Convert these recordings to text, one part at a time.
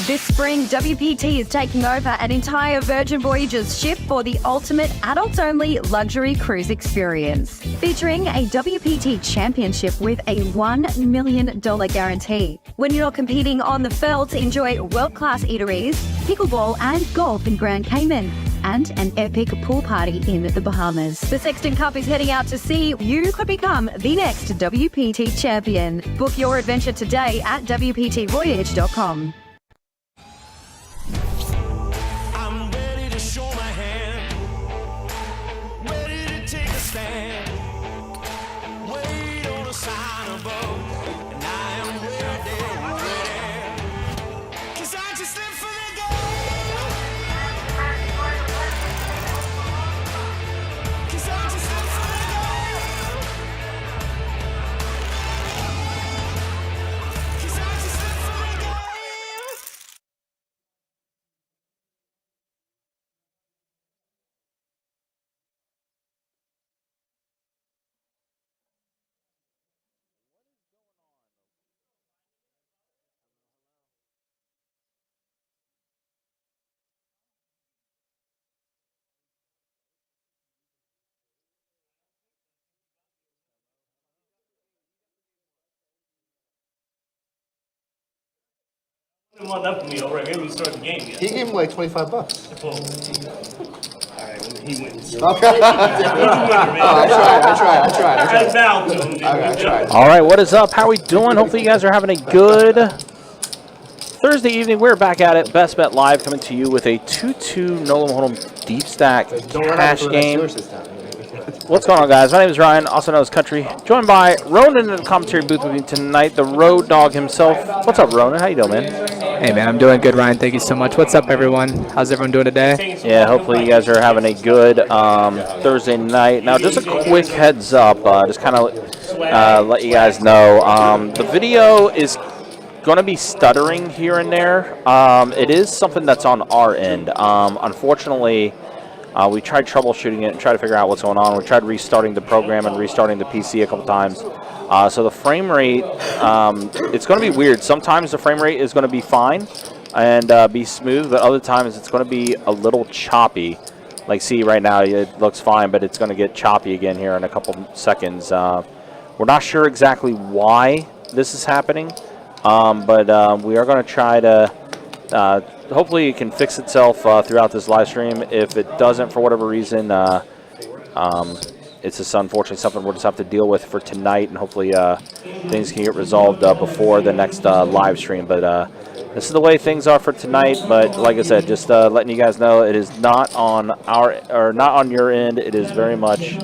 This spring, WPT is taking over an entire Virgin Voyages ship for the ultimate adults-only luxury cruise experience. Featuring a WPT championship with a $1 million guarantee. When you're competing on the felt, enjoy world-class eateries, pickleball and golf in Grand Cayman, and an epic pool party in the Bahamas. The Sexton Cup is heading out to sea. You could become the next WPT champion. Book your adventure today at WPTvoyage.com. I'm ready to show my hand, ready to take a stand, wait on a sign above, and I am ready, ready, 'cause I just live for the game, 'cause I just live for the game, 'cause I just live for the game. One up for me, all right. Maybe we start the game yet. He gave him like $25. All right, well, he wins. Okay. I tried. I bowed to him. Okay, I tried. All right, what is up? How are we doing? Hopefully you guys are having a good Thursday evening. We're back at it. Best Bet Live coming to you with a 2-2 Nolan Hold'em deep stack cash game. What's going on, guys? My name is Ryan, also known as Country. Joined by Ronan in the commentary booth with me tonight, the road dog himself. What's up, Ronan? How you doing, man? Hey, man, I'm doing good, Ryan. Thank you so much. What's up, everyone? How's everyone doing today? Yeah, hopefully you guys are having a good Thursday night. Now, just a quick heads up, just kind of let you guys know. The video is going to be stuttering here and there. It is something that's on our end. Unfortunately, we tried troubleshooting it and tried to figure out what's going on. We tried restarting the program and restarting the PC a couple times. So the frame rate, it's going to be weird. Sometimes the frame rate is going to be fine and be smooth, but other times it's going to be a little choppy. Like, see, right now it looks fine, but it's going to get choppy again here in a couple seconds. We're not sure exactly why this is happening, but we are going to try to hopefully it can fix itself throughout this live stream. If it doesn't, for whatever reason, it's just unfortunately something we'll just have to deal with for tonight, and hopefully things can get resolved before the next live stream. But this is the way things are for tonight. But like I said, just letting you guys know, it is not on not on your end. It is very much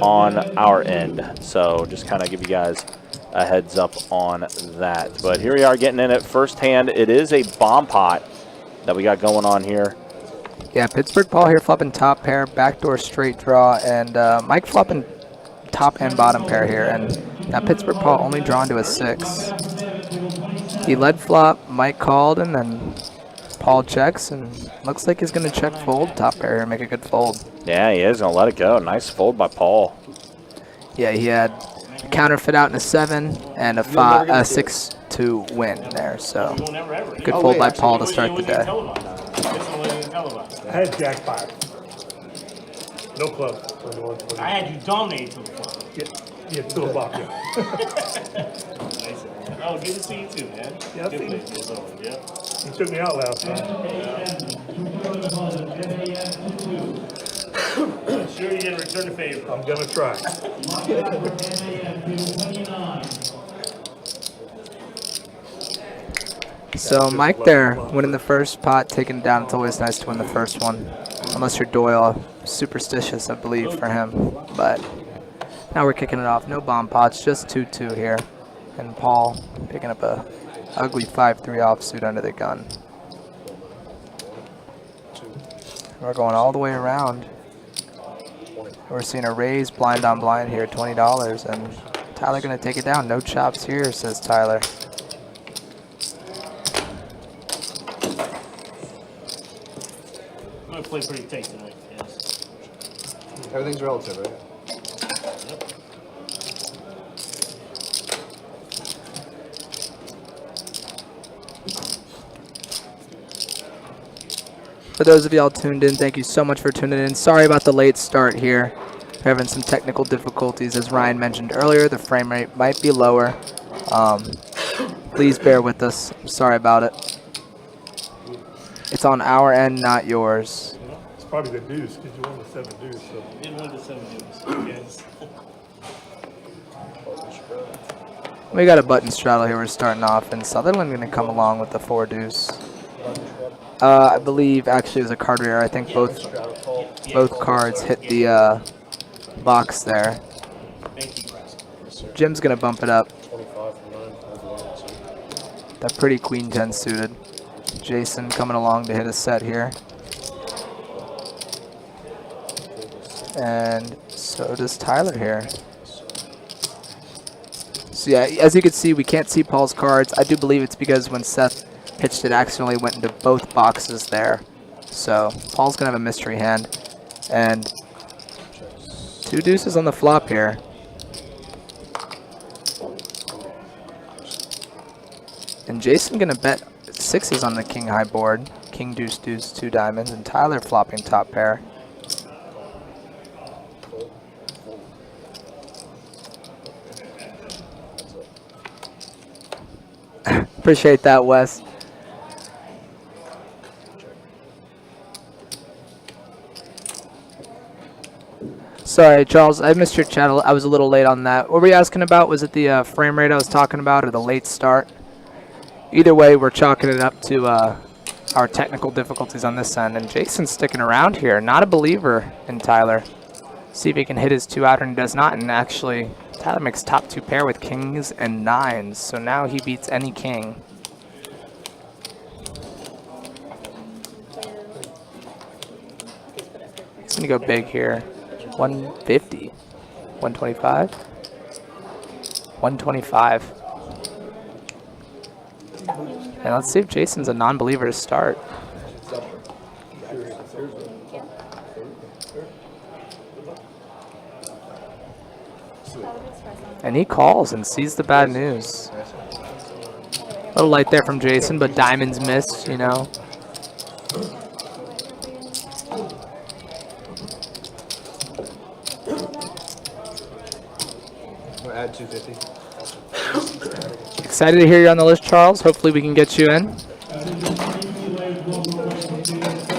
on our end. So just kind of give you guys a heads up on that. But here we are getting in it firsthand. It is a bomb pot that we got going on here. Yeah, Pittsburgh Paul here flopping top pair, backdoor straight draw, and Mike flopping top and bottom pair here. And now Pittsburgh Paul only drawn to a 6. He led flop, Mike called, and then Paul checks, and looks like he's going to check fold top pair here, make a good fold. Yeah, he is going to let it go. Nice fold by Paul. Yeah, he had a counterfeit out in a 7 and a 6 to win there. So good fold by Paul to start the day. I had Jack 5. No club. I had you dominate to the club. Yeah, to the flop, yeah. Nice. Oh, good to see you too, man. Yeah, good to see you. Yeah. You took me out last time. Sure you didn't return the favor. I'm going to try. So Mike there, winning the first pot, taking it down. It's always nice to win the first one, unless you're Doyle. Superstitious, I believe, for him. But now we're kicking it off. No bomb pots, just 2-2 here. And Paul picking up a ugly 5-3 offsuit under the gun. We're going all the way around. We're seeing a raise blind on blind here, $20. And Tyler going to take it down. No chops here, says Tyler. I'm going to play pretty tight tonight, yes. Everything's relative, right? Yep. For those of y'all tuned in, thank you so much for tuning in. Sorry about the late start here. We're having some technical difficulties. As Ryan mentioned earlier, the frame rate might be lower. Please bear with us. I'm sorry about it. It's on our end, not yours. It's probably the deuce, because you won the 7 deuce. So. Did win the 7 deuce. Yes. We got a button straddle here. We're starting off, and Sutherland going to come along with the 4 deuce. I believe actually it was a card rear. I think both cards hit the box there. Jim's going to bump it up. That pretty queen 10 suited. Jason coming along to hit a set here. And so does Tyler here. So yeah, as you can see, we can't see Paul's cards. I do believe it's because when Seth pitched it accidentally went into both boxes there. So Paul's going to have a mystery hand. And 2 deuces on the flop here. And Jason going to bet 6s on the king high board. King deuce deuce 2 diamonds. And Tyler flopping top pair. Appreciate that, Wes. Sorry, Charles, I missed your chat. I was a little late on that. What were you asking about? Was it the frame rate I was talking about or the late start? Either way, we're chalking it up to our technical difficulties on this end. And Jason's sticking around here. Not a believer in Tyler. See if he can hit his 2 out, and he does not. And actually, Tyler makes top 2 pair with kings and 9s. So now he beats any king. He's going to go big here. 150. 125. 125. And let's see if Jason's a non-believer to start. And he calls and sees the bad news. A little light there from Jason, but diamonds missed, you know. We'll add 250. Excited to hear you on the list, Charles. Hopefully we can get you in.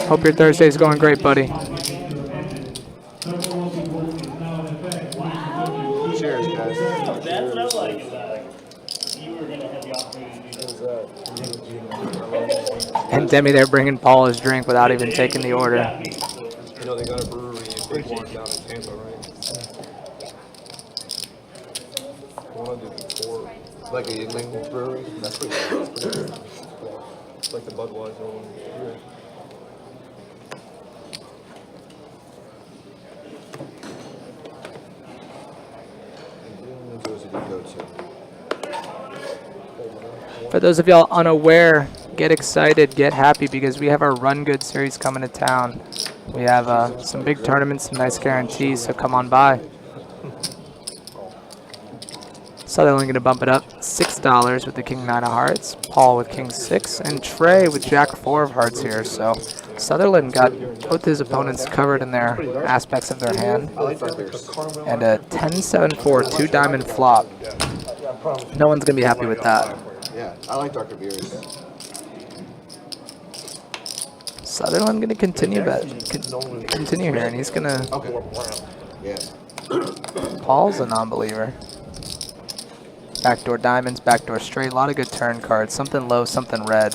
Hope your Thursday's going great, buddy. Cheers, guys. That's what I like about it. You were going to have the opportunity to do that. And Demi there bringing Paul his drink without even taking the order. You know they got a brewery, a big one down in Tampa, right? It's like a Yingling brewery. That's pretty good. It's like the Budweiser one. Yeah. For those of y'all unaware, get excited, get happy, because we have our Run Good series coming to town. We have some big tournaments, some nice guarantees, so come on by. Sutherland going to bump it up $6 with the King 9 of Hearts, Paul with King 6, and Trey with Jack 4 of Hearts here. So Sutherland got both his opponents covered in their aspects of their hand. And a 10-7-4 2 diamond flop. No one's going to be happy with that. Yeah, I like darker beers. Sutherland going to continue here, and he's going to... Okay. Yeah. Paul's a non-believer. Backdoor diamonds, backdoor straight. A lot of good turn cards. Something low, something red.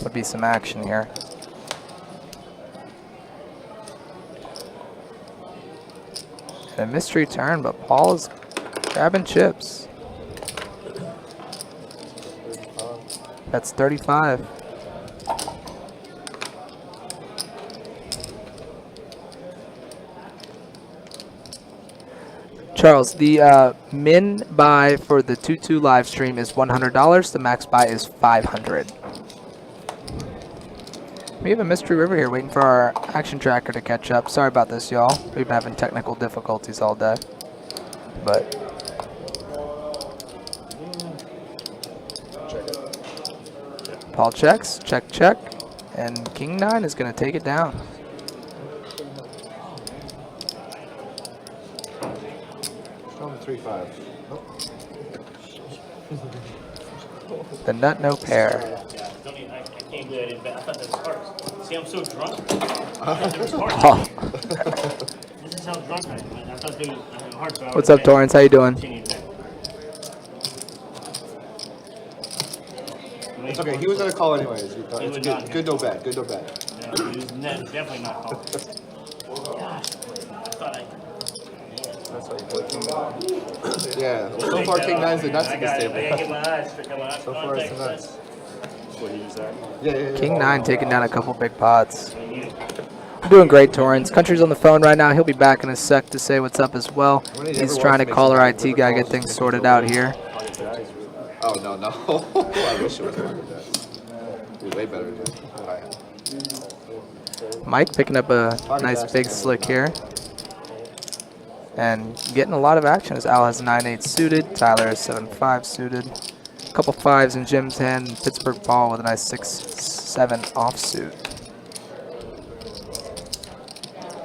Would be some action here. And a mystery turn, but Paul is grabbing chips. That's 35. Charles, the min buy for the 2-2 live stream is $100. The max buy is $500. We have a mystery river here waiting for our action tracker to catch up. Sorry about this, y'all. We've been having technical difficulties all day. But Paul checks. Check, check. And King 9 is going to take it down. Show him 3-5. The nut no pair. Don't even, I can't believe I didn't bet. I thought that was hearts. See, I'm so drunk. I thought there was hearts. Oh. This is how drunk I am. I thought there was hearts. So I What's would up, bet. Torrance? How you doing? Continue to bet. It's okay. He was gonna call anyways. It's would good. not. Good, no bet. Good, no bet. No, he was definitely not calling. Gosh, I thought I. That's how you play King 9. Yeah. Well, so far, King 9's the nuts I in this got table. I gotta get my eyes. Got my eyes. So far, it's the nuts. What he was at. Yeah. King 9 taking down a couple big pots. Doing great, Torrance. Country's on the phone right now. He'll be back in a sec to say what's up as well. He's trying to call our IT guy, get things sorted out here. Oh, no. I wish it was better than that. It'd be way better than what I have. Mike picking up a nice big slick here. And getting a lot of action as Al has 9-8 suited. Tyler has 7-5 suited. A couple fives in Jim's hand. And Pittsburgh Paul with a nice 6-7 offsuit.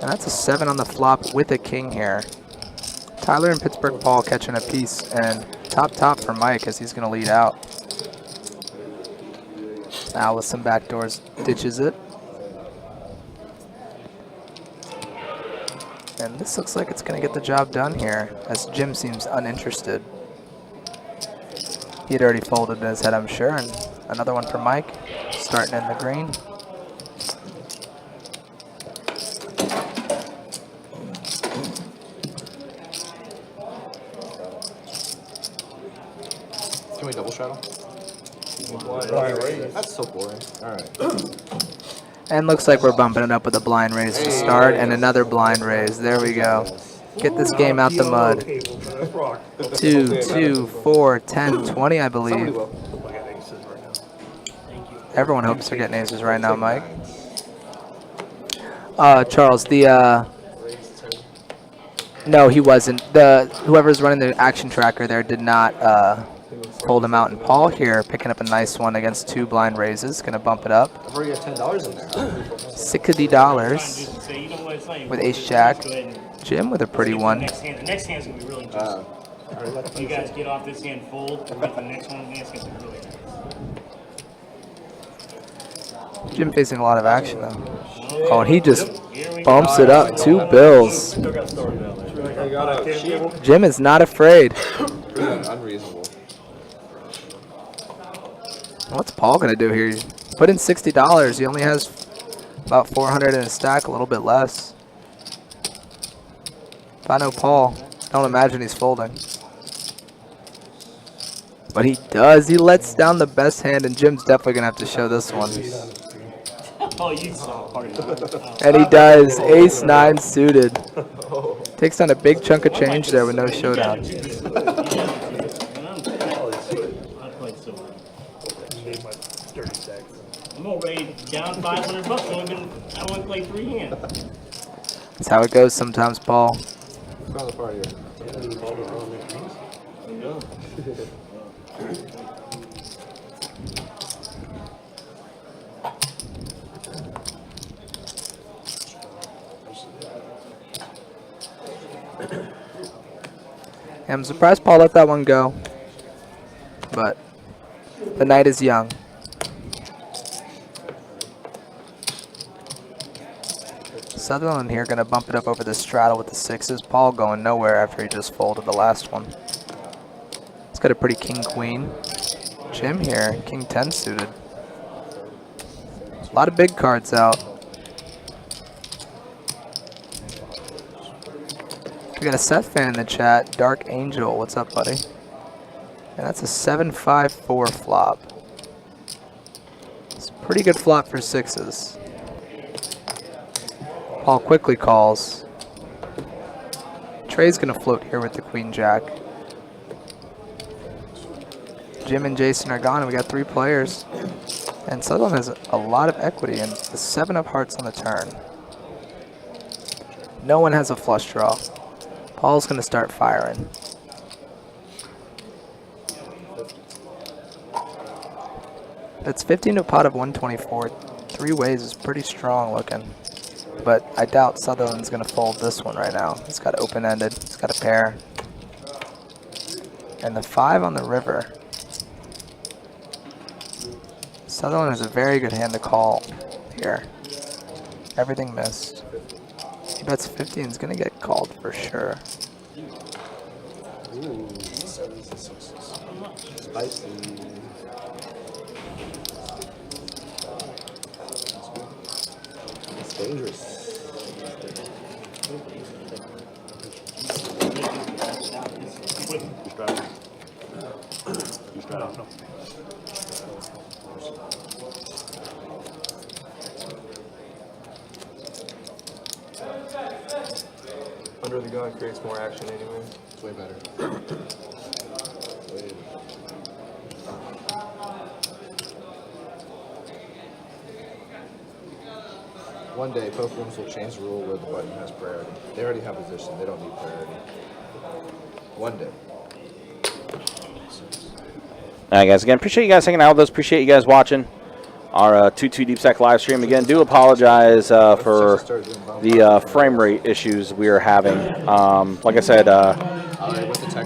And that's a 7 on the flop with a king here. Tyler and Pittsburgh Paul catching a piece, and top for Mike as he's going to lead out. Al with some backdoors ditches it. And this looks like it's going to get the job done here, as Jim seems uninterested. He had already folded in his head, I'm sure, and another one for Mike, starting in the green. Can we double straddle? That's so boring. All right. And looks like we're bumping it up with a blind raise to start, and another blind raise. There we go. Get this game out the mud. 2, 2, 4, 10, 20, I Somebody believe. will. Everyone hopes they're getting aces right now, Mike. Charles, no, he wasn't. Whoever's running the action tracker there did not hold him out. And Paul here picking up a nice one against 2 blind raises. Gonna bump it up. I've already got $10 in there. $60 with ace jack. Jim with a pretty one. The next hand's gonna be really juicy. You guys get off this hand fold, and get the next one. The next hand's gonna be really nice. Jim facing a lot of action though. Oh, and he just bumps it up 2 bills. Jim is not afraid. Unreasonable. What's Paul gonna do here? Put in $60. He only has about 400 in his stack, a little bit less. If I know Paul, don't imagine he's folding. But he does. He lets down the best hand, and Jim's definitely gonna have to show this one. Oh, you saw part of it. And he does. Ace 9 suited. Takes down a big chunk of change there with no showdown. I played so well. I'm already down $500. I only played 3 hands. That's how it goes sometimes, Paul. What's on the party here? I'm surprised Paul let that one go, but the night is young. Sutherland here going to bump it up over the straddle with the 6s. Paul going nowhere after he just folded the last one. He's got a pretty king-queen. Jim here, king 10 suited. A lot of big cards out. We got a Seth fan in the chat. Dark Angel, what's up, buddy? And that's a 7-5-4 flop. It's a pretty good flop for 6s. Paul quickly calls. Trey's gonna float here with the queen jack. Jim and Jason are gone, and we got 3 players. And Sutherland has a lot of equity, and the 7 of hearts on the turn. No one has a flush draw. Paul's gonna start firing. That's 15 to a pot of 124. 3 ways is pretty strong looking. But I doubt Sutherland's going to fold this one right now. It's got open-ended. It's got a pair. And the 5 on the river. Sutherland has a very good hand to call here. Everything missed. He bets 50 and is going to get called for sure. Ooh, 7s and 6s. Spicy. It's dangerous. Under the gun creates more action anyway. It's way better. Way One day, poker rooms will change the rule where the button has priority. They already have position. They don't need priority. One day. All right, guys. Again, appreciate you guys hanging out with us. Appreciate you guys watching our 2-2 Deep Stack live stream. Again, do apologize for the frame rate issues we are having. Like I said,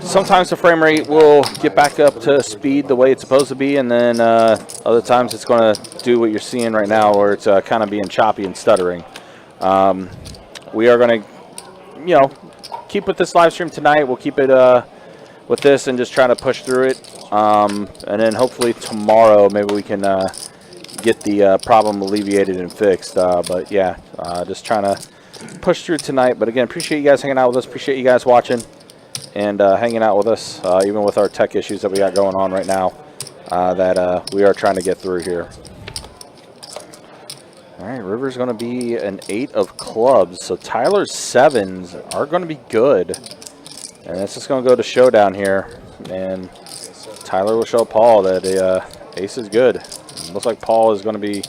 sometimes the frame rate will get back up to speed the way it's supposed to be, and then other times it's going to do what you're seeing right now, where it's kind of being choppy and stuttering. We are going to, keep with this live stream tonight. We'll keep it with this and just try to push through it, and then hopefully tomorrow maybe we can get the problem alleviated and fixed. But yeah, just trying to push through tonight. But again, appreciate you guys hanging out with us. Appreciate you guys watching and hanging out with us, even with our tech issues that we got going on right now, that we are trying to get through here. All right, River's going to be an 8 of clubs, so Tyler's 7s are going to be good. And it's just going to go to showdown here, and Tyler will show Paul that the ace is good. Looks like Paul is going to be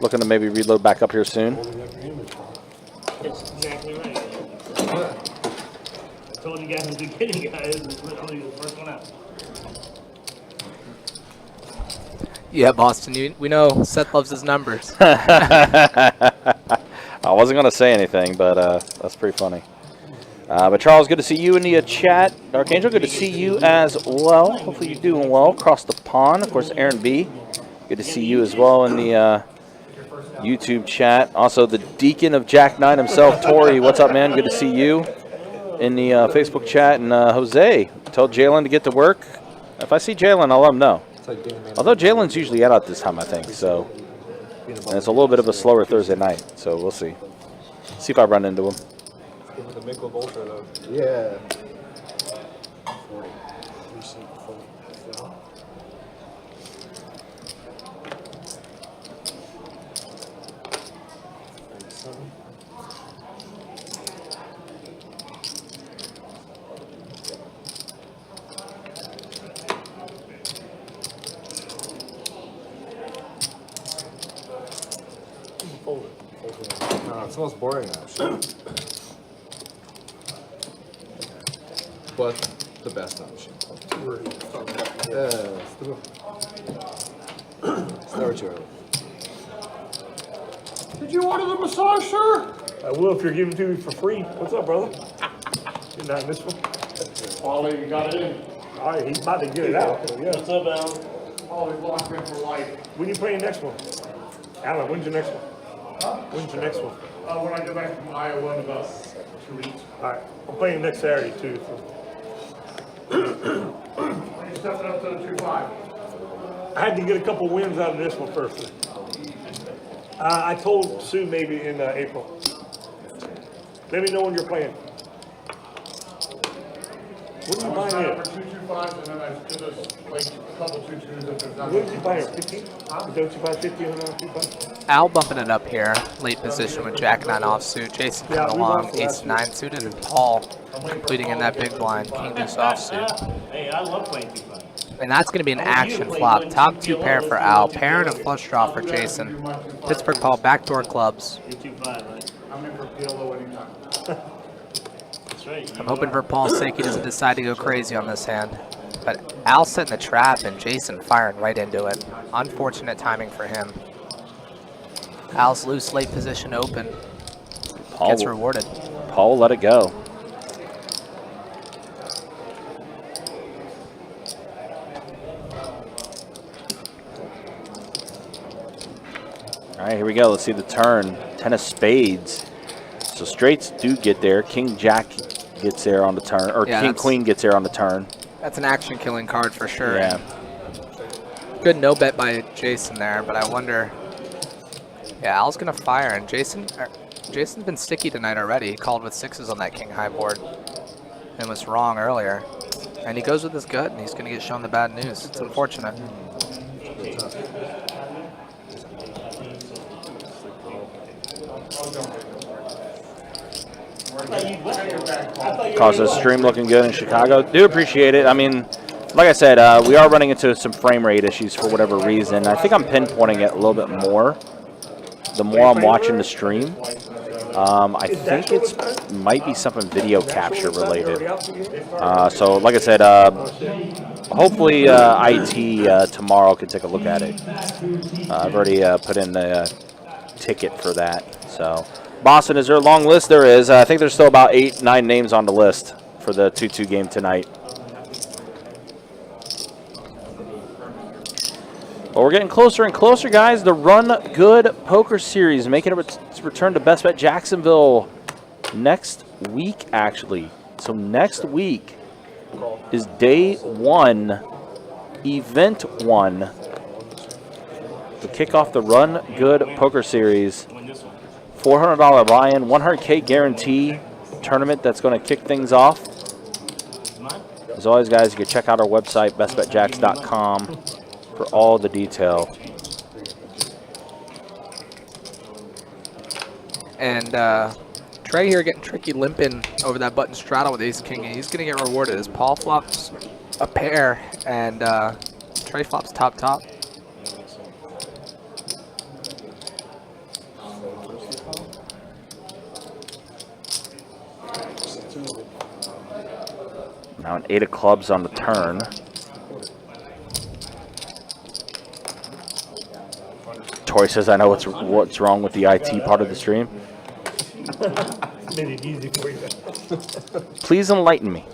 looking to maybe reload back up here soon. That's exactly right. I told you guys in the beginning, guys, it's literally the first one out. Yeah, Boston, we know Seth loves his numbers. I wasn't going to say anything, but that's pretty funny. But Charles, good to see you in the chat. Dark Angel, good to see you as well. Hopefully you're doing well across the pond. Of course, Aaron B, good to see you as well in the YouTube chat. Also, the Deacon of Jack 9 himself, Tori, what's up, man? Good to see you in the Facebook chat. And Jose, tell Jalen to get to work. If I see Jalen, I'll let him know. Although Jalen's usually out at this time, I think. So, and it's a little bit of a slower Thursday night. So we'll see. See if I run into him. With the Michelob Ultra though. Yeah. No, it's the most boring option. But the best option. It's never too early. Did you order the massage, sir? I will if you're giving it to me for free. What's up, brother? You're not in this one? Paulie, you got it in. All right, he's about to get it out. So, yeah. What's up, Alan? Paulie's locked in for life. When you playing next one? Alan, when's your next one? When's your next one? When I go back from Iowa in about 2 weeks. All right, I'm playing next Saturday, too. So. When you stepping up to the 2-5. I had to get a couple wins out of this one first. I told Sue maybe in April. Let me know when you're playing. What are you buying here? For 2 2-5s, and then I just like a couple 2-2s if there's not. What did you buy here? 15? Don't you buy 15 on 2-5? Al bumping it up here, late position with Jack 9 offsuit, Jason coming along, Ace 9 suited, and Paul completing in that big blind, King Deuce offsuit. Hey, I love playing 2-5. And that's going to be an action flop. Top 2 pair for Al, pair and a flush draw for Jason. Pittsburgh Paul, backdoor clubs. You're 2-5, right? I'm in for PLO anytime. That's right. I'm hoping for Paul's sake he doesn't decide to go crazy on this hand. But Al setting the trap and Jason firing right into it. Unfortunate timing for him. Al's loose late position open. Paul Gets rewarded. Paul will let it go. All right, here we go. Let's see the turn. 10 of spades. So straights do get there. King Jack gets there on the turn, or Yeah, King Queen gets there on the turn. That's an action-killing card for sure. Yeah. Good no bet by Jason there, but I wonder. Yeah, Al's gonna fire, and Jason's been sticky tonight already. He called with 6s on that king high board, and was wrong earlier. And he goes with his gut, and he's gonna get shown the bad news. It's unfortunate. Cause the stream looking good in Chicago. Do appreciate it. I mean, like I said, we are running into some frame rate issues for whatever reason. I think I'm pinpointing it a little bit more. The more I'm watching the stream, I think it might be something video capture related. So, like I said, hopefully IT tomorrow can take a look at it. I've already put in the ticket for that. So, Boston, is there a long list? There is. I think there's still about 8-9 names on the list for the 2-2 game tonight. Well, we're getting closer and closer, guys. The Run Good Poker Series making its return to Best Bet Jacksonville next week, actually. So next week is day 1, event 1, to kick off the Run Good Poker Series. $400 buy-in, 100K guarantee tournament that's going to kick things off. As always, guys, you can check out our website, bestbetjacks.com, for all the detail. And Trey here getting tricky, limping over that button straddle with ace-king, and he's going to get rewarded as Paul flops a pair, and Trey flops top-top. Now an 8 of clubs on the turn. Tori says, I know what's wrong with the IT part of the stream. Made it easy for you. Please enlighten me.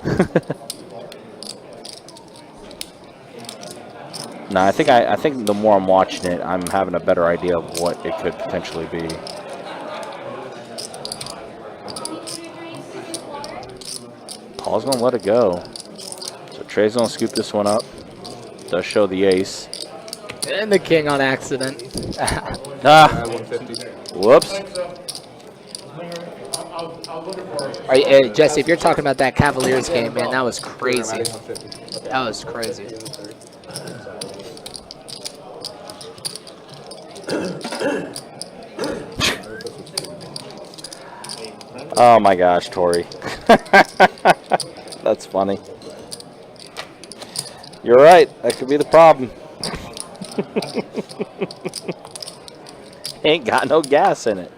No, I think the more I'm watching it, I'm having a better idea of what it could potentially be. Paul's gonna let it go. So Trey's gonna scoop this one up. Does show the ace. And the king on accident. Whoops. Jesse, if you're talking about that Cavaliers game, man, that was crazy. That was crazy. Oh my gosh, Tori. That's funny. You're right. That could be the problem. Ain't got no gas in it.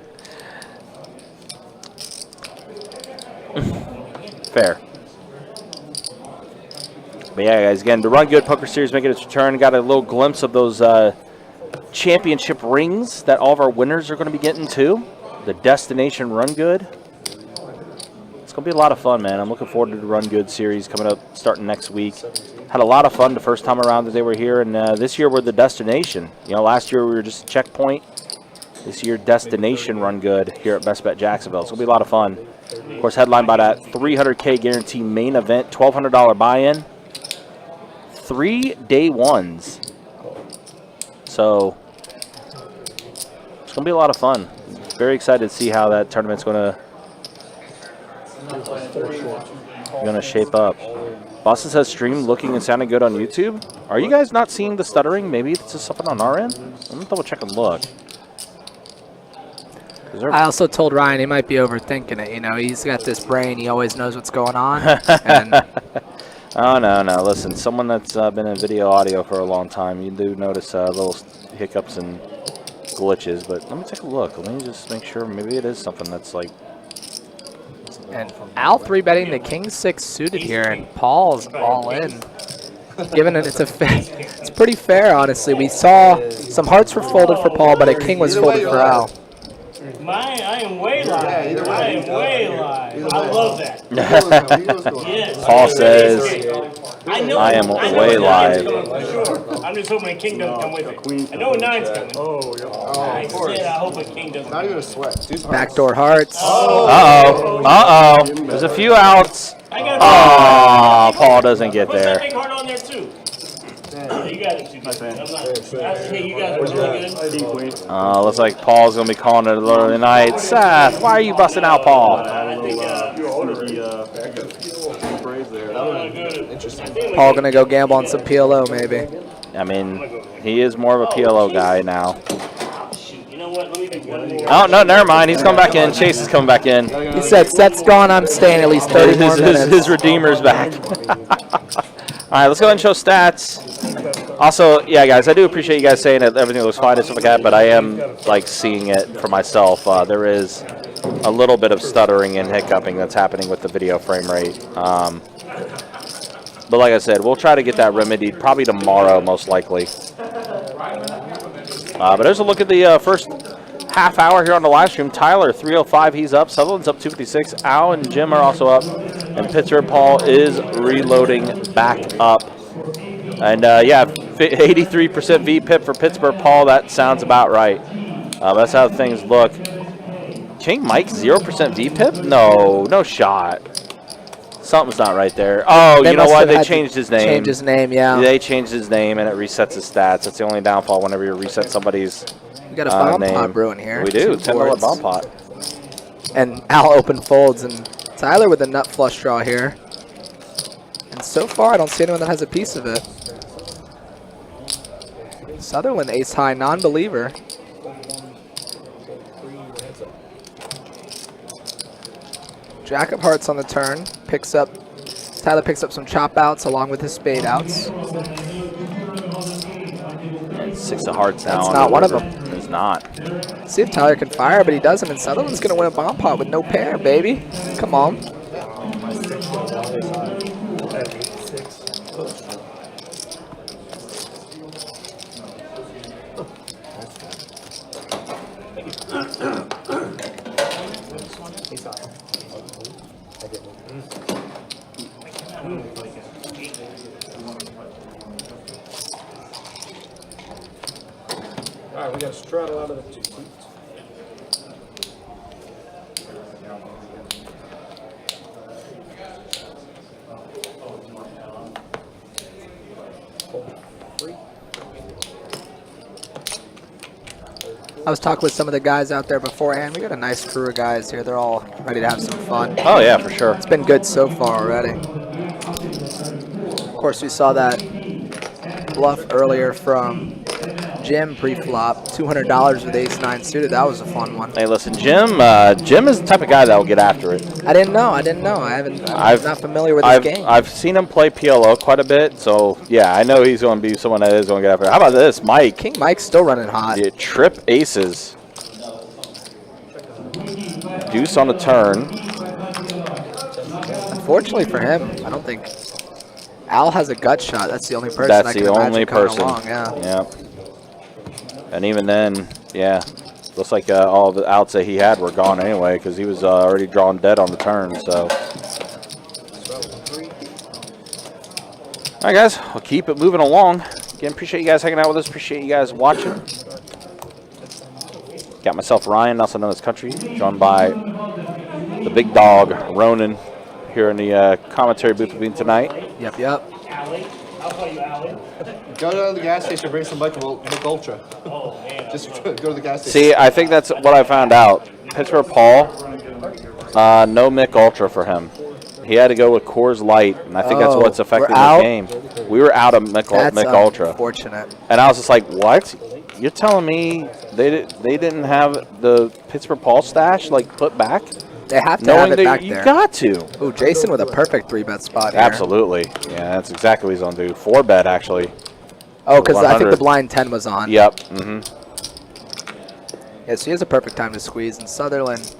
Fair. But yeah, guys, again, the Run Good Poker Series making its return. Got a little glimpse of those championship rings that all of our winners are going to be getting too. The Destination Run Good. It's going to be a lot of fun, man. I'm looking forward to the Run Good series coming up starting next week. Had a lot of fun the first time around that they were here, and this year we're the destination. You know, last year we were just Checkpoint. This year, Destination Run Good here at Best Bet Jacksonville. It's going to be a lot of fun. Of course, headlined by that $300K guarantee main event, $1,200 buy-in, 3 day ones. So it's going to be a lot of fun. Very excited to see how that tournament's going to shape up. Boston says stream looking and sounding good on YouTube. Are you guys not seeing the stuttering? Maybe it's just something on our end. I'm gonna double check and look. I also told Ryan he might be overthinking it. You know, he's got this brain. He always knows what's going on. And oh no. Listen, someone that's been in video audio for a long time, you do notice little hiccups and glitches. But let me take a look. Let me just make sure. Maybe it is something that's like. And Al 3-betting the king 6 suited here, and Paul's all in. Given it, it's pretty fair, honestly. We saw some hearts were folded for Paul, but a king was folded for Al. I am way live. I am way live. I love that. Yes. Paul says, I am know way a live. nine's coming for sure. I'm just hoping a king doesn't come with it. I know a nine's coming. I said I hope a king doesn't. Not even a sweat. Backdoor hearts. Uh-oh. There's a few outs. Oh, Paul doesn't get Put that there. big heart on there too. Yeah, you got it. You guys are really good. Looks like Paul's going to be calling it a little tonight. Seth, why are you busting out Paul? I think Paul gonna go gamble on some PLO maybe. I mean, he is more of a PLO guy now. you know what? Let me make one more. Oh, no, never mind. He's coming back in. Chase is coming back in. He said, Seth's gone, I'm staying at least 30 more minutes. His Redeemer's back. All right, let's go ahead and show stats. Also, yeah, guys, I do appreciate you guys saying that everything looks fine and stuff like that, but I am, like, seeing it for myself. There is a little bit of stuttering and hiccuping that's happening with the video frame rate. But like I said, we'll try to get that remedied probably tomorrow, most likely. But there's a look at the first half hour here on the live stream. Tyler, 305, he's up. Sutherland's up 256. Al and Jim are also up. And Pittsburgh Paul is reloading back up. And, yeah, 83% VPIP for Pittsburgh Paul. That sounds about right. That's how things look. King Mike, 0% VPIP? No, no shot. Something's not right there. Oh, you know what? They changed his name. Changed his name, yeah. They changed his name, and it resets his stats. That's the only downfall whenever you reset somebody's We got a bomb name. pot brewing here. We do, Two $10 boards. bomb pot. And Al open folds, and Tyler with a nut flush draw here. And so far, I don't see anyone that has a piece of it. Sutherland, ace high, non-believer. Jack of hearts on the turn. Tyler picks up some chop outs along with his spade outs. 6 of hearts now. That's not one of them. It's not. See if Tyler can fire, but he doesn't. And Sutherland's going to win a bomb pot with no pair, baby. Come on. All right, we got to straddle out of the two. I was talking with some of the guys out there beforehand. We got a nice crew of guys here. They're all ready to have some fun. Oh, yeah, for sure. It's been good so far already. Of course, we saw that bluff earlier from Jim pre-flop. $200 with ace-9 suited. That was a fun one. Hey, listen, Jim is the type of guy that will get after it. I didn't know. I'm not familiar with his game. I've seen him play PLO quite a bit, so yeah, I know he's going to be someone that is going to get after it. How about this, Mike? King Mike's still running hot. Yeah, trip aces. Deuce on the turn. Unfortunately for him, I don't think Al has a gut shot. That's the only person That's I can the imagine only coming person. along, yeah. Yeah. And even then, yeah, looks like all the outs that he had were gone anyway because he was already drawn dead on the turn. So, all right, guys, we'll keep it moving along. Again, appreciate you guys hanging out with us. Appreciate you guys watching. Got myself Ryan, also known as Country, joined by the big dog Ronan here in the commentary booth with me tonight. Yep. Allie. I'll call you Allie. Go to the gas station, bring some Mike Ultra. Oh, man. Just go to the gas station. See, I think that's what I found out. Pittsburgh Paul, no Mick Ultra for him. He had to go with Coors Light, and I think that's what's affecting the game. We were out of Mick Ultra. Unfortunate. And I was just like, what? You're telling me they didn't have the Pittsburgh Paul stash like put back? They have to Knowing have it that back you there. got to. Ooh, Jason with a perfect 3-bet spot here. Absolutely. Yeah, that's exactly what he's going to do. 4-bet, actually. Oh, because I think 100. the blind 10 was on. Yep. Mm-hmm. Yeah, so he has a perfect time to squeeze. And Sutherland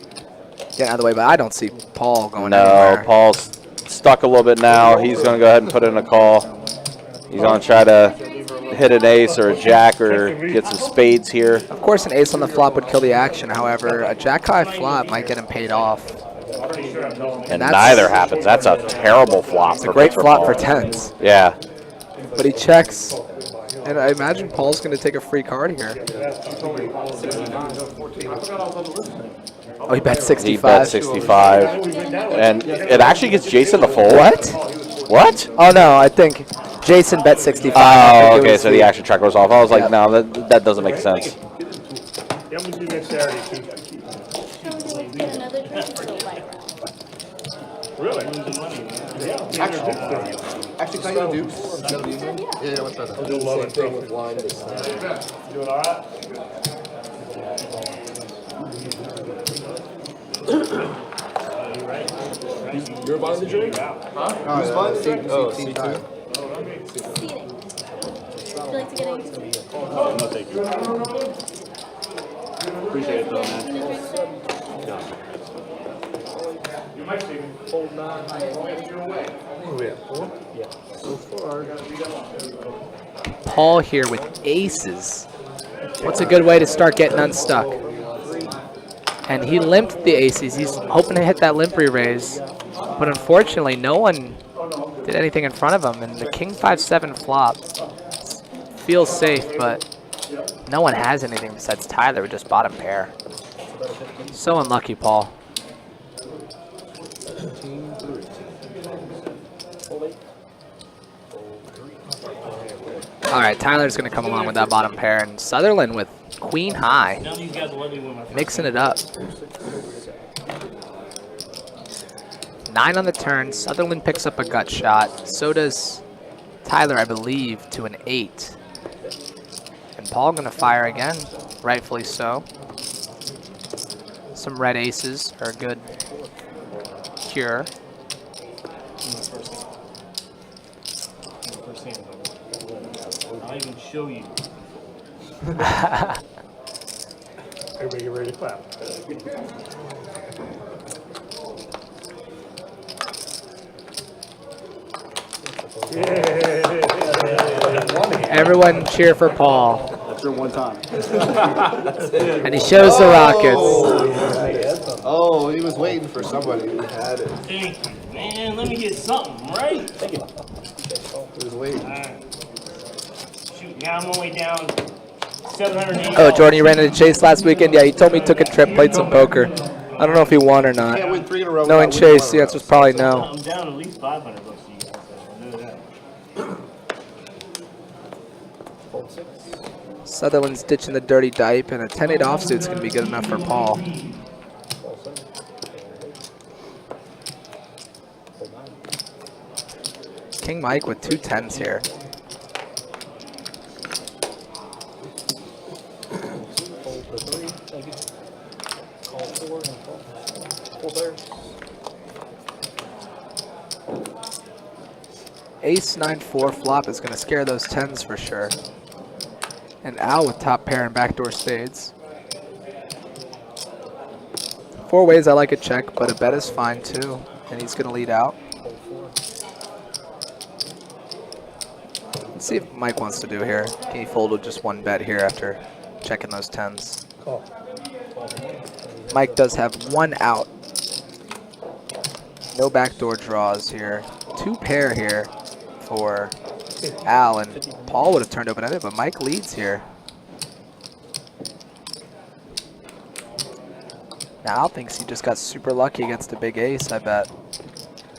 getting out of the way, but I don't see Paul going No, anywhere. Paul's stuck a little bit now. He's going to go ahead and put in a call. He's going to try to hit an ace or a jack or get some spades here. Of course, an ace on the flop would kill the action. However, a jack-high flop might get him paid off. And neither happens. That's a terrible flop. It's a great flop for tens. Yeah. But he checks. And I imagine Paul's going to take a free card here. Oh, he bet 65. He bet 65. And it actually gets Jason the fold. What? What? Oh, no, I think Jason bet 65. Oh, okay, so the action track goes off. I was like, no, that doesn't make sense. Yeah, I'm gonna do next Saturday too. Really? Actually, can I get a deuce? Yeah, what's that? Same thing with line this time. Doing all right? You're buying the drink? Huh? Who's buying the drink? Oh, C2. Seating. Would you like to get into it? No, thank you. Appreciate it though, man. You might see me. Hold 9. Paul here with aces. What's a good way to start getting unstuck? And he limped the aces. He's hoping to hit that limp re-raise. But unfortunately, no one did anything in front of him. And the king 5-7 flop feels safe, but no one has anything besides Tyler, who just bottom pair. So unlucky, Paul. All right, Tyler's going to come along with that bottom pair, and Sutherland with queen high, Now these guys will let me win my first. mixing it up. 9 on the turn. Sutherland picks up a gut shot. So does Tyler, I believe, to an 8. And Paul going to fire again, rightfully so. Some red aces are a good cure. I'll even show you. Everybody get ready to clap. Everyone cheer for Paul. That's your one time. And he shows the Rockets. Oh, he was waiting for somebody who had it. Thank you, man. Let me get something right. He was waiting. Shoot, now I'm only down 780. Oh, Jordan, you ran into Chase last weekend? Yeah, he told me he took a trip, played some poker. I don't know if he won or not. Can't win 3 in a row. Knowing without winning Chase, one the in a answer's probably no. I'm down at least 500 bucks to you guys. So I know that. Sutherland's ditching the dirty dipe, and a 10-8 offsuit's going to be good enough for Paul. King Mike with 2 10s here. Ace 9-4 flop is going to scare those 10s for sure. And Al with top pair and backdoor spades. 4 ways I like a check, but a bet is fine too. And he's going to lead out. Let's see if Mike wants to do here. Can he fold with just 1 bet here after checking those 10s? Call. Mike does have 1 out. No backdoor draws here. 2 pair here for Al, and Paul would have turned open-ended, but Mike leads here. Now Al thinks he just got super lucky against a big ace, I bet.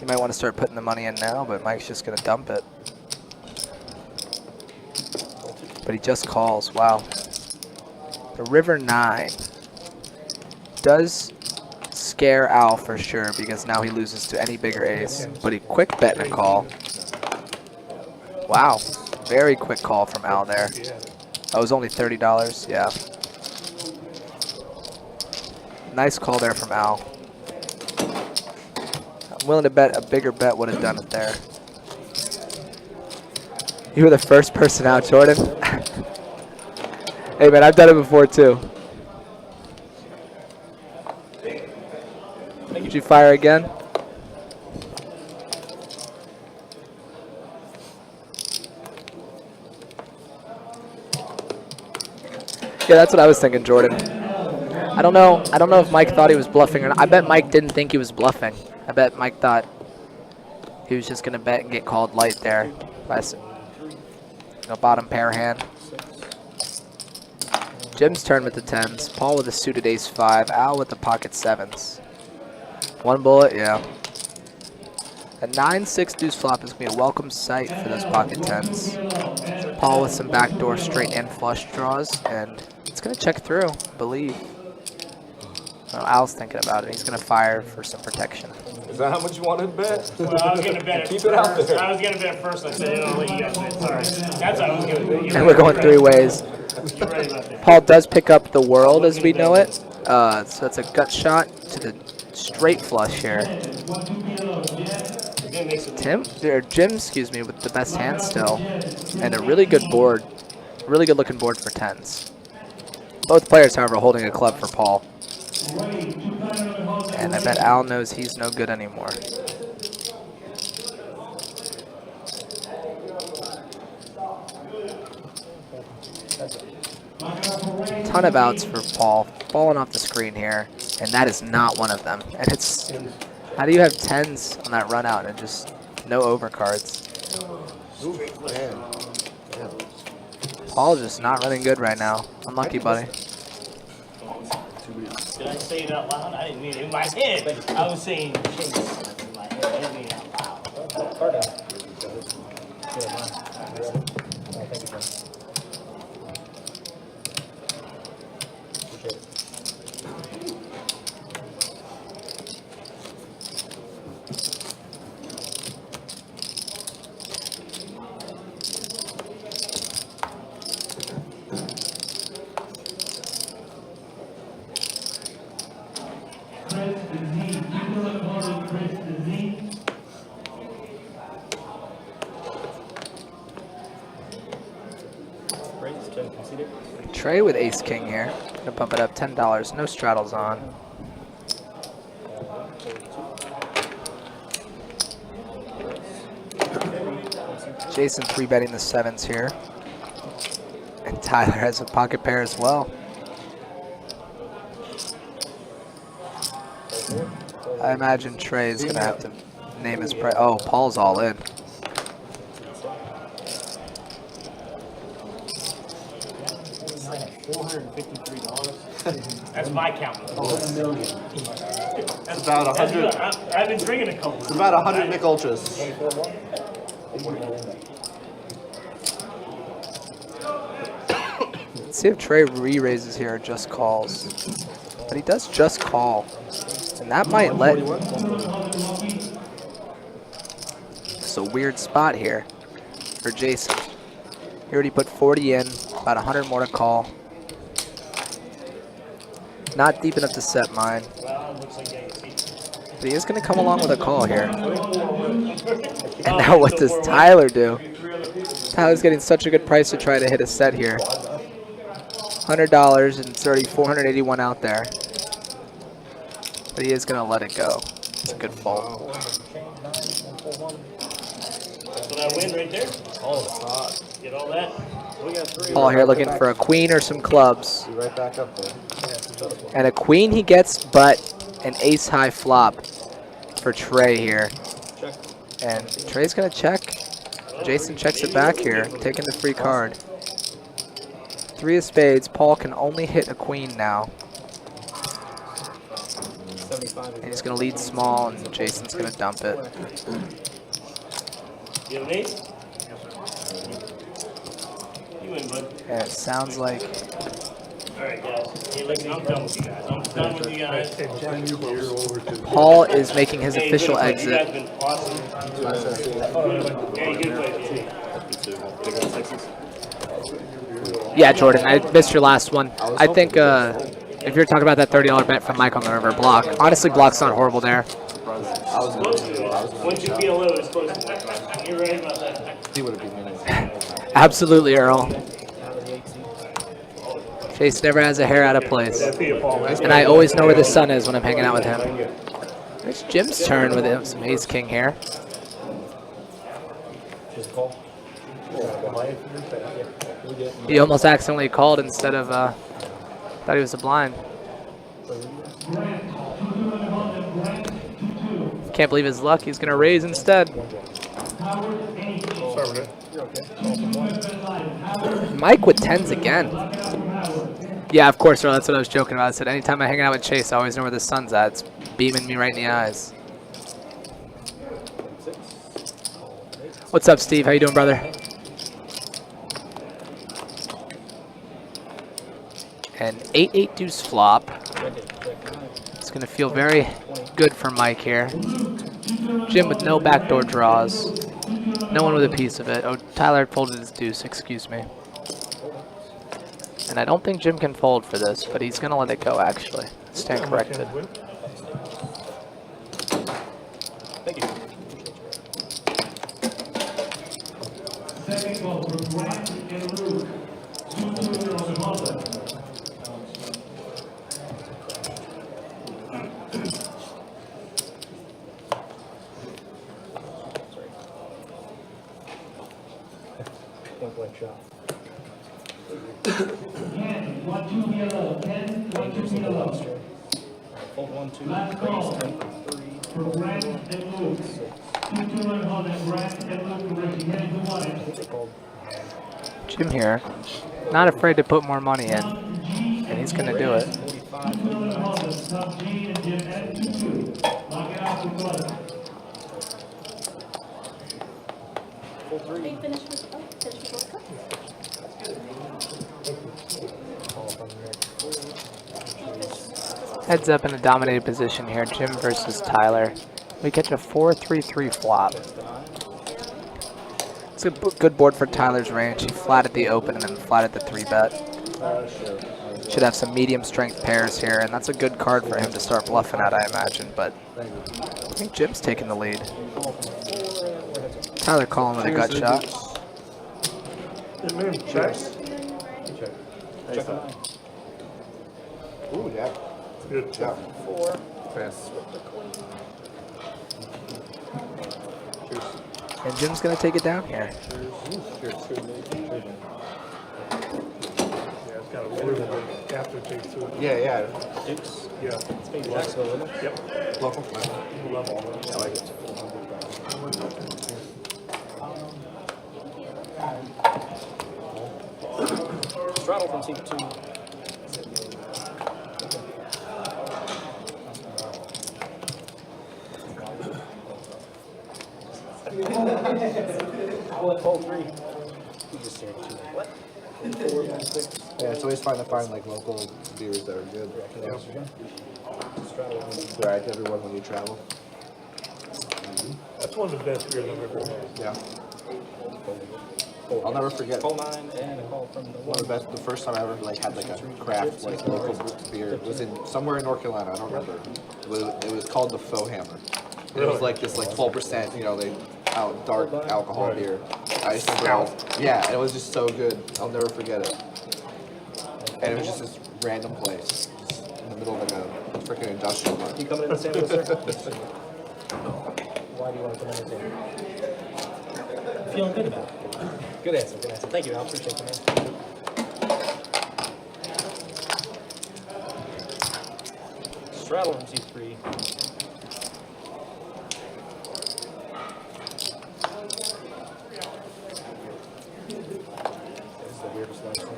He might want to start putting the money in now, but Mike's just going to dump it. But he just calls, wow. The river 9 does scare Al for sure, because now he loses to any bigger ace, but he quick bet and a call. Wow, very quick call from Al there. That was only $30, yeah. Nice call there from Al. I'm willing to bet a bigger bet would have done it there. You were the first person out, Jordan. Hey man, I've done it before too. Did you fire again? Yeah, that's what I was thinking, Jordan. I don't know if Mike thought he was bluffing or not. I bet Mike didn't think he was bluffing. I bet Mike thought he was just gonna bet and get called light there. Bottom pair hand. Jim's turn with the 10s. Paul with a suited ace-5. Al with the pocket 7s. One bullet, yeah. A 9-6 deuce flop is going to be a welcome sight for those pocket 10s. Paul with some backdoor straight and flush draws, and it's going to check through, I believe. Oh, Al's thinking about it. He's going to fire for some protection. Is that how much you wanted to bet? Well, I was going to bet it Keep first. it out there. I was going to bet first. I said, I'll let you guys bet. Sorry. That's how I was going to bet. And we're going 3 ways. You're right about that. Paul does pick up the world as we know it. So that's a gut shot to the straight flush here. Jim, excuse me, with the best hand still. And a really good board. Really good looking board for 10s. Both players, however, holding a club for Paul. And I bet Al knows he's no good anymore. Ton of outs for Paul, falling off the screen here, and that is not one of them. And it's, how do you have 10s on that run out and just no overcards? Paul's just not running good right now. Unlucky, buddy. Did I say it out loud? I didn't mean it in my head. I was saying chase in my head. I didn't mean it out loud. Trey with ace king here. Gonna bump it up $10. No straddles on. Jason 3-betting the 7s here. And Tyler has a pocket pair as well. I imagine Trey is gonna have to name his price. Oh, Paul's all in. $453. That's my count. It's about 100. I've been drinking a couple. It's about 100 Nick Ultras. Let's see if Trey re-raises here or just calls. But he does just call. And that might let... It's a weird spot here for Jason. He already put 40 in, about 100 more to call. Not deep enough to set mine. But he is going to come along with a call here. And now what does Tyler do? Tyler's getting such a good price to try to hit a set here. $100 and it's already 481 out there. But he is going to let it go. It's a good fold. So I win right there? Get all that? Paul here looking for a queen or some clubs. Right back up there. And a queen he gets, but an ace-high flop for Trey here. And Trey's going to check. Jason checks it back here, taking the free card. 3 of spades. Paul can only hit a queen now. And he's going to lead small, and Jason's going to dump it. You have an ace? You win, bud. And it sounds like... All right, guys. Hey, look, I'm done with you guys. I'm done with you guys. Paul is making his Hey, official good play. You exit. guys been awesome. Hey, good play. Yeah, Jordan, I missed your last one. I think if you're talking about that $30 bet from Mike on the river, block. Honestly, block's not horrible there. Once you feel low, it's supposed to work. You're right about that. He would have been minutes. Absolutely, Earl. Chase never has a hair out of place. And I always know where the sun is when I'm hanging out with him. It's Jim's turn with him, some ace king here. He almost accidentally called instead of Thought he was a blind. Can't believe his luck. He's going to raise instead. Mike with 10s again. Yeah, of course, Earl. That's what I was joking about. I said anytime I hang out with Chase, I always know where the sun's at. It's beaming me right in the eyes. What's up, Steve? How you doing, brother? And 8-8 deuce flop. It's going to feel very good for Mike here. Jim with no backdoor draws. No one with a piece of it. Oh, Tyler folded his deuce, excuse me. And I don't think Jim can fold for this, but he's going to let it go, actually. Stand corrected. Thank you. Point blank shot. Fold 1, 2, raise 10 for 3. Jim here, not afraid to put more money in, and he's going to do it. Heads up in a dominated position here, Jim versus Tyler. We catch a 4-3-3 flop. It's a good board for Tyler's range. He flatted the open and then flatted the 3-bet. Should have some medium strength pairs here, and that's a good card for him to start bluffing at, I imagine, but I think Jim's taking the lead. Tyler calling with a gut shot. Ooh, yeah. Good job. 4. Pass. And Jim's going to take it down here. Yeah, it's got a really good aftertaste to it. Yeah. Dukes. Yeah. Jacksonville, isn't it? Yep. Local. Level. I like it. Straddle from seat 2. Fold 3. You just stared at 2. What? 4, 1, 6. Yeah, it's always fun to find like local beers that are good. Right, everyone when you travel. That's one of the best beers I've ever had. Yeah. I'll never forget. Call 9 and a call from the One of the best. The first time I ever like had like a craft like local beer. It was in somewhere in North Carolina. I don't remember. It was called the Faux Hammer. It was like this like 12%. You know, they dark alcohol beer. I used to go. Yeah, and it was just so good. I'll never forget it. And it was just this random place in the middle of like a freaking industrial park. You coming in the same way, sir? Why do you want to come in the same? Feeling good about it. Good answer, good answer. Thank you, Al. Appreciate the man. Straddle from C3. This is the weirdest last one.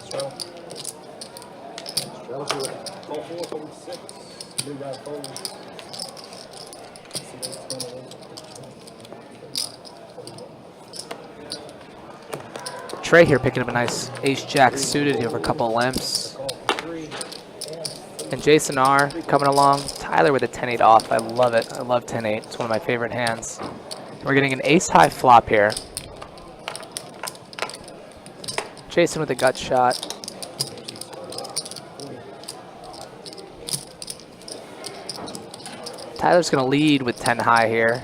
Straddle. Straddle to it. Call 4, fold 6. Blue guy fold. Trey here picking up a nice ace-jack suited over a couple of limps. And Jason R coming along. Tyler with a 10-8 off. I love it. I love 10-8. It's one of my favorite hands. We're getting an ace-high flop here. Jason with a gut shot. Tyler's going to lead with 10 high here.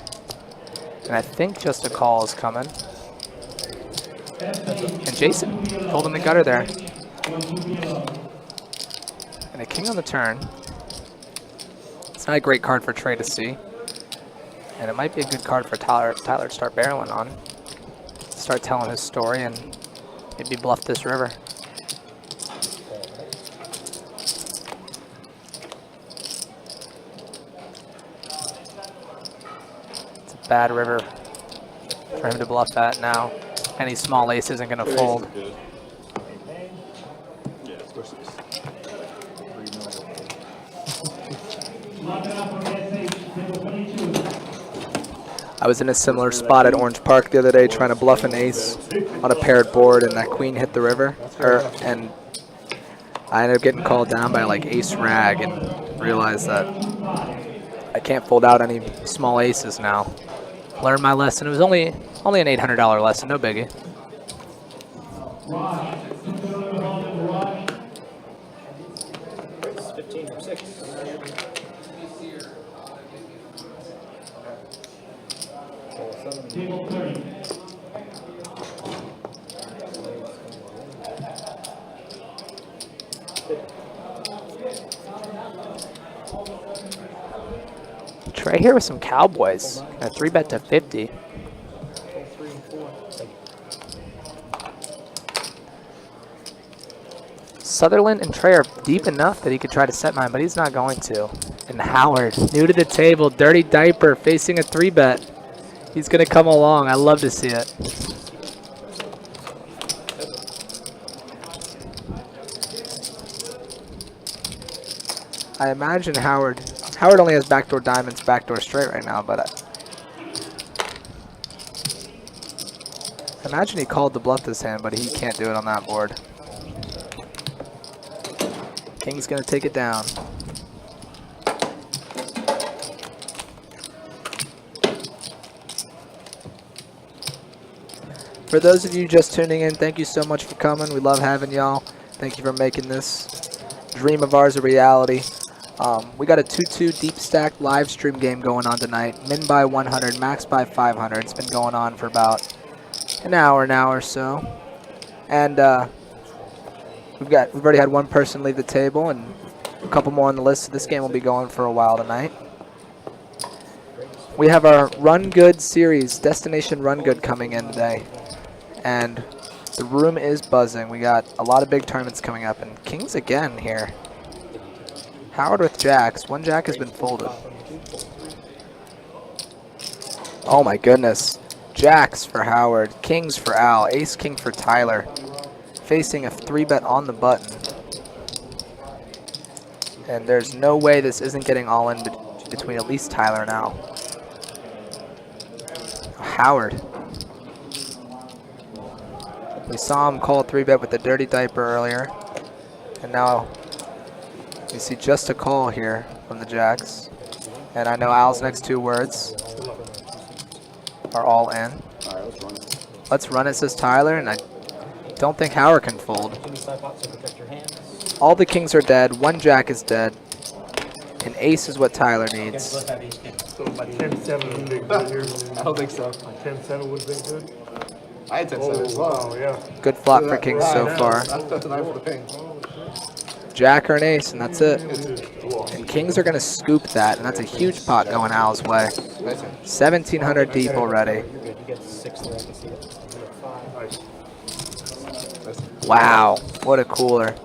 And I think just a call is coming. And Jason holding the gutter there. And a king on the turn. It's not a great card for Trey to see. And it might be a good card for Tyler to start barreling on. start telling his story and maybe bluff this river. It's a bad river for him to bluff at now. Any small ace isn't going to fold. I was in a similar spot at Orange Park the other day trying to bluff an ace on a paired board, and that queen hit the river, and I ended up getting called down by like ace rag and realized that I can't fold out any small aces now. Learned my lesson. It was only an $800 lesson, no biggie. It's 15 from 6. Trey here with some Cowboys. A 3-bet to 50. Sutherland and Trey are deep enough that he could try to set mine, but he's not going to. And Howard, new to the table, dirty diaper, facing a 3-bet. He's going to come along. I love to see it. I imagine Howard only has backdoor diamonds, backdoor straight right now, but I imagine he called the bluff this hand, but he can't do it on that board. King's gonna take it down. For those of you just tuning in, thank you so much for coming. We love having y'all. Thank you for making this dream of ours a reality. We got a 2-2 deep stack live stream game going on tonight. Min by 100, max by 500. It's been going on for about an hour now or so. And we've already had one person leave the table and a couple more on the list. So this game will be going for a while tonight. We have our Run Good series, Destination Run Good, coming in today. And the room is buzzing. We got a lot of big tournaments coming up. And Kings again here. Howard with jacks. One jack has been folded. Oh my goodness. Jacks for Howard. Kings for Al. Ace king for Tyler. Facing a 3-bet on the button. And there's no way this isn't getting all in between at least Tyler and Al. Howard. We saw him call a 3-bet with the dirty diaper earlier. And now we see just a call here from the jacks. And I know Al's next 2 words are all in. Let's run it, says Tyler, and I don't think Howard can fold. All the kings are dead. One jack is dead. An ace is what Tyler needs. So my 10-7 would be good here. I don't think so. My 10-7 would be good. I had 10-7 as well. Wow, yeah. Good flop for kings so far. That's a 9 for the ping. Jack or an ace, and that's it. And kings are going to scoop that, and that's a huge pot going Al's way. 1,700 deep already. Wow, what a cooler.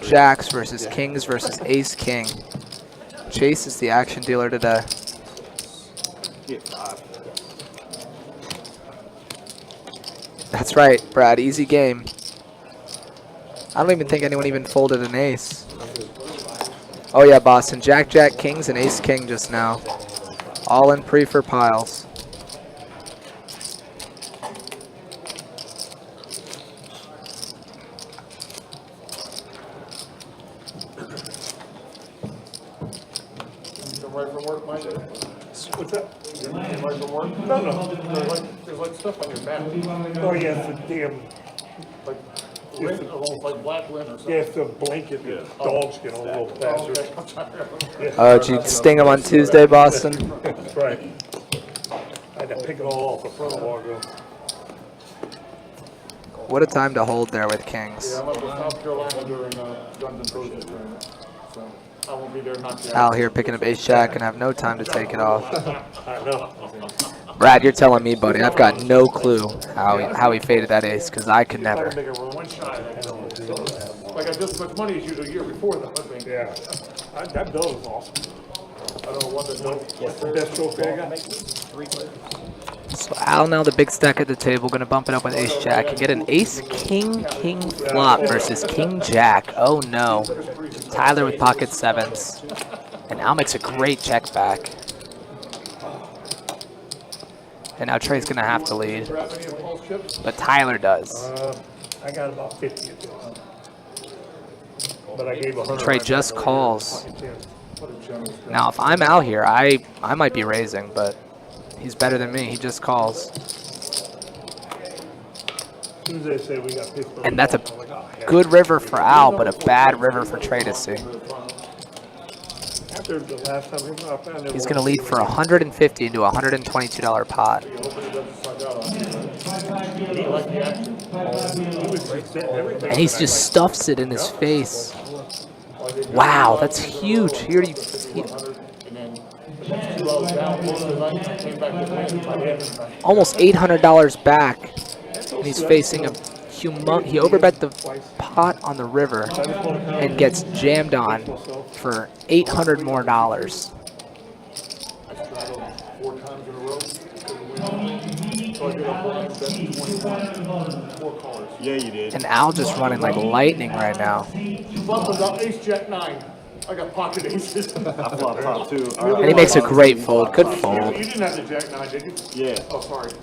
Jacks versus kings versus ace king. Chase is the action dealer today. That's right, Brad, easy game. I don't even think anyone even folded an ace. Oh yeah, Boston. Jack, Jack, Kings, and Ace, King just now. All in pre for piles. Come right from work, Mike? What's that? Come right from work? No. There's like stuff on your back. Oh, yeah, it's a damn, Like lint, almost like black lint or something. yeah, it's a blanket that dogs get on a little faster. Okay. Oh, did you sting him on Tuesday, Boston? That's right. I had to pick it all off the front a while ago. What a time to hold there with Kings. Yeah, I'm up in South Carolina during Guns N' Roses tournament, so I won't be there knocking Al here picking up ace jack and have no time to take it off. I know. Brad, you're telling me, buddy. I've got no clue how he faded that ace, because I could never. One shot. Like I just as much money as you the year before the hunting. Yeah. That bill is awesome. I don't know what the What's the best trophy I got? So Al now the big stack at the table, going to bump it up with ace jack and get an ace king king flop versus king jack. Oh no. Tyler with pocket sevens. And Al makes a great check back. And now Trey's going to have to lead. But Tyler does. I got about 50 of those. But I gave 100. Trey just calls. Now if I'm out here, I might be raising, but he's better than me. He just calls. As soon as they say we got 50. And that's a good river for Al, but a bad river for Trey to see. After the last time I found He's going to lead for $150 into a $122 pot. And he just stuffs it in his face. Wow, that's huge. He already, almost $800 back. And he's facing a he overbet the pot on the river and gets jammed on for $800 more. Yeah, you did. And Al just running like lightning right now. Bumping up ace jack 9. I got pocket aces. I flopped top too. And he makes a great fold. Good fold. You didn't have the jack 9, did you? Yeah. Oh, sorry.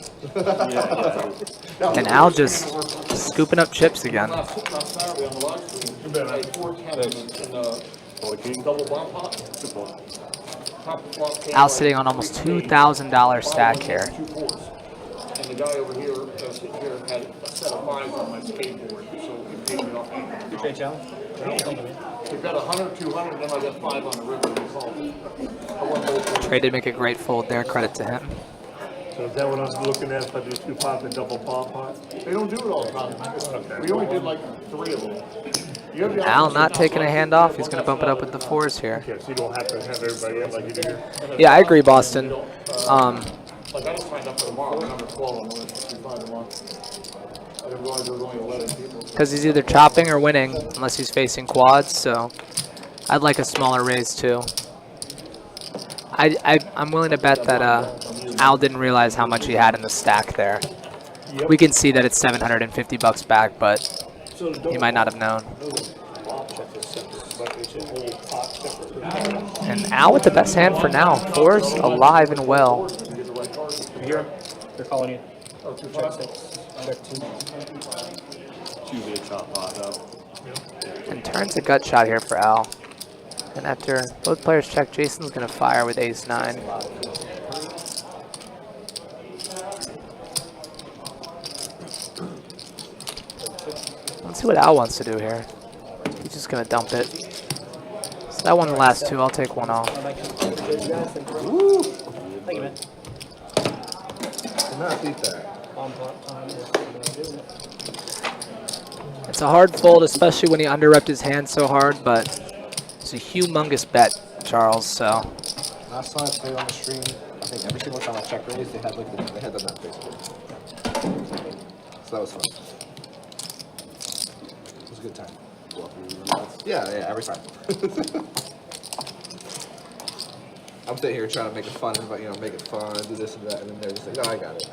And Al just scooping up chips again. Al sitting on almost $2,000 stack here. And the guy over here, had a set of 5s on my skateboard, so he paid me off. Good trade challenge. He got 100, 200, then I got 5 on the river. Trey did make a great fold there. Credit to him. So is that what I'm looking at if I do 2 pots and double palm pot? They don't do it all the time. We only did like 3 of them. Al not taking a hand off. He's going to bump it up with the 4s here. Okay, so you don't have to have everybody in like you do here? Yeah, I agree, Boston. Like I just signed up for tomorrow, number 12, I'm going to 65 tomorrow. I didn't realize there was only 11 people. Because he's either chopping or winning, unless he's facing quads, so I'd like a smaller raise too. I'm willing to bet that Al didn't realize how much he had in the stack there. We can see that it's $750 back, but he might not have known. And Al with the best hand for now. 4s alive and well. Here, they're calling you. Check 6. Choose a chop pot up. And turns a gut shot here for Al. And after both players check, Jason's going to fire with ace 9. Let's see what Al wants to do here. He's just going to dump it. So that won the last 2. I'll take 1 off. Woo! Thank you, man. Cannot beat that. It's a hard fold, especially when he under-repped his hand so hard, but it's a humongous bet, Charles, so. Last time I played on the stream, I think every single time I check raise, they had like they had them on Facebook. So that was fun. It was a good time. Yeah, every time. I'm sitting here trying to make it fun, but make it fun, do this and that, and then they're just like, no, I got it.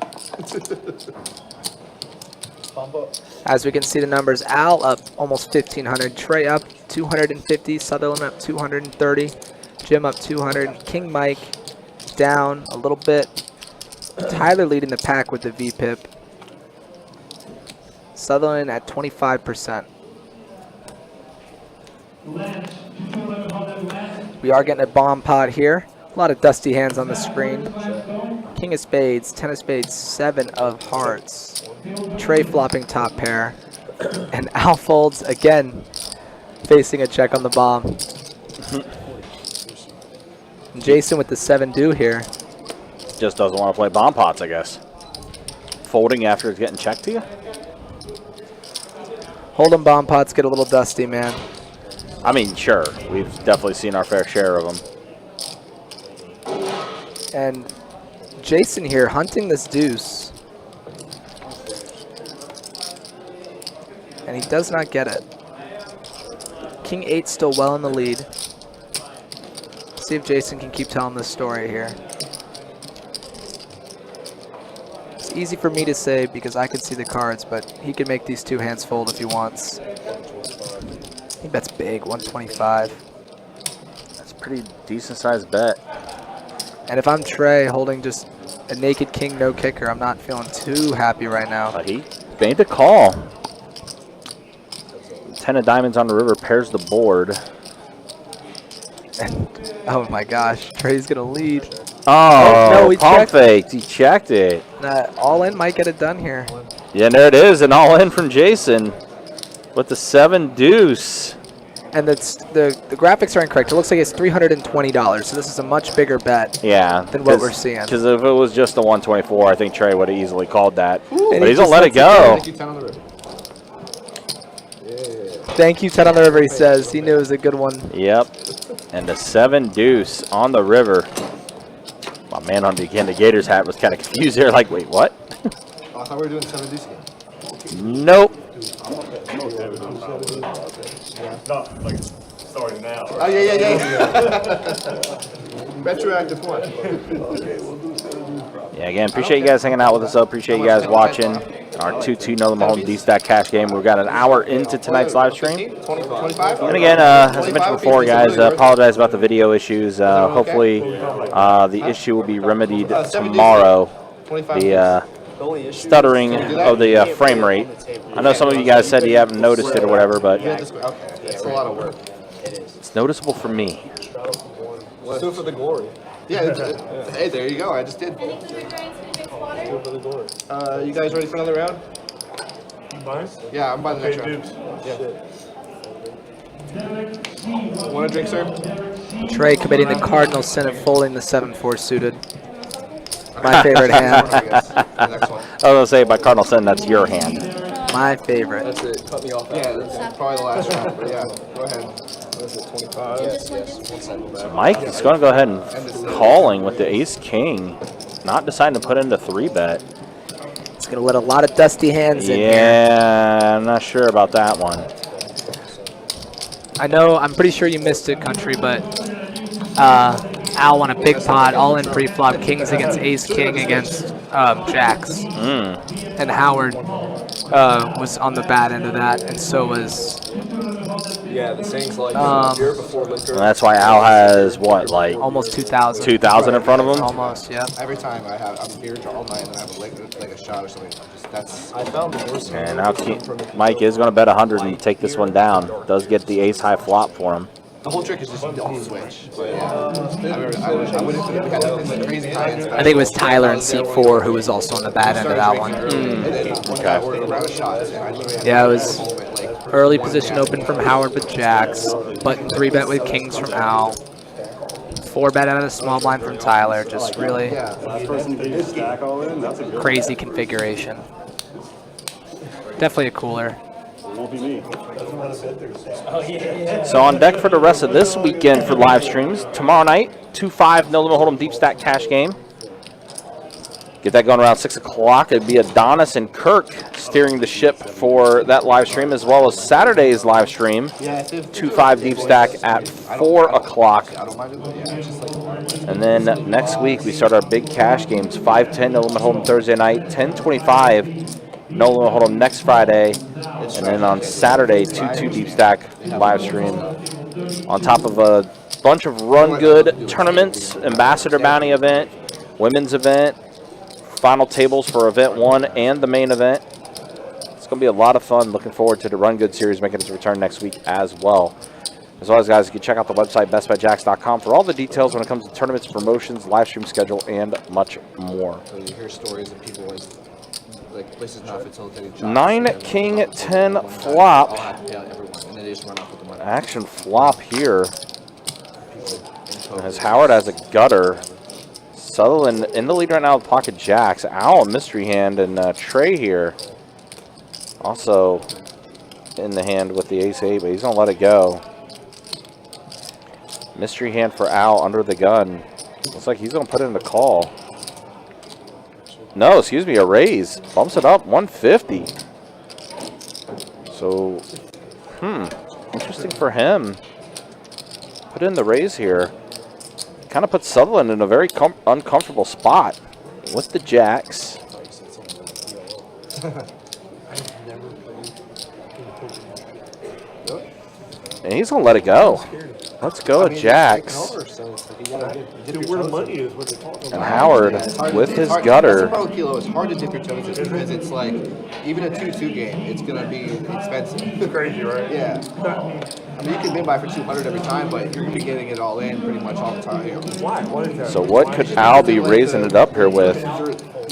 As we can see the numbers, Al up almost 1,500, Trey up 250, Sutherland up 230, Jim up 200, King Mike down a little bit, Tyler leading the pack with the VPIP, Sutherland at 25%. We are getting a bomb pot here. A lot of dusty hands on the screen. King of spades, 10 of spades, 7 of hearts. Trey flopping top pair. And Al folds again, facing a check on the bomb. Jason with the 7 due here. Just doesn't want to play bomb pots, I guess. Folding after it's getting checked to you? Hold'em bomb pots get a little dusty, man. I mean, sure. We've definitely seen our fair share of them. And Jason here hunting this deuce. And he does not get it. King 8 still well in the lead. See if Jason can keep telling this story here. It's easy for me to say because I can see the cards, but he can make these two hands fold if he wants. He bets big, 125. That's a pretty decent sized bet. And if I'm Trey holding just a naked king, no kicker, I'm not feeling too happy right now. But he made the call. 10 of diamonds on the river pairs the board. And, oh my gosh, Trey's gonna lead. Oh, no, he pump checked. faked. He checked it. All in might get it done here. Yeah, there it is. An all in from Jason with the 7 deuce. And the graphics are incorrect. It looks like it's $320, so this is a much bigger bet than what we're seeing. Because if it was just the 124, I think Trey would have easily called that. Ooh, but he's going to let it go. Thank you, 10 on the river, he says. He knew it was a good one. Yep. And the 7 deuce on the river. My man on the Gators hat was kind of confused there. Like, wait, what? Oh, I thought we were doing 7 deuce again. Nope. Not like starting now. Oh, yeah. Retroactive one. Yeah, again, appreciate you guys hanging out with us, though. Appreciate you guys watching our 2-2 No Limit Home D-Stack cash game. We've got an hour into tonight's live stream. 25? And again, as I mentioned before, guys, apologize about the video issues. Hopefully, the issue will be remedied tomorrow. The stuttering of the frame rate. I know some of you guys said you haven't noticed it or whatever, but It's a lot of work. it's noticeable for me. Let's do it for the glory. Yeah, hey, there you go. I just did. Any food drinks, food drinks, water? You guys ready for another round? Mine? Yeah, I'm by the next Okay, round. dupes. Yeah. Want a drink, sir? Trey committing the cardinal sin of folding the 7-4 suited. My favorite hand. The next one. I was going to say, by Cardinal Sin, that's your hand. My favorite. That's it. Cut me off. Yeah, that's probably the last round. But yeah, go ahead. What is it, 25? Yes. 1 second. Mike is going to go ahead and calling with the ace-king. Not deciding to put in the 3-bet. It's going to let a lot of dusty hands in here. Yeah, I'm not sure about that one. I know, I'm pretty sure you missed it, Country, but Al won a big pot, all in pre-flop, kings against ace-king against jacks. And Howard was on the bad end of that, and so was... Yeah, the saying's like beer before liquor. And that's why Al has, what, like... almost 2,000. 2,000 in front of him? Almost, yeah. Every time I'm beer all night and I have like a shot or something. I found the worst. And now Mike is going to bet 100 and take this one down. Does get the ace-high flop for him. The whole trick is just don't switch. But yeah, I would have been crazy high. I think it was Tyler in seat 4 who was also on the bad end of that one. Yeah, it was early position open from Howard with jacks, button 3-bet with kings from Al, 4-bet out of the small blind from Tyler. Just really crazy configuration. Definitely a cooler. So on deck for the rest of this weekend for live streams. Tomorrow night, 2-5 No Limit Hold'em Deep Stack cash game. Get that going around 6 o'clock. It'd be Adonis and Kirk steering the ship for that live stream, as well as Saturday's live stream, 2-5 Deep Stack at 4 o'clock. And then next week, we start our big cash games, 5-10 No Limit Hold'em Thursday night, 10-25 No Limit Hold'em next Friday, and then on Saturday, 2-2 Deep Stack live stream. On top of a bunch of Run Good tournaments, Ambassador Bounty event, women's event, final tables for event 1 and the main event. It's going to be a lot of fun. Looking forward to the Run Good series making its return next week as well. As always, guys, you can check out the website, bestbetjacks.com, for all the details when it comes to tournaments, promotions, live stream schedule, and much more. So you hear stories of people like places not facilitating jobs. 9 king 10 flop. I'll have to pay out everyone, and they just run off with the money. Action flop here. As Howard has a gutter. Sutherland in the lead right now with pocket jacks. Al, a mystery hand, and Trey here also in the hand with the ace-8, but he's going to let it go. Mystery hand for Al under the gun. Looks like he's going to put in the call. No, excuse me, a raise. Bumps it up 150. So, interesting for him. Put in the raise here. Kind of puts Sutherland in a very uncomfortable spot with the jacks. And he's going to let it go. Let's go at jacks. Dude, where the money is, what they're talking about. And Howard with his gutter. That's the kilo. It's hard to dip your toes in because it's like, even a 2-2 game, it's going to be expensive. It's crazy, right? Yeah. I mean, you can win by for 200 every time, but you're going to be getting it all in pretty much all the time. Why? What is that? So what could Al be raising it up here with?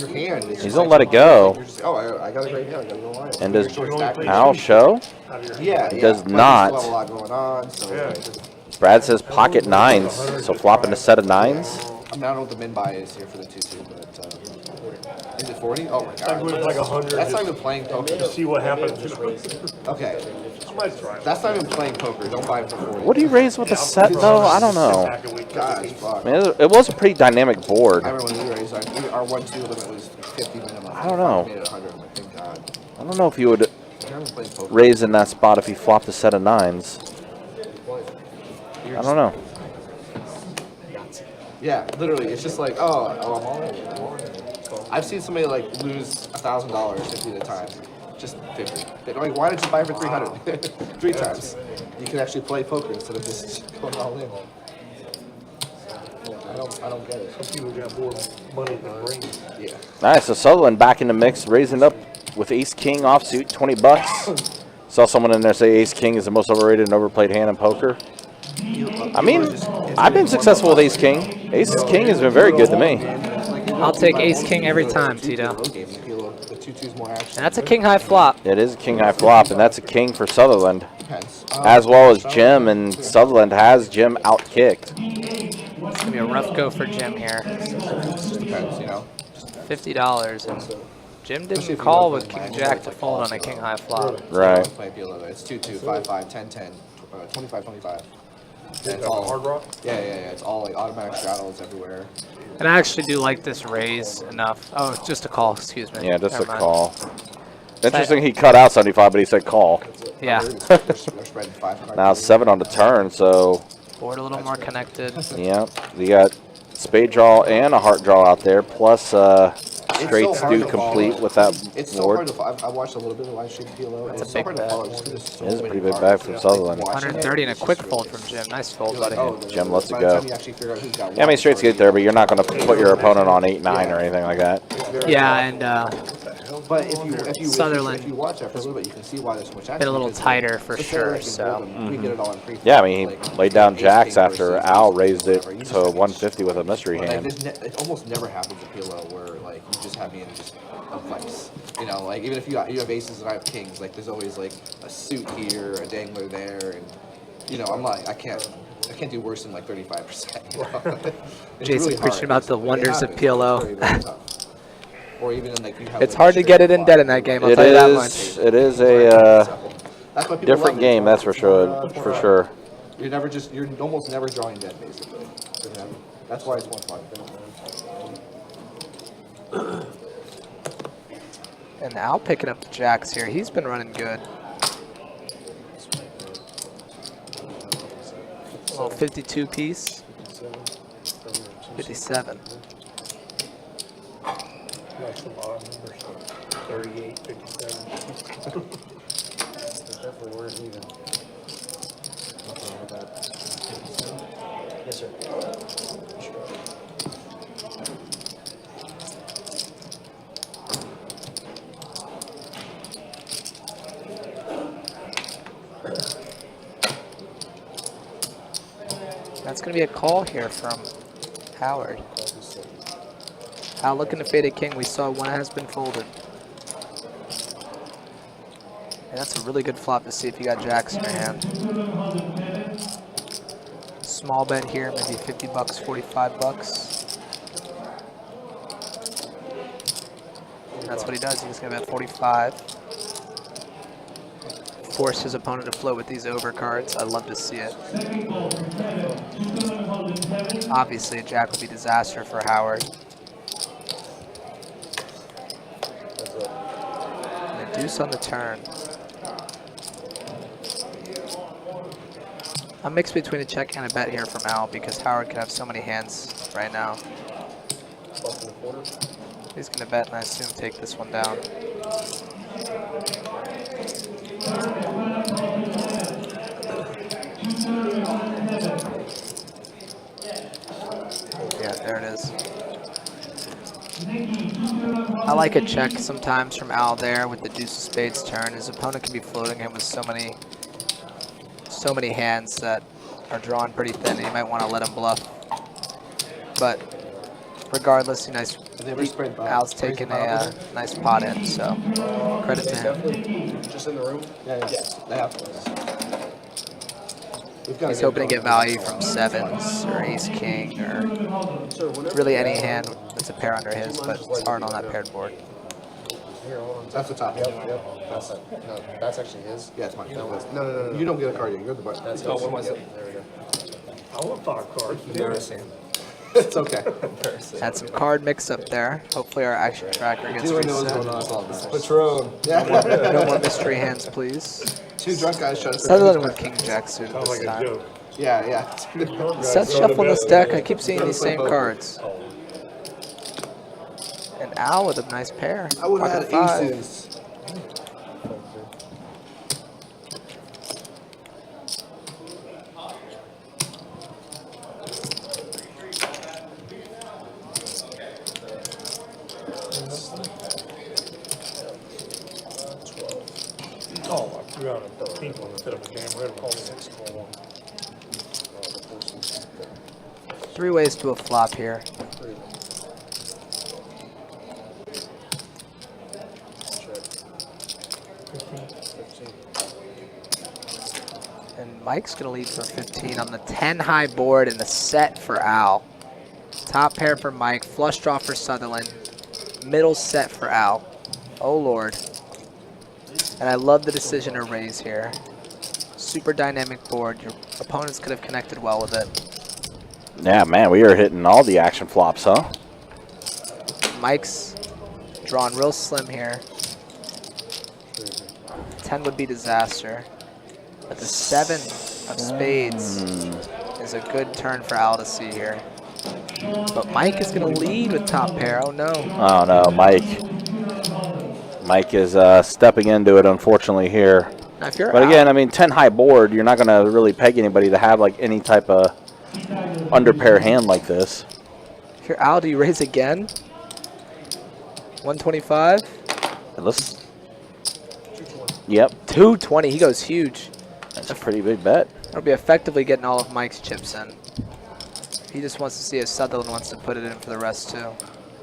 Your hand is He's going to let it go. just, oh, I got a great hand. I got to go line. And does Al show? Yeah. He does But not. you still have a lot going on, so Brad says pocket nines. So flopping a set of nines. I mean, I don't know what the min buy is here for the 2-2, but is it 40? Oh my I god. went like 100. That's not even playing poker. to see what happens. Okay. I might try. That's not even playing poker. Don't buy it for 40. What do you raise with a set though? I don't know. Gosh, fuck. I mean, it was a pretty dynamic board. I remember when we raised our 1-2 limit was 50 minimum. I don't know. We made it 100. I'm like, thank God. I don't know if you would I haven't played poker. raise in that spot if he flopped a set of nines. I don't know. Yeah, literally. It's just like, oh, I'm all in. I've seen somebody like lose $1,000 50 at a time. Just 50. They're like, why did you buy for 300? 3 times. You can actually play poker instead of just going all in. I don't get it. Some people got more money than brains. Yeah. Nice. So Sutherland back in the mix, raising up with Ace King offsuit, 20 bucks. Saw someone in there say Ace King is the most overrated and overplayed hand in poker. I mean, I've been successful with Ace King. Ace King has been very good to me. I'll take Ace King every time, Tito. The 2-2's more action. And that's a king high flop. It is a king high flop, and that's a king for Sutherland. Depends. As well as Jim, and Sutherland has Jim outkicked. It's going to be a rough go for Jim here. Just depends, you know. $50, and Jim didn't call with King Jack to fold on a king high flop. Right. It's 2-2, 5-5, 10-10, 25-25. And it's Hard all, rock? yeah. It's all like automatic straddles everywhere. And I actually do like this raise enough. Oh, it's just a call, excuse me. Yeah, just a Never mind. call. Interesting he cut out 75, but he said call. Yeah. They're spreading 500. Now 7 on the turn, so Board a little more connected. yeah. You got spade draw and a heart draw out there, plus straight so hard stew to follow. complete with that It's so hard board. to follow. I watched a little bit of live stream PLO. That's It's a so big hard to bet. follow just 'cause there's so It is a many pretty big cards. bet from Like, Sutherland. watching it, 130 and a it's quick just fold crazy. from Jim. Nice fold, You're like, buddy. oh, Jim lets it by the go. time you actually figure out who's got Yeah, I mean, straight's get there, but you're not going to put your opponent on 8-9 or anything like that. Yeah, and But if you Sutherland watch after a little bit, you can see why there's so much action. been a little because, tighter for so sure, Taylor so. can hold them. We get it all in pre-flop. Yeah, I mean, he Like, laid down ace jacks king after versus Al ace raised it whatever. You just to have 150 with a mystery Like, hand. it almost never happens in PLO where like you just have me in just a vice. You know, like even if you have aces and I have kings, like there's always like a suit here, a dangler there, and you know I'm like I can't do worse than like 35%. You know? It's Jason really preaching hard. about the It wonders of happens, PLO. but it's very, very tough. Or even in, like you have It's like, hard to get it in dead in that game, I'll tell you that much. It is a That's why people different love it. game, that's for sure. For sure. You're almost never drawing dead basically. That's why it's more fun. And Al picking up the jacks here. He's been running good. A little 52 piece. 57. That's the bottom number, so 38, 57. Definitely weren't even. Yes, sir. That's going to be a call here from Howard. Al looking to fade a king. We saw one has been folded. And that's a really good flop to see if you got jacks in your hand. Small bet here, maybe 50 bucks, 45 bucks. And that's what he does. He's going to bet 45. Force his opponent to float with these overcards. I love to see it. Obviously, a jack would be disaster for Howard. Deuce on the turn. I'm mixed between a check and a bet here from Al because Howard can have so many hands right now. He's going to bet and I assume take this one down. Yeah, there it is. I like a check sometimes from Al there with the deuce of spades turn. His opponent can be floating him with so many hands that are drawn pretty thin, and you might want to let him bluff. But regardless, Al's taking a nice pot in, so credit to him. Just in the room? Yeah. They have. He's hoping to get value from sevens or ace king or really any hand that's a pair under his, but it's hard on that paired board. That's the top. Yep. That's it. No, that's actually his. Yeah, it's mine. No. You don't get a card yet. You're the button. That's what was it? There we go. I want our card. Embarrassing. It's okay. Had some card mix up there. Hopefully our action tracker gets reset. Patron. Yeah. No more mystery hands, please. Two drunk guys trying to Sutherland with king jack suited Sounds this like a time. joke. Yeah. Seth's shuffling this deck. I keep seeing these same cards. And Al with a nice pair. I would have Pocket five. had aces. Oh, I threw out a pink one instead of a damn red one. 3 ways to a flop here. And Mike's going to lead for 15 on the 10 high board and the set for Al. Top pair for Mike, flush draw for Sutherland, middle set for Al. Oh Lord. And I love the decision to raise here. Super dynamic board. Your opponents could have connected well with it. Yeah, man, we are hitting all the action flops, huh? Mike's drawn real slim here. 10 would be disaster. But the 7 of spades is a good turn for Al to see here. But Mike is going to lead with top pair. Oh no. Oh no, Mike is stepping into it, unfortunately, here. Now, if you're But Al, again, I mean, 10 high board, you're not going to really peg anybody to have like any type of under pair hand like this. if you're Al, do you raise again? 125? And let's. Yep, 220. He goes huge. that's a pretty big bet. That'll be effectively getting all of Mike's chips in. He just wants to see if Sutherland wants to put it in for the rest too.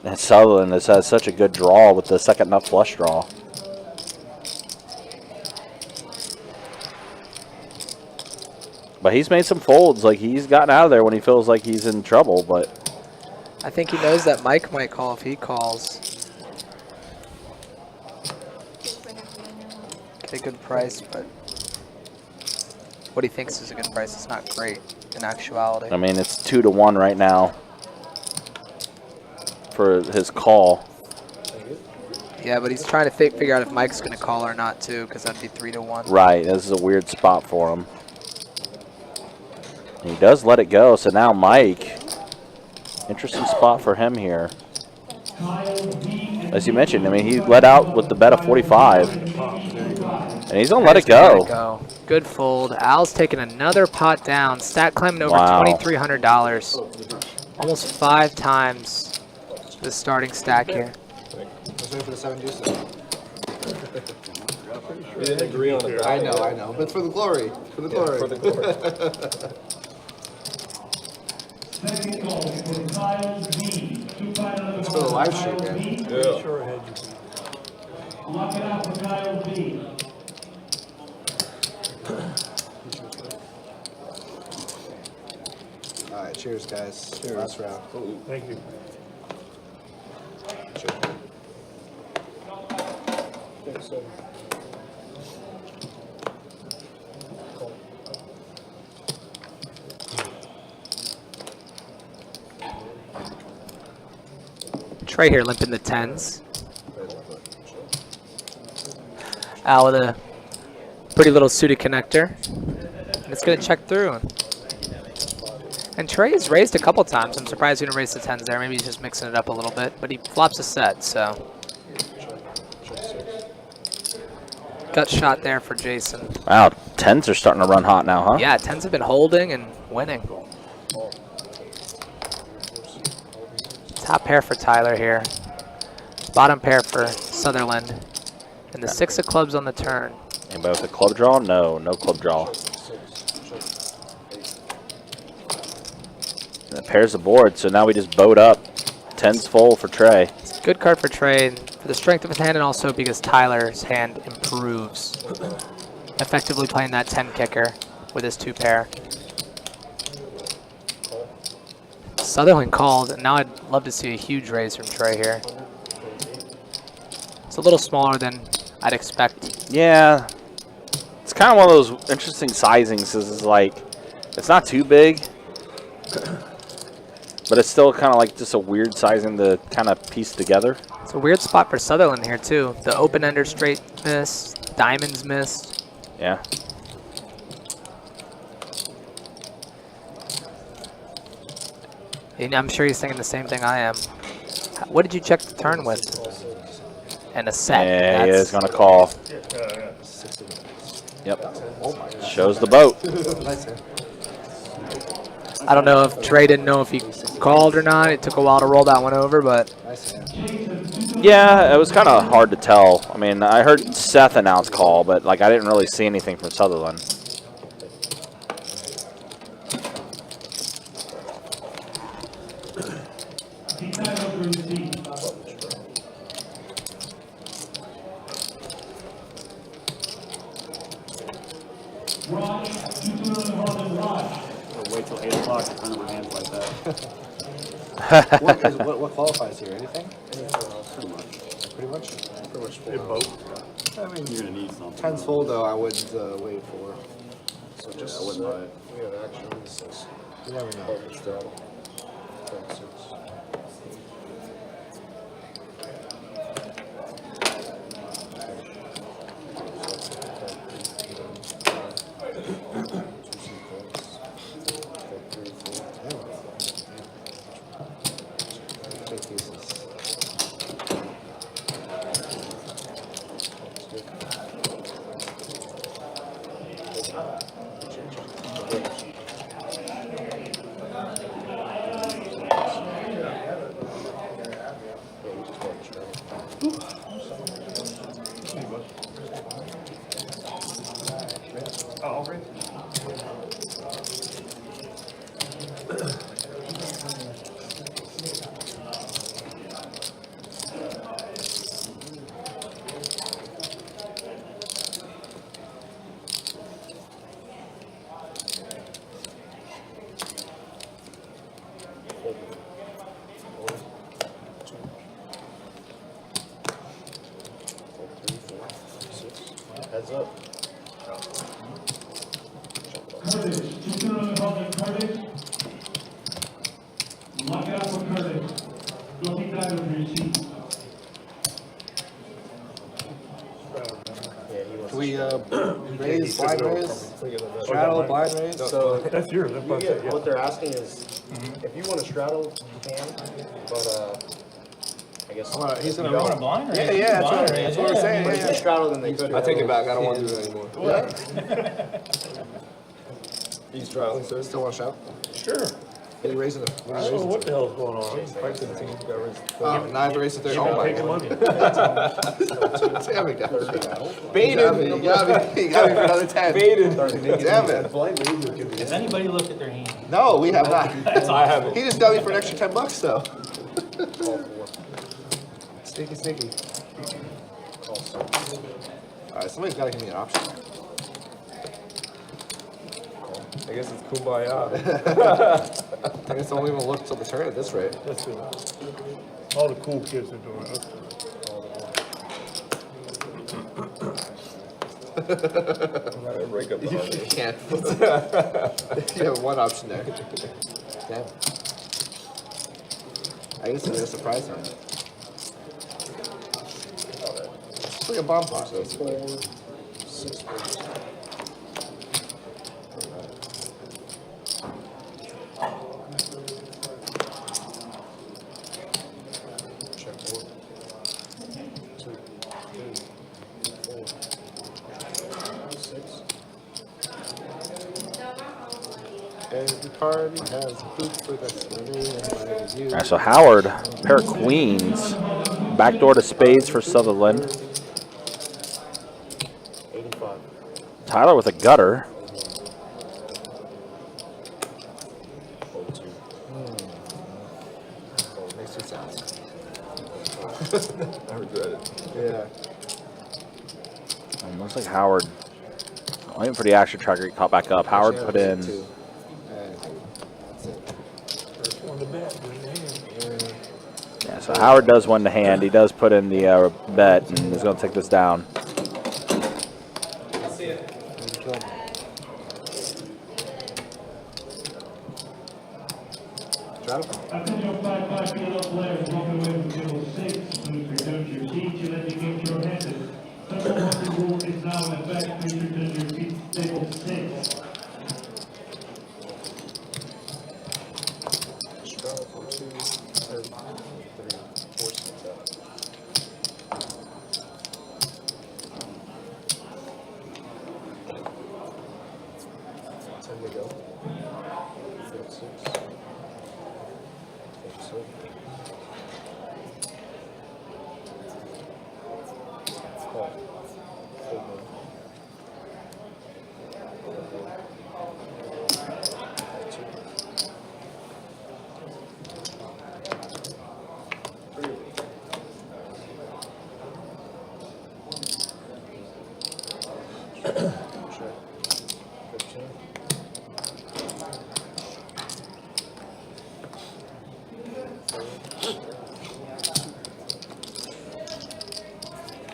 And Sutherland has had such a good draw with the second nut flush draw. But he's made some folds. Like, he's gotten out of there when he feels like he's in trouble, but I think he knows that Mike might call if he calls. Get a good price, but what he thinks is a good price is not great in actuality. I mean, it's 2-1 right now for his call. Yeah, but he's trying to figure out if Mike's going to call or not too, because that'd be 3-1. Right, this is a weird spot for him. He does let it go, so now Mike, interesting spot for him here. As you mentioned, I mean, he let out with the bet of 45, and he's going to let it go. Good fold. Al's taking another pot down. Stat climbing over Wow. $2,300. Almost 5 times the starting stack here. Let's wait for the 7 deuce. We didn't agree on it. I know. But for the glory. For the glory. For the glory. It's for the live stream, man. Yeah. Sure ahead. All right, cheers, guys. Last round. Thank you. Trey here limping the 10s. Al with a pretty little suited connector. And it's going to check through. And Trey has raised a couple times. I'm surprised he didn't raise the 10s there. Maybe he's just mixing it up a little bit. But he flops a set, so. Gut shot there for Jason. Wow, 10s are starting to run hot now, huh? Yeah, 10s have been holding and winning. Top pair for Tyler here. Bottom pair for Sutherland. And the 6 of clubs on the turn. Anybody with a club draw? No, no club draw. And that pairs the board, so now we just boat up. 10's full for Trey. Good card for Trey, for the strength of his hand and also because Tyler's hand improves. Effectively playing that 10 kicker with his 2 pair. Sutherland called, and now I'd love to see a huge raise from Trey here. It's a little smaller than I'd expect. Yeah. It's kind of one of those interesting sizings. It's like, it's not too big, but it's still kind of like just a weird sizing to kind of piece together. It's a weird spot for Sutherland here too. The open-ender straight missed, diamonds missed. Yeah. And I'm sure he's thinking the same thing I am. What did you check the turn with? And a set. Yeah, he is going to call. Yep. Shows the boat. I don't know if Trey didn't know if he called or not. It took a while to roll that one over, but. Yeah, it was kind of hard to tell. I mean, I heard Seth announce call, but like I didn't really see anything from Sutherland. Wait till 8 o'clock to turn my hands like that. what qualifies here? Anything? Pretty much. Pretty much? Pretty much full. I mean, you're going to need something. 10's full, though, I wouldn't wait for. So I wouldn't buy it. We have actions. You never know. Heads up. Lock out for Curtis. Go keep that over your sheet. Can we raise, blind raise? Straddle, blind raise? So That's yours. That's you get, yeah. what they're asking is, if you want to straddle, you can, but I guess. He's gonna You want a blind raise? Yeah, Blind that's raise, what we're yeah. saying. But if you straddle, then they could. I take it back. I don't want to do that anymore. What? He's traveling, sir. Still want to shout? Sure. Are you raising it? I don't know what the hell's going on. Oh, now I have to raise it there. Oh my Taking God. money. Damn it, guys. Baited. You got me for another 10. Baited. Damn it. Has anybody looked at their hand? No, we have not. I haven't. He just got me for an extra $10 though. Sneaky, sneaky. Alright, somebody's got to give me an option. I guess it's kumbaya. I guess I don't even look till the turn at this rate. That's it. All the cool kids are doing it. Break up the You harmony. can't. You have one option there. Damn. I guess it's gonna surprise him. It's like a bomb pot. So 4, 6 birds. Check 4. 2, 3, 4, 6. Every party has a hoop for that. All right, so Howard, pair of queens. Backdoor to spades for Sutherland. 85. Tyler with a gutter. 42. Oh, makes you sound. I regret it. Yeah. Looks like Howard, waiting for the action tracker to caught back up. Howard put in. Yeah, so Howard does win the hand. He does put in the bet and is going to take this down. Straddle for 2, 3, 4, 6 out. Time to go. 46. 47. Call. Full moon.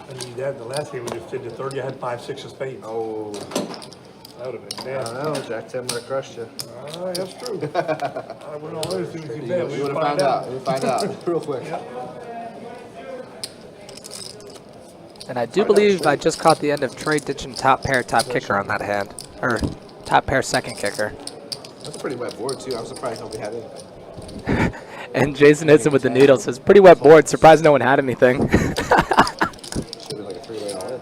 I need that. The last game we just did the 30, I had 5, 6 of spades. Oh, That would have been I bad. don't know. Jack 10 might have crushed you. That's true. I went all over as soon as you bet. You would have found out. You would find out real quick. And I do believe I just caught the end of Trey ditching top pair, top kicker on that hand. Or top pair, second kicker. That's a pretty wet board, too. I'm surprised nobody had anything. And Jason hits him with the needle. Says, pretty wet board. Surprised no one had anything. Should have been like a 3-way all in.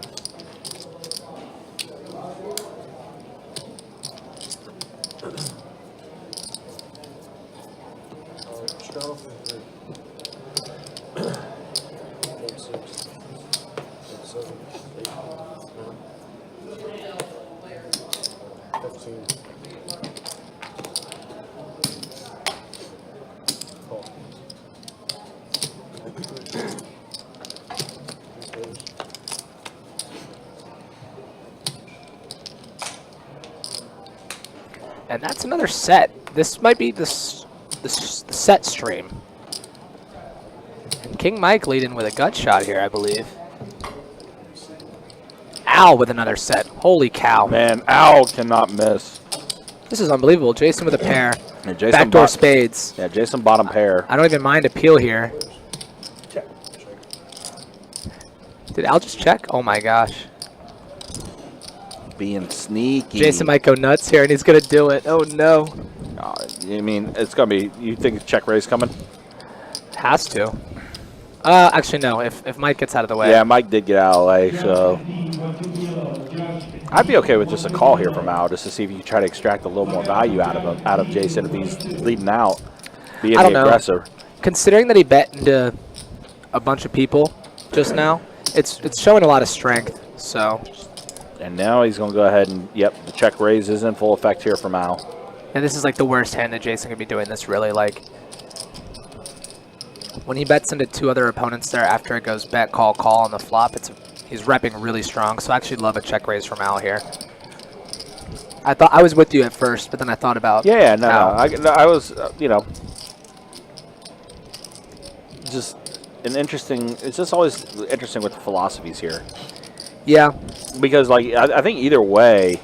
Straddle for 3. 46. 47. 8. 15. Call. And that's another set. This might be the set stream. And King Mike leading with a gut shot here, I believe. Al with another set. Holy cow. Man, Al cannot miss. This is unbelievable. Jason with a pair. Yeah, Jason Backdoor spades. Yeah, Jason bottom pair. I don't even mind a peel here. Did Al just check? Oh my gosh. Being sneaky. Jason might go nuts here, and he's going to do it. Oh no. I mean, it's going to be, you think check raise coming? Has to. Actually, no. If Mike gets out of the way. Yeah, Mike did get out of the way, so. I'd be okay with just a call here from Al, just to see if you can try to extract a little more value out of him, out of Jason if he's leading out, being I don't the know. aggressor. Considering that he bet into a bunch of people just now, it's showing a lot of strength. So. And now he's going to go ahead and, yep, the check raise is in full effect here from Al. And this is like the worst hand that Jason could be doing this, really. Like, when he bets into two other opponents there after it goes bet, call, call on the flop, he's repping really strong. So I actually love a check raise from Al here. I was with you at first, but then I thought about Yeah, no, Al. I was, you know, just an interesting, it's just always interesting with the philosophies here. Yeah. Because, like, I think either way,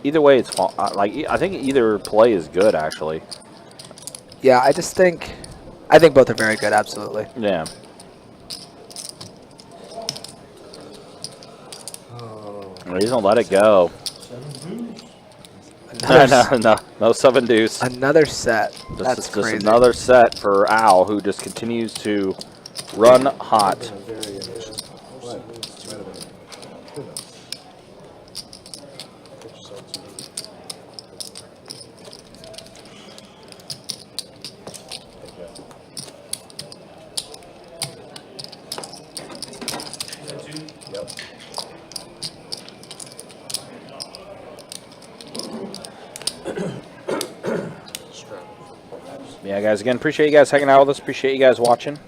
it's like, I think either play is good, actually. Yeah, I think both are very good, absolutely. Yeah. He's gonna let it go. No 7 deuce. Another set. That's Just crazy. another set for Al, who just continues to run hot. Yeah, guys, again, appreciate you guys hanging out with us. Appreciate you guys watching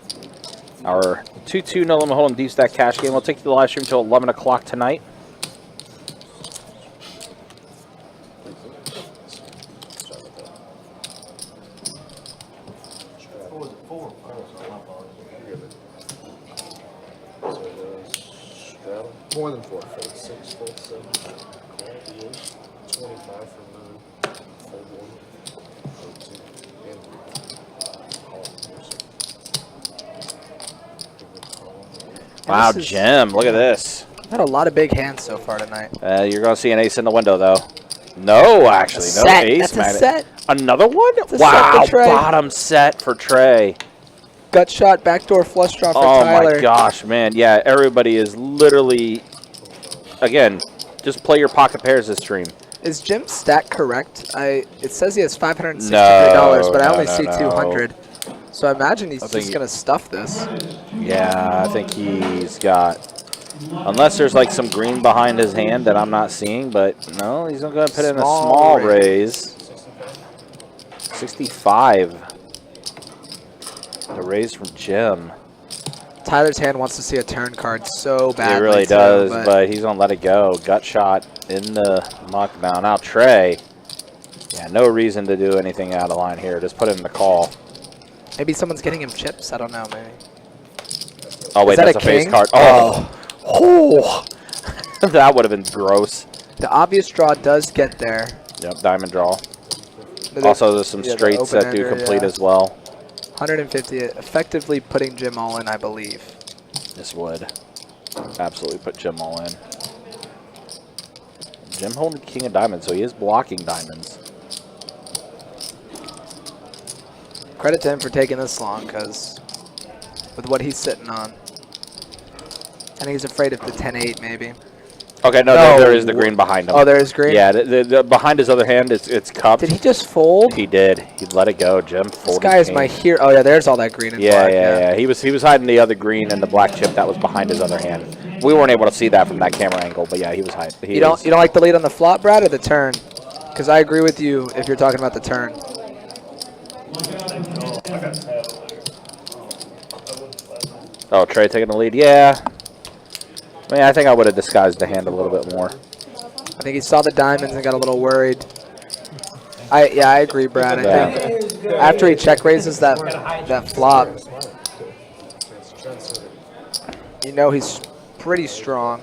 our 2-2 no limit hold'em deep stack cash game. We'll take the live stream until 11 o'clock tonight. More than 4. 6, 4, 7, 25 for 9, 4, 1, 2, and 3. Wow, Jim, look at this. Had a lot of big hands so far tonight. You're going to see an ace in the window, though. No, actually, no Set. ace. That's a set. Another one? a set Wow, for Trey. bottom set for Trey. Gut shot, backdoor flush draw for Oh Tyler. my gosh, man. Yeah, everybody is literally, again, just play your pocket pairs this stream. Is Jim's stack correct? It says he has $563, No, but I only no, see no. 200. So I imagine he's I think just going to stuff this. Yeah, I think he's got, unless there's like some green behind his hand that I'm not seeing, but no, he's going to put in a small raise. 65. The raise from Jim. Tyler's hand wants to see a turn card so badly. He really too, does, but he's going to let it go. Gut shot in the muck now. Now Trey, yeah, no reason to do anything out of line here. Just put it in the call. Maybe someone's getting him chips. I don't know, maybe. Oh, wait, Is that that's a a face king? card. Oh. That would have been gross. The obvious draw does get there. Yep, diamond draw. Also, there's some straights that do complete as well. 150, effectively putting Jim all in, I believe. This would absolutely put Jim all in. Jim holding king of diamonds, so he is blocking diamonds. Credit to him for taking this long, because with what he's sitting on. I think he's afraid of the 10-8, maybe. Okay, no, there is the green behind him. Oh, there is green? Yeah, the behind his other hand, it's cupped. Did he just fold? He did. He let it go. Jim folded. This guy is my hero. Oh, yeah, there's all that green and black. Yeah. He was hiding the other green and the black chip that was behind his other hand. We weren't able to see that from that camera angle, but yeah, he was hiding. You don't like the lead on the flop, Brad, or the turn? Because I agree with you if you're talking about the turn. Oh, Trey taking the lead. Yeah. I mean, I think I would have disguised the hand a little bit more. I think he saw the diamonds and got a little worried. I agree, Brad. I think after he check raises that flop, you know he's pretty strong.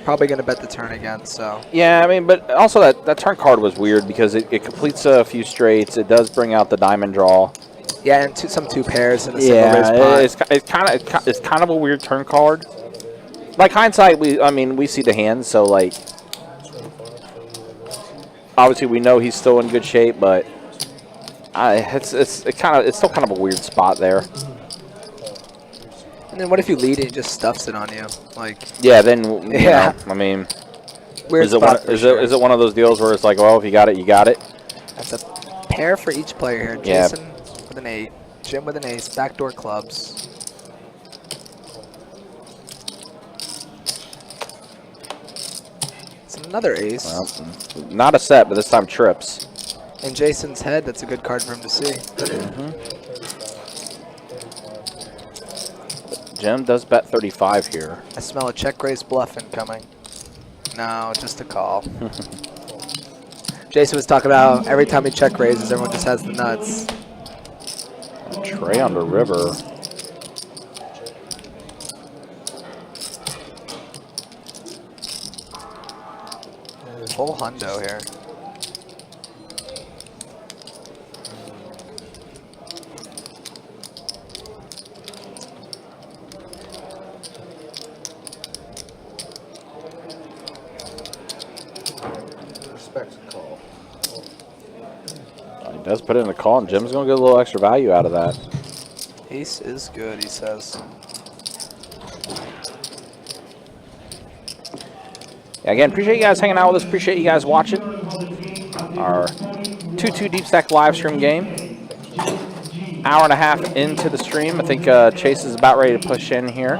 Probably going to bet the turn again. So yeah, I mean, but also that turn card was weird because it completes a few straights. It does bring out the diamond draw. Yeah, and some two pairs in a single raise pot. It's kind of a weird turn card. Like hindsight, we see the hand, so like obviously we know he's still in good shape, but it's still kind of a weird spot there. And then what if you lead and he just stuffs it on you? Like yeah, then you know, I mean, weird is it spot is it one of those deals where it's like, well, if you got it, you got it? That's a pair for each player here. Yeah. Jason with an 8, Jim with an ace, backdoor clubs. It's another ace. Well, not a set, but this time trips. In Jason's head, that's a good card for him to see. Jim does bet 35 here. I smell a check raise bluff incoming. No, just a call. Jason was talking about every time he check raises, everyone just has the nuts. Trey on the river. Full hundo here. Does put it in the call, and Jim's going to get a little extra value out of that. Ace is good, he says. Yeah, again, appreciate you guys hanging out with us. Appreciate you guys watching our 2-2 Deep Stack live stream game. Hour and a half into the stream. I think Chase is about ready to push in here.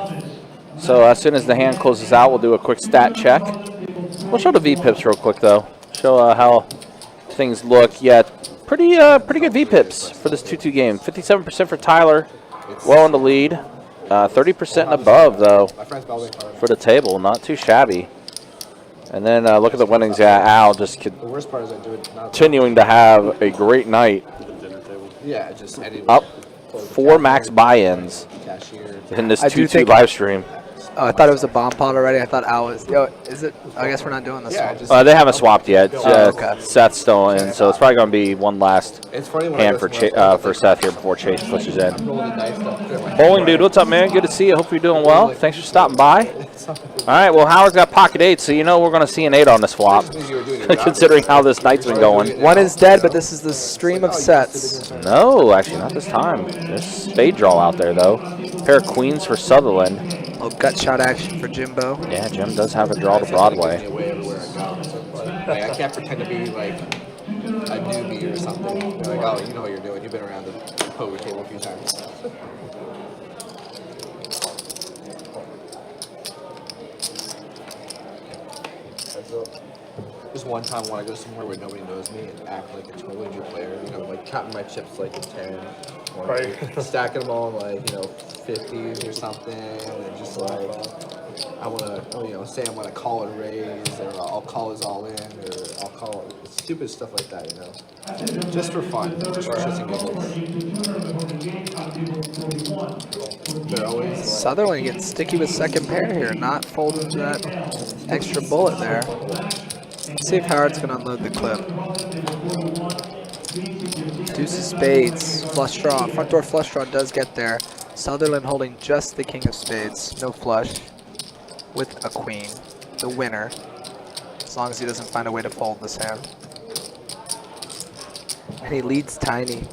So as soon as the hand closes out, we'll do a quick stat check. We'll show the V-pips real quick, though. Show how things look. Yeah, pretty good V-pips for this 2-2 game. 57% for Tyler, well in the lead. 30% and above, though, for the table. Not too shabby. And then look at the winnings. Yeah, Al just continuing to have a great night. Yeah, just Up 4 max buy-ins in this 2-2 live stream. Oh, I thought it was a bomb pot already. I thought Al was. Yo, is it? I guess we're not doing this. Yeah, they haven't swapped yet. Okay. Seth's still in, so it's probably going to be one last hand for Seth here before Chase pushes in. Bowling Dude, what's up, man? Good to see you. Hope you're doing well. Thanks for stopping by. All right, well, Howard's got pocket 8, so you know we're going to see an 8 on this flop, considering how this night's been going. One is dead, but this is the stream of sets. No, actually, not this time. There's spade draw out there, though. Pair of queens for Sutherland. Oh, gut shot action for Jimbo. Yeah, Jim does have a draw to Broadway. Like, I can't pretend to be like a newbie or something. They're like, oh, you know what you're doing. You've been around the poker table a few times. Just one time when I go somewhere where nobody knows me and act like a totally new player, you know, like counting my chips like in 10, or like stacking them all in like, you know, 50s or something, and just like, I want to, you know, say I'm going to call it a raise, or I'll call it all in, or I'll call it stupid stuff like that, you know, just for fun, just for shits and giggles. They're always Sutherland getting sticky with second pair here, not folding that extra bullet there. Let's see if Howard's going to unload the clip. Deuce of spades, flush draw. Front door flush draw does get there. Sutherland holding just the king of spades, no flush, with a queen, the winner, as long as he doesn't find a way to fold this hand. And he leads tiny,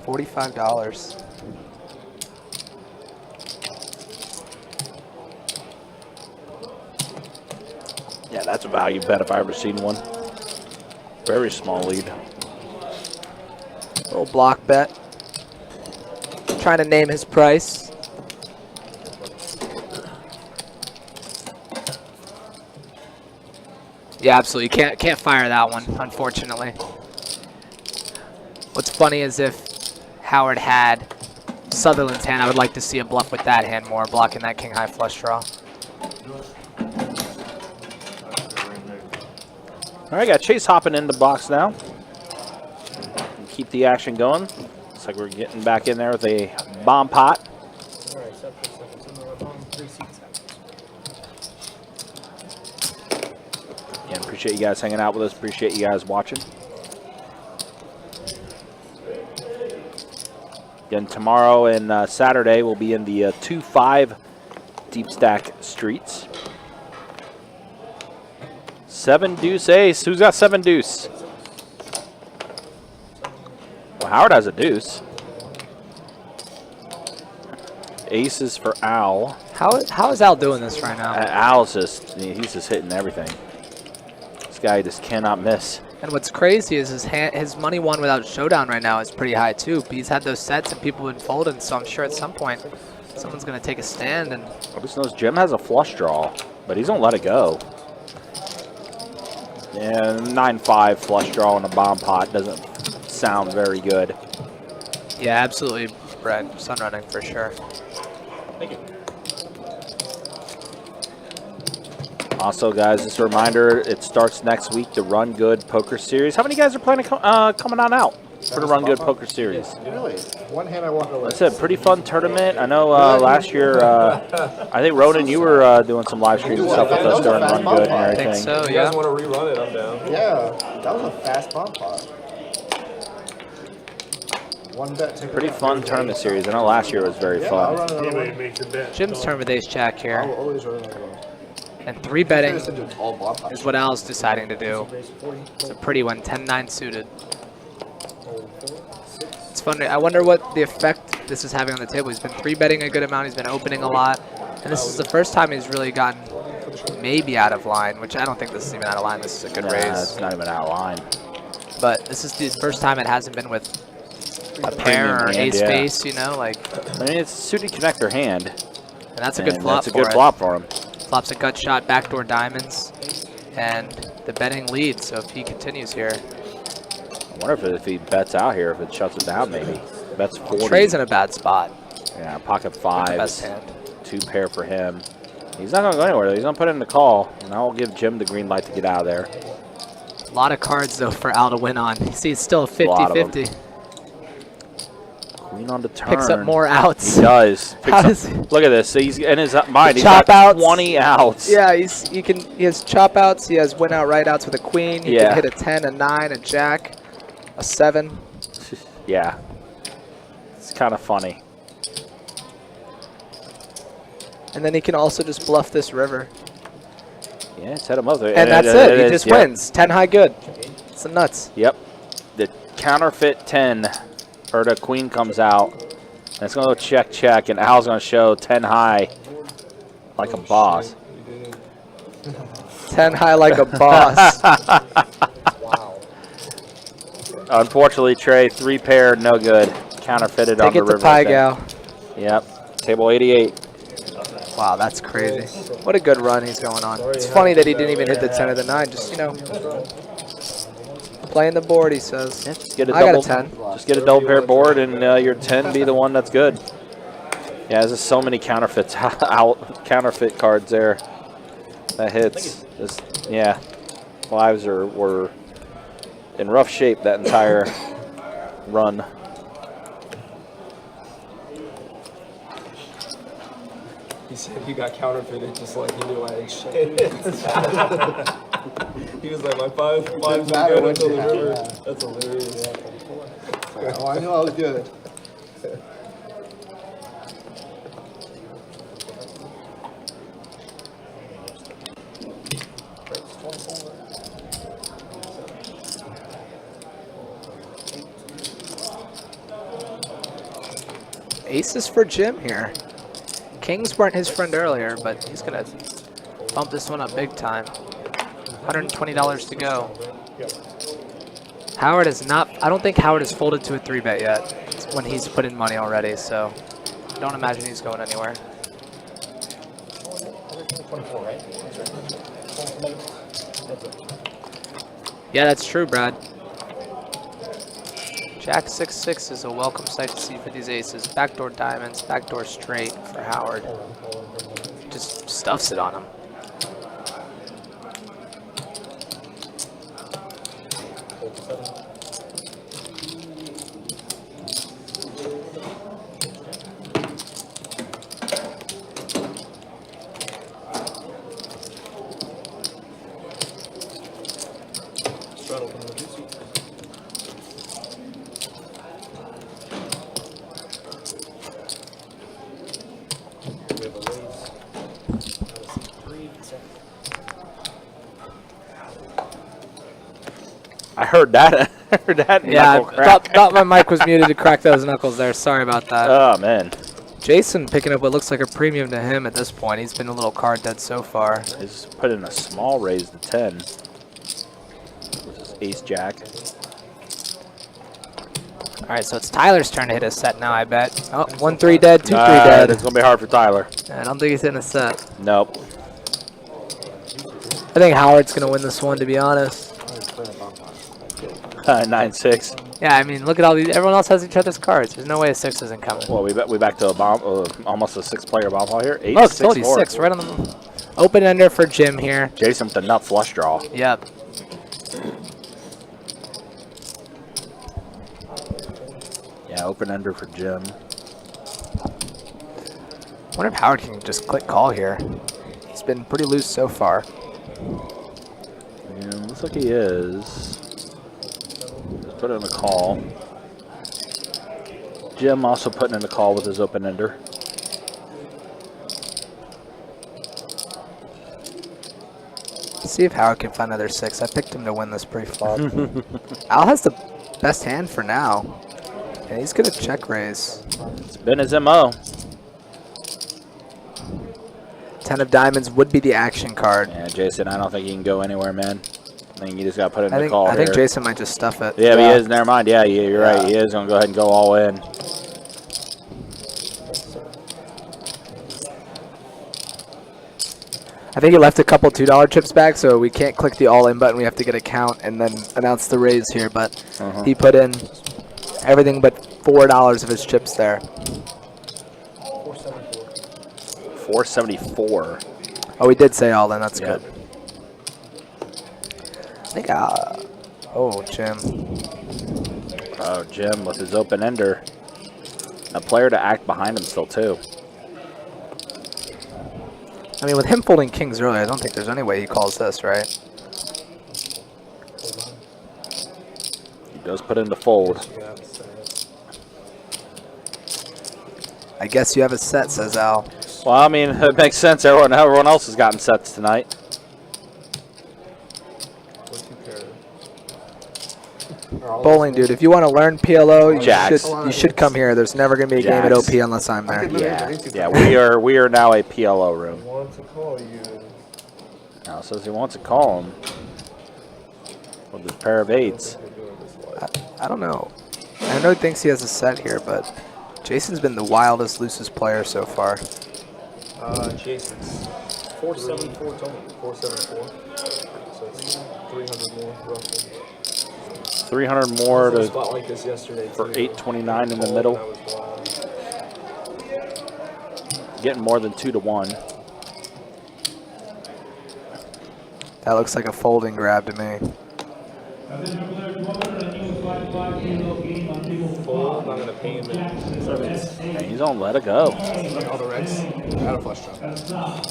$45. Yeah, that's a value bet if I ever seen one. Very small lead. Little block bet. Trying to name his price. Yeah, absolutely. Can't fire that one, unfortunately. What's funny is if Howard had Sutherland's hand, I would like to see a bluff with that hand more, blocking that king high flush draw. All right, got Chase hopping in the box now. Keep the action going. Looks like we're getting back in there with a bomb pot. Yeah, appreciate you guys hanging out with us. Appreciate you guys watching. Again, tomorrow and Saturday we'll be in the 2-5 Deep Stack Streets. 7 deuce ace. Who's got 7 deuce? Well, Howard has a deuce. Aces for Al. How is Al doing this right now? Al's he's just hitting everything. This guy just cannot miss. And what's crazy is his money won without showdown right now is pretty high too. He's had those sets and people have been folding, so I'm sure at some point someone's going to take a stand. And I just knows Jim has a flush draw, but he's going to let it go. And 9-5 flush draw on a bomb pot doesn't sound very good. Yeah, absolutely, Brett. Sun running for sure. Thank you. Also, guys, just a reminder, it starts next week, the Run Good Poker Series. How many guys are planning coming on out for the Run Good Poker Series? Really? One hand I walk away. That's a pretty fun tournament. I know last year, I think, Ronan, you were doing some live streams and stuff with us during Run Good and everything. I think so, If you guys want to rerun it, I'm down. Yeah, that was a fast bomb pot. One bet. Pretty fun tournament series. I know last year was very fun. Jim's turn with ace jack here. I'll always run another one. And 3 betting All bomb pots. is what Al's deciding to do. It's a pretty one, 10-9 suited. It's funny. I wonder what the effect this is having on the table. He's been 3-betting a good amount. He's been opening a lot. And this is the first time he's really gotten maybe out of line, which I don't think this is even out of line. This is a good raise. It's not even out of line. But this is the first time it hasn't been with a pair or ace face, you know, like. I mean, it's a suited connector hand. And that's a good flop. That's a good flop for him. Flops a gut shot, backdoor diamonds, and the betting lead. So if he continues here, I wonder if he bets out here, if it shuts it down, maybe. Bets 40. Trey's in a bad spot. Yeah, pocket fives. Best hand. 2 pair for him. He's not going to go anywhere. He's going to put in the call, and I'll give Jim the green light to get out of there. A lot of cards, though, for Al to win on. You see, it's still a 50-50. Queen on the turn. Picks up more outs. He does. Look at this. So he's in his mind. He's got 20 outs. Yeah, he has chop outs. He has win out, right outs with a queen. He can hit a 10, a 9, a jack, a 7. Yeah. It's kind of funny. And then he can also just bluff this river. Yeah, set him up there. And that's it. He just wins. 10 high good. It's the nuts. Yep. The counterfeit 10, or the queen comes out. And it's going to go check, check, and Al's going to show 10 high like a boss. 10 high like a boss. Wow. Unfortunately, Trey, 3 pair, no good. Counterfeited on the river. Take it to Pai Gal. Yep. Table 88. Wow, that's crazy. What a good run he's going on. It's funny that he didn't even hit the 10 or the 9. Just, you know, playing the board, he says. Yeah, just get a I double, got a 10. Just get a double pair board, and your 10 be the one that's good. Yeah, there's just so many counterfeits out, counterfeit cards there. That hits. Just, yeah, lives were in rough shape that entire run. He said he got counterfeited just like he knew I had shit. He was like, my five's good until the river. That's hilarious. Oh, I knew I was good. Aces for Jim here. Kings weren't his friend earlier, but he's going to bump this one up big time. $120 to go. Howard is not, I don't think Howard has folded to a 3-bet yet when he's put in money already, so I don't imagine he's going anywhere. 24, right? Yeah, that's true, Brad. Jack 6-6 is a welcome sight to see for these aces. Backdoor diamonds, backdoor straight for Howard. Just stuffs it on him. I heard that. I heard that. Yeah, I thought my mic was muted to crack those knuckles there. Sorry about that. Oh, man. Jason picking up what looks like a premium to him at this point. He's been a little card dead so far. He's put in a small raise to 10. With his ace jack. All right, so it's Tyler's turn to hit a set now, I bet. Oh, 1-3 dead, 2-3 dead. It's going to be hard for Tyler. I don't think he's hitting a set. Nope. I think Howard's going to win this one, to be honest. 9-6. Yeah, I mean, look at all these. Everyone else has each other's cards. There's no way a 6 isn't coming. Well, we back to a bomb, almost a 6-player bomb ball here. 8, Look, 6, told you 4. 6 right on the open ender for Jim here. Jason with the nut flush draw. Yep. Yeah, open ender for Jim. I wonder if Howard can just click call here. He's been pretty loose so far. Yeah, looks like he is. Just put in a call. Jim also putting in a call with his open ender. See if Howard can find another 6. I picked him to win this pre-flop. Al has the Best hand for now. And he's gonna check raise. It's been his MO. 10 of diamonds would be the action card. Yeah, Jason, I don't think he can go anywhere, man. I think you just got to put it in the call I think here. Jason might just stuff it. Yeah, but he is. Never mind. Yeah, you're right. He is going to go ahead and go all in. I think he left a couple $2 chips back, so we can't click the all-in button. We have to get a count and then announce the raise here. But he put in everything but $4 of his chips there. 474. Oh, we did say all in. That's good. I think, oh, Jim. Oh, Jim with his open ender. A player to act behind him still, too. I mean, with him folding kings earlier, I don't think there's any way he calls this, right? He does put in the fold. I guess you have a set, says Al. Well, I mean, it makes sense. Everyone else has gotten sets tonight. Bowling, dude, if you want to learn PLO, Jacks. you should come here. There's never going to be a game at OP unless I'm there. Yeah, we are now a PLO room. Want to call you. Now says he wants to call him with his pair of eights. I don't know. I know he thinks he has a set here, but Jason's been the wildest, loosest player so far. Jason's 474 total. 474. So it's 300 more roughly. 300 more to spot like this yesterday for 829 in the middle. Getting more than 2 to 1. That looks like a folding grab to me. Fold, I'm gonna pay him in. And he's gonna let it go. All the reds. Out of flush draw.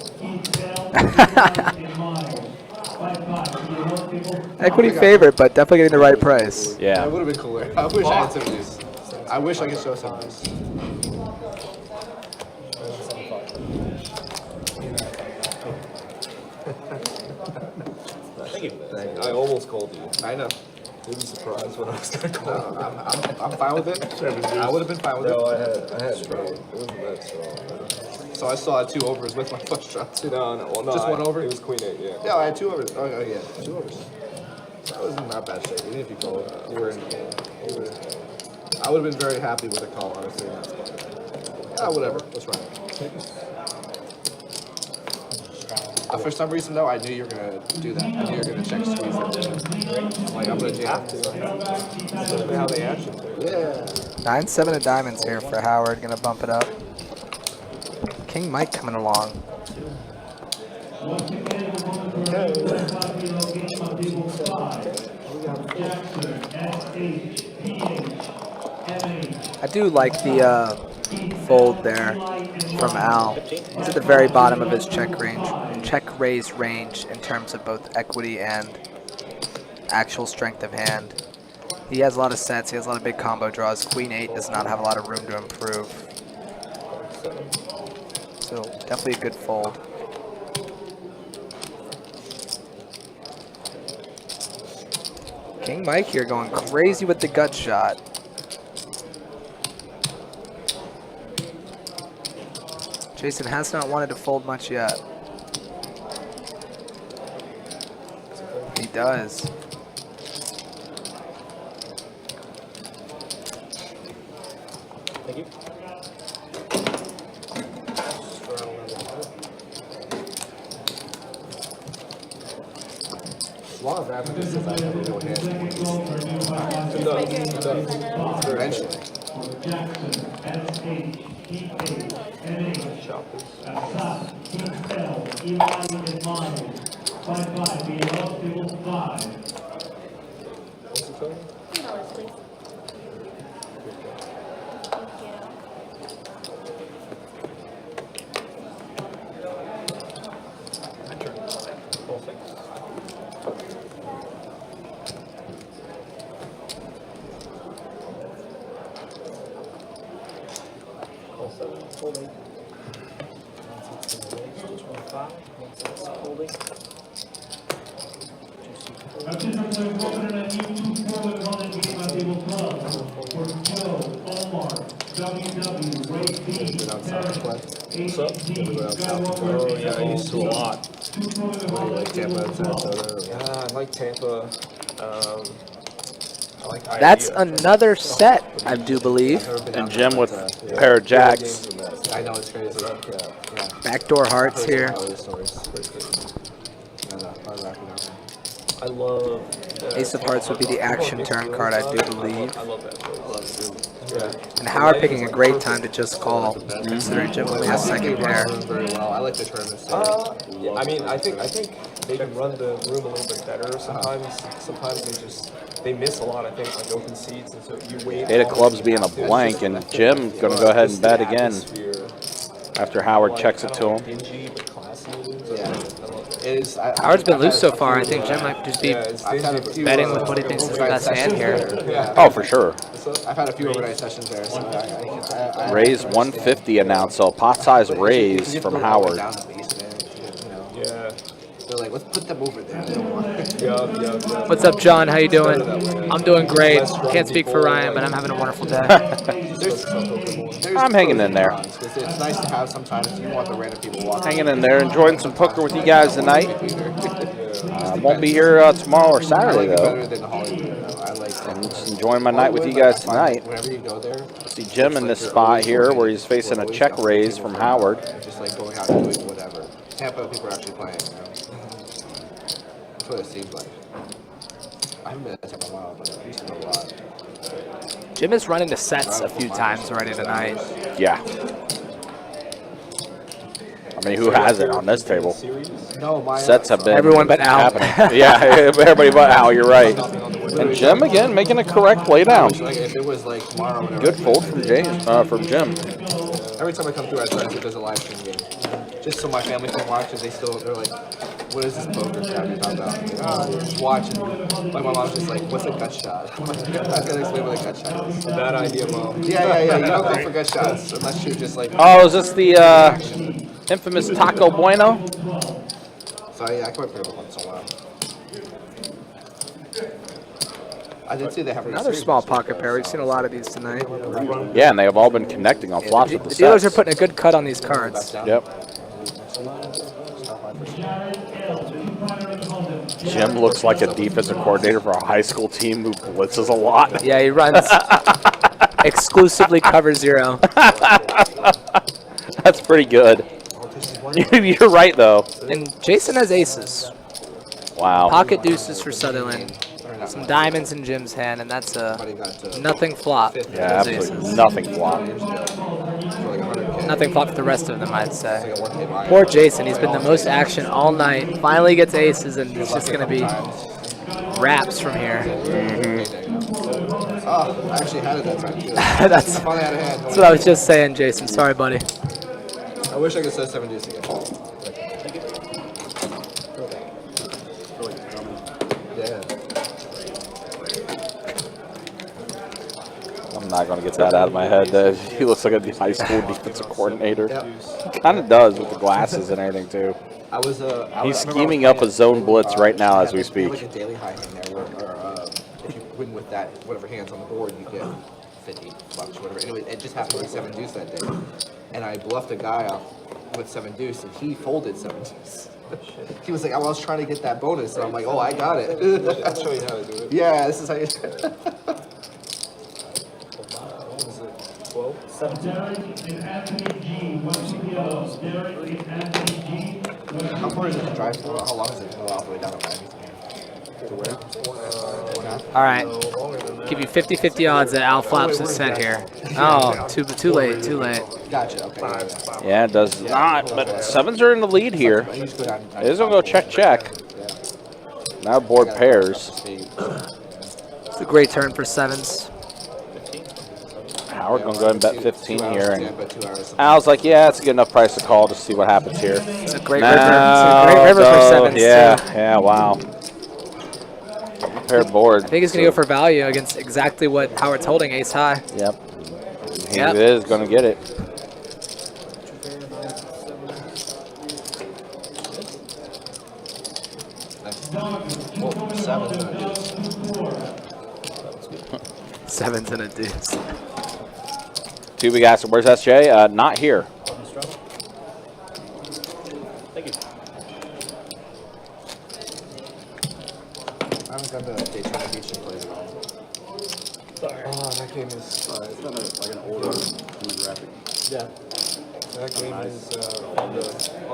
Equity favorite, but definitely getting the right price. Yeah. It would have been cooler. I wish I had some of these. I wish I could show some of these. Thank you. I almost called you. I know. You'd be surprised when I was gonna call. No, I'm fine with it. I would have been fine with it. No, I had strong. It wasn't that strong. So I still had 2 overs with my flush draw too. No, well, no. Just one over? It was queen 8, yeah. Yeah, I had 2 overs. Oh, yeah, 2 overs. That was not bad shape. Even if you call it, you were in. I would have been very happy with a call, honestly. Yeah, whatever. Let's run it. For some reason, though, I knew you were going to do that. I knew you were going to check squeeze it. Like, I'm going to jam. That's how they action. Yeah. 9-7 of diamonds here for Howard. Gonna bump it up. King Mike coming along. I do like the fold there from Al. He's at the very bottom of his check raise range in terms of both equity and actual strength of hand. He has a lot of sets. He has a lot of big combo draws. Queen 8 does not have a lot of room to improve. So definitely a good fold. King Mike here going crazy with the gut shot. Jason has not wanted to fold much yet. He does. Thank you. A lot of averages since I never know hand. Eventually. What's the total? $2, please. What's up? Oh, yeah, I used to a lot. Like Tampa and Sarasota. Yeah, I like Tampa. I like IID. That's another set, I do believe. And Jim with a pair of jacks. I know it's crazy. Yeah. Backdoor hearts here. I love Ace of hearts would be the action turn card, I do believe. I love that. Yeah. And Howard picking a great time to just call, considering Jim only has second pair. Very well. I like the tournament. Yeah, I mean, I think they can run the room a little bit better. Sometimes they miss a lot. I think like open seats, and so you wait. 8 of clubs being a blank, and Jim going to go ahead and bet again after Howard checks it to him. Dingy but classy. Howard's been loose so far. I think Jim might just be betting with what he thinks is the best hand here. Oh, for sure. I've had a few overnight sessions there. So I Raise 150 announced, so pot size raise from Howard. Yeah. They're like, let's put them over there. They don't want it. What's up, John? How you doing? I'm doing great. Can't speak for Ryan, but I'm having a wonderful day. I'm hanging in there. It's nice to have sometimes. You want the random people walking. Hanging in there, enjoying some poker with you guys tonight. Won't be here tomorrow or Saturday, though. I'm just enjoying my night with you guys tonight. Whenever you go there, See Jim in this spot here where he's facing a check raise from Howard. just like going out and doing whatever. Tampa people are actually playing. You know? That's what it seems like. I haven't been at Tampa in a while, but I used to know a lot. Jim has run into sets a few times already tonight. Yeah. I mean, who has it on this table? No, my Sets have been Everyone but Al. happening. Yeah, everybody but Al, you're right. And Jim, again, making a correct laydown. Like if it was like tomorrow, whenever Good fold from Jim. Every time I come through, I try to see if there's a live stream game, just so my family can watch. And they're like, "What is this poker crap you're talking about?" Like, oh, just watch. And my mom's just like, "What's a gut shot?" I'm like, "I gotta explain what a gut shot is." Bad idea, Mom. Yeah. You don't go for gut shots unless you're just like. Oh, is this the infamous Taco Bueno? So yeah, I quite play once in a while. I did see they have Another small pocket pair. We've seen a lot of these tonight. Yeah, and they have all been connecting on flops with The the dealers are sets. putting a good cut on these cards. Yep. Jim looks like a defensive coordinator for a high school team who blitzes a lot. Yeah, he runs exclusively cover zero. That's pretty good. You're right, though. And Jason has aces. Wow. Pocket deuces for Sutherland. Some diamonds in Jim's hand, and that's a nothing flop. Yeah, Those absolutely. aces. Nothing flop. Nothing flop for the rest of them, I'd say. Poor Jason, he's been the most action all night. Finally gets aces, and it's just going to be wraps from here. Oh, I actually had it that time too. That's Finally out of hand. what I was just saying, Jason. Sorry, buddy. I wish I could set 7 deuce again. Yeah. I'm not going to get that out of my head. He looks like a high school defensive coordinator. Kind of does with the glasses and everything, too. He's scheming up a zone blitz right now as we speak. Like a daily high hand there, where if you win with that, whatever hands on the board, you get 50 bucks, whatever. Anyway, it just happened to be 7 deuce that day. And I bluffed a guy off with 7 deuce, and he folded 7 deuce. He was like, I was trying to get that bonus, and I'm like, oh, I got it. I'll show you how to do it. Yeah, this is how you do it. 12? How far is it to drive for? How long is it to go all the way down to Miami? All right. Give you 50-50 odds that Al flaps his set here. Oh, too late, too late. Gotcha, okay. Yeah, it does not, but sevens are in the lead here. It is going to go check. Now board pairs. It's a great turn for sevens. Howard going to go ahead and bet 15 here. And Al's like, yeah, it's a good enough price to call. Just see what happens here. It's a great river. It's a great river for sevens, yeah, wow. Paired board. I think he's going to go for value against exactly what Howard's holding, ace high. Yep. He is going to get it. Sevens and a deuce. Two big ass. Where's SJ? Not here. Thank you. I haven't got the Daytona Beach to play at all. Sorry. Oh, that game is. It's kind of like an older demographic. Yeah. That game is on the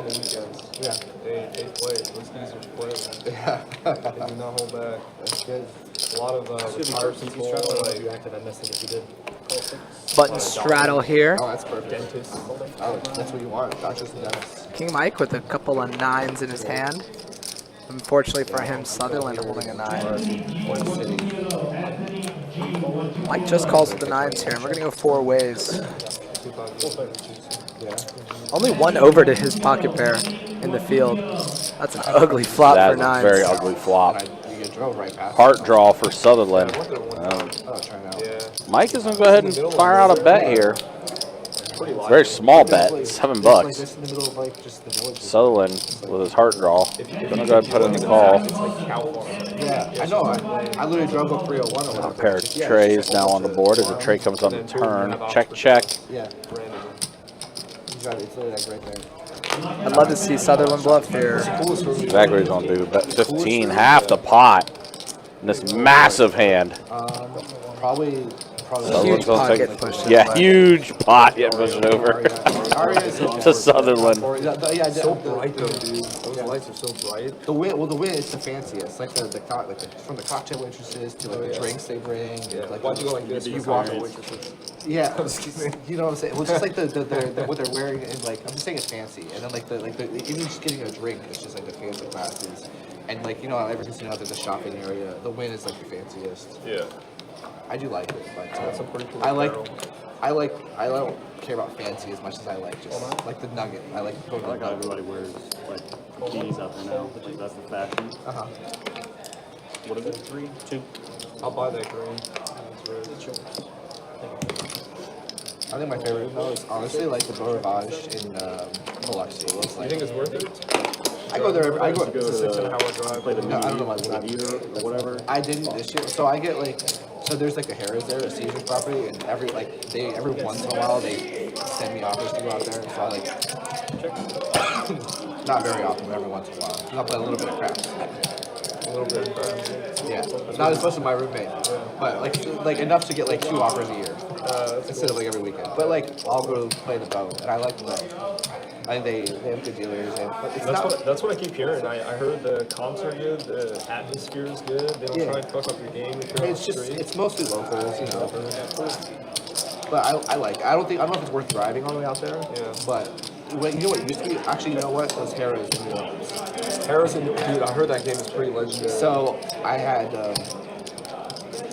weekends. Yeah. They play. Those guys are playing. Yeah. They do not hold back. That's good. A lot of retired people. Like, you Like, active, I missed it if you did. Button straddle here. Oh, that's perfect. dentists. Oh, that's what you want. Doctors and dentists. King Mike with a couple of 9s in his hand. Unfortunately for him, Sutherland holding a 9. Mike just calls with the 9s here, and we're going to go 4 ways. Yeah. Only 1 over to his pocket pair in the field. That's an ugly flop That's for a 9s. very ugly flop. You get drove right past. Heart draw for Sutherland. Oh, trying out. Yeah. Mike is going to go ahead and fire out a bet here. Very small bet, $7 Like bucks. this in the middle of like just the village. Sutherland with his heart draw. Gonna go ahead and put in the call. It's like cow farm. Yeah, I know. I literally drove up 301 or A whatever. pair of Yeah, trays it's just now a on the bunch board of- as a tray comes on the turn. Check, check. Yeah, exactly. It's literally like right there. I'd love to see Sutherland bluff here. Exactly what he's gonna do. Bet 15, half the pot. In this massive hand. Probably. Sutherland's Huge gonna pot take- getting pushed in. Yeah, huge pot getting pushed over. To To Sutherland. Yeah, So bright though, dude. Those lights are so bright. The win, well, the win is the fanciest. Like from the cocktail waitresses to like the drinks they bring. Like Why'd you go like this? You You walk. waitresses. Yeah, you know what I'm saying. Well, just like the what they're wearing, and like I'm just saying it's fancy. And then like the even just getting a drink, it's just like the fancy classes. And like you know, every casino out there's a shopping area. The win is like the fanciest. Yeah. I do like it, but That's a pretty cool I barrel. don't care about fancy as much as I like just like the nugget. I like I like how everybody wears like bikinis out there now. Like that's the fashion. What is it? 3, 2. I'll buy that green. That's red. I think my favorite though is honestly like the Beau Rivage in Biloxi. It's You like, think it's worth it? I go there. I go. Go to It's a 6.5 hour the, play drive. the No, I don't know mini, about the meter or whatever. I didn't this year, so I get like. So there's like a Harrah's there, a Caesar's property, and every once in a while they send me offers to go out there. So I like, not very often, but every once in a while. And I'll play a little bit of craps. A little bit of crap. Yeah, not as much as my roommate, but like enough to get like 2 offers a year instead of like every weekend. But like I'll go play the bow, and I like the bow. I think they have good dealers, and but it's not. That's what I keep hearing. I heard the comps are good, the atmosphere is good. They don't Yeah. try and fuck up your game if you're on It's the just street. it's mostly locals, you know. But I like. I don't know if it's worth driving all the way out there. Yeah. But you know what used to be? Actually, you know what? Those Harrah's in New Orleans. Harrison, dude, I heard that game is pretty legendary. So I had.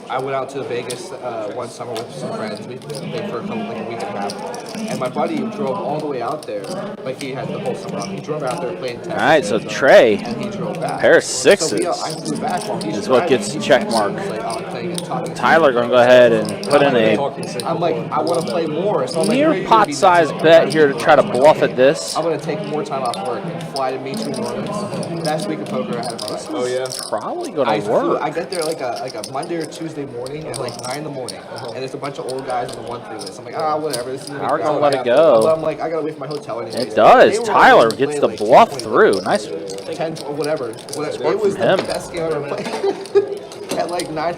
I went out to Vegas one summer with some friends. We played for a week and a half. And my buddy drove all the way out there. Like he had the whole summer off. He drove out there, played tennis. All right, so Trey, And he drove back. pair of So sixes. I flew back while he's is what driving. gets He's check driving. mark. He's like, oh, playing and talking. Tyler gonna go ahead and put in a I'm like, I want to play more. So I'm like, near "Where are you gonna pot be size next?" bet here to try to bluff at this. I'm gonna take more time off work and fly to meet you in New Orleans. Best week of poker I had in my life. Oh yeah. Probably I gonna work. I get there like a Monday or Tuesday morning at like 9 in the morning, and there's a bunch of old guys on the 1-3 list. I'm like, whatever. This is How are we gonna let it go? But I'm like, I gotta wait for my hotel anyway. It does. They were Tyler only gets playing, the like, bluff 10, through. Nice. 10 or whatever. It was from him. the best game I ever played. At like 9,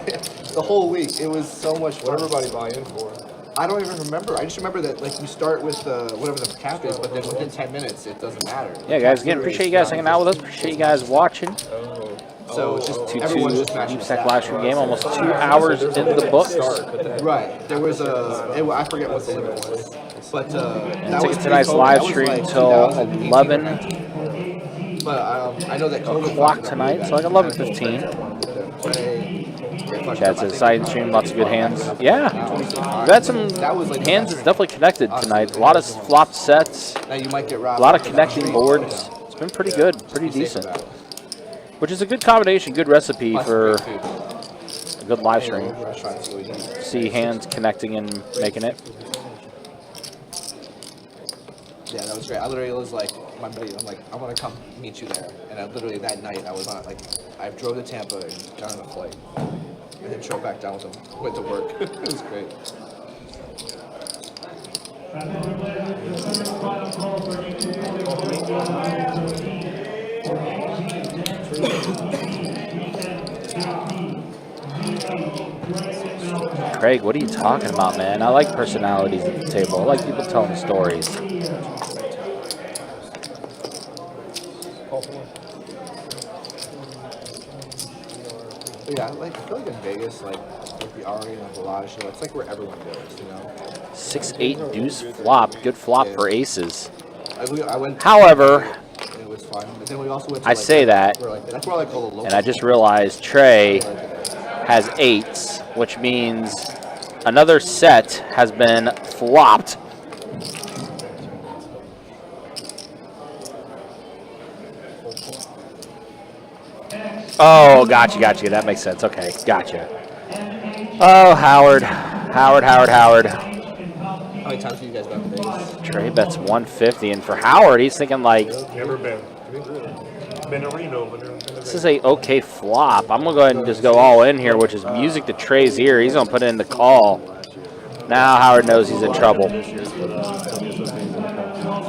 the whole week. It was so much fun. What everybody buy in for? I don't even remember. I just remember that like you start with whatever the cap is, but then within 10 minutes it doesn't matter. Yeah, guys. Again, appreciate you guys hanging out with us. Appreciate you guys watching. So it's just 2-2 everyone's just matching Deep Stack stats. live stream game. Almost 2 hours in the books. Right. There was I forget what the limit was. But that was tonight's pre-COVID. live That was, stream like, till 2018, 11 right? But I know that COVID o'clock fucked it up tonight, really so like bad. 11:15. Chad says side stream, lots of good hands. Yeah, we've had some hands that's definitely connected tonight. A lot of flopped sets, Now you might get a robbed. lot of connecting boards. It's been pretty good, pretty decent. Which is a good combination, good recipe for a good live stream. See hands connecting and making it. Yeah, that was great. I literally was like, my buddy, I'm like, I want to come meet you there. And I literally that night I was on I drove to Tampa and got on a flight, and then drove back down with him. Went to work. It was great. Craig, what are you talking about, man? I like personalities at the table. I like people telling stories. Yeah, like I feel like in Vegas, like the Ari and the Bellagio, it's like where everyone goes, you know. 6-8 deuce flop, good flop for aces. I went. However, it was fun, but then we also went to, I like, say that, that's where like all the local. and I just realized Trey has 8s, which means another set has been flopped. Oh, gotcha. That makes sense. Okay, gotcha. Oh, Howard. How many times have you guys been to Vegas? Trey bets 150, and for Howard, he's thinking like, Never been. Been to Reno, but never been to this is a okay flop. I'm gonna go ahead and just go all in here, which is music to Trey's ear. He's gonna put in the call. Now Howard knows he's in trouble.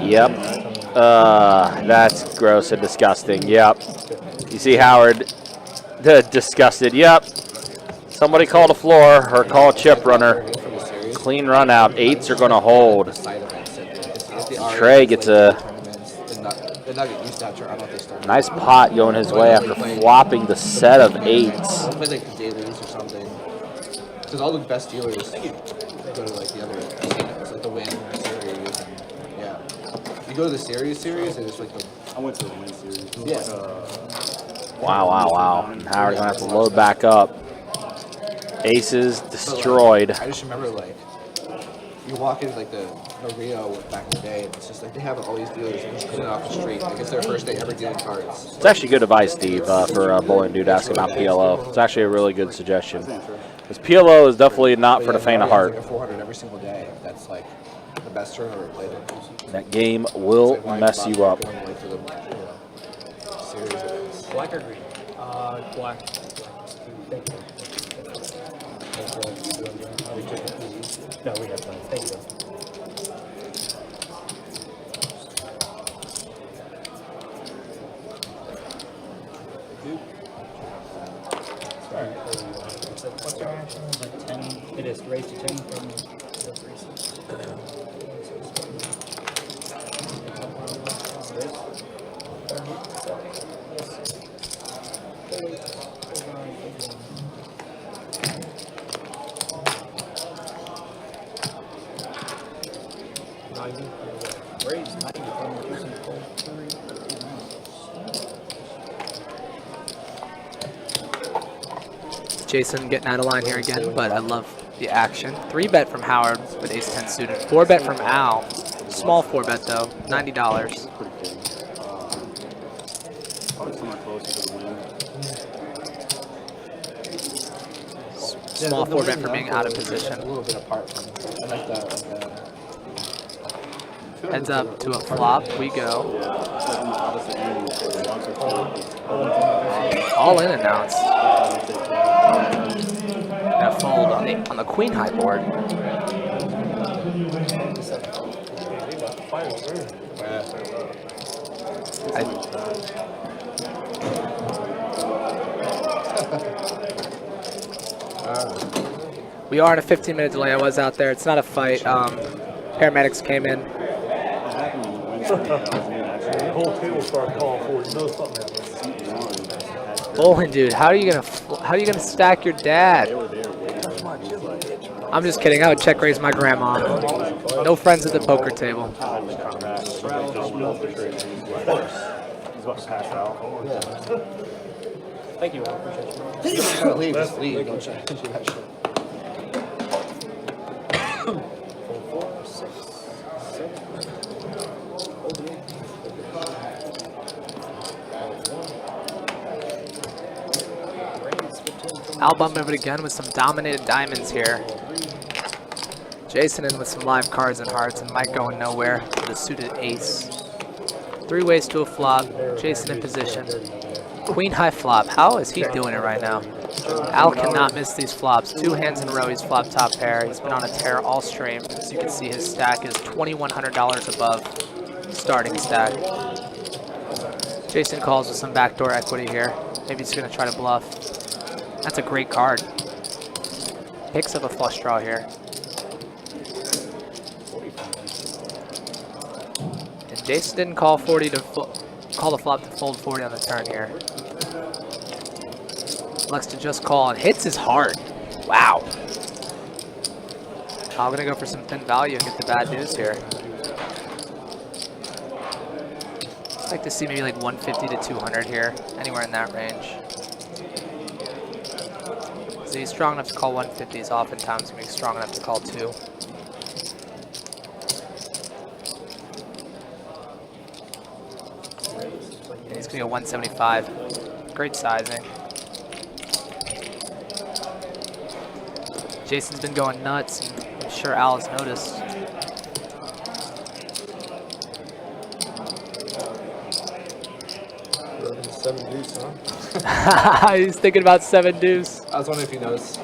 Yep. That's gross and disgusting. Yep. You see Howard disgusted. Yep. Somebody call the floor or call chip runner. Clean run out. 8s are gonna hold. Trey gets a nice pot going his way after flopping the set of 8s. Play like the dailies or something. Because all the best dealers go to like the other casinos, like the Win series. And, yeah. You go to the series, and it's like the. I went to the Win series. Yeah. Wow. And Howard's gonna have to load back up. Aces destroyed. I just remember like you walk into like the Rio back in the day, and it's just like they have all these dealers and just coming off the street. Like it's their first day ever dealing cards. It's actually good advice, Steve, for a bowling dude asking about PLO. It's actually a really good suggestion. Because PLO is definitely not for the faint of heart. Like 400 every single day. That's like the best tournament ever played. That game will mess you up. Black or green? Black. No, we have time. Thank you. What's your action? Like 10. It is raised to 10 from the 3. Jason getting out of line here again, but I love the action. 3-bet from Howard with ace-10 suited. 4-bet from Al. Small 4-bet though, $90. Small 4-bet for being out of position. A little bit apart from. I like that. Heads up to a flop, we go. All in announced. And a fold on the queen high board. We are in a 15-minute delay. I was out there. It's not a fight. Paramedics came in. The whole table started calling for it. You know something happened. Bowling dude, how are you gonna stack your dad? I'm just kidding. I would check raise my grandma. No friends at the poker table. He's about to pass out. Thank you, Al. Appreciate you. Just leave. Just leave. Don't try to do that shit. 4, 6, 7. Al bumping it again with some dominated diamonds here. Jason in with some live cards and hearts, and Mike going nowhere with a suited ace. 3 ways to a flop. Jason in position. Queen high flop. How is he doing it right now? Al cannot miss these flops. 2 hands in a row, he's flopped top pair. He's been on a tear all stream. As you can see, his stack is $2,100 above starting stack. Jason calls with some backdoor equity here. Maybe he's going to try to bluff. That's a great card. Picks up a flush draw here. And Jason didn't call 40 to call the flop to fold 40 on the turn here. Looks to just call and hits his heart. Wow. I'm gonna go for some thin value and get the bad news here. I'd like to see maybe like 150 to 200 here, anywhere in that range. So he's strong enough to call 150s. Oftentimes he's strong enough to call 2. And he's gonna go 175. Great sizing. Jason's been going nuts, and I'm sure Al has noticed. Seven deuce, huh? He's thinking about 7 deuce. I was wondering if you noticed.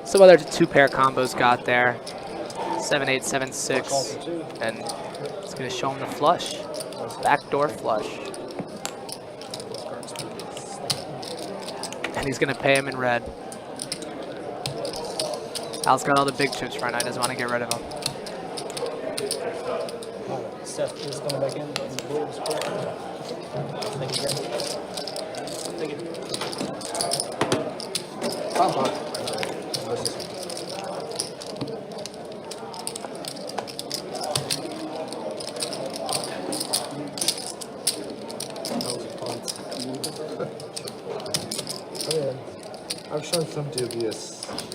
Some other 2-pair combos got there. 7-8, 7-6, and it's gonna show him the flush. Backdoor flush. And he's gonna pay him in red. Al's got all the big chips right now. He doesn't want to get rid of them. Seth is coming back in. Thank you, guys. Thank you. I've shown some dubious hands.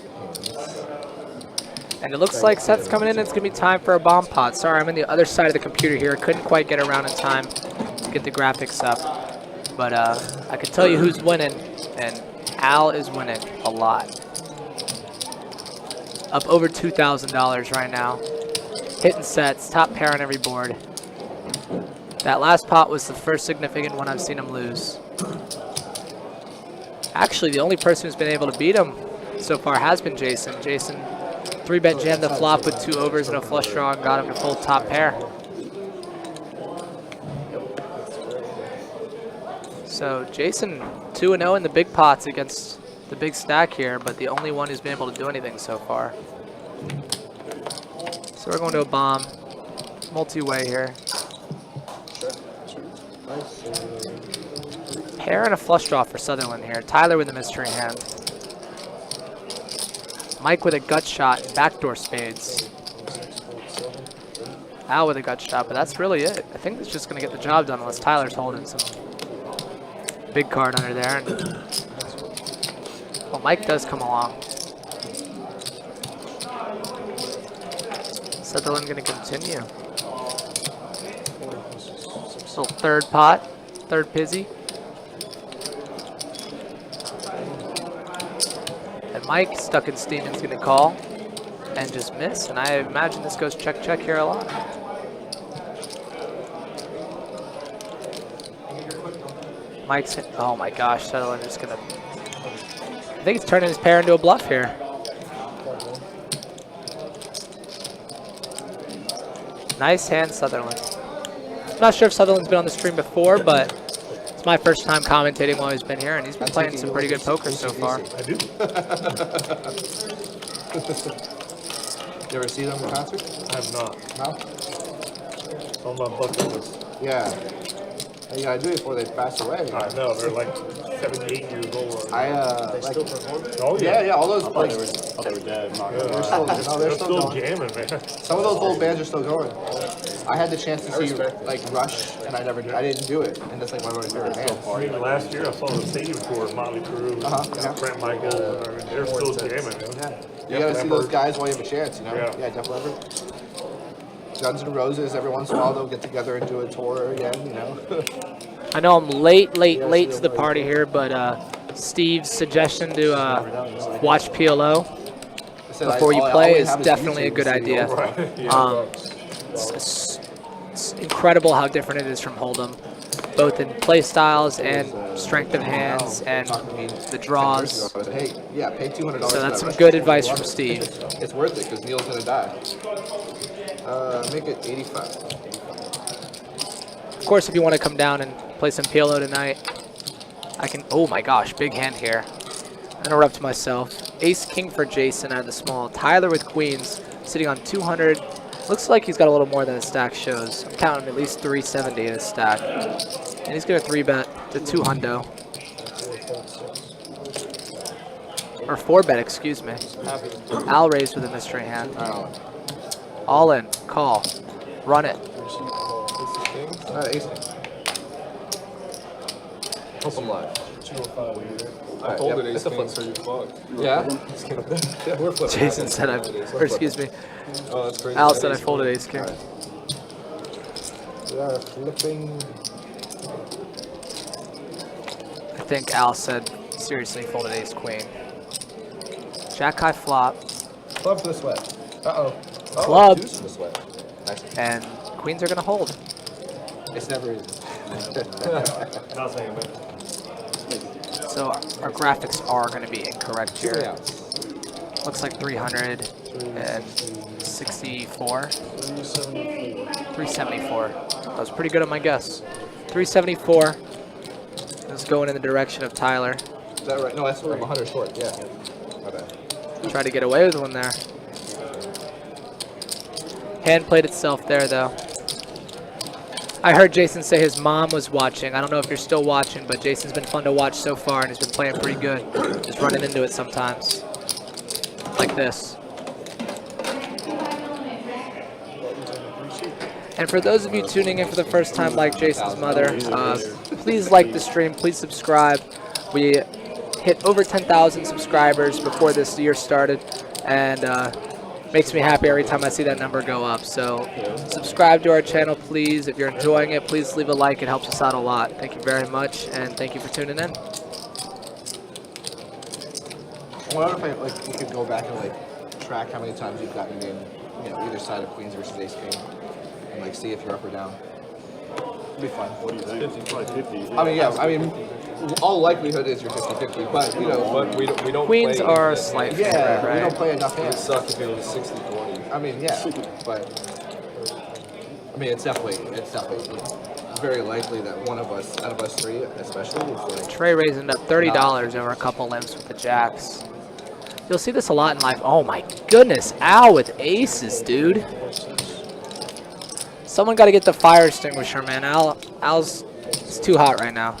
And it looks like Seth's coming in. It's going to be time for a bomb pot. Sorry, I'm on the other side of the computer here. Couldn't quite get around in time to get the graphics up. But I can tell you who's winning, and Al is winning a lot. Up over $2,000 right now. Hitting sets, top pair on every board. That last pot was the first significant one I've seen him lose. Actually, the only person who's been able to beat him so far has been Jason. Jason 3-bet jammed the flop with 2 overs and a flush draw and got him to fold top pair. So Jason 2-0 in the big pots against the big stack here, but the only one who's been able to do anything so far. So we're going to a bomb, multi-way here. Pair and a flush draw for Sutherland here. Tyler with a mystery hand. Mike with a gut shot and backdoor spades. Al with a gut shot, but that's really it. I think it's just going to get the job done unless Tyler's holding some big card under there. And, well, Mike does come along. Sutherland going to continue. Little third pot, third pizzy. And Mike, stuck in Steven's going to call and just miss. And I imagine this goes check-check here a lot. Mike's hit, oh my gosh, Sutherland just going to, I think he's turning his pair into a bluff here. Nice hand, Sutherland. I'm not sure if Sutherland's been on the stream before, but it's my first time commentating while he's been here, and he's been playing some pretty good poker so far. I do. You ever see them in concert? I have not. No? On my bucket list. Yeah. You gotta do it before they pass away. I know, they're like 78 years old. They like, still perform? Oh Yeah, all those. I thought they were dead. They're still, no, they're still going. jamming, man. Some of those old bands are still going. I had the chance to see like Rush, and I didn't do it, and that's like one of my favorite bands. I mean, last year I saw the stadium tour, Motley Crue, Brent Michaels, I mean, they're still jamming. You gotta see those guys while you have a chance, you know? Yeah, Def Leppard. Guns N' Roses, every once in a while they'll get together and do a tour again, you know? I know I'm late to the party here, but Steve's suggestion to watch PLO before you play is definitely a good idea. It's incredible how different it is from Hold'em. both in play styles and strength of hands and the draws. Hey, yeah, pay $200. So that's some good advice from Steve. It's worth it because Neil's gonna die. Make it 85. Of course, if you want to come down and play some PLO tonight, I can. Oh my gosh, big hand here. Interrupt myself. Ace king for Jason out of the small. Tyler with queens, sitting on 200. Looks like he's got a little more than his stack shows. I'm counting at least 370 in his stack. And he's going to 3-bet the 200. Or 4-bet, excuse me. Al raised with a mystery hand. All in. Call. Run it. Ace king. Hope I'm live. I Alright, folded yep, ace it's a king, flip. so you fucked. Yeah? Yeah, we're flipping. Jason said or excuse me. Oh, that's crazy. Al said I folded ace king. We are flipping. I think Al said seriously folded ace queen. Jack high flop. Club for the sweat. Uh-oh. Club. Deuce for the sweat. Nice. And queens are going to hold. It's never easy. So our graphics are going to be incorrect here. Looks like 364. 374. That was pretty good on my guess. 374 is going in the direction of Tyler. Is that right? No, that's 100 short. Yeah. My bad. Try to get away with one there. Hand played itself there, though. I heard Jason say his mom was watching. I don't know if you're still watching, but Jason's been fun to watch so far, and he's been playing pretty good. Just running into it sometimes. Like this. And for those of you tuning in for the first time, like Jason's mother, please like the stream, please subscribe. We hit over 10,000 subscribers before this year started, and makes me happy every time I see that number go up. So subscribe to our channel, please. If you're enjoying it, please leave a like. It helps us out a lot. Thank you very much, and thank you for tuning in. I wonder if like you could go back and like track how many times you've gotten in, you know, either side of queens versus ace king, and like see if you're up or down. It'd be fun. What do you think? 50, probably 50. I mean, yeah. I mean, all likelihood is you're 50-50, but you know, But we don't Queens play are even- slight yeah, favorite, we right? don't play enough It would hands. suck if it was 60-40. I mean, yeah, but I mean, it's definitely very likely that one of us, out of us three, especially, is like. Trey raising up $30 over a couple limps with the jacks. You'll see this a lot in life. Oh my goodness, Al with aces, dude. Someone got to get the fire extinguisher, man. Al's it's too hot right now.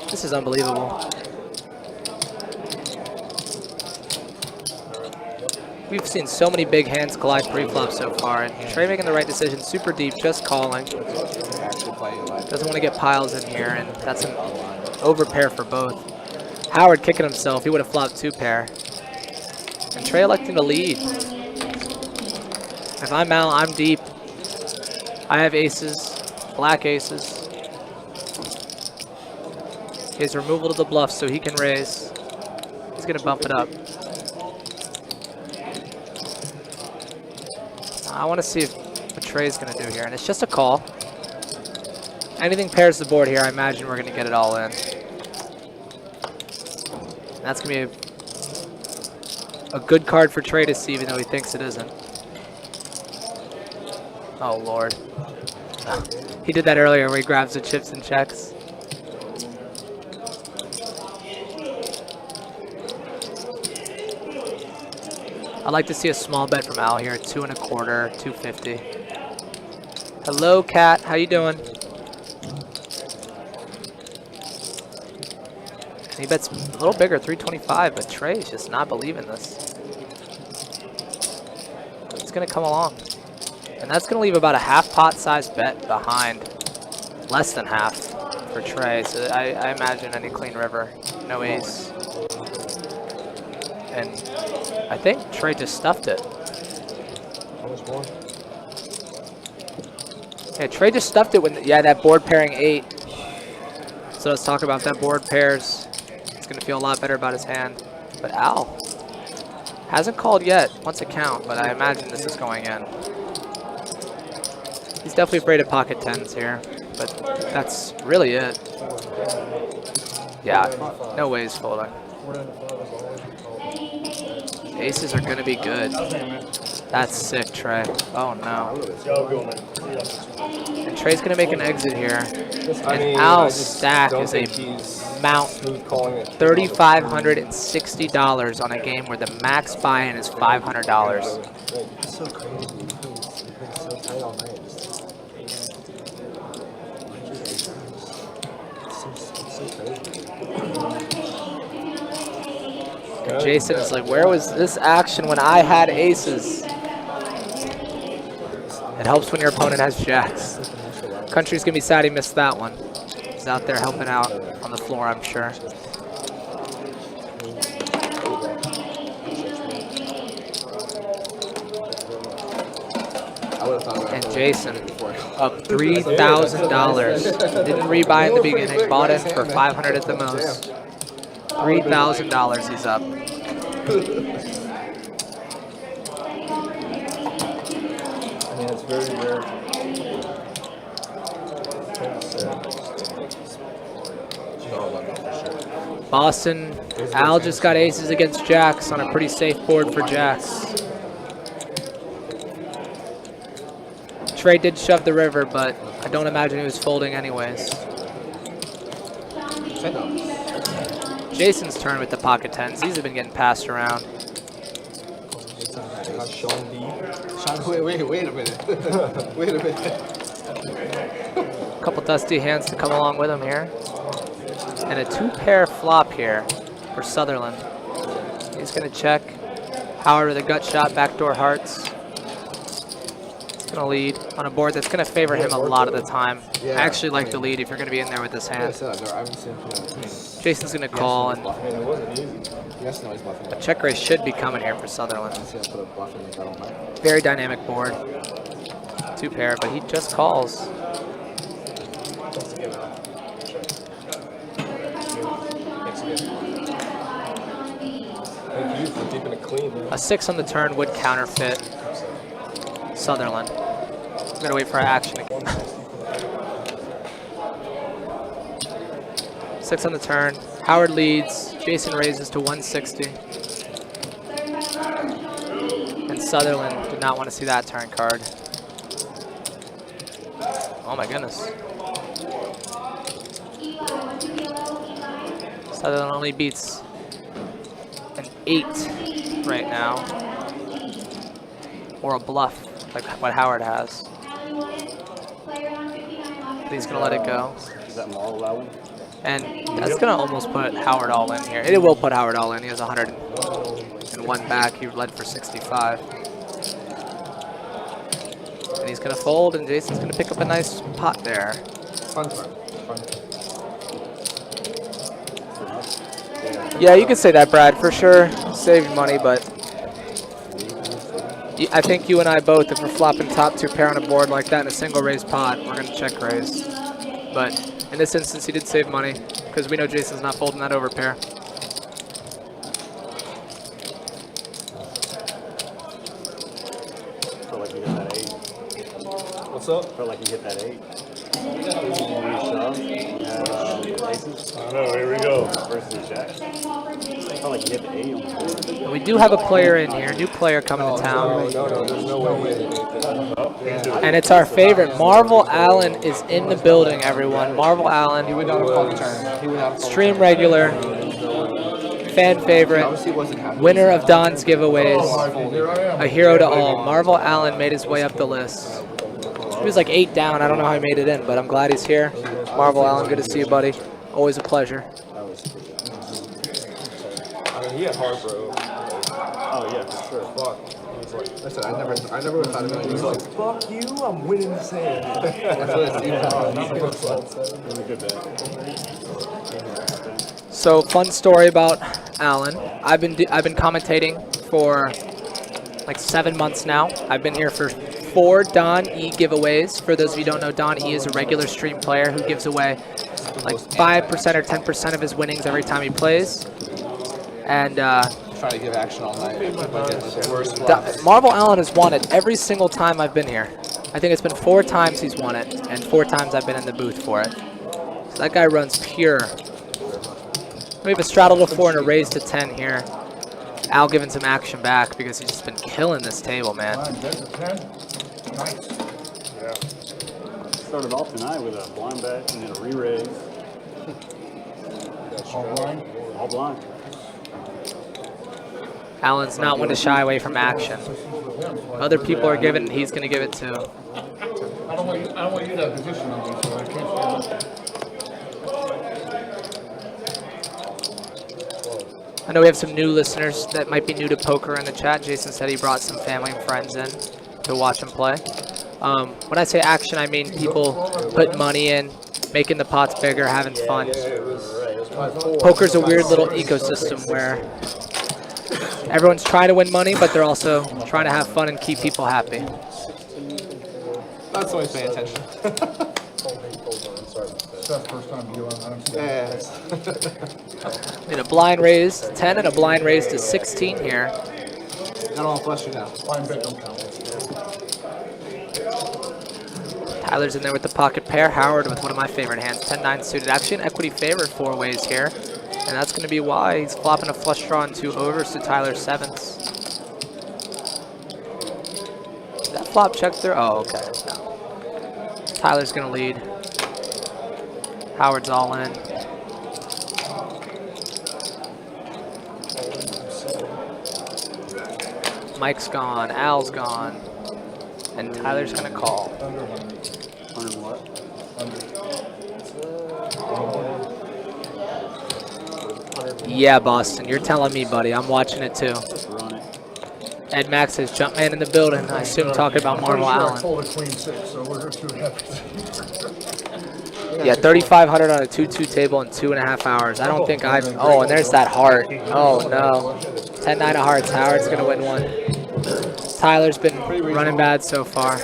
This is unbelievable. We've seen so many big hands collide pre-flop so far, and Trey making the right decision, super deep, just calling. Doesn't want to get piles in here, and that's an overpair for both. Howard kicking himself, he would have flopped 2-pair. And Trey electing to lead. If I'm Al, I'm deep. I have aces, black aces. He has removal to the bluff so he can raise. He's gonna bump it up. I want to see what Trey's going to do here, and it's just a call. Anything pairs the board here, I imagine we're going to get it all in. And that's going to be a good card for Trey to see, even though he thinks it isn't. Oh, Lord. He did that earlier where he grabs the chips and checks. I'd like to see a small bet from Al here, 2 1/4, 250. Hello, Cat. How you doing? And he bets a little bigger, 325, but Trey's just not believing this. It's gonna come along, and that's gonna leave about a half pot size bet behind, less than half for Trey. So I imagine any clean river, no ace, and I think Trey just stuffed it. How much more? Yeah, Trey just stuffed it when, yeah, that board pairing 8. So let's talk about that board pairs. He's going to feel a lot better about his hand. But Al hasn't called yet, wants a count, but I imagine this is going in. He's definitely afraid of pocket 10s here. but that's really it. Yeah, no way he's folding. Aces are gonna be good. That's sick, Trey. Oh no. And Trey's gonna make an exit here. And Al's stack is a mountain. $3,560 on a game where the max buy-in is $500. It's so crazy. He's been so tight all night. And Jason is like, where was this action when I had aces? It helps when your opponent has jacks. Country's gonna be sad he missed that one. He's out there helping out on the floor, I'm sure. And Jason up $3,000. Didn't rebuy in the beginning, bought in for $500 at the most. $3,000 he's up. I mean, it's very rare. Boston, Al just got aces against jacks on a pretty safe board for jacks. Trey did shove the river, but I don't imagine he was folding anyways. Jason's turn with the pocket tens. These have been getting passed around. Wait a minute. Wait a minute. Couple dusty hands to come along with him here. And a two-pair flop here for Sutherland. He's going to check. Howard with a gut shot, backdoor hearts. He's going to lead on a board that's going to favor him a lot of the time. I actually like the lead if you're going to be in there with this hand. Jason's going to call, and a check raise should be coming here for Sutherland. Very dynamic board. Two pair, but he just calls. Thank you for keeping it clean, man. A 6 on the turn would counterfeit Sutherland. I'm going to wait for action again. 6 on the turn. Howard leads. Jason raises to 160. And Sutherland did not want to see that turn card. Oh my goodness. Sutherland only beats an 8 right now. Or a bluff, like what Howard has. But he's going to let it go. Is that Maul allowing? And that's going to almost put Howard all in here. It will put Howard all in. He has 101 back. He led for 65. And he's going to fold, and Jason's going to pick up a nice pot there. Fun turn. Yeah, you could say that, Brad, for sure. Saved money, but I think you and I both, if we're flopping top 2 pair on a board like that in a single raise pot, we're going to check raise. But in this instance, he did save money because we know Jason's not folding that over pair. Felt like you hit that 8. What's up? Felt like you hit that 8. Aces. I know, here we go. Versus the jack. Felt like you hit the 8 on the board. And we do have a player in here, new player coming to town. No, there's no way. And it's our favorite. Marvel Allen is in the building, everyone. Marvel Allen, stream regular, fan favorite, winner of Don's giveaways, a hero to all. Marvel Allen made his way up the list. He was like 8 down. I don't know how he made it in, but I'm glad he's here. Marvel Allen, good to see you, buddy. Always a pleasure. I mean, he had hard, bro. Oh, yeah, for sure. Fuck. He was like, Listen, I never would have thought about it. he was like, fuck you, I'm winning this hand. That's what it seems like. So, fun story about Allen. I've been commentating for like 7 months now. I've been here for 4 Don E giveaways. For those of you who don't know, Don E is a regular stream player who gives away like 5% or 10% of his winnings every time he plays. And Trying to give action all night. Marvel Allen has won it every single time I've been here. I think it's been 4 times he's won it, and 4 times I've been in the booth for it. So that guy runs pure. We have a straddle to 4 and a raise to 10 here. Al giving some action back because he's just been killing this table, man. Nice. Yeah. Started off tonight with a blind bet and then a re-raise. All blind? All blind. Alan's not one to shy away from action. Other people are giving it, he's going to give it too. I don't want you in that position on this, so I can't stand up. I know we have some new listeners that might be new to poker in the chat. Jason said he brought some family and friends in to watch him play. When I say action, I mean people putting money in, making the pots bigger, having fun. Poker's a weird little ecosystem where everyone's trying to win money, but they're also trying to have fun and keep people happy. That's always paying attention. That's the first time you on. In a blind raise to 10 and a blind raise to 16 here. Not all question now. Blind bet don't count. Tyler's in there with the pocket pair. Howard with one of my favorite hands, 10-9 suited. Actually an equity favored 4 ways here. And that's going to be why he's flopping a flush draw and 2 overs to Tyler's 7s. Did that flop check through? Oh, okay. No. Tyler's going to lead. Howard's all in. Mike's gone. Al's gone. And Tyler's going to call. Under 100 what? Under. Yeah, Boston. You're telling me, buddy. I'm watching it too. Ed Max says, Jumpman in the building. I assume talking about Marvel Allen. I folded queen 6, so we're too happy. Yeah, 3,500 on a 2-2 table in 2.5 hours. I don't think I've... Oh, and there's that heart. Oh, no. 10-9 of hearts. Howard's going to win one. Tyler's been running bad so far.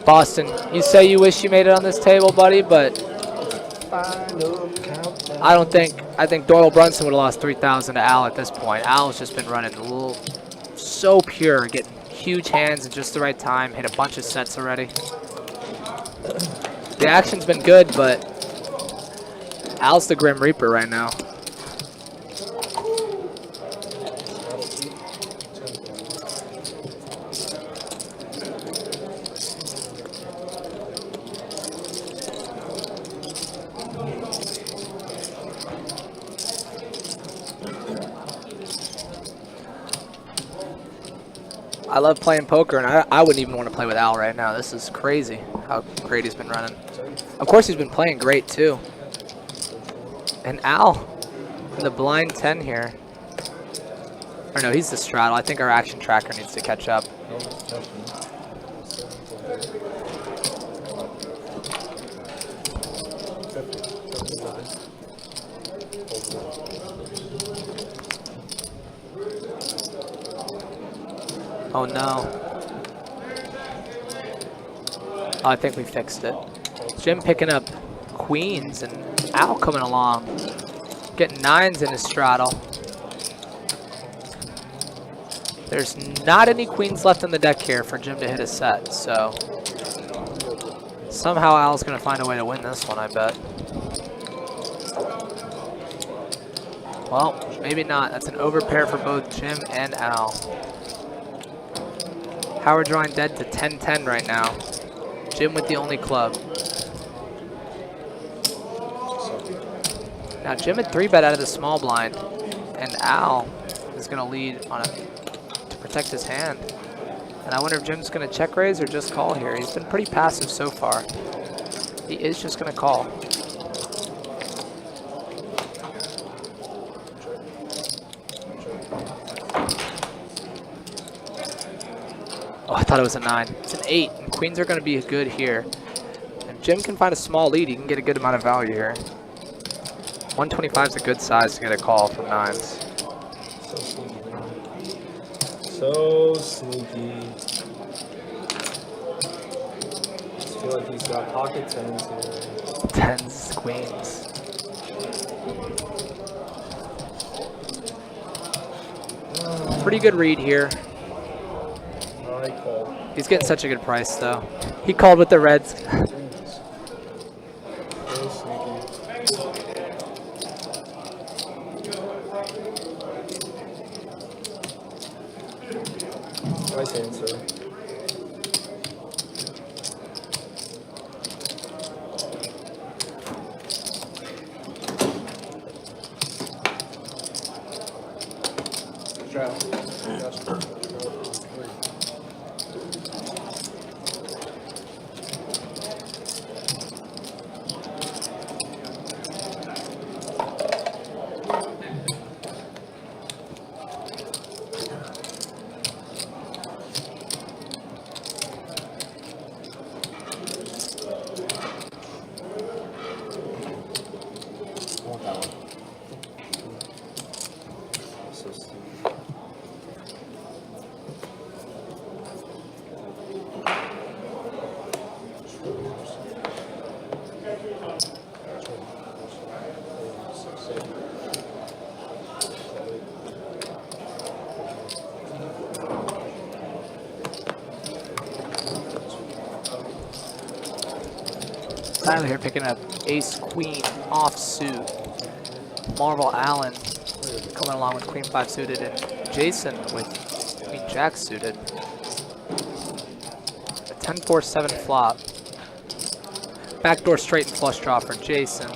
Boston, you say you wish you made it on this table, buddy, but I don't think... I think Doyle Brunson would have lost 3,000 to Al at this point. Al's just been running a little... So pure, getting huge hands at just the right time. Hit a bunch of sets already. The action's been good, but Al's the Grim Reaper right now. I love playing poker, and I wouldn't even want to play with Al right now. This is crazy how great he's been running. Of course, he's been playing great, too. And Al in the blind 10 here. Or no, he's the straddle. I think our action tracker needs to catch up. Oh no. Oh, I think we fixed it. Jim picking up queens and Al coming along. Getting 9s in his straddle. There's not any queens left in the deck here for Jim to hit a set, so somehow Al's gonna find a way to win this one, I bet. Well, maybe not. That's an overpair for both Jim and Al. Howard drawing dead to 10-10 right now. Jim with the only club. Now Jim had 3-bet out of the small blind, and Al is going to lead on to protect his hand. And I wonder if Jim's going to check raise or just call here. He's been pretty passive so far. He is just going to call. Oh, I thought it was a 9. It's an 8, and queens are going to be good here. If Jim can find a small lead, he can get a good amount of value here. 125 is a good size to get a call from 9s. So sneaky. I feel like he's got pocket 10s here. 10s, queens. Pretty good read here. He's getting such a good price, though. He called with the Reds. Nice answer. Tyler here picking up ace queen offsuit. Marvel Allen coming along with queen 5 suited, and Jason with queen jack suited. A 10-4-7 flop. Backdoor straight and flush draw for Jason.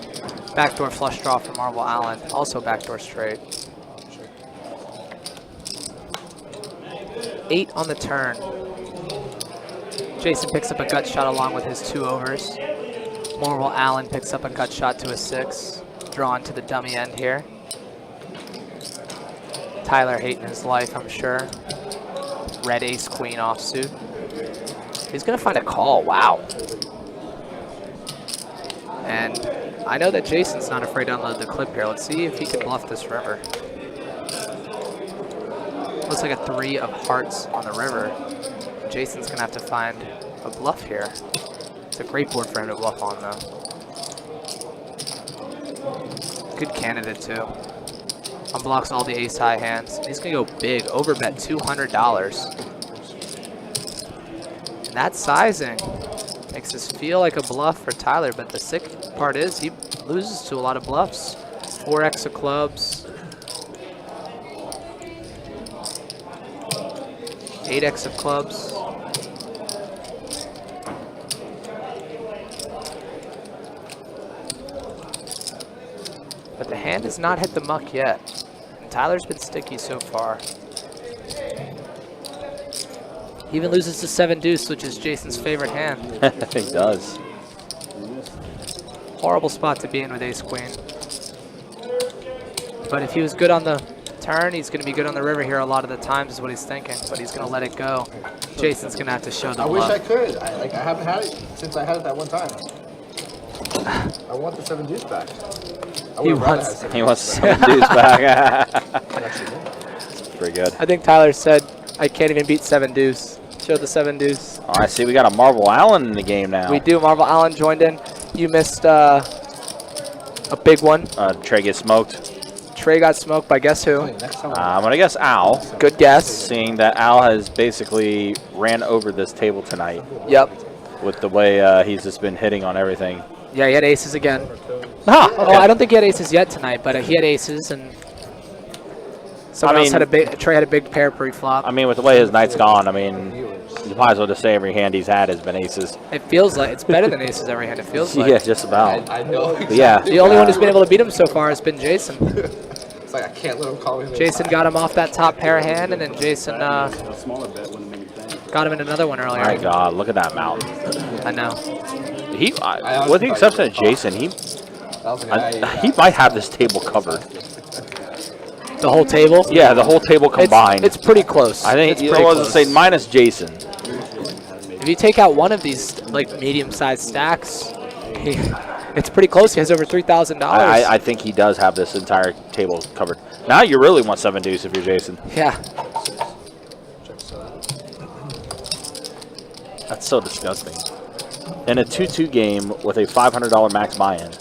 Backdoor flush draw for Marvel Allen. Also backdoor straight. 8 on the turn. Jason picks up a gut shot along with his 2 overs. Marvel Allen picks up a gut shot to a 6. Drawn to the dummy end here. Tyler hating his life, I'm sure. Red ace queen offsuit. He's gonna find a call, wow. And I know that Jason's not afraid to unload the clip here. Let's see if he can bluff this river. Looks like a 3 of hearts on the river. Jason's gonna have to find a bluff here. It's a great board for him to bluff on, though. Good candidate, too. Unblocks all the ace-high hands. He's going to go big, overbet $200. And that sizing makes this feel like a bluff for Tyler, but the sick part is he loses to a lot of bluffs. 4x of clubs. 8x of clubs. But the hand has not hit the muck yet. And Tyler's been sticky so far. He even loses to 7 deuce, which is Jason's favorite hand. He does. Horrible spot to be in with ace queen. But if he was good on the turn, he's going to be good on the river here a lot of the times is what he's thinking. But he's going to let it go. Jason's going to have to show the bluff. I wish I could. I haven't had it since I had it that one time. I want the 7 deuce back. He wants 7 deuce back. Pretty good. I think Tyler said, I can't even beat 7 deuce. Show the 7 deuce. All right, see, we got a Marvel Allen in the game now. We do. Marvel Allen joined in. You missed a big one. Trey gets smoked. Trey got smoked by guess who? I'm going to guess Al. Good guess. Seeing that Al has basically ran over this table tonight. Yep. With the way he's just been hitting on everything. Yeah, he had aces again. Oh, I don't think he had aces yet tonight, but he had aces, and someone else had a big. Trey had a big pair pre-flop. I mean, with the way his night's gone, I mean, you might as well just say every hand he's had has been aces. It feels like it's better than aces every hand. It feels like. Yeah, just about. I know. Exactly. Yeah. The only one who's been able to beat him so far has been Jason. It's like I can't let him call me. Jason got him off that top pair hand, and then Jason got him in another one earlier. My God, look at that mountain. I know. With the exception of Jason, he might have this table covered. The whole table? Yeah, the whole table combined. It's pretty close. I think I was to say minus Jason. If you take out one of these like medium-sized stacks, it's pretty close. He has over $3,000. I think he does have this entire table covered. Now you really want 7 deuce if you're Jason. Yeah. That's so disgusting. In a 2-2 game with a $500 max buy-in.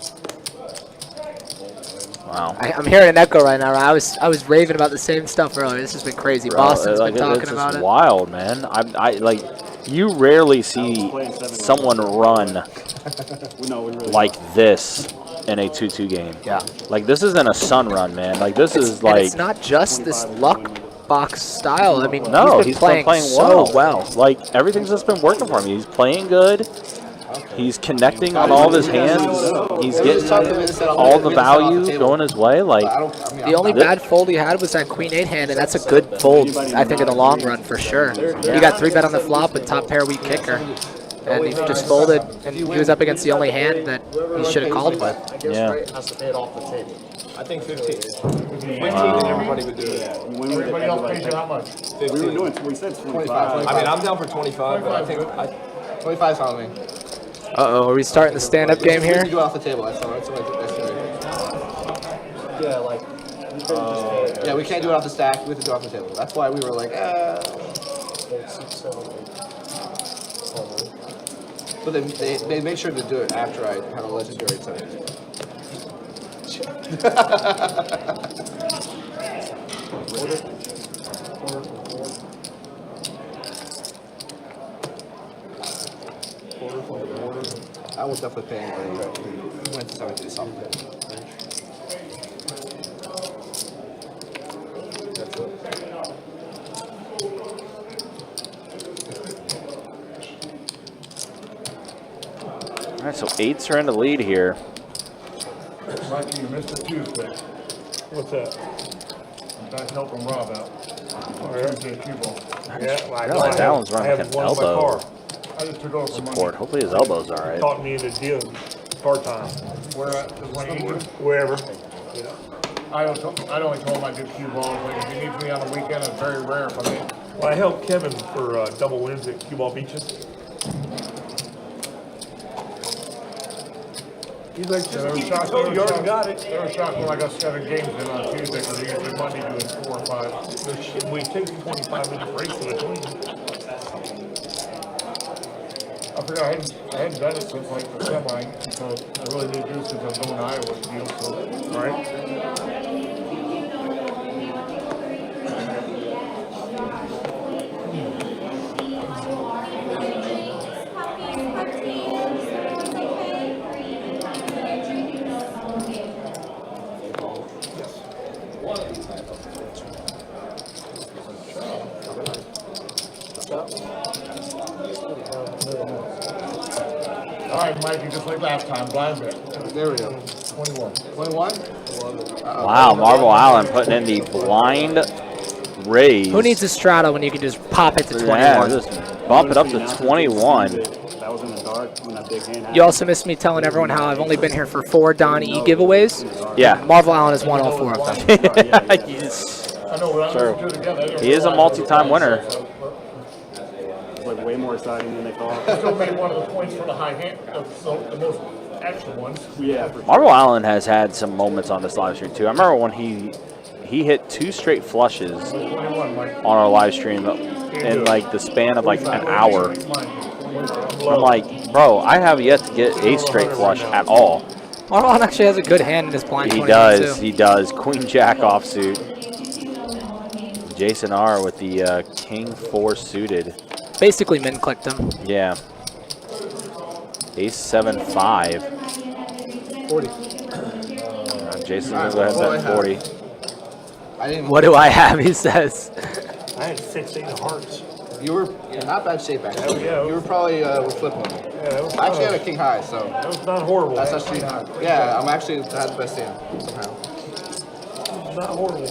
Wow. I'm hearing an echo right now. I was raving about the same stuff earlier. This has been crazy. Bro, Boston's been talking about it. It's wild, man. I like You rarely see someone run like this in a 2-2 game. Yeah. Like, this isn't a sun run, man. Like, this is And like... it's not just this luck box style. I mean, No, he's been playing so well. Like, everything's just been working for him. He's playing good. He's connecting on all of his hands. He's getting all the value going his way. Like, the only bad fold he had was that Queen-8 hand, and that's a good fold, I think, in the long run for sure. He got 3-bet on the flop with top pair weak kicker, and he just folded, and he was up against the only hand that he should have called with. Yeah. Has to pay it off the table. I think 15. 15 and everybody would do it. Everybody else pays you how much? 15. We were doing, we said 25. I mean, I'm down for 25, but I think 25's on me. Uh-oh, are we starting the stand-up game here? We can do off the table. That's right. Yeah, like. Yeah, we can't do it off the stack. We have to do it off the table. That's why we were like, 6, 7, 8. But they made sure to do it after I had a legendary time. I was definitely paying, but we went to 70 something. all right, so 8s are in the lead here. Mikey, you missed it Tuesday. What's that? I'm back helping Rob out. Tuesday cue ball. Yeah, well, I realize Alan's I running have like an one in my elbow car. I just took over from support. Hopefully his elbow's all right. Talked me into dealing part-time, Where at? wherever. I'd only told him I did cue balls. Like, if he needs me on the weekend, it's very rare for me. Well, I helped Kevin for double wins at Cue Ball Beaches. He's like, Yeah, they were shocked. you already got it. They were shocked when I got 7 games in on Tuesday because they usually Monday doing 4 or 5. No shit, we take 25-minute breaks in between. I forgot I hadn't done it since like the semi, so I really need to do since I'm going to Iowa deal. So, All right. all right, Mikey, just like last time, blind bet. There we go. 21. 21? Wow, Marvel Allen putting in the blind raise. Who needs a straddle when you can just pop it to 21? Yeah, just bump it up to 21. That was in the dark when that big hand You also missed me telling everyone how I've only been here for 4 Don E giveaways. Yeah. Marvel Allen has won all 4 of them. He's, I know, we're Sure. do it together. he is a multi-time winner. It's like way more exciting than they thought. Still made one of the points for the high hand, the most extra ones. Yeah, for Marvel Allen has had some moments on this live stream too. I remember when he hit 2 straight flushes 21, Mike. on our live stream in like the span of like an hour. I'm like, bro, I have yet to get a straight flush at all. Marvel Allen actually has a good hand in his blind He 21 does, too. he does. Queen Jack offsuit. Jason R with the King 4 suited. Basically min clicked him. Yeah. Ace 7-5. 40. Jason's gonna go ahead and bet 40. I didn't. What do I have, he says. I had 6-8 of hearts. You were in not bad shape actually. Yeah. You were probably with flipping. Yeah, that was I actually had a not, king high, so that was not horrible. that's actually yeah. I'm actually had the best hand somehow. Not horrible.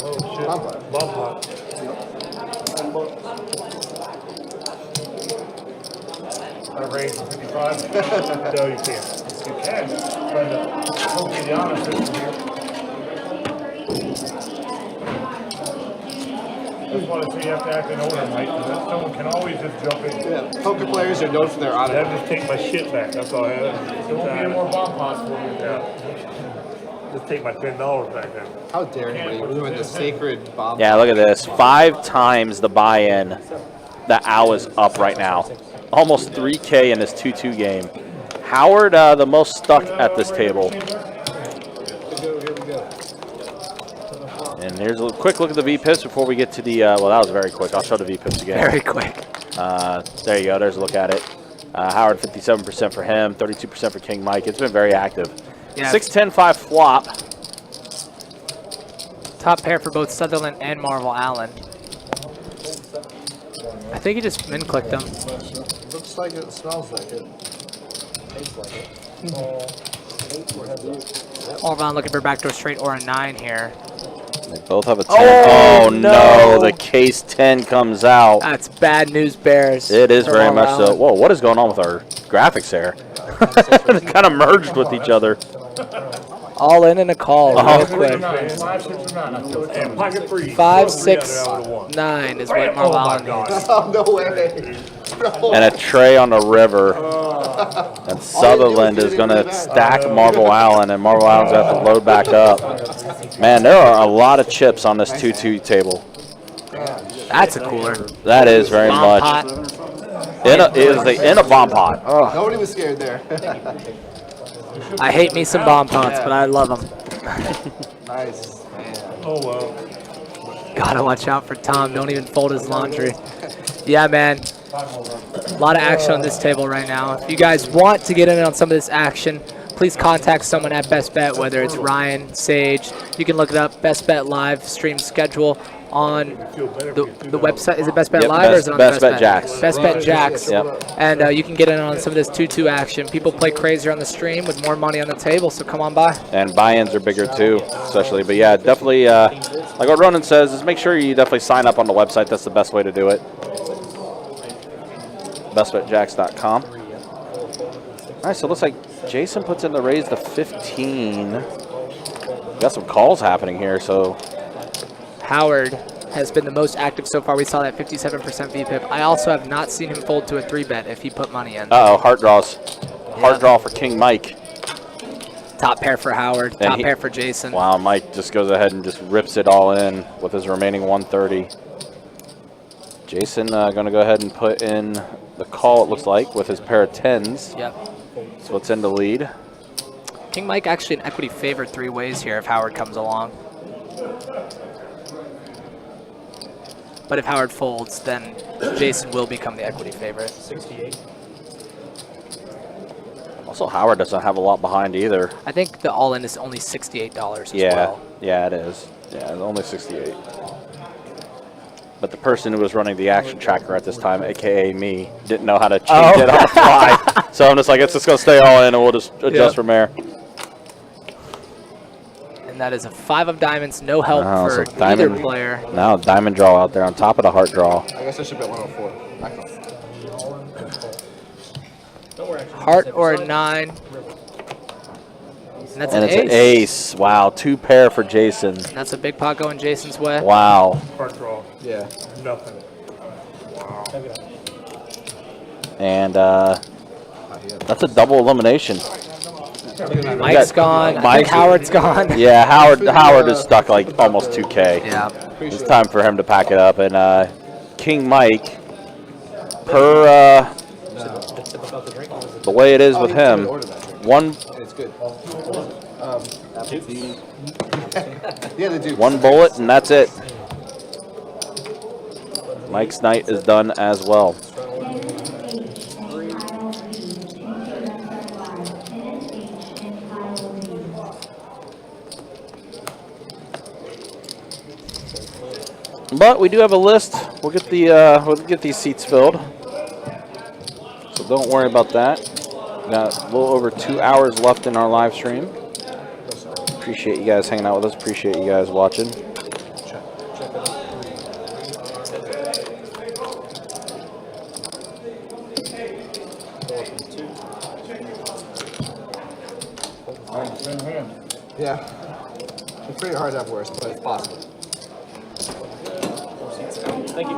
Oh shit. Bump Bump hot. I raised 55. No, you can't. You can, but don't be the honest system here. That's why I say you have to act in order, Mike, because someone can always just jump in. Yeah, poker players are known for their honor. Then just take my shit back. That's all I had. There won't be any more bomb pots for you. Yeah. Just take my $10 back then. How dare anybody ruin the sacred bomb? Yeah, look at this. 5 times the buy-in. The owl is up right now. Almost 3K in this 2-2 game. Howard, the most stuck at this table. And here's a quick look at the V-pips before we get to the, well, that was very quick. I'll show the V-pips again. Very quick. There you go. There's a look at it. Howard, 57% for him, 32% for King Mike. It's been very active. Yeah. 6-10-5 flop. Top pair for both Sutherland and Marvel Allen. I think he just min-clicked them. Looks like it, smells like it. Tastes like it. Marvel Allen looking for backdoor straight or a 9 here. They both have a 10. Oh, no. The case 10 comes out. That's bad news, Bears. It is very Marvel much so. Allen. Whoa, what is going on with our graphics here? They kind of merged with each other. All in a call real quick. 5, 6, 9 is what Marvel Allen needs. Oh, no way. And a tray on the river. And Sutherland is going to stack Marvel Allen, and Marvel Allen's going to have to load back up. Man, there are a lot of chips on this 2-2 table. That's a cooler. That is very Bomb much. pot. In a bomb pot. Oh. Nobody was scared there. I hate me some bomb pots, but I love them. Nice. Man. Oh, well. Gotta watch out for Tom. Don't even fold his laundry. Yeah, man. A lot of action on this table right now. If you guys want to get in on some of this action, please contact someone at Best Bet, whether it's Ryan, Sage. You can look it up, Best Bet live stream schedule on the website. Is it Best Bet Yep, Live or is it on Best Best Bet Jacks. Best Bet Jacks. Yep. And you can get in on some of this 2-2 action. People play crazier on the stream with more money on the table, so come on by. And buy-ins are bigger too, especially. But yeah, definitely, like what Ronan says, is make sure you definitely sign up on the website. That's the best way to do it. bestbetjacks.com. All right, so it looks like Jason puts in the raise to 15. Got some calls happening here, so. Howard has been the most active so far. We saw that 57% VPIP. I also have not seen him fold to a 3-bet if he put money in. Uh-oh, heart draws. Heart draw for King Mike. Top pair for Howard, And top pair for Jason. Wow, Mike just goes ahead and just rips it all in with his remaining 130. Jason going to go ahead and put in the call, it looks like, with his pair of 10s. Yep. So what's in the lead? King Mike actually an equity favored 3 ways here if Howard comes along. But if Howard folds, then Jason will become the equity favorite. 68. Also, Howard doesn't have a lot behind either. I think the all-in is only $68 as well. Yeah, it is. Yeah, it's only 68. But the person who was running the action tracker at this time, aka me, didn't know how to change it on the fly. So I'm just like, it's just gonna stay all in, and we'll just adjust from there. And that is a 5 of diamonds, no help So for either player. Now diamond draw out there on top of the heart draw. I guess I should bet 104. Heart or a 9. And that's And an it's ace. an ace. Wow, 2 pair for Jason. And that's a big pot going Jason's way. Wow. Heart draw. Yeah. Nothing. And that's a double elimination. Mike's gone. I think Howard's gone. Yeah, Howard is stuck like almost 2K. Yeah. It's time for him to pack it up. And King Mike, per the way it is with him, It's good. Yeah, they do. 1 bullet and that's it. Mike's night is done as well. But we do have a list. We'll get these seats filled. So don't worry about that. Got a little over 2 hours left in our live stream. Appreciate you guys hanging out with us. Appreciate you guys watching. Yeah. It's pretty hard to have worse, but it's possible. Thank you.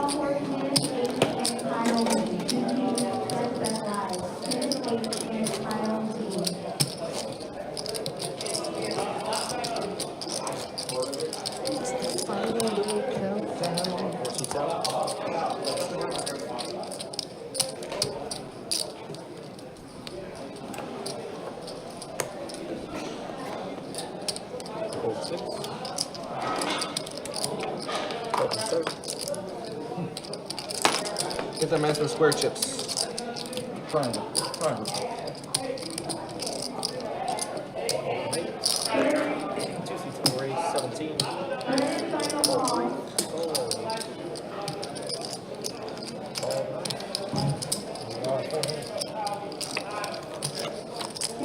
Get that man some square chips. Triangle. Triangle. 17.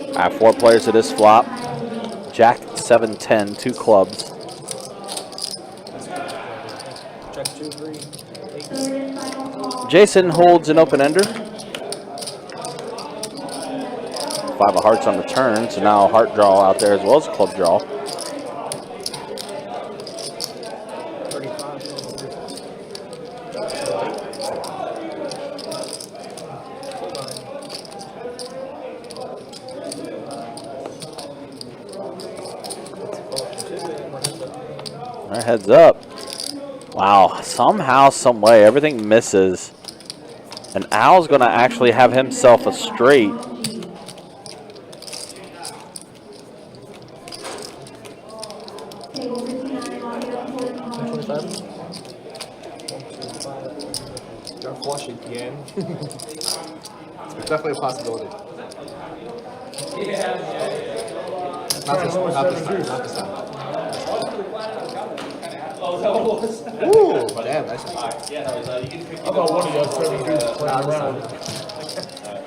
All right, 4 players to this flop. Jack 7-10, 2 clubs. Check 2, 3, 8. Jason holds an open ender. 5 of hearts on the turn, so now a heart draw out there as well as a club draw. 35. All right, heads up. Wow, somehow, some way, everything misses. And Al's going to actually have himself a straight. Got flush again. It's definitely a possibility. Not this time. Ooh, damn, nice. I thought one of y'all 7 dudes playing around.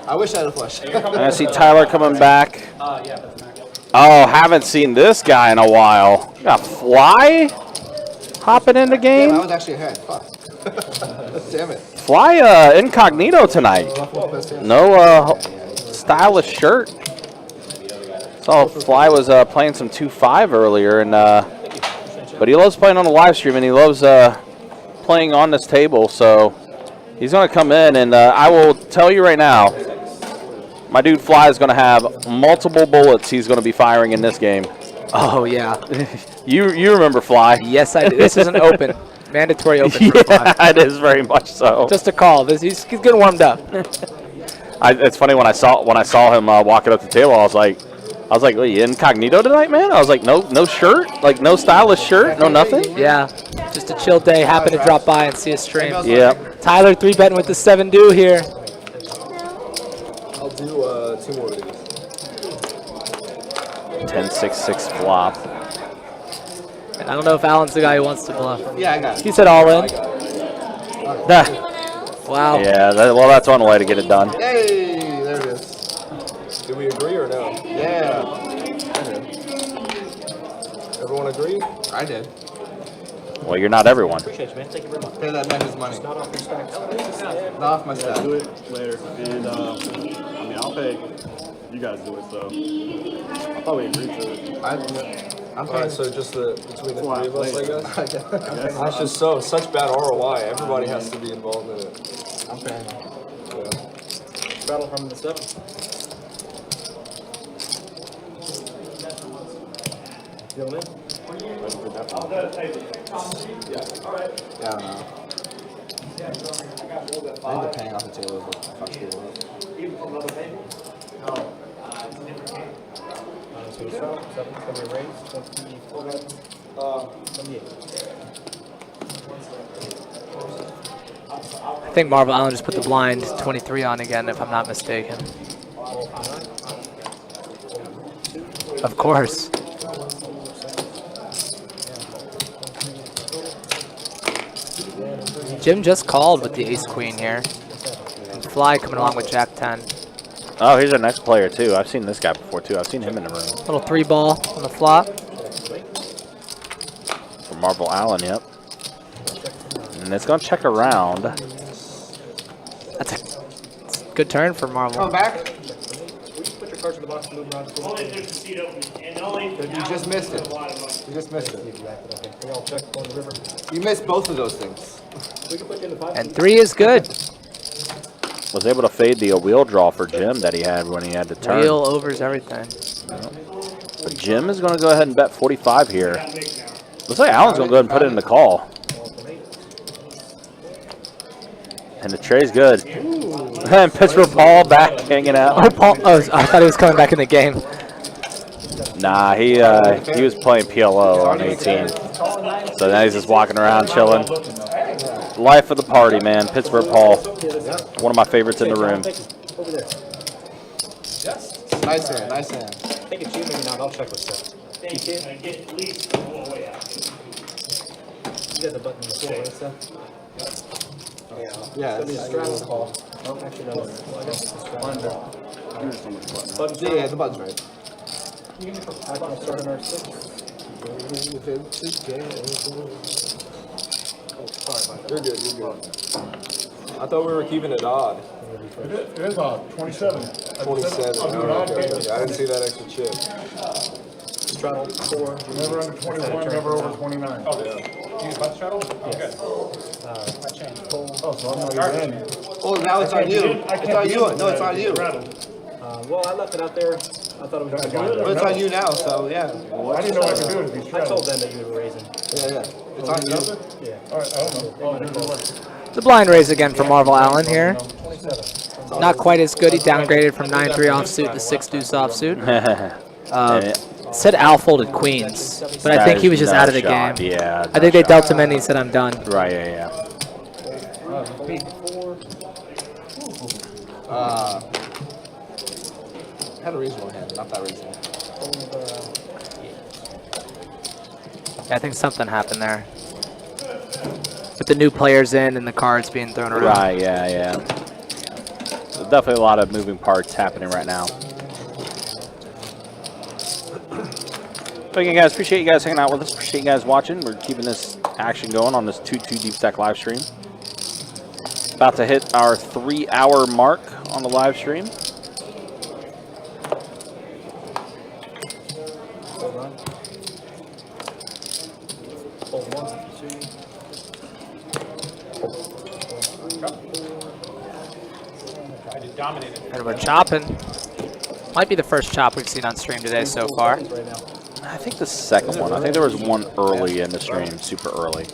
I wish I had a flush. I see Tyler coming back. Oh, haven't seen this guy in a while. Got Fly hopping in the game. Damn, I was actually ahead. Fuck. Damn it. Fly incognito tonight. No stylish shirt. Saw Fly was playing some 2-5 earlier, and but he loves playing on the live stream, and he loves playing on this table. So he's going to come in, and I will tell you right now, my dude Fly is going to have multiple bullets he's going to be firing in this game. Oh, yeah. You remember Fly? Yes, I do. This is an open. Mandatory open for Fly. Yeah, it is very much so. Just a call. He's getting warmed up. It's funny when I saw him walking up the table, I was like, "Wait, you incognito tonight, man?" I was like, "No shirt, like no stylish shirt, no nothing." Yeah, just a chill day. Happened to drop by and see a stream. Yeah. Tyler 3-betting with the 7-do here. I'll do 2 more of these. 10-6-6 flop. And I don't know if Alan's the guy who wants to bluff. Yeah, I got it. He said all in. Wow. Yeah, well, that's one way to get it done. Hey, there it is. Do we agree or no? Yeah. Everyone agree? I did. Well, you're not everyone. Appreciate you, man. Thank you very much. Pay that man his money. Not off your stack. Not off my stack. Do it later. And I mean, I'll pay. You guys do it, so I'll probably agree to it. I'm Alright, so just between the 3 of us, I guess? That's just such bad ROI. Everybody has to be involved in it. I'm paying. Yeah. Battle from the 7. You have them Yeah, I don't know. I think the paying off the table is what fucks people up. Even from another table? No. It's a different game. So 7 from your raise, 24. 28. I think Marvel Island just put the blind 23 on again, if I'm not mistaken. Of course. Jim just called with the ace-queen here. And Fly coming along with Jack-10. Oh, he's our next player, too. I've seen this guy before, too. I've seen him in the room. Little 3-ball on the flop. For Marvel Allen, yep. And it's going to check around. That's a good turn for Marvel. Come back. Put your cards in the box and move around. Only if there's a seat open, and only if You just missed it. You just missed it. I'll check on the river. You missed both of those things. We can put you in the 5. And 3 is good. Was able to fade the wheel draw for Jim that he had when he had to turn. Wheel overs everything. But Jim is going to go ahead and bet 45 here. Looks like Allen's going to go ahead and put it in the call. And the tray's good. And Pittsburgh Paul back hanging out. Oh, Paul! Oh, I thought he was coming back in the game. Nah, he was playing PLO on 18. So now he's just walking around chilling. Life of the party, man. Pittsburgh Paul. One of my favorites in the room. Over there. Nice hand, nice hand. Take it to you, maybe not. I'll check with Seth. Thank you. I get at least one way out. You got the button in the floor, right, Seth? Yeah, It's gonna be a straddle call. Oh, actually, no. Well, I guess it's a straddle. Button straddle. yeah, the button's right. I thought I started our 6. You're good, you're good. I thought we were keeping it odd. It is odd, 27. 27. I'll do it Oh, odd, okay, okay. okay. I didn't see that extra chip. Straddle 4. Never under 21, never over 29. Oh, yeah. You use button straddle? Yes. I changed pull. Oh, so I'm not even in. Oh, now it's on you. It's on you. No, it's on you. Well, I left it out there. I thought it was going to go. But it's on you now, so yeah. I didn't know I could do it if you I straddled. told them that you were raising. Yeah. It's on you. Yeah. All right, I don't know. Oh, there's one. The blind raise again for Marvel Allen here. Not quite as good. He downgraded from 9-3 offsuit to 6 deuce offsuit. Said Al folded queens, but I think he was just out of the game. Yeah. I think they dealt him in and he said, I'm done. Right, yeah. Had a reasonable hand, not that reasonable. Yeah, I think something happened there. With the new players in and the cards being thrown around. Right, yeah. There's definitely a lot of moving parts happening right now. So again, guys, appreciate you guys hanging out with us. Appreciate you guys watching. We're keeping this action going on this 2-2 Deep Stack live stream. About to hit our 3-hour mark on the live stream. And we're chopping. Might be the first chop we've seen on stream today so far. I think the second one. I think there was one early in the stream, super early.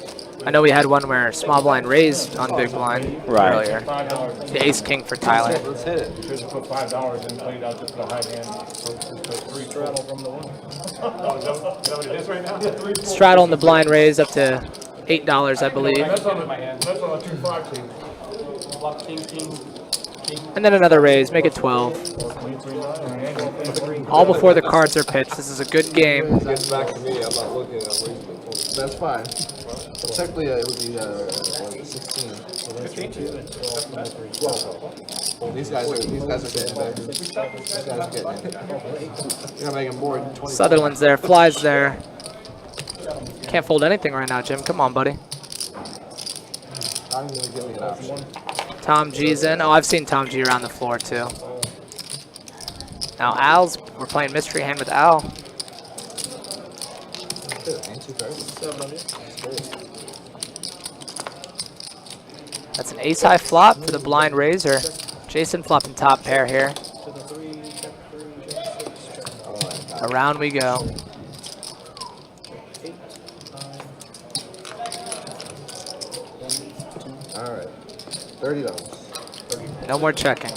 I know we had one where small blind raised on big blind earlier. The ace king for Tyler. Let's hit it. Because you put $5 and played out just for the high hand. So it's 3 straddle from the one. Oh, is that what it is right now? Yeah, 3 Straddle in the blind raise up to $8, I believe. That's on a 2-5 team. And then another raise, make it 12. All before the cards are pitched. This is a good game. It gets back to me. I'm not looking at raising. That's fine. Technically, it would be 16. 12. These guys are getting there. These guys are getting there. You're gonna make them more than 20. Sutherland's there, flies there. Can't fold anything right now, Jim. Come on, buddy. I'm gonna give me an option. Tom G's in. Oh, I've seen Tom G around the floor too. Now Al's, we're playing mystery hand with Al. That's an ace high flop for the blind raiser. Jason flopping top pair here. Around we go. All right, $30. No more checking.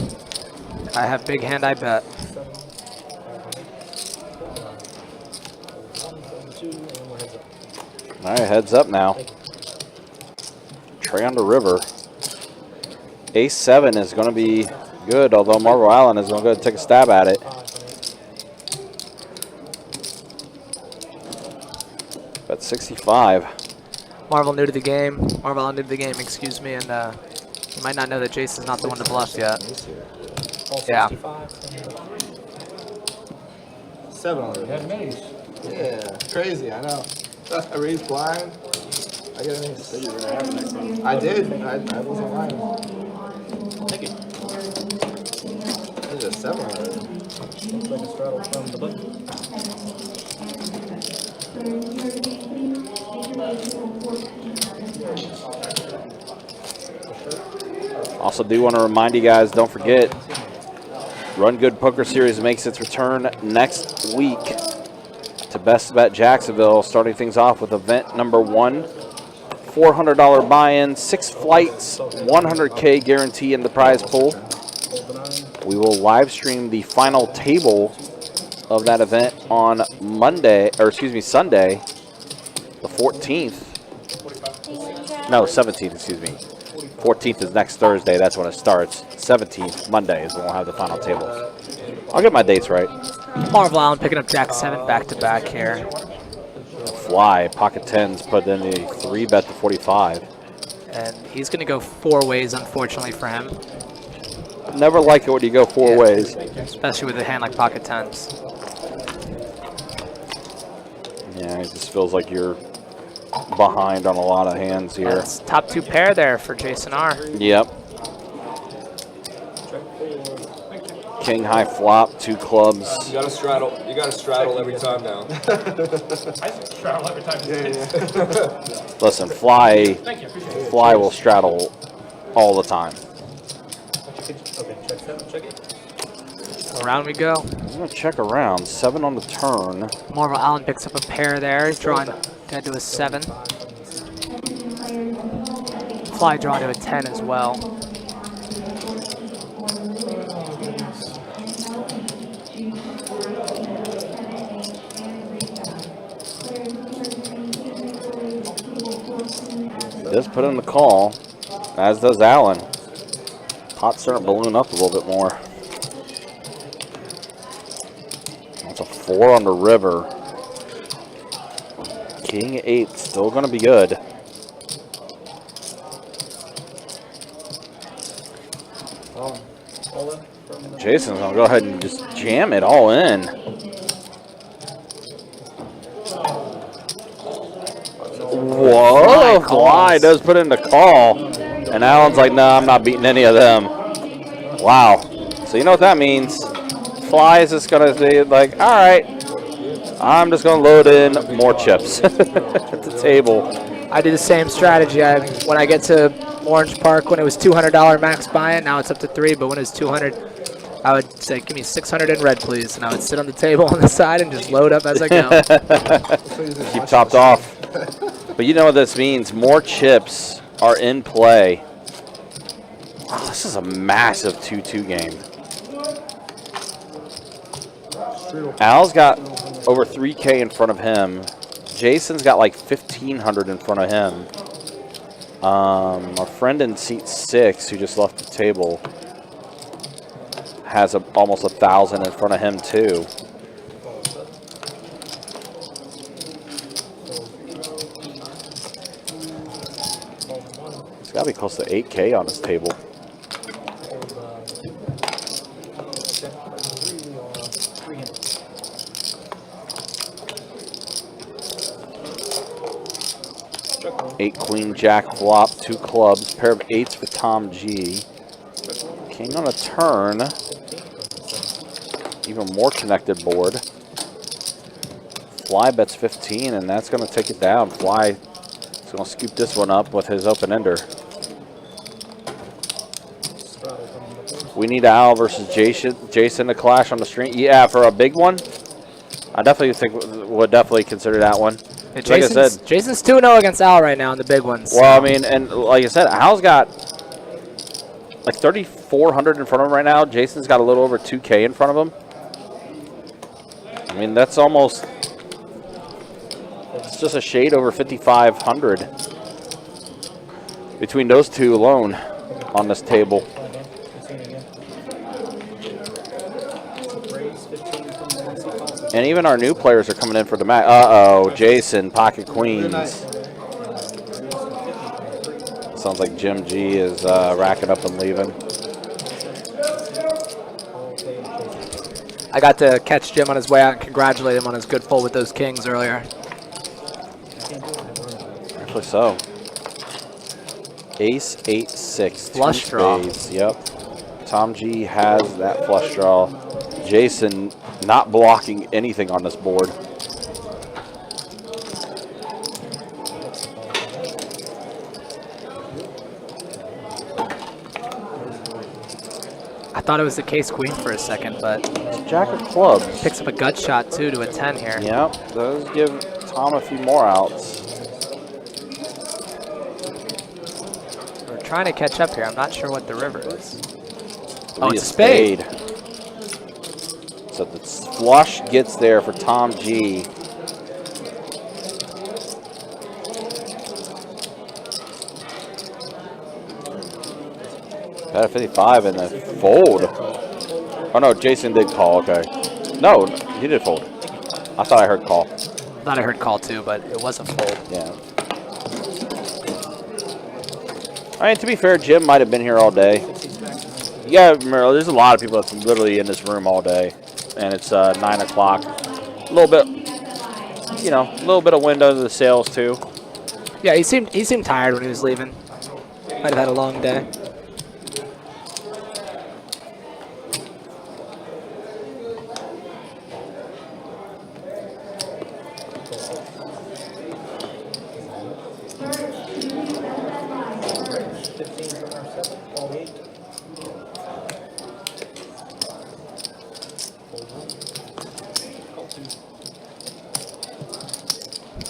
I have big hand, I bet. All right, heads up now. Trey on the river. Ace-7 is going to be good, although Marvel Allen is going to go take a stab at it. But 65. Marvel new to the game. Marvel Allen new to the game, excuse me, and you might not know that Jason's not the one to bluff yet. Yeah. 700. Had an ace. Yeah, crazy. I know. I raised blind. I get an ace. I did. I wasn't lying. Take it. This is a 700. Looks like a straddle from the button. Also do want to remind you guys, don't forget, Run Good Poker Series makes its return next week to Best Bet Jacksonville, starting things off with event number 1. $400 buy-in, 6 flights, $100K guarantee in the prize pool. We will live stream the final table of that event on Sunday, the 14th. No, 17th, excuse me. 14th is next Thursday. That's when it starts. 17th, Monday, is when we'll have the final tables. I'll get my dates right. Marvel Allen picking up Jack 7 back-to-back here. Fly, pocket 10s, put in the 3-bet to 45. And he's going to go 4 ways, unfortunately for him. Never like it when you go 4 ways. Especially with a hand like pocket 10s. Yeah, it just feels like you're behind on a lot of hands here. That's top 2 pair there for Jason R. Yep. King high flop, 2 clubs. You gotta straddle. You gotta straddle every time now. I straddle every time. Listen, fly will straddle all the time. Around we go. I'm gonna check around. 7 on the turn. Marvel Allen picks up a pair there. He's drawing dead to a 7. Fly drawing to a 10 as well. Does put in the call, as does Allen. Pot's starting to balloon up a little bit more. That's a 4 on the river. King 8 still going to be good. Jason's going to go ahead and just jam it all in. Whoa, Fly does put in the call. And Allen's like, no, I'm not beating any of them. Wow. So you know what that means. Fly is just going to say, like, all right, I'm just going to load in more chips at the table. I do the same strategy. When I get to Orange Park, when it was $200 max buy-in, now it's up to 3, but when it was 200, I would say, give me 600 in red, please. And I would sit on the table on the side and just load up as I go. Keep topped off. But you know what this means. More chips are in play. Oh, this is a massive 2-2 game. Al's got over 3K in front of him. Jason's got like 1,500 in front of him. Our friend in seat 6 who just left the table has almost 1,000 in front of him too. It's got to be close to 8K on this table. Eight queen jack flop, 2 clubs, pair of 8s for Tom G. King on a turn. Even more connected board. Fly bets 15, and that's going to take it down. Fly is going to scoop this one up with his open ender. We need Al versus Jason to clash on the stream. Yeah, for a big one, I definitely think would definitely consider that one. Yeah, like I said, Jason's 2-0 against Al right now in the big ones. Well, I mean, and like I said, Al's got like 3,400 in front of him right now. Jason's got a little over 2K in front of him. I mean, that's almost, it's just a shade over 5,500 between those two alone on this table. And even our new players are coming in for the match. Uh-oh, Jason, pocket queens. Sounds like Jim G is racking up and leaving. I got to catch Jim on his way out and congratulate him on his good pull with those kings earlier. Actually so. Ace, 8, 6. Flush draw. Yep. Tom G has that flush draw. Jason not blocking anything on this board. I thought it was the case queen for a second, but Jack of clubs. Picks up a gut shot too to a 10 here. Yep, does give Tom a few more outs. We're trying to catch up here. I'm not sure what the river is. Oh, it's a spade. So the flush gets there for Tom G. Bet 55 and then fold. Oh no, Jason did call. Okay. No, he did fold. I thought I heard call. Thought I heard call too, but it was a fold. Yeah. I mean, to be fair, Jim might have been here all day. Yeah, remember, there's a lot of people that's literally in this room all day, and it's 9 o'clock. A little bit, you know, a little bit of window to the sales too. Yeah, he seemed tired when he was leaving. Might have had a long day.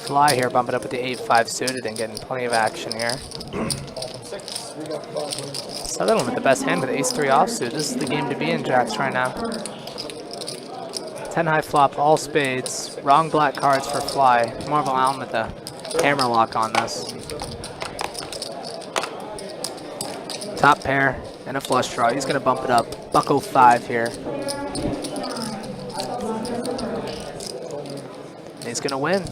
Fly here, bumping up with the 8-5 suited and getting plenty of action here. Sutherland with the best hand with ace-3 offsuit. This is the game to be in, Jacks, right now. 10 high flop, all spades. Wrong black cards for Fly. Marvel Allen with the hammer lock on this. Top pair and a flush draw. He's going to bump it up. Buck 05 here. And he's going to win.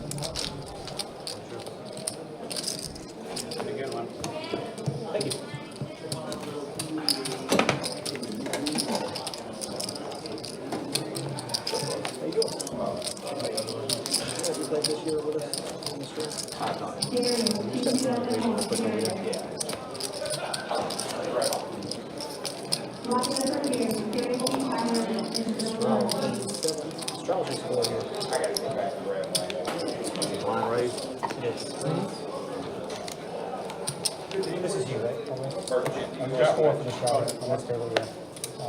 This is you, right? I'm just 4 for the shot on this table, yeah.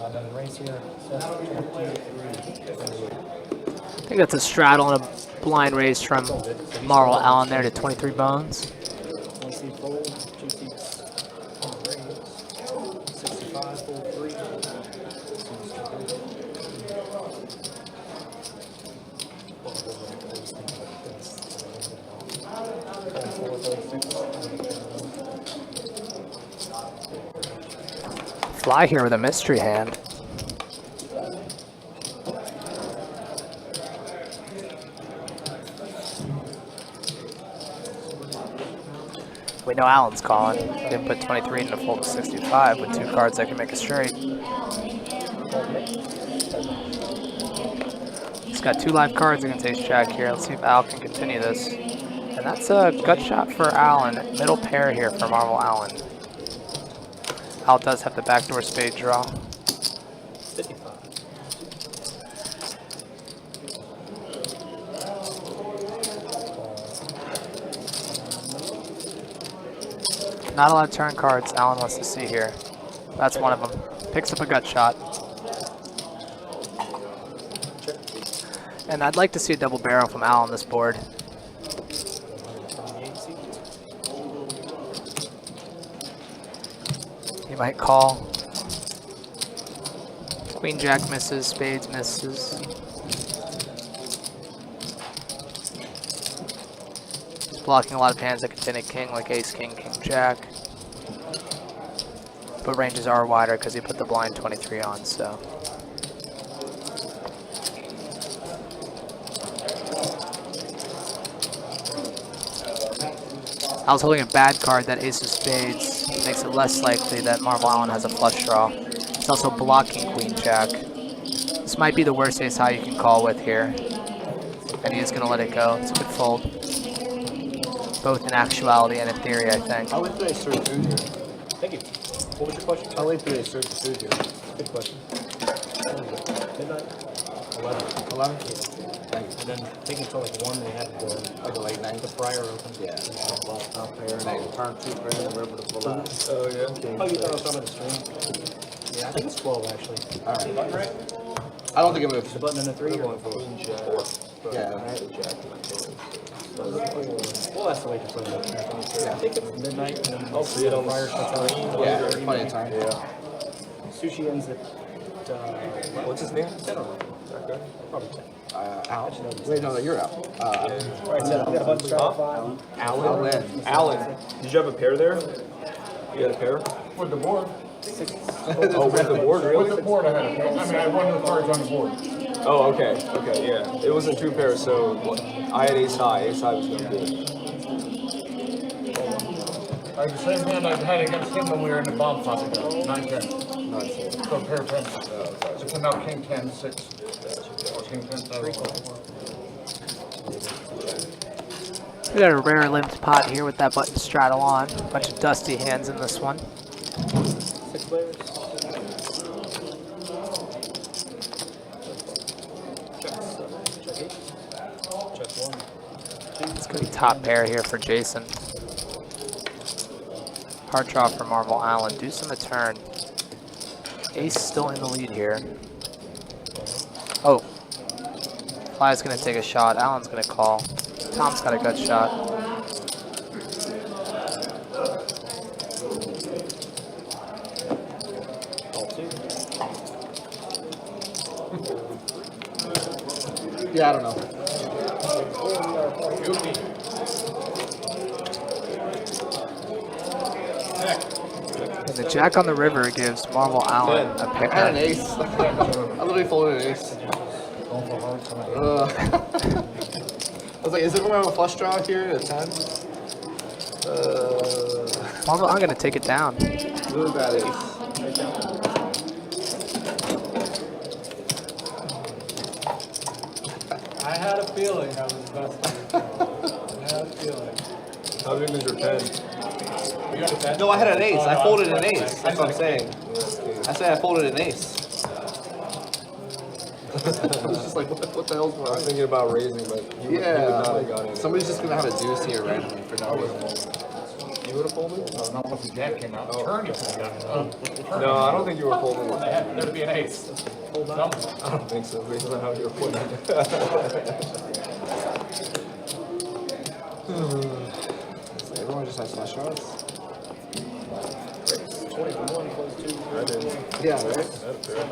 Then race here. I think that's a straddle and a blind raise from Marvel Allen there to 23 bones. Fly here with a mystery hand. We know Allen's calling. He didn't put 23 in the fold of 65 with 2 cards that can make a straight. He's got 2 live cards against ace jack here. Let's see if Al can continue this. And that's a gut shot for Allen. Middle pair here for Marvel Allen. Al does have the backdoor spade draw. 55. Not a lot of turn cards Allen wants to see here. That's one of them. Picks up a gut shot. And I'd like to see a double barrel from Al on this board. He might call. Queen jack misses, spades misses. He's blocking a lot of hands that can pin a king, like ace, king, king, jack. But ranges are wider because he put the blind 23 on, so. I was holding a bad card, that ace of spades. Makes it less likely that Marvel Allen has a flush draw. He's also blocking queen jack. This might be the worst ace high you can call with here. And he is going to let it go. It's a good fold. Both in actuality and in theory, I think. How late do they serve food here? Thank you. What was your question? How late do they serve the food here? Good question. Midnight? 11. 11? And then I think until like 1 they have the Like a late night? the fryer open. Yeah. Top pair, and they turn 2 grand, river to pull out. Oh, yeah. Oh, you thought I was talking about the stream? Yeah, I think it's 12 actually. Alright. I don't think it moves. The button and the 3 or Queen jack. Yeah. Well, that's the way to play it. I think it's midnight and then I'll see it on the fryer starts out. Yeah, plenty of time. Yeah. Sushi ends at What's his name? 10 or Okay. probably 10. Out. Wait, no, you're out. Alright, so we got a button start at 5. Alan. Did you have a pair there? You got a pair? For the board. Oh, with the board, really? With the board, I had it. I mean, I had one of the cards on the board. Oh, okay, yeah. It wasn't two pairs, so I had ace high. Ace high was no good. I had the same hand I had against him when we were in the bomb pot together, 9-10. Nice. So a pair of pens. So came out king 10, 6. Or king 10, 7. We got a rare limped pot here with that button straddle on. Bunch of dusty hands in this one. 6 players. Check 1. It's going to be top pair here for Jason. Hard draw for Marvel Allen. Deuce on the turn. Ace still in the lead here. Oh. Fly's going to take a shot. Allen's going to call. Tom's got a good shot. Yeah, I don't know. And the jack on the river gives Marvel Allen a pair. I had an ace. I literally folded an ace. I was like, is everyone have a flush draw here at 10? Marvel, I'm going to take it down. Really bad ace. I had a feeling I was busted. I had a feeling. How big was your pen? You got a 10? No, I had an ace. I folded an ace. That's what I'm saying. I said I folded an ace. I was just like, what the hell's going I on? was thinking about raising, but you would not have got it. Somebody's just gonna have a deuce here randomly for no reason. You would have folded? Not once the jack came out. Turn you could have gotten it. No, I don't think you were folding. There'd be an ace. Hold on. I don't think so, based on how you were putting it. Everyone just has flush draws? 20 for 1 plus 2. That is. Yeah, right? That's fair.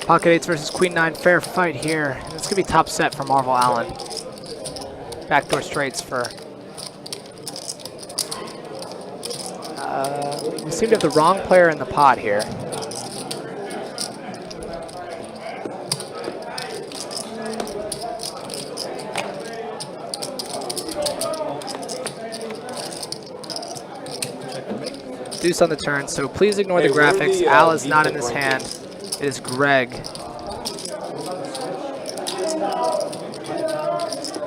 Pocket 8s versus Queen 9. Fair fight here. It's going to be top set for Marvel Allen. Backdoor straights for... we seem to have the wrong player in the pot here. Deuce on the turn, so please ignore the graphics. Al is not in this hand. It is Greg.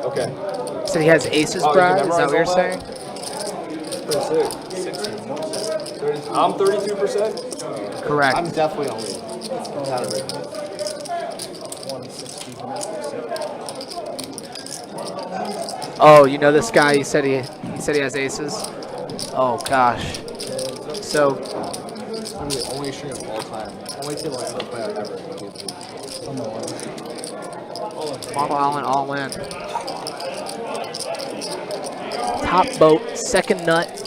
Okay. So he has aces, Brad? Is that what you're saying? Pretty sick. 30, I'm 32%? Correct. I'm definitely on lead. Not a rig. Oh, you know this guy? He said he has aces. Oh gosh. So It's gonna be the only string of all time. Only table I ever play ever. Marvel Allen all in. Top boat, second nut.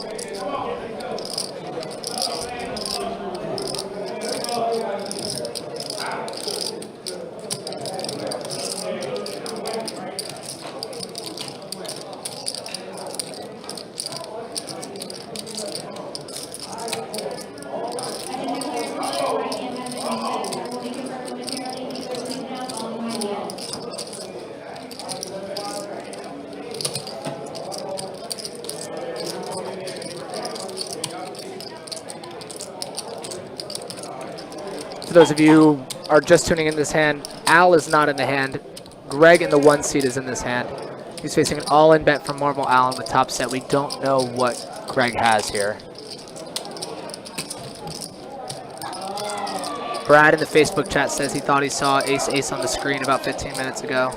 For those of you who are just tuning in this hand, Al is not in the hand. Greg in the 1 seat is in this hand. He's facing an all-in bet from Marvel Allen with top set. We don't know what Greg has here. Brad in the Facebook chat says he thought he saw ace-ace on the screen about 15 minutes ago.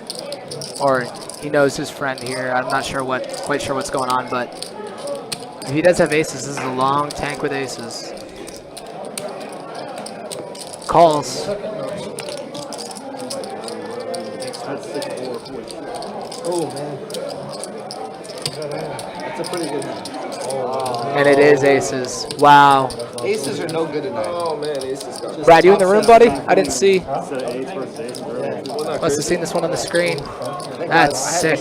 Or he knows his friend here. I'm not sure quite sure what's going on, but if he does have aces, this is a long tank with aces. Calls. Oh man. That's a pretty good hand. And it is aces. Wow. Aces are no good tonight. Oh man, aces got Brad, you in the room, buddy? I didn't see. Ace versus ace. Must have seen this one on the screen. That's sick.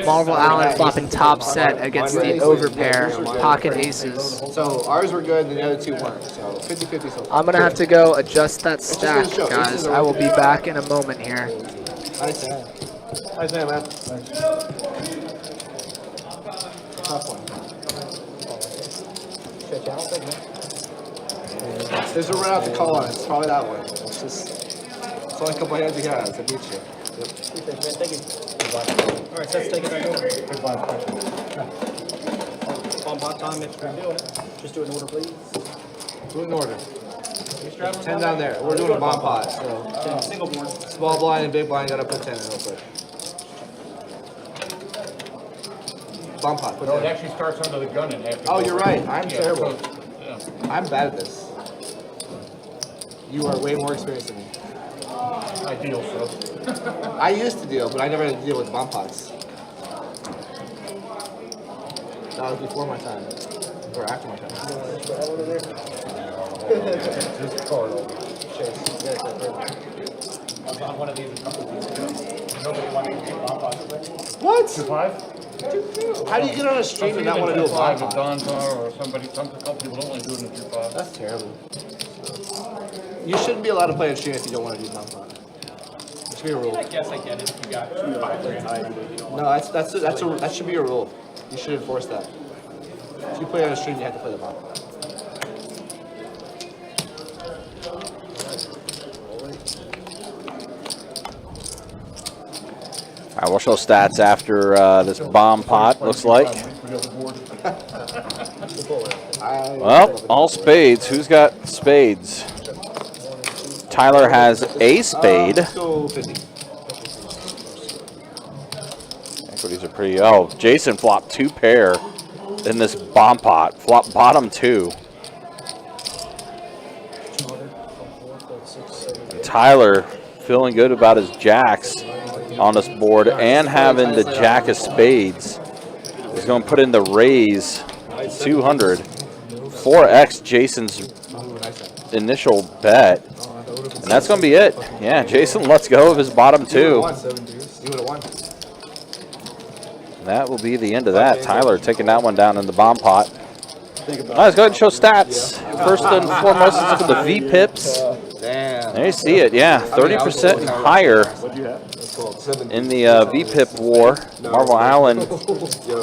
Marvel Allen flopping top set against the overpair, pocket aces. So ours were good, and the other two weren't. So 50-50 so far. I'm going to have to go adjust that stack, guys. I will be back in a moment here. Nice, man. Nice, man. Tough one. There's a run out to call on it. It's probably that one. It's only a couple hands he has. It beats you. Yep. Thank you. All right, so let's take it back over. On bot time, if you're doing it, just do it in order, please. Do it in order. 10 down there. We're doing a bomb pot. So single board. Small blind and big blind. Gotta put 10 in real quick. Bomb pot. Put No, 10. it actually starts under the gun and half. Oh, you're right. I'm terrible. Yeah. I'm bad at this. You are way more experienced than me. I deal, so. I used to deal, but I never had to deal with bomb pots. That was before my time. Or after my time. Just card over. On one of these a couple of weeks ago. Nobody wanted to do bomb pots. What? 2-5? How do you get on a stream and not want to do a bomb pot? Don or somebody, some couple people don't want to do it in a 2-5. That's terrible. You shouldn't be allowed to play a stream if you don't want to do bomb pot. It should be a rule. I guess I get it if you got 2-5 3 high. No, that should be a rule. You should enforce that. If you play on a stream, you have to play the bomb pot. All right, we'll show stats after this bomb pot, looks like. Well, all spades. Who's got spades? Tyler has a spade. Let's go 50. Equities are pretty. Oh, Jason flopped 2 pair in this bomb pot. Flop bottom 2. And Tyler feeling good about his jacks on this board and having the jack of spades. He's going to put in the raise 200. 4x Jason's initial bet. And that's going to be it. Yeah, Jason lets go of his bottom 2. You would have won. That will be the end of that. Tyler taking that one down in the bomb pot. All right, let's go ahead and show stats. First and foremost, let's look at the V-pips. Damn. There you see it, yeah, 30% and higher in the V-pip war. Marvel Allen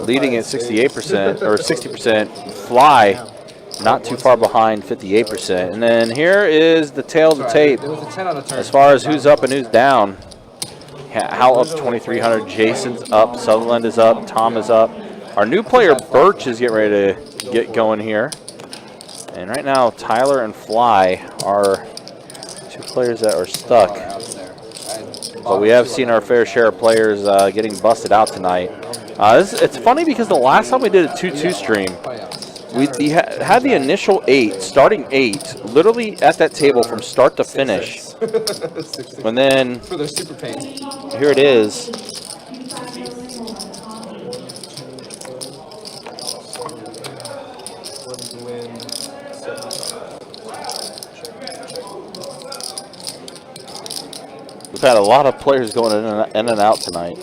leading at 68% or 60%. Fly not too far behind, 58%. And then here is the tail of the tape as far as who's up and who's down. Hal up 2,300, Jason's up, Sutherland is up, Tom is up. Our new player Birch is getting ready to get going here. And right now, Tyler and Fly are 2 players that are stuck. But we have seen our fair share of players getting busted out tonight. It's funny because the last time we did a 2-2 stream, we had the initial 8, starting 8, literally at that table from start to finish. And then, For their super pain. here it is. We've had a lot of players going in and out tonight.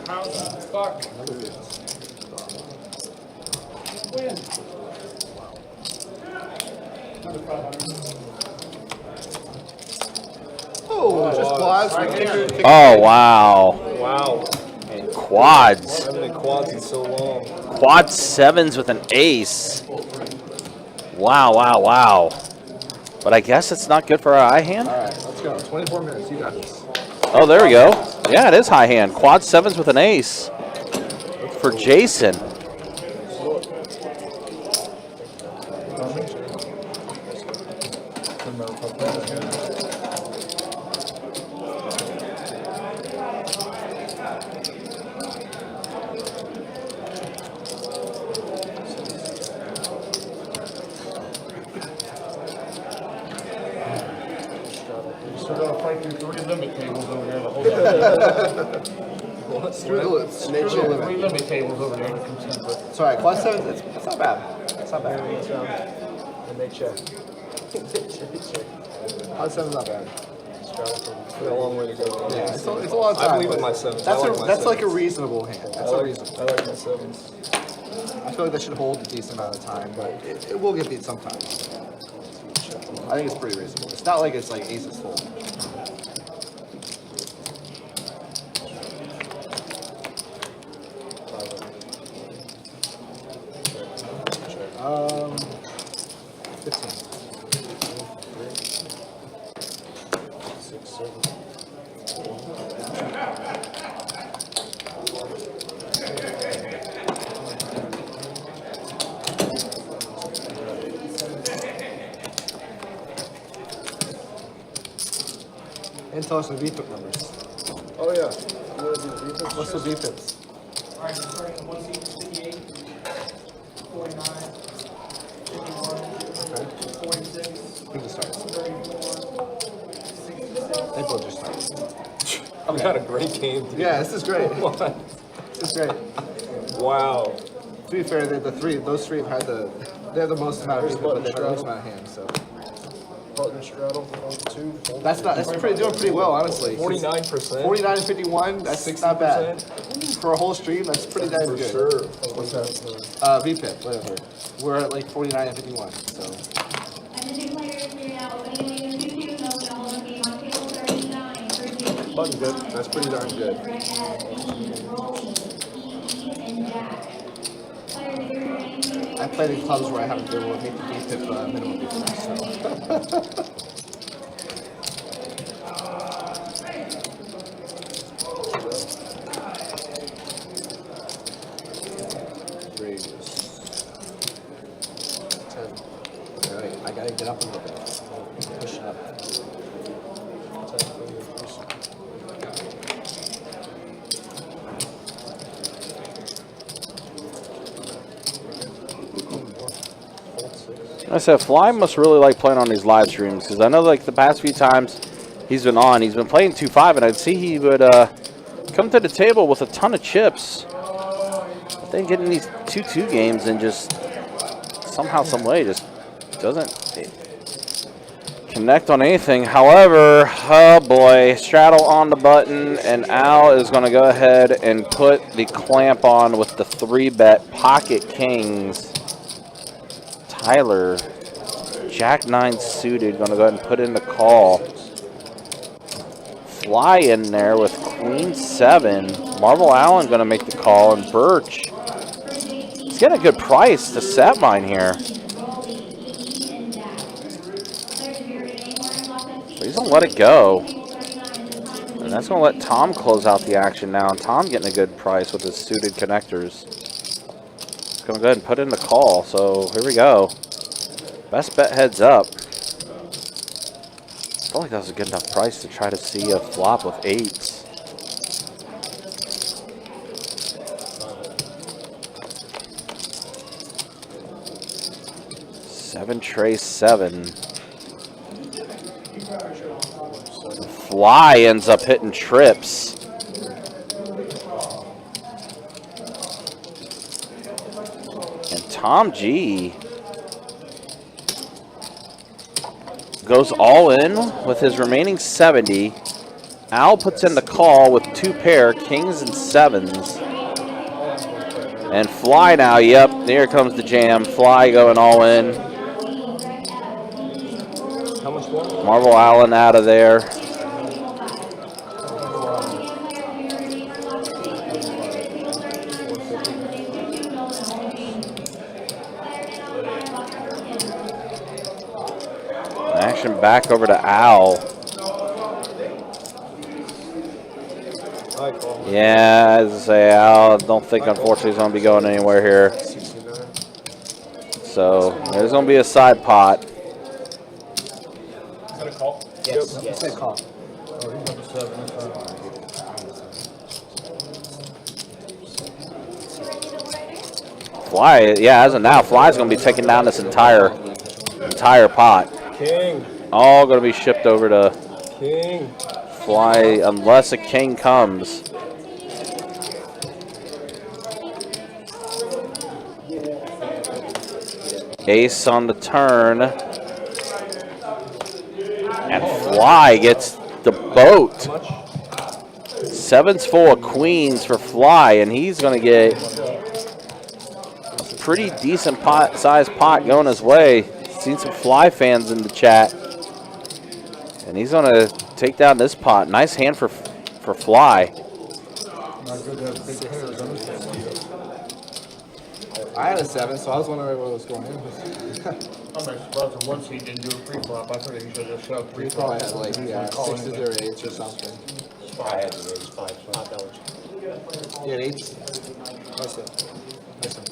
How the fuck? Oh, just quads. Oh, wow. Wow. And quads. I haven't been quads in so long. Quad 7s with an ace. Wow, wow, wow. But I guess it's not good for our high hand? All right, let's go. 24 minutes. You got this. Oh, there we go. Yeah, it is high hand. Quad 7s with an ace for Jason. Screw the limit. We limit tables over there. Sorry, quad 7, it's not bad. It's not bad. And they check. Quad 7's not bad. It's got a long way to go. Yeah, it's a long time. I believe in my 7s. That's like a reasonable hand. That's a reasonable. I like my 7s. I feel like that should hold a decent amount of time, but it will get beat sometimes. I think it's pretty reasonable. It's not like it's like aces full. 15. 6, 7. And tell us the VPIP numbers. Oh yeah. You want to do the VPIPs? What's the VPIPs? Alright, starting at 158, 49, 51, Okay. 46, Who just started? 34, 67. They both just started. We got a great game. Dude. Yeah, this is great. What? This is great. Wow. To be fair, those three have had they have the most amount of VPIP, but they have the least amount of hands. So Button straddle, 2. that's doing pretty well, honestly. 49%. 49 and 51. That's not bad. For a whole stream, that's pretty damn good. Sure. What's that? VPIP, whatever. We're at like 49 and 51. So. Button good. That's pretty darn good. I play these clubs where I haven't been able to make the VPIP minimum before. So. I gotta get up a little bit. Push it up. I said, Fly must really like playing on these live streams because I know like the past few times he's been on, he's been playing 2-5, and I'd see he would come to the table with a ton of chips. But then getting these 2-2 games and just somehow, some way, just doesn't connect on anything. However, oh boy, straddle on the button, and Al is going to go ahead and put the clamp on with the 3-bet pocket kings. Tyler, Jack 9 suited, going to go ahead and put in the call. Fly in there with Queen 7. Marvel Allen going to make the call, and Birch. He's getting a good price to set mine here. But he's going to let it go. And that's going to let Tom close out the action now. And Tom getting a good price with his suited connectors. Going to go ahead and put in the call. So here we go. Best bet heads up. I felt like that was a good enough price to try to see a flop with 8s. Seven trace 7. Fly ends up hitting trips. Tom G goes all in with his remaining 70. Al puts in the call with 2 pair, kings and 7s. And Fly now, yep, there comes the jam. Fly going all in. How much more? Marvel Allen out of there. Action back over to Al. Yeah, as I say, Al, don't think unfortunately he's going to be going anywhere here. So there's going to be a side pot. Is that a call? Yes, yes. Say call. Fly, yeah, as of now, Fly's going to be taking down this entire pot. King. All going to be shipped over to King. fly unless a king comes. Ace on the turn. And fly gets the boat. Sevens full of queens for fly, and he's going to get a pretty decent sized pot going his way. Seen some fly fans in the chat. And he's going to take down this pot. Nice hand for fly. I had a 7, so I was wondering what was going on. I'm surprised the one seed didn't do a pre-flop. I figured he should have shoved We probably had like 6s or 8s or something. I had the ace, $5. You had 8s? Nice hit. Nice hit.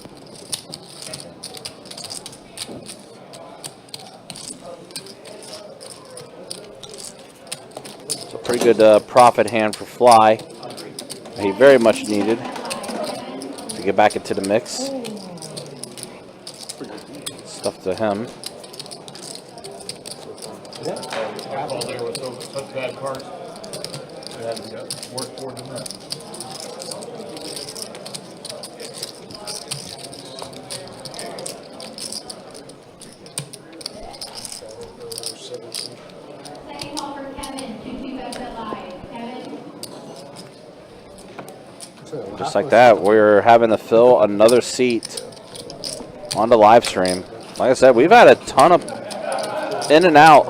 It's a pretty good profit hand for fly. He very much needed to get back into the mix. Stuff to him. Apple there was such bad cards. It had to work for them. Just like that, we're having to fill another seat on the live stream. Like I said, we've had a ton of in and out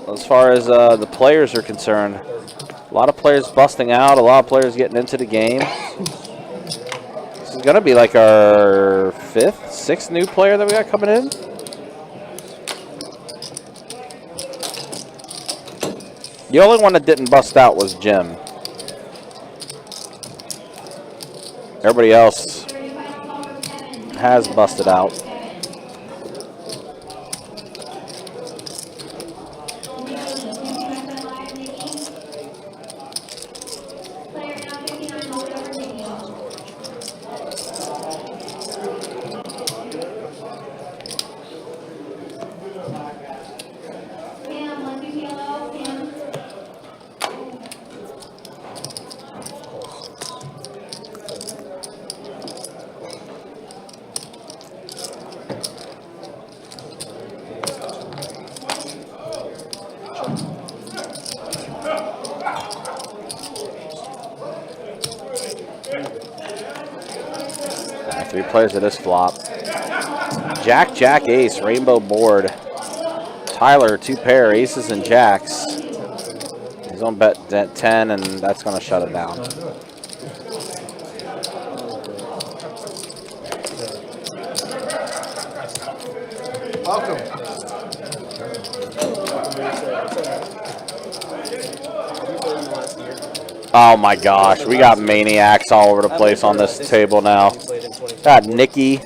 as far as the players are concerned. A lot of players busting out, a lot of players getting into the game. This is going to be like our 5th, 6th new player that we got coming in. The only one that didn't bust out was Jim. Everybody else has busted out. Three players of this flop. Jack, Jack, Ace, rainbow board. Tyler, 2 pair, aces and jacks. He's on bet at 10, and that's going to shut it down. Welcome. Oh my gosh, we got maniacs all over the place on this table now. Got Nikki. He's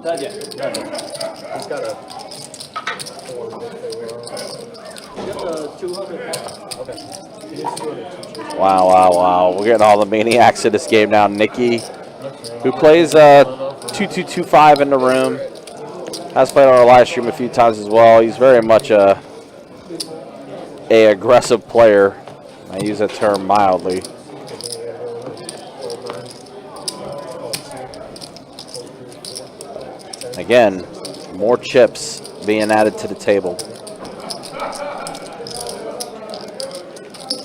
got a 200. Okay. Wow, wow, wow. We're getting all the maniacs in this game now. Nikki, who plays 2225 in the room, has played on our live stream a few times as well. He's very much a aggressive player. I use that term mildly. Again, more chips being added to the table.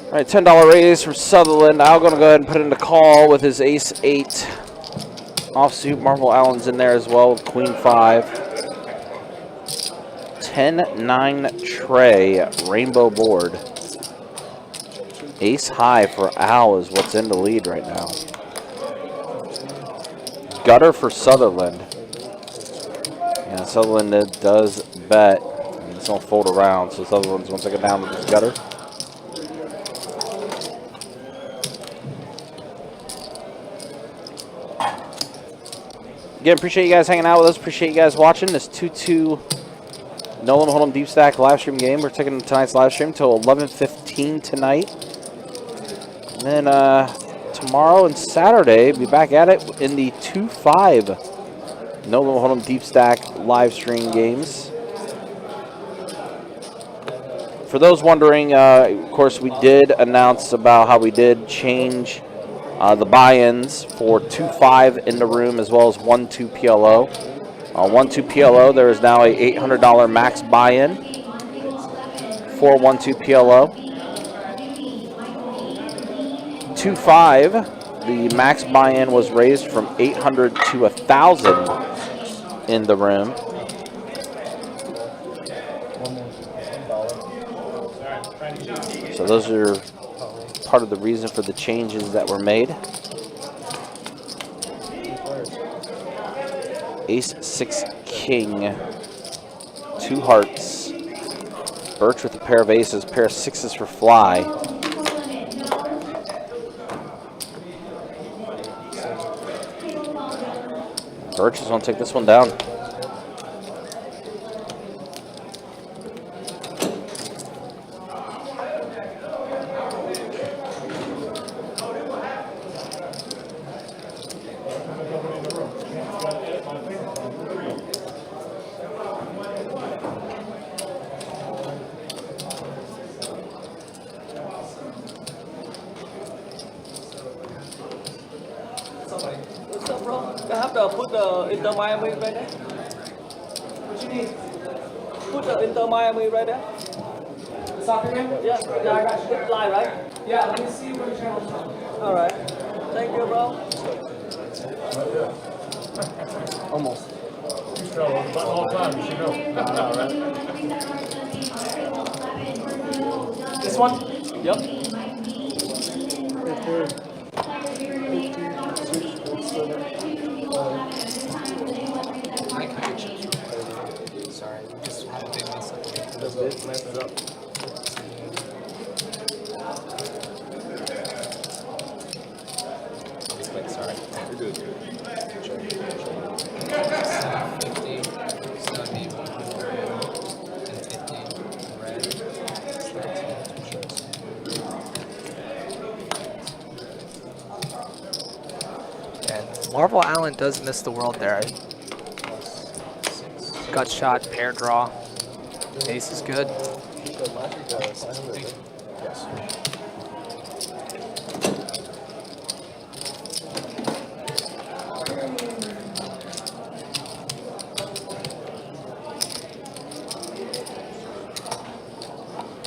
All right, $10 raise from Sutherland. Now going to go ahead and put in the call with his ace-8 offsuit. Marvel Allen's in there as well with queen-5. 10-9 tray, rainbow board. Ace high for Al is what's in the lead right now. Gutter for Sutherland. Yeah, Sutherland does bet. And it's going to fold around, so Sutherland's going to take it down with his gutter. Again, appreciate you guys hanging out with us. Appreciate you guys watching this 2-2 Nolan Hold'em Deep Stack live stream game. We're taking tonight's live stream till 11:15 tonight. And then tomorrow and Saturday, be back at it in the 2-5 Nolan Hold'em Deep Stack live stream games. for those wondering, of course, we did announce about how we did change the buy-ins for 2-5 in the room as well as 1-2 PLO. 1-2 PLO, there is now a $800 max buy-in for 1-2 PLO. 2-5, the max buy-in was raised from 800 to 1,000 in the room. So those are part of the reason for the changes that were made. Ace, 6, king, 2 hearts. Birch with a pair of aces, pair of sixes for fly. Birch is going to take this one down. What's up, bro? I have to put the Inter Miami right there. What you need? Put the Inter Miami right there. The soccer game? Yeah, yeah, I got you. Live, right? Yeah, let me see what channel it's on. All right. Thank you, bro. Almost. You travel the whole time, you should know. This one? Yep. My connection's really sorry, we just had a big mess up. It messes up. Quick, sorry. You're good. 750, 70, 100, and 50 red. 13. And Marvel Allen does miss the world there. Gut shot, pair draw. Ace is good. Yes.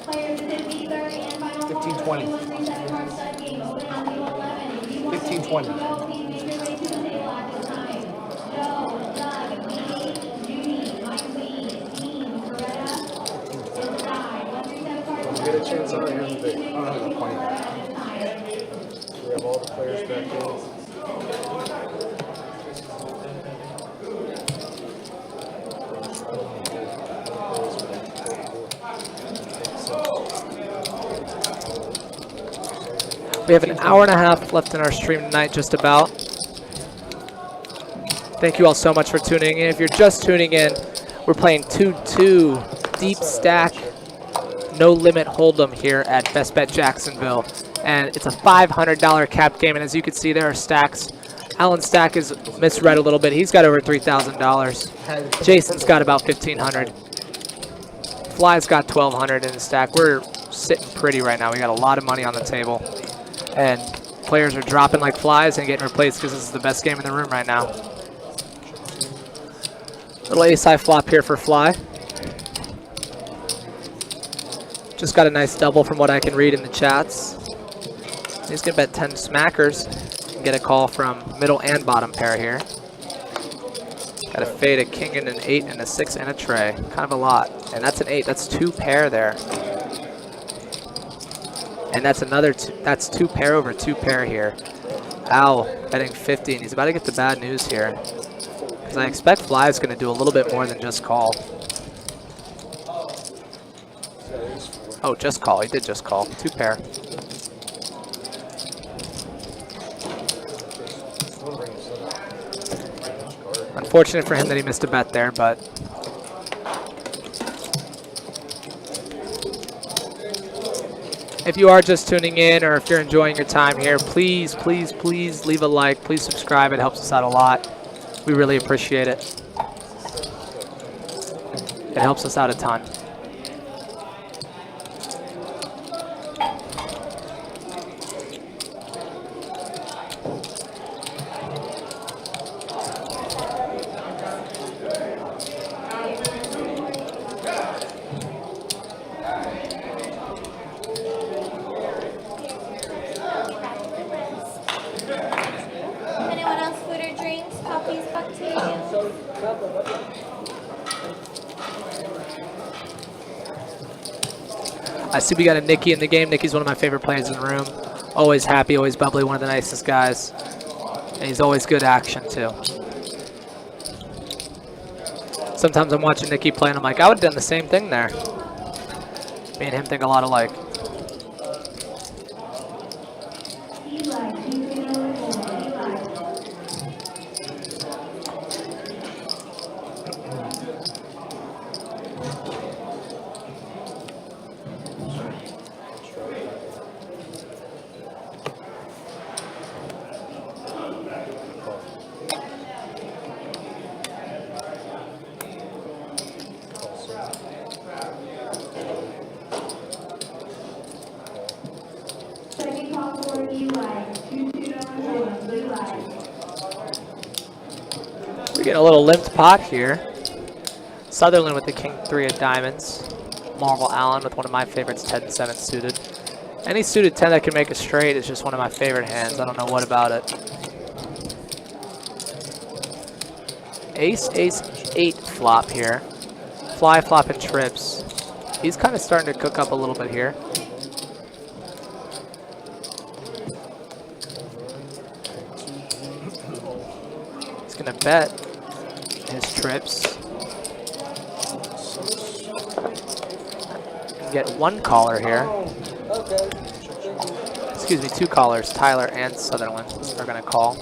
Players in the third and final 15-20. 15-20. Get a chance on it, here's the thing. I don't have a point. We have all the players back in. We have an hour and a half left in our stream tonight, just about. Thank you all so much for tuning in. If you're just tuning in, we're playing 2-2 deep stack, no limit hold'em here at Best Bet Jacksonville. And it's a $500 cap game, and as you can see, there are stacks. Alan's stack is misread a little bit. He's got over $3,000. Jason's got about $1,500. Fly's got $1,200 in the stack. We're sitting pretty right now. We got a lot of money on the table. And players are dropping like flies and getting replaced because this is the best game in the room right now. Little ace-high flop here for Fly. Just got a nice double from what I can read in the chats. He's going to bet 10 smackers and get a call from middle and bottom pair here. Got a fade, a king, and an 8, and a 6, and a tray. Kind of a lot. And that's an 8. That's 2 pair there. And that's another, that's 2 pair over 2 pair here. Al betting 50, and he's about to get the bad news here. Because I expect Fly is going to do a little bit more than just call. Oh, just call. He did just call. 2 pair. Unfortunate for him that he missed a bet there, but if you are just tuning in or if you're enjoying your time here, please, please, please leave a like. Please subscribe. It helps us out a lot. We really appreciate it. It helps us out a ton. I see we got a Nicky in the game. Nicky's one of my favorite players in the room. Always happy, always bubbly, one of the nicest guys. And he's always good action, too. Sometimes I'm watching Nicky play and I'm like, I would have done the same thing there. Me and him think a lot alike. We're getting a little limped pot here. Sutherland with the king 3 of diamonds. Marvel Allen with one of my favorites, 10-7 suited. Any suited 10 that can make a straight is just one of my favorite hands. I don't know what about it. Ace, ace, 8 flop here. Fly, flop, and trips. He's kind of starting to cook up a little bit here. He's going to bet his trips. Get 1 caller here. Excuse me, 2 callers. Tyler and Sutherland are going to call.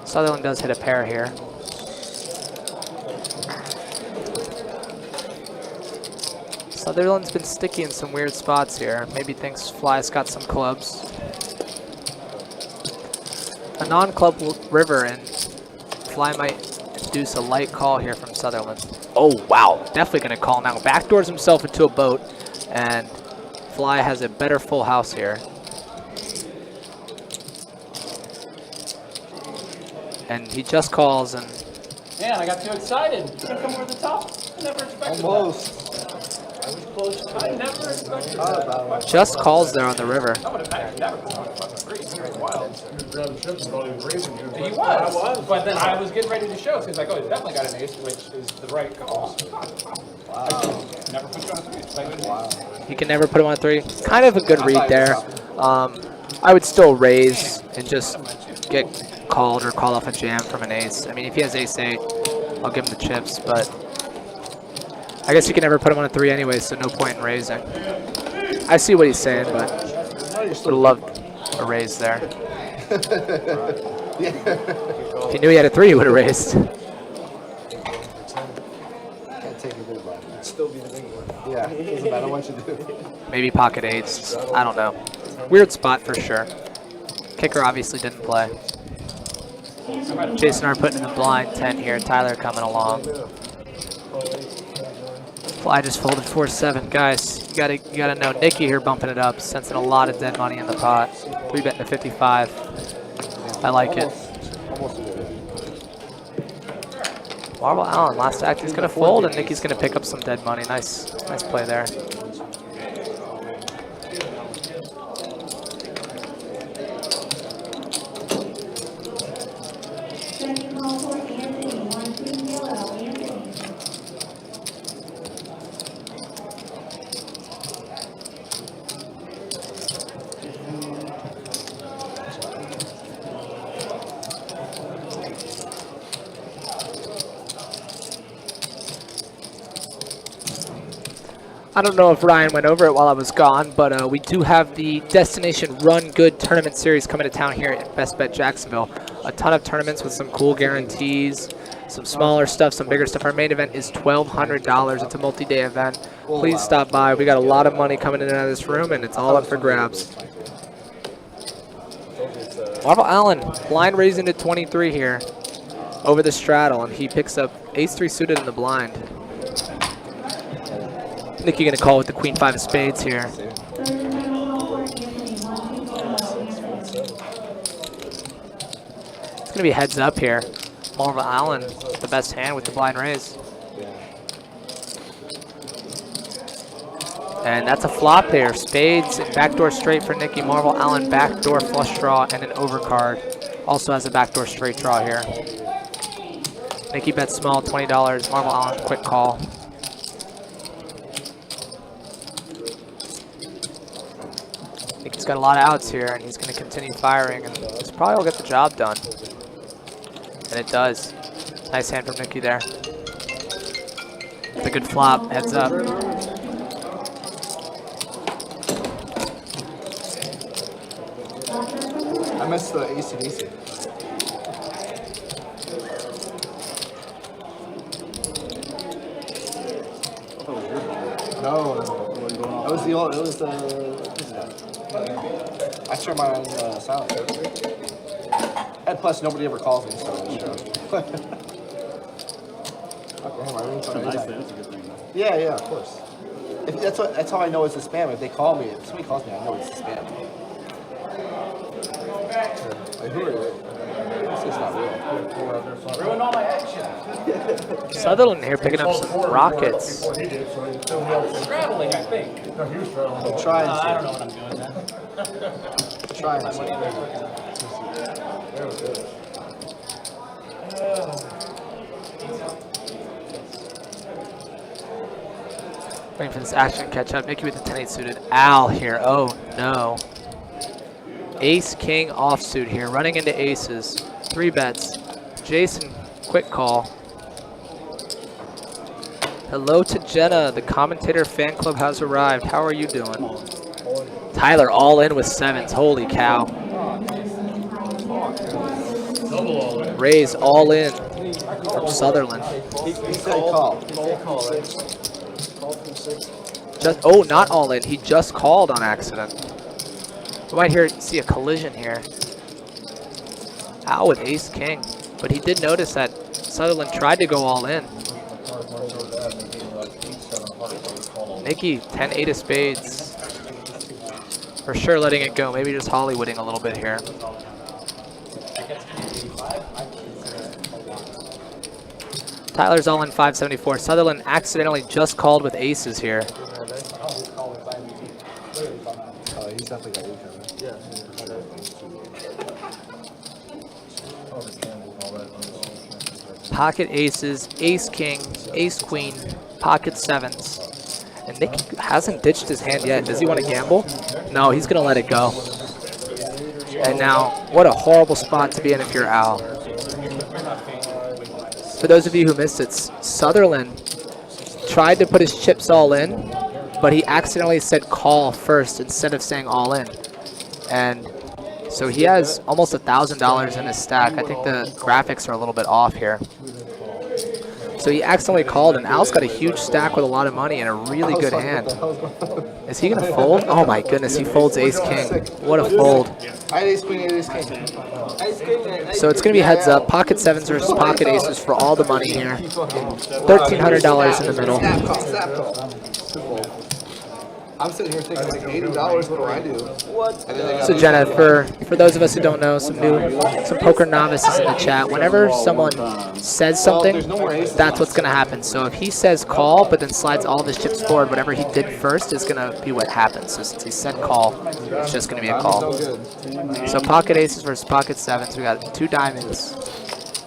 Sutherland does hit a pair here. Sutherland's been sticky in some weird spots here. Maybe thinks Fly's got some clubs. A non-club river, and Fly might induce a light call here from Sutherland. Oh, wow. Definitely going to call now. Backdoors himself into a boat, and Fly has a better full house here. And he just calls, and... Man, I got too excited. It's going to come over the top. I never expected Almost. that. I was close. I never expected that. Just calls there on the river. I would have never thought it was free. It's wild. He He was, but then I was getting ready to show, so he's like, oh, he's definitely got an ace, which is the right call. Wow. Never put you on a 3. Wow. He can never put him on 3. Kind of a good read there. I would still raise and just get called or call off a jam from an ace. I mean, if he has ace 8, I'll give him the chips, but I guess you can never put him on a 3 anyway, so no point in raising. I see what he's saying, but would have loved a raise there. If he knew he had a 3, he would have raised. Can't take a bit of it. Still be the big one. Yeah, it doesn't matter what you do. Maybe pocket 8s. I don't know. Weird spot for sure. Kicker obviously didn't play. Jason R putting in the blind 10 here. Tyler coming along. Fly just folded 4-7. Guys, you gotta know Nicky here bumping it up, sensing a lot of dead money in the pot. 3-betting to 55. I like it. Marvel Allen, last act, he's gonna fold, and Nicky's gonna pick up some dead money. Nice play there. I don't know if Ryan went over it while I was gone, but we do have the Destination Run Good Tournament Series coming to town here at Best Bet Jacksonville. A ton of tournaments with some cool guarantees, some smaller stuff, some bigger stuff. Our main event is $1,200. It's a multi-day event. Please stop by. We got a lot of money coming in and out of this room, and it's all up for grabs. Marvel Allen, blind raising to 23 here over the straddle, and he picks up ace-3 suited in the blind. Nicky gonna call with the queen 5 of spades here. It's gonna be heads up here. Marvel Allen, the best hand with the blind raise. And that's a flop there. Spades, backdoor straight for Nicky. Marvel Allen, backdoor flush draw and an overcard. Also has a backdoor straight draw here. Nicky bet small, $20. Marvel Allen, quick call. Nicky's got a lot of outs here, and he's going to continue firing, and this probably will get the job done. And it does. Nice hand from Nicky there. It's a good flop, heads up. I missed the AC/DC. No, that was the old. It was the. I turned mine on silent. And plus, nobody ever calls me, so. Okay, my ringtone. That's a nice thing. That's a good thing. Yeah, yeah, of course. If that's how I know it's a spam. If they call me, if somebody calls me, I know it's a spam. Like, who are you? This is not real. Ruin all my action. Sutherland here picking up some rockets. Straddling, I think. I'm trying to. I don't know what I'm doing then. Trying to. Waiting for this action to catch up. Nicky with the 10-8 suited. Al here. Oh no. Ace King offsuit here. Running into aces. 3 bets. Jason, quick call. Hello to Jenna. The commentator fan club has arrived. How are you doing? Tyler all in with 7s. Holy cow. Rays all in from Sutherland. He said call. Just, oh, not all in. He just called on accident. We might see a collision here. Al with ace king. But he did notice that Sutherland tried to go all in. Nicky, 10-8 of spades. For sure letting it go. Maybe just Hollywooding a little bit here. Tyler's all in 574. Sutherland accidentally just called with aces here. He's definitely got Pocket aces, ace king, ace queen, pocket 7s. And Nicky hasn't ditched his hand yet. Does he want to gamble? No, he's going to let it go. And now, what a horrible spot to be in if you're Al. For those of you who missed it, Sutherland tried to put his chips all in, but he accidentally said call first instead of saying all in. And so he has almost $1,000 in his stack. I think the graphics are a little bit off here. So he accidentally called, and Al's got a huge stack with a lot of money and a really good hand. Is he going to fold? Oh my goodness, he folds ace-king. What a fold. I had ace-queen, ace-king. So it's going to be heads up. Pocket 7s versus pocket aces for all the money here. $1,300 in the middle. I'm sitting here thinking like $80. What do I do? What? So Jenna, for those of us who don't know, some poker novices in the chat. Whenever someone says something, that's what's going to happen. So if he says call, but then slides all of his chips forward, whatever he did first is going to be what happens. So since he said call, it's just going to be a call. So pocket aces versus pocket 7s. We got 2 diamonds.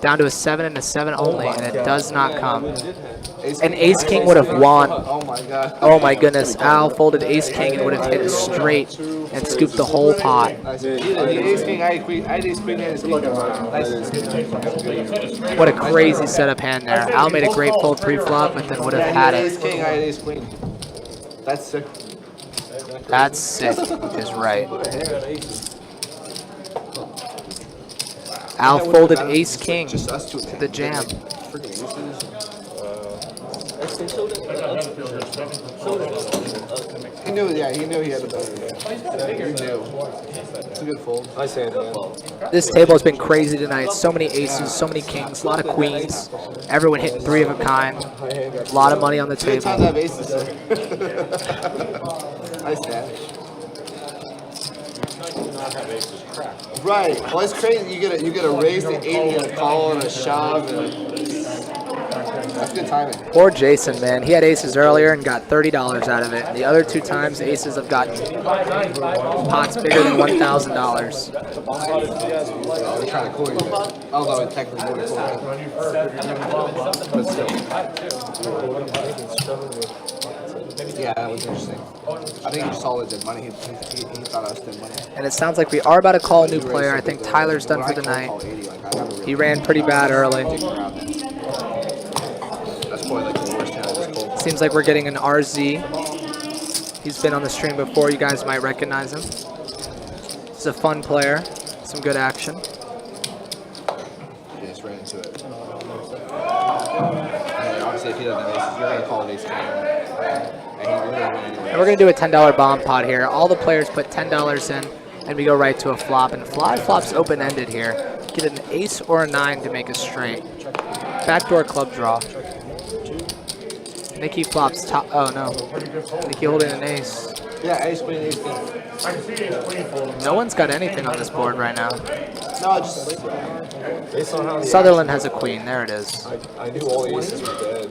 Down to a 7 and a 7 only, and it does not come. And ace-king would have won. Oh my god. Oh my goodness. Al folded ace-king and would have hit it straight and scooped the whole pot. Ace-king, I had ace-queen, ace-king. What a crazy setup hand there. Al made a great fold pre-flop, but then would have had it. Ace-king, I had ace-queen. That's sick. That's sick, is right. Al folded ace-king to the jam. He knew he had a better game. He knew. It's a good fold. Nice hand, man. This table has been crazy tonight. So many aces, so many kings, a lot of queens. Everyone hitting 3 of a kind. A lot of money on the table. Good time to have aces, sir. Nice dash. Right. Well, it's crazy. You get a raise to 80 and a call and a shove. And That's good timing. Poor Jason, man. He had aces earlier and got $30 out of it. And the other 2 times, aces have gotten pots bigger than $1,000. They're trying to cool you. Although it technically would have cooled you. But still. Yeah, that was interesting. I think he saw it did money. He thought I was dead money. And it sounds like we are about to call a new player. I think Tyler's done for the night. He ran pretty bad early. That's probably like the worst hand I just called. Seems like we're getting an RZ. He's been on the stream before. You guys might recognize him. He's a fun player. Some good action. He just ran into it. And obviously, if he doesn't have aces, you're going to call it ace king. And we're going to do a $10 bomb pot here. All the players put $10 in, and we go right to a flop. And fly flop's open-ended here. Get an ace or a 9 to make a straight. Backdoor club draw. Nikki flops top. Oh, no. Nikki holding an ace. Yeah, ace queen, ace king. I can see ace queen folding. No one's got anything on this board right now. No, just... Based on how the Sutherland has a queen. There it is. I knew all the aces were dead.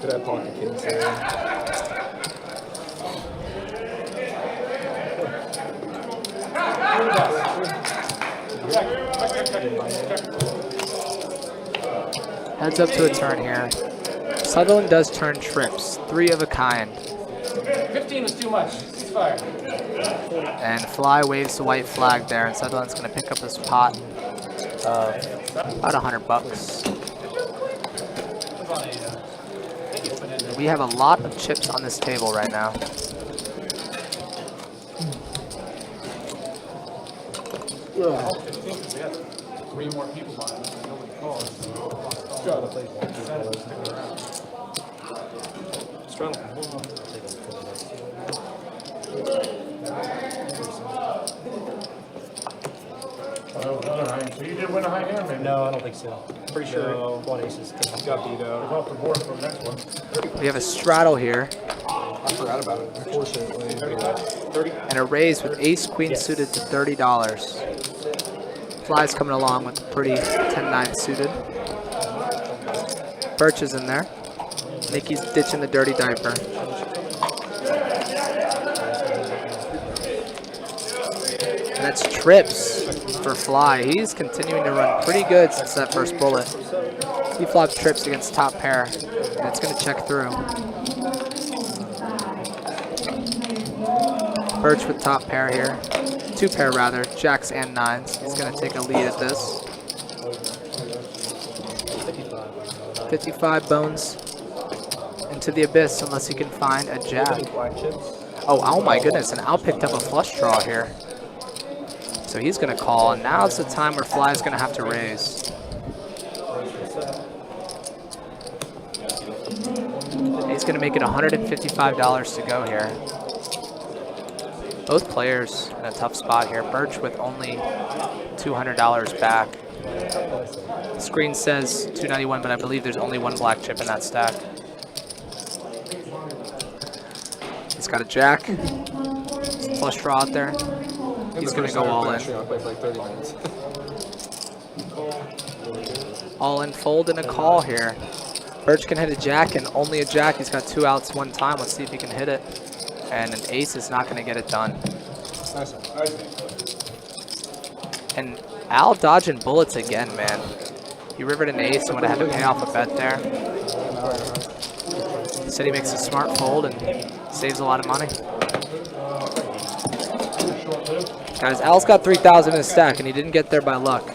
Could have pocket kings there. Heads up to a turn here. Sutherland does turn trips. 3 of a kind. 15 was too much. It's fire. And Fly waves the white flag there, and Sutherland's going to pick up this pot of about $100. We have a lot of chips on this table right now. Yeah. 3 more people on it. Nobody calls. So you did win a high hand, maybe? No, I don't think so. Pretty sure one aces got beat out. Off the board from next one. We have a straddle here. I forgot about it. Unfortunately. 30. And a raise with ace queen suited to $30. Fly's coming along with a pretty 10-9 suited. Birch is in there. Nikki's ditching the dirty diaper. And that's trips for Fly. He's continuing to run pretty good since that first bullet. He flops trips against top pair, and it's going to check through. Birch with top pair here. 2 pair rather, jacks and 9s. He's going to take a lead at this. 55 bones into the abyss unless he can find a jack. Oh my goodness, and Al picked up a flush draw here. So he's going to call, and now's the time where Fly's going to have to raise. He's going to make it $155 to go here. Both players in a tough spot here. Birch with only $200 back. Screen says 291, but I believe there's only 1 black chip in that stack. He's got a jack. Flush draw out there. He's going to go all in. All in, fold, and a call here. Birch can hit a jack, and only a jack. He's got 2 outs 1 time. Let's see if he can hit it. And an ace is not going to get it done. And Al dodging bullets again, man. He rivered an ace and would have had to pay off a bet there. He said he makes a smart fold and saves a lot of money. Guys, Al's got 3,000 in his stack, and he didn't get there by luck.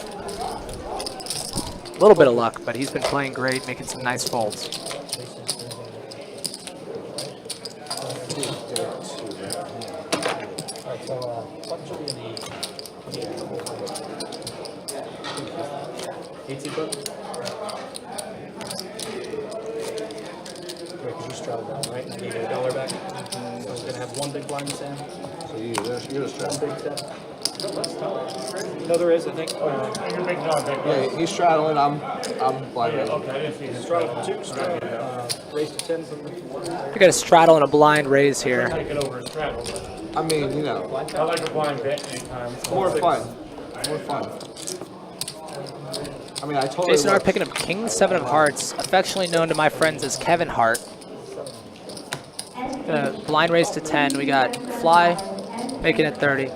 A little bit of luck, but he's been playing great, making some nice folds. Right? I need $1 back. So I'm going to have 1 big blind Sam. So you're just straddling. Big step. No, there is, I think. You're big dog, big dog. Yeah, he's straddling. I'm blind. Yeah, okay, I didn't see his Straddle 2, straddle. Raise to 10. We got a straddle and a blind raise here. Take it over a straddle. I mean, you know. I like a blind bet anytime. More fun. More fun. I mean, I totally. Jason R picking up King 7 of Hearts, affectionately known to my friends as Kevin Hart. Blind raise to 10. We got Fly making it 30.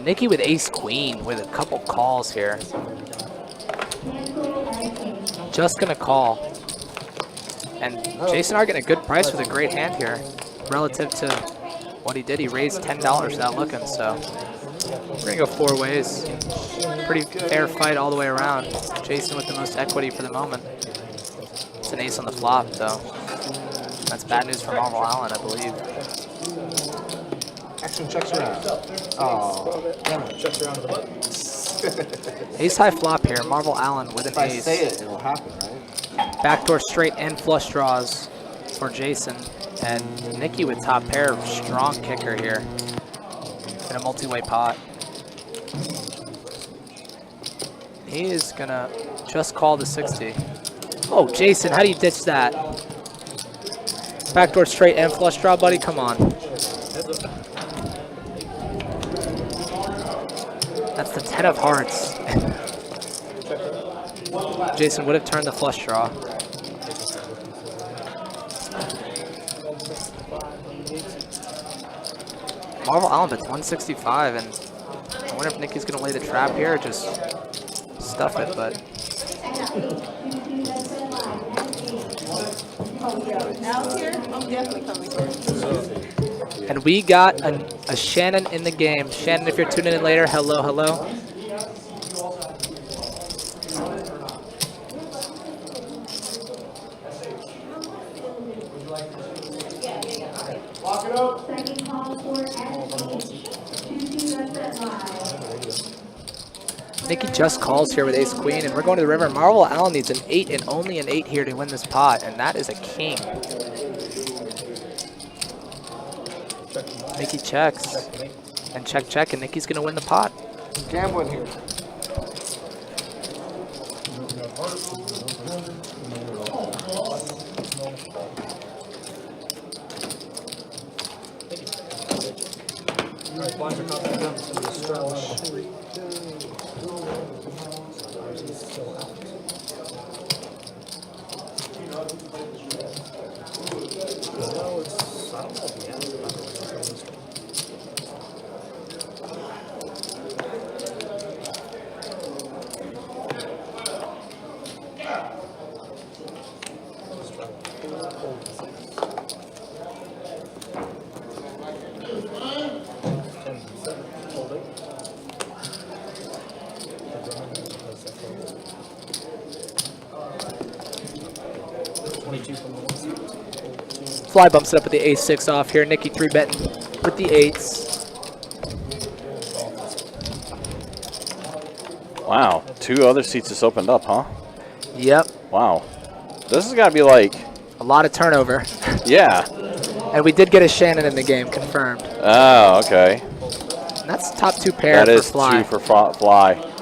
Nikki with ace queen with a couple calls here. Just gonna call. And Jason R getting a good price with a great hand here relative to what he did. He raised $10 without looking, so we're gonna go 4 ways. Pretty fair fight all the way around. Jason with the most equity for the moment. It's an ace on the flop, though. That's bad news for Marvel Allen, I believe. Action checks around. Oh, Checks around the button. Ace high flop here. Marvel Allen with an if I ace. say it, it'll happen, right? Backdoor straight and flush draws for Jason. And Nikki with top pair. Strong kicker here in a multi-way pot. He is gonna just call the 60. Oh, Jason, how do you ditch that? Backdoor straight and flush draw, buddy. Come on. That's the 10 of hearts. Jason would have turned the flush draw. Marvel Allen bets 165, and I wonder if Nikki's gonna lay the trap here or just stuff it, but. And we got a Shannon in the game. Shannon, if you're tuning in later, hello, hello. Nikki just calls here with ace queen, and we're going to the river. Marvel Allen needs an 8 and only an 8 here to win this pot, and that is a king. Nikki checks, and check, and Nikki's gonna win the pot. Gambling here. Fly bumps it up with the ace-6 off here. Nikki 3-betting with the 8s. Wow, 2 other seats just opened up, huh? Yep. Wow. This has got to be like... a lot of turnover. Yeah. And we did get a Shannon in the game, confirmed. Oh, okay. And that's top 2 pair that for is Fly. 2 for Fly.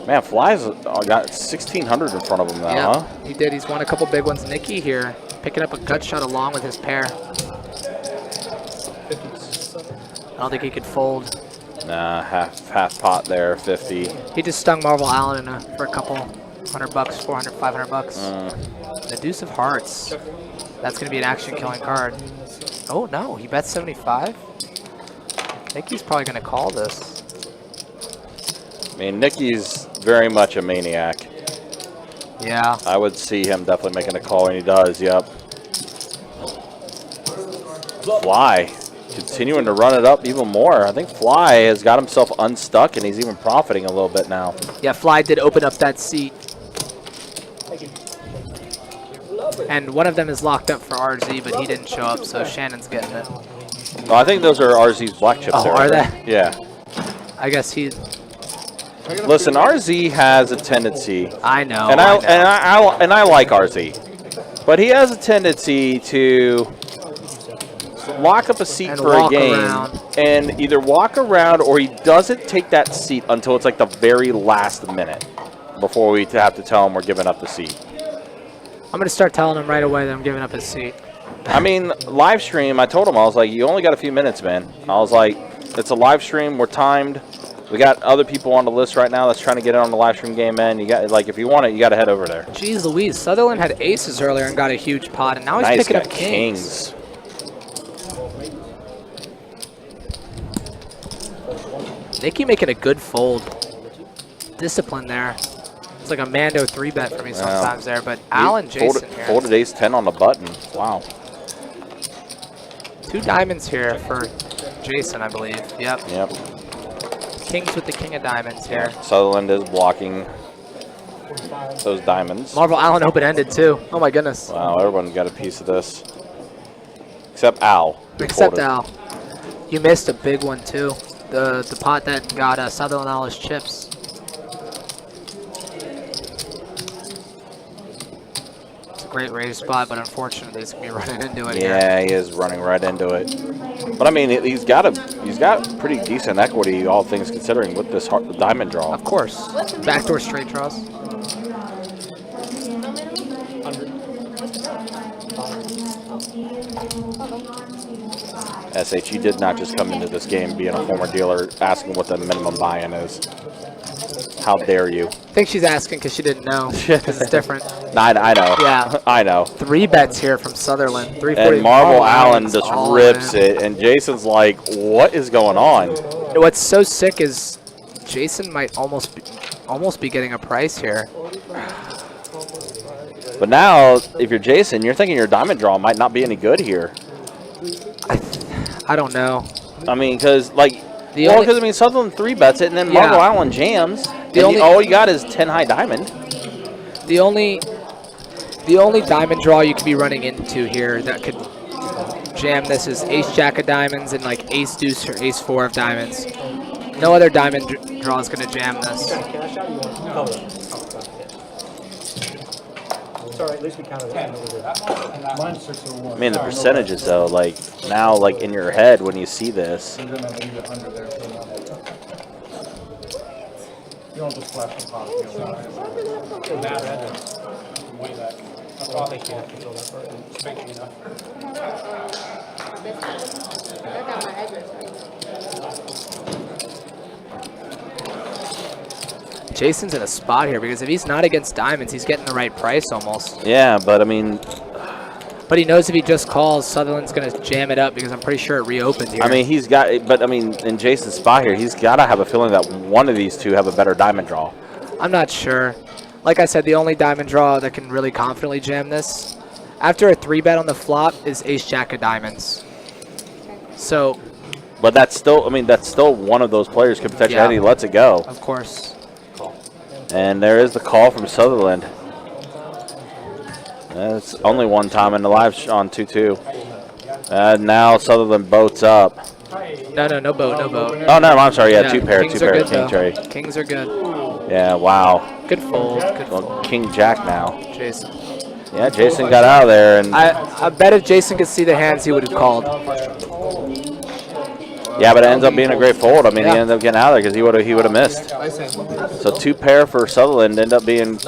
Man, Fly's got 1,600 in front of him now, Yep, huh? he did. He's won a couple big ones. Nikki here, picking up a gut shot along with his pair. I don't think he could fold. Nah, half pot there, 50. He just stung Marvel Allen for a couple $100, 400, 500 bucks. The deuce of hearts. That's going to be an action-killing card. Oh, no, he bets 75? Nikki's probably going to call this. I mean, Nikki's very much a maniac. Yeah. I would see him definitely making a call, and he does, yep. Fly continuing to run it up even more. I think Fly has got himself unstuck, and he's even profiting a little bit now. Yeah, Fly did open up that seat. And one of them is locked up for RZ, but he didn't show up, so Shannon's getting it. Well, I think those are RZ's black chips. Oh, there, are right? they? Yeah. I guess he... Listen, RZ has a tendency. I know. And I like RZ, but he has a tendency to lock up a seat and for a game around. and either walk around, or he doesn't take that seat until it's like the very last minute before we have to tell him we're giving up the seat. I'm going to start telling him right away that I'm giving up his seat. I mean, live stream, I told him, I was like, you only got a few minutes, man. I was like, it's a live stream, we're timed. We got other people on the list right now that's trying to get in on the live stream game, man. You got, like, if you want it, you got to head over there. Jeez Louise, Sutherland had aces earlier and got a huge pot, and now he's Nice, picking got up kings. Nikki making a good fold. Discipline there. It's like a Mando 3-bet for me sometimes there, but Alan Jason here. Folded ace-10 on the button. Wow. 2 diamonds here for Jason, I believe. Yep. Yep. Kings with the king of diamonds here. Sutherland is blocking those diamonds. Marvel Allen open-ended too. Oh my goodness. Wow, everyone got a piece of this. Except Al. Except Al. You missed a big one too. The pot that got Sutherland all his chips. It's a great raise spot, but unfortunately he's gonna be running into it here. Yeah, he is running right into it. But I mean, he's got pretty decent equity, all things considering, with this diamond draw. Of course. Backdoor straight draws. SH, you did not just come into this game being a former dealer asking what the minimum buy-in is. How dare you? I think she's asking because she didn't know, because it's different. I know. Yeah. I know. 3 bets here from Sutherland. 340. And Marvel Allen just rips it, and Jason's like, what is going on? What's so sick is Jason might almost be getting a price here. But now, if you're Jason, you're thinking your diamond draw might not be any good here. I don't know. I mean, because, like, Sutherland 3-bets it, and then Marvel Allen jams. All you got is 10 high diamond. The only diamond draw you could be running into here that could jam this is ace-jack of diamonds and, like, ace-deuce or ace-4 of diamonds. No other diamond draw is going to jam this. Sorry, at least we counted it. Mine's 601. I mean, the percentages, though, like, now, like, in your head when you see this. You don't just flash the pot. Way back. I thought they can't control that part. Straight enough. Jason's in a spot here because if he's not against diamonds, he's getting the right price almost. Yeah, but I mean... But he knows if he just calls, Sutherland's going to jam it up because I'm pretty sure it reopened here. I mean, he's got... But, I mean, in Jason's spot here, he's got to have a feeling that one of these two have a better diamond draw. I'm not sure. Like I said, the only diamond draw that can really confidently jam this, after a 3-bet on the flop, is ace-jack of diamonds. So... But that's still... I mean, that's still one of those players could potentially... Yeah. He lets it go. Of course. And there is the call from Sutherland. It's only one time in the live on 2-2. And now Sutherland boats up. No boat. Oh, no, I'm sorry. Yeah, 2 pair, Kings 2 pair. Good, King Cherry. Kings are good. Yeah, wow. Good fold. Well, King Jack now. Jason. Yeah, Jason got out of there. And I bet if Jason could see the hands, he would have called. Yeah, but it ends up being a great fold. I mean, he ended up getting out of there because he would have missed. So 2 pair for Sutherland end up being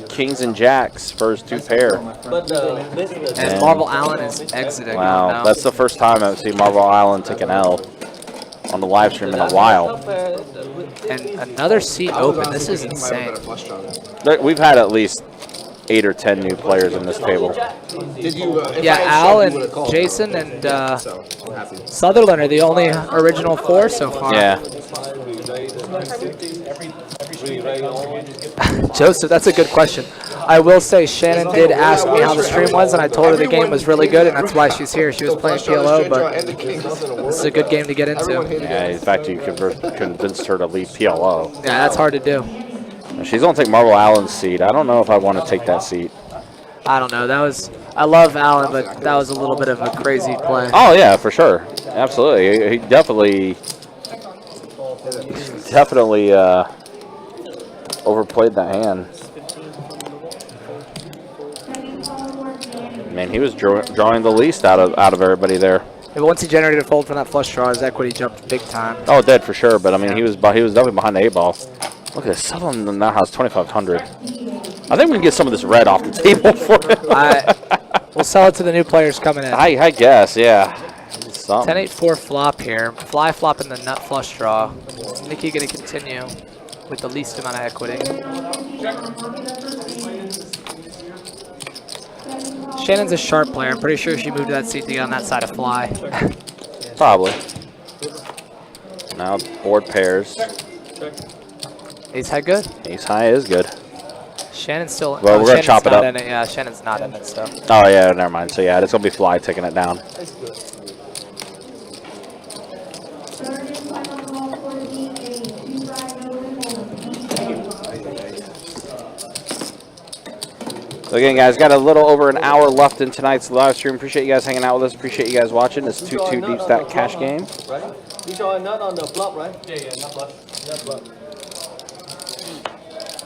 kings and jacks for his 2 pair. And Marvel Allen is exiting. Wow, that's the first time I've seen Marvel Allen take an L on the live stream in a while. And another seat open. This is insane. We've had at least 8 or 10 new players in this table. Yeah, Al and Jason and Sutherland are the only original 4 so far. Yeah. Joseph, that's a good question. I will say Shannon did ask me how the stream was, and I told her the game was really good, and that's why she's here. She was playing PLO, but this is a good game to get into. Yeah, in fact, you convinced her to leave PLO. Yeah, that's hard to do. She's going to take Marvel Allen's seat. I don't know if I want to take that seat. I don't know. I love Allen, but that was a little bit of a crazy play. Oh, yeah, for sure. Absolutely. He definitely overplayed that hand. Man, he was drawing the least out of everybody there. Yeah, once he generated a fold from that flush draw, his equity jumped big time. Oh, it did for sure. But I mean, he was definitely behind the 8-ball. Look at this. Sutherland now has 2,500. I think we can get some of this red off the table for him. We'll sell it to the new players coming in. I guess, yeah. It's something. 10-8-4 flop here. Fly flop in the nut flush draw. Nikki going to continue with the least amount of equity. Shannon's a sharp player. I'm pretty sure she moved to that seat to get on that side of fly. Probably. Now board pairs. Ace high good? Ace high is good. Shannon's still. Well, we're gonna chop it up. In it. Yeah, Shannon's not in it still. Oh yeah, never mind. So yeah, it's gonna be fly taking it down. So again, guys, got a little over an hour left in tonight's live stream. Appreciate you guys hanging out with us. Appreciate you guys watching this 2-2 deep stack cash game. Right? These are not on the flop, right? Yeah, not flop. Not flop.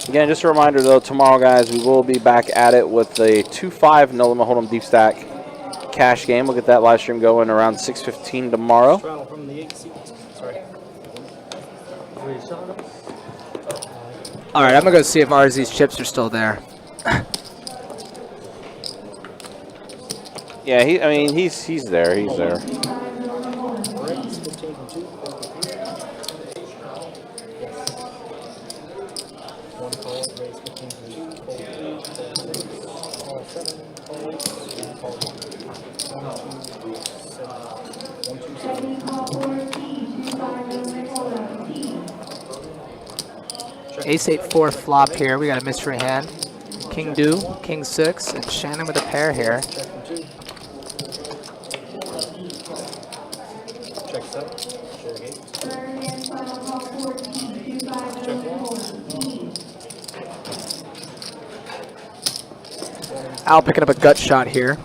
Again, just a reminder though, tomorrow, guys, we will be back at it with a 2-5 no limit hold'em deep stack cash game. We'll get that live stream going around 6:15 tomorrow. All right, I'm gonna go see if RZ's chips are still there. Yeah, I mean, he's there. He's there. Ace 8-4 flop here. We got a mystery hand. King deuce, king 6, and Shannon with a pair here. Al picking up a gut shot here.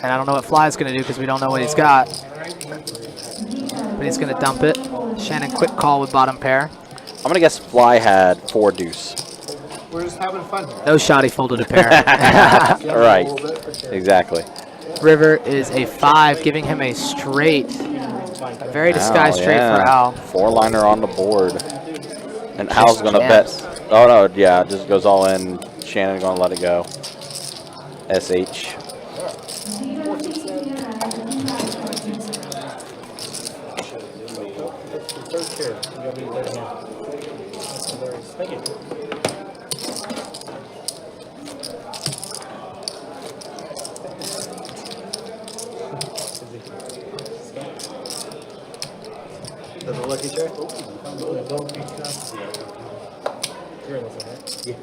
And I don't know what Fly's going to do because we don't know what he's got. But he's going to dump it. Shannon, quick call with bottom pair. I'm going to guess Fly had 4 deuce. We're just having fun here. No shot, he folded a pair. Right, exactly. River is a 5, giving him a straight. A very disguised straight for Al. 4-liner on the board. And Al's going to bet. Oh, no, yeah, it just goes all in. Shannon's going to let it go. SH. Thank you. That's a lucky check? You're in this one, right? Yeah.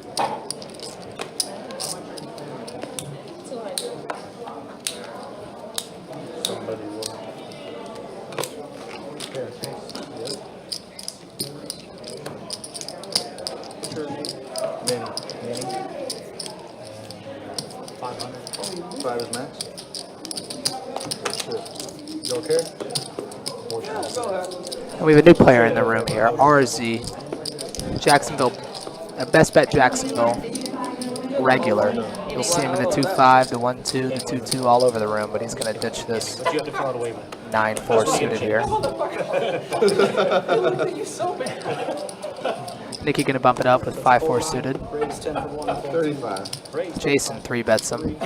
Somebody will. Yeah, okay. Manny. 500. 5 is max. You okay? And we have a new player in the room here, RZ. Jacksonville, best bet Jacksonville regular. You'll see him in the 2-5, the 1-2, the 2-2 all over the room, but he's going to ditch this But you have to throw it away, man. 9-4 suited here. You're so bad. Nikki going to bump it up with 5-4 suited. 35. Jason 3-bets him.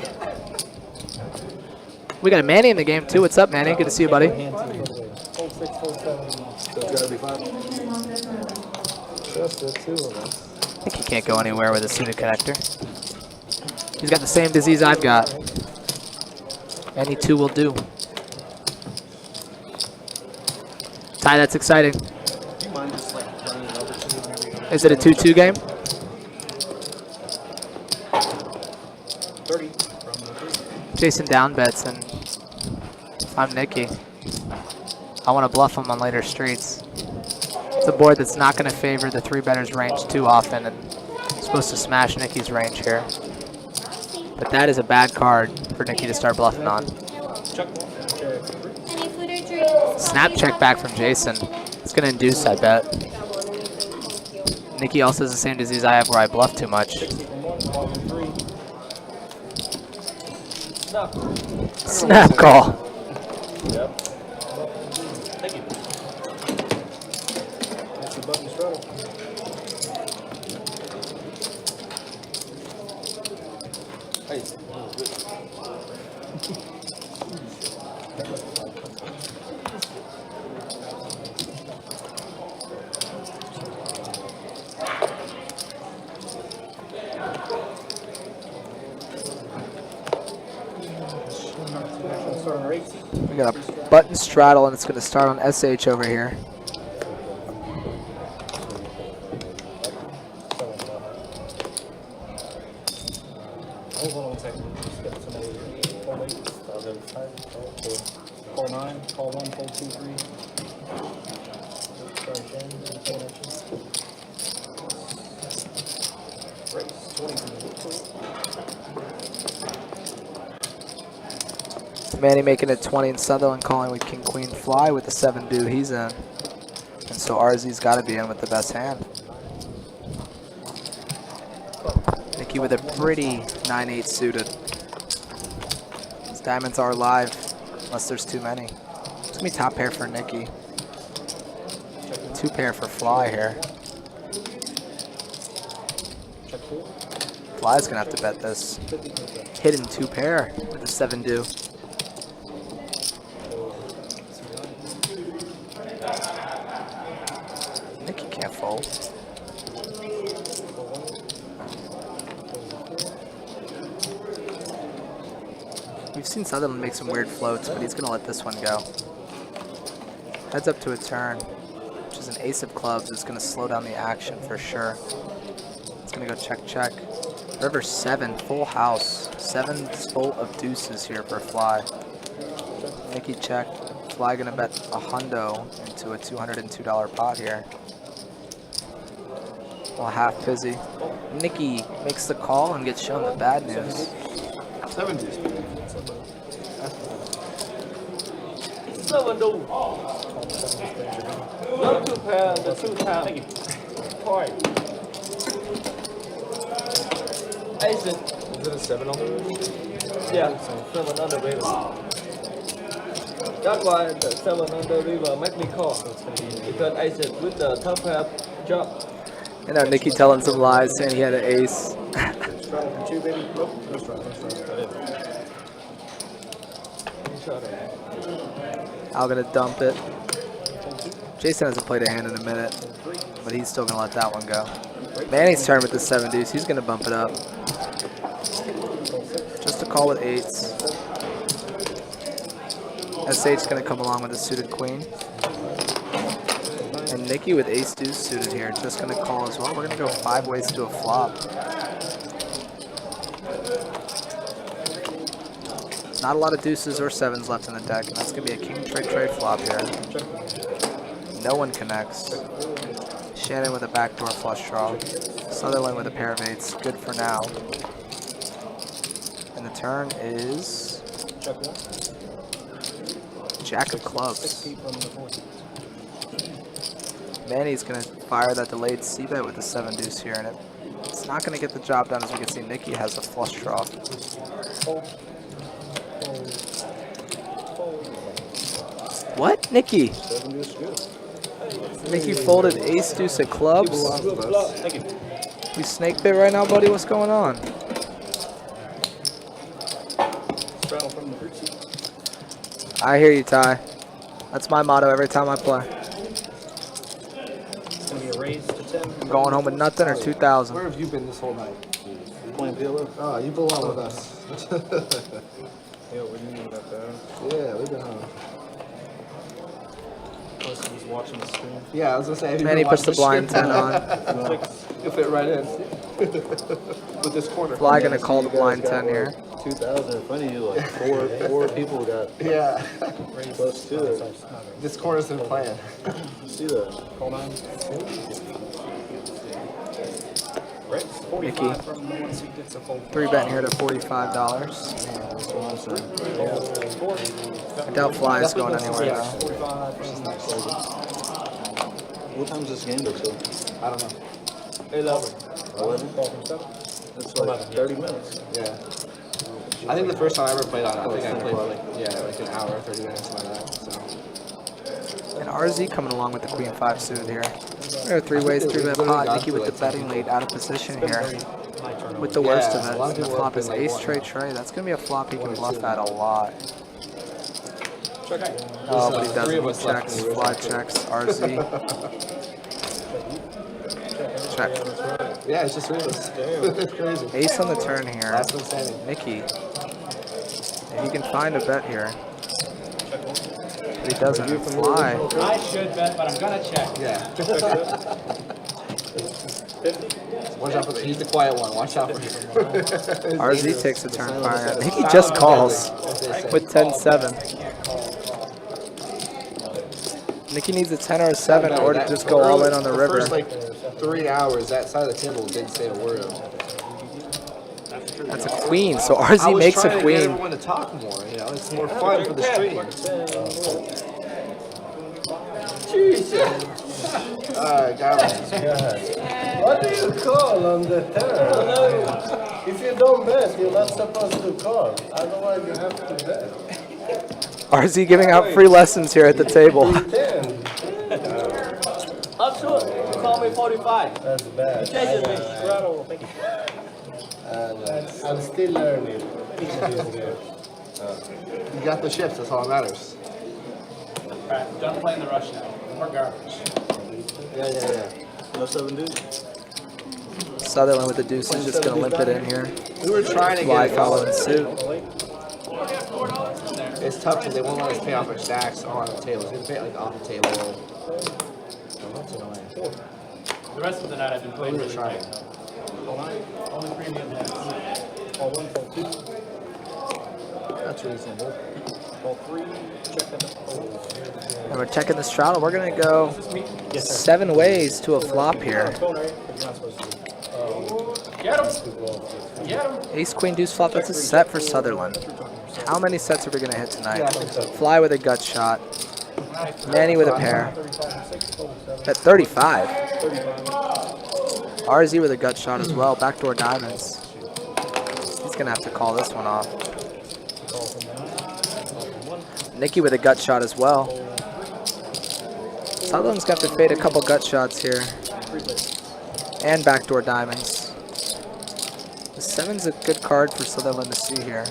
We got a Manny in the game too. What's up, Manny? Good to see you, buddy. It's gotta be 5. Just the 2 of us. I think he can't go anywhere with a suited connector. He's got the same disease I've got. Any 2 will do. Ty, that's exciting. Is it a 2-2 game? 30. Jason down bets, and if I'm Nikki, I want to bluff him on later streets. It's a board that's not going to favor the 3-better's range too often, and it's supposed to smash Nikki's range here. But that is a bad card for Nikki to start bluffing on. Snap check back from Jason. It's going to induce, I bet. Nikki also has the same disease I have where I bluff too much. Snap call. Yep. Thank you. That's the button straddle. Hey, button straddle, and it's going to start on SH over here. Call 9, call 1, call 2, 3. Manny making it 20 and Sutherland calling with King Queen Fly with the 7 due. He's in. And so RZ's got to be in with the best hand. Nicky with a pretty 9-8 suited. His diamonds are live, unless there's too many. It's going to be top pair for Nicky. 2 pair for Fly here. Fly's going to have to bet this. Hidden 2 pair with the 7 due. Nicky can't fold. We've seen Sutherland make some weird floats, but he's going to let this one go. Heads up to a turn, which is an ace of clubs. It's going to slow down the action for sure. It's going to go check, check. River 7, full house. 7 full of deuces here for Fly. Nicky check. Fly going to bet a hundo into a $202 pot here. Well, half fizzy. Nicky makes the call and gets shown the bad news. 7 deuce. 7 deuce. Not 2 pair, the 2 times. Point. Ace. Is it a 7 on the river? Yeah, 7 on the river. That's why the 7 on the river make me call. Because ace with the top pair drop. And now Nicky telling some lies, saying he had an ace. Al gonna dump it. Jason hasn't played a hand in a minute, but he's still gonna let that one go. Manny's turn with the 7 deuce. He's gonna bump it up. Just a call with 8s. SH gonna come along with a suited queen. And Nicky with ace deuce suited here, just gonna call as well. We're gonna go 5 ways to a flop. Not a lot of deuces or 7s left in the deck, and that's gonna be a king trade flop here. No one connects. Shannon with a backdoor flush draw. Sutherland with a pair of 8s, good for now. And the turn is Jack of clubs. Manny's gonna fire that delayed c-bet with the 7 deuce here, and it's not gonna get the job done. As we can see, Nicky has a flush draw. What? Nicky? Nicky folded ace deuce of clubs. You snake bit right now, buddy? What's going on? I hear you, Ty. That's my motto every time I play. I'm going home with nothing or 2,000. Where have you been this whole night? Playing PLO? Oh, you belong with us. Yeah, we knew about that. Yeah, we've been home. Plus, he was watching the screen. Yeah, I was gonna say. Have you Manny been puts the watching blind 10 on. You'll fit right in. With this corner. Fly gonna call the blind 10 here. 2,000 in front of you, like four people got close to it. This corner's been playing. See that? Call 9. Nicky. 3 betting here to $45. I doubt Fly is going anywhere though. What time is this game go till? I don't know. 11. 11? It's like 30 minutes. Yeah. I think the first time I ever played on it, I think I played for like an hour, 30 minutes, something like that. So. And RZ coming along with the queen 5 suited here. There are 3 ways, 3-bet pot. Nicky with the betting lead, out of position here. With the worst of it. And the flop is ace tray. That's going to be a flop he can bluff at a lot. Oh, but he doesn't. He checks. Fly checks. RZ. Check. Yeah, it's just really it's crazy. Ace on the turn here. That's insane. Nicky. If he can find a bet here. But he doesn't fly. I should bet, but I'm gonna check. Yeah. Watch out for the, he's the quiet one. Watch out for him. RZ takes a turn fire. I think he just calls with 10-7. I think he needs a 10 or a 7 in order to just go all in on the river. First like 3 hours, that side of the table didn't say a word. That's a queen, so RZ makes a I was trying to get queen. everyone to talk more. You know, it's more fun for the stream. Jesus. Alright, got it. What do you call on the turn? If you don't bet, you're not supposed to call. Otherwise, you have to bet. RZ giving out free lessons here at the table. Up to it. You call me 45. That's bad. You change it, Straddle. Thank you. I'm still learning. You got the chips, that's all that matters. Alright, done playing the rush now. More garbage. Yeah. No 7 dudes? Sutherland with the deuce is just going to limp it in here. We were trying to Fly get it following going. suit. It's tough because they won't let us pay off our stacks on the table. It's going to pay like off the table. Oh, that's annoying. The rest of the night I've been playing We were really trying. tight. Only premium hands. That's reasonable. And we're checking the straddle. We're going to go 7 ways to a flop here. Get him! Get him! Ace, queen, deuce flop. That's a set for Sutherland. How many sets are we going to hit tonight? Fly with a gut shot. Manny with a pair. At 35. RZ with a gut shot as well. Backdoor diamonds. He's going to have to call this one off. Nicky with a gut shot as well. Sutherland's got to fade a couple gut shots here. And backdoor diamonds. The 7's a good card for Sutherland to see here.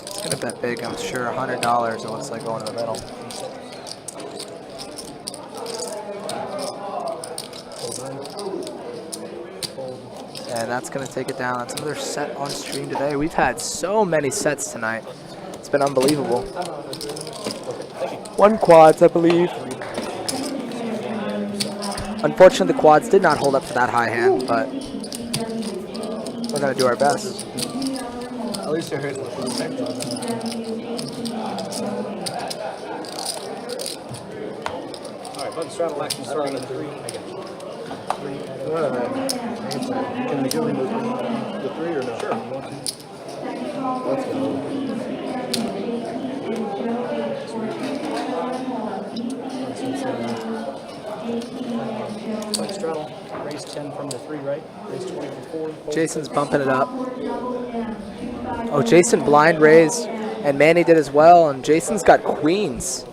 He's going to bet big, I'm sure. $100 it looks like going to the middle. And that's going to take it down. That's another set on stream today. We've had so many sets tonight. It's been unbelievable. 1 quads, I believe. Unfortunately, the quads did not hold up to that high hand, but we're going to do our best. At least they're hitting with the same time. Alright, button straddle action starting at 3. I got you. Can we give him the 3 or no? Sure. Let's go. Button straddle, raise 10 from the 3, right? Raise 20 from 4. Jason's bumping it up. Oh, Jason blind raised, and Manny did as well, and Jason's got queens.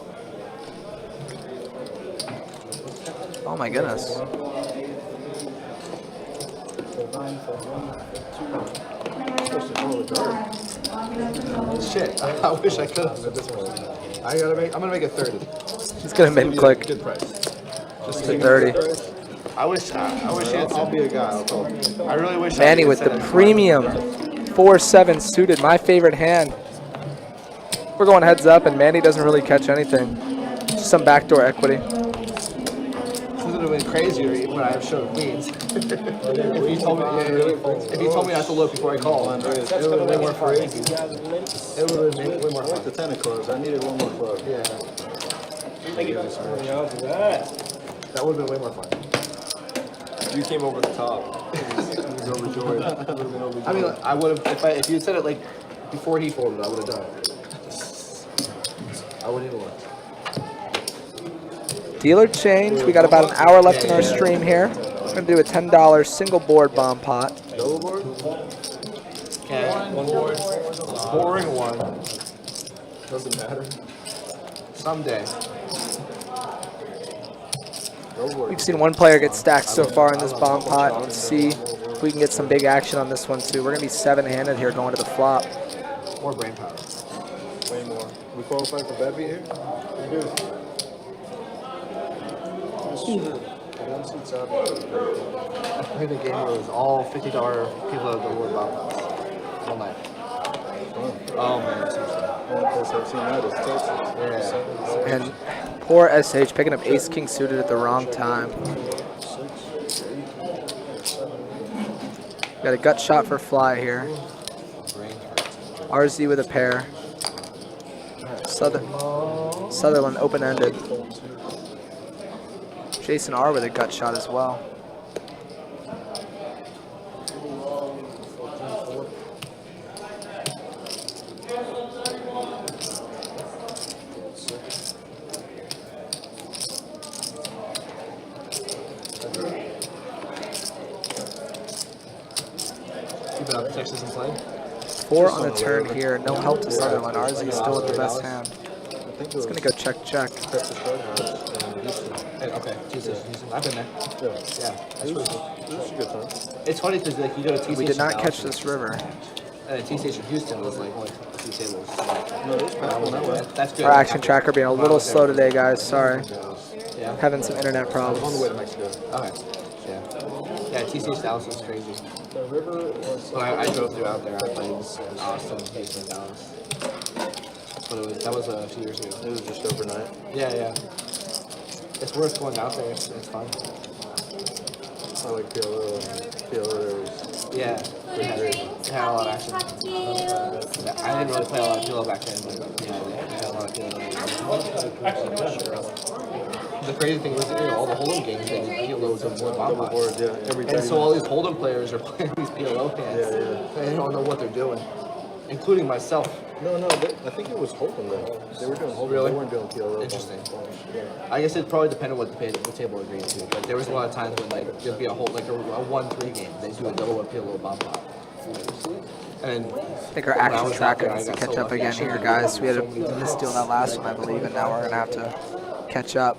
Oh my goodness. Shit, I wish I could have. I'm gonna make it 30. He's gonna min click. Good price. Just to 30. I wish I'll be a guy. I'll call. I really wish. Manny with the premium 4-7 suited, my favorite hand. We're going heads up, and Manny doesn't really catch anything. Just some backdoor equity. This would have been crazier when I showed queens. if you told me not to look before I called, it would have been way more fun. It would have been way more fun. The 10 of clubs. I needed 1 more club. Yeah. Thank you. That would have been way more fun. You came over the top. It was overjoyed. I mean, I would have if you had said it like before he folded, I would have done it. I wouldn't even look. Dealer change. We got about an hour left in our stream here. We're going to do a $10 single board bomb pot. Double board? Okay. 1 board. Boring one. Doesn't matter. Someday. We've seen 1 player get stacked so far in this bomb pot. Let's see if we can get some big action on this one too. We're going to be 7-handed here going to the flop. More brain power. Way more. We qualify for bad beat here? We do. I think the game was all $50 people at the World Bounce all night. Oh man, seriously. Only place I've seen that is Texas. Yeah. And poor SH picking up ace king suited at the wrong time. Got a gut shot for fly here. RZ with a pair. Sutherland open-ended. Jason R with a gut shot as well. Keep it up, Texas and play. 4 on the turn here. No help to Sutherland. RZ is still with the best hand. It's going to go check, check. Okay, Jesus, I've been there. Yeah, that's pretty cool. This is a good time. It's funny because like you go to T Station. We did not Dallas, catch this river. And T Station Houston was like only 2 tables. No, that's good. Our action tracker being a little slow today, guys. Sorry. Yeah. Having some internet problems. On the way to Mexico. Okay. Yeah. Yeah, T Station Dallas was crazy. The river was. When I drove through out there, I played Austin, Houston, Dallas. But that was a few years ago. It was just overnight. Yeah, yeah. It's worth going out there. It's fun. I like PLO. PLO. Yeah. They had a lot of action. I didn't really play a lot of PLO back then, but yeah, they had a lot of PLO. The crazy thing was, all the Hold'em games, they PLOs of more bomb bots. Yeah, every And so all these Hold'em players are playing these PLO hands. Yeah. They don't know what they're doing, including myself. No, I think it was Hold'em though. They were doing Hold'em. Really? They weren't doing PLO. Interesting. I guess it probably depended what the table agreed to. But there was a lot of times when like there'd be a 1-3 game. They do a double with PLO bomb bot. And I think our action tracker needs to catch up again here, guys. We had a misdeal that last one, I believe, and now we're gonna have to catch up.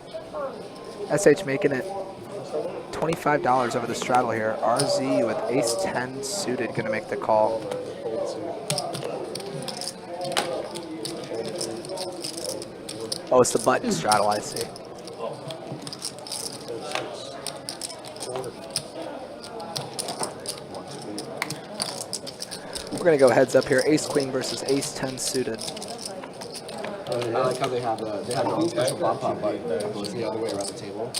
SH making it $25 over the straddle here. RZ with ace-10 suited gonna make the call. Oh, it's the button straddle, I see. We're gonna go heads up here. Ace-queen versus ace-10 suited. I like how they have the special bomb pop button that goes the other way around the table,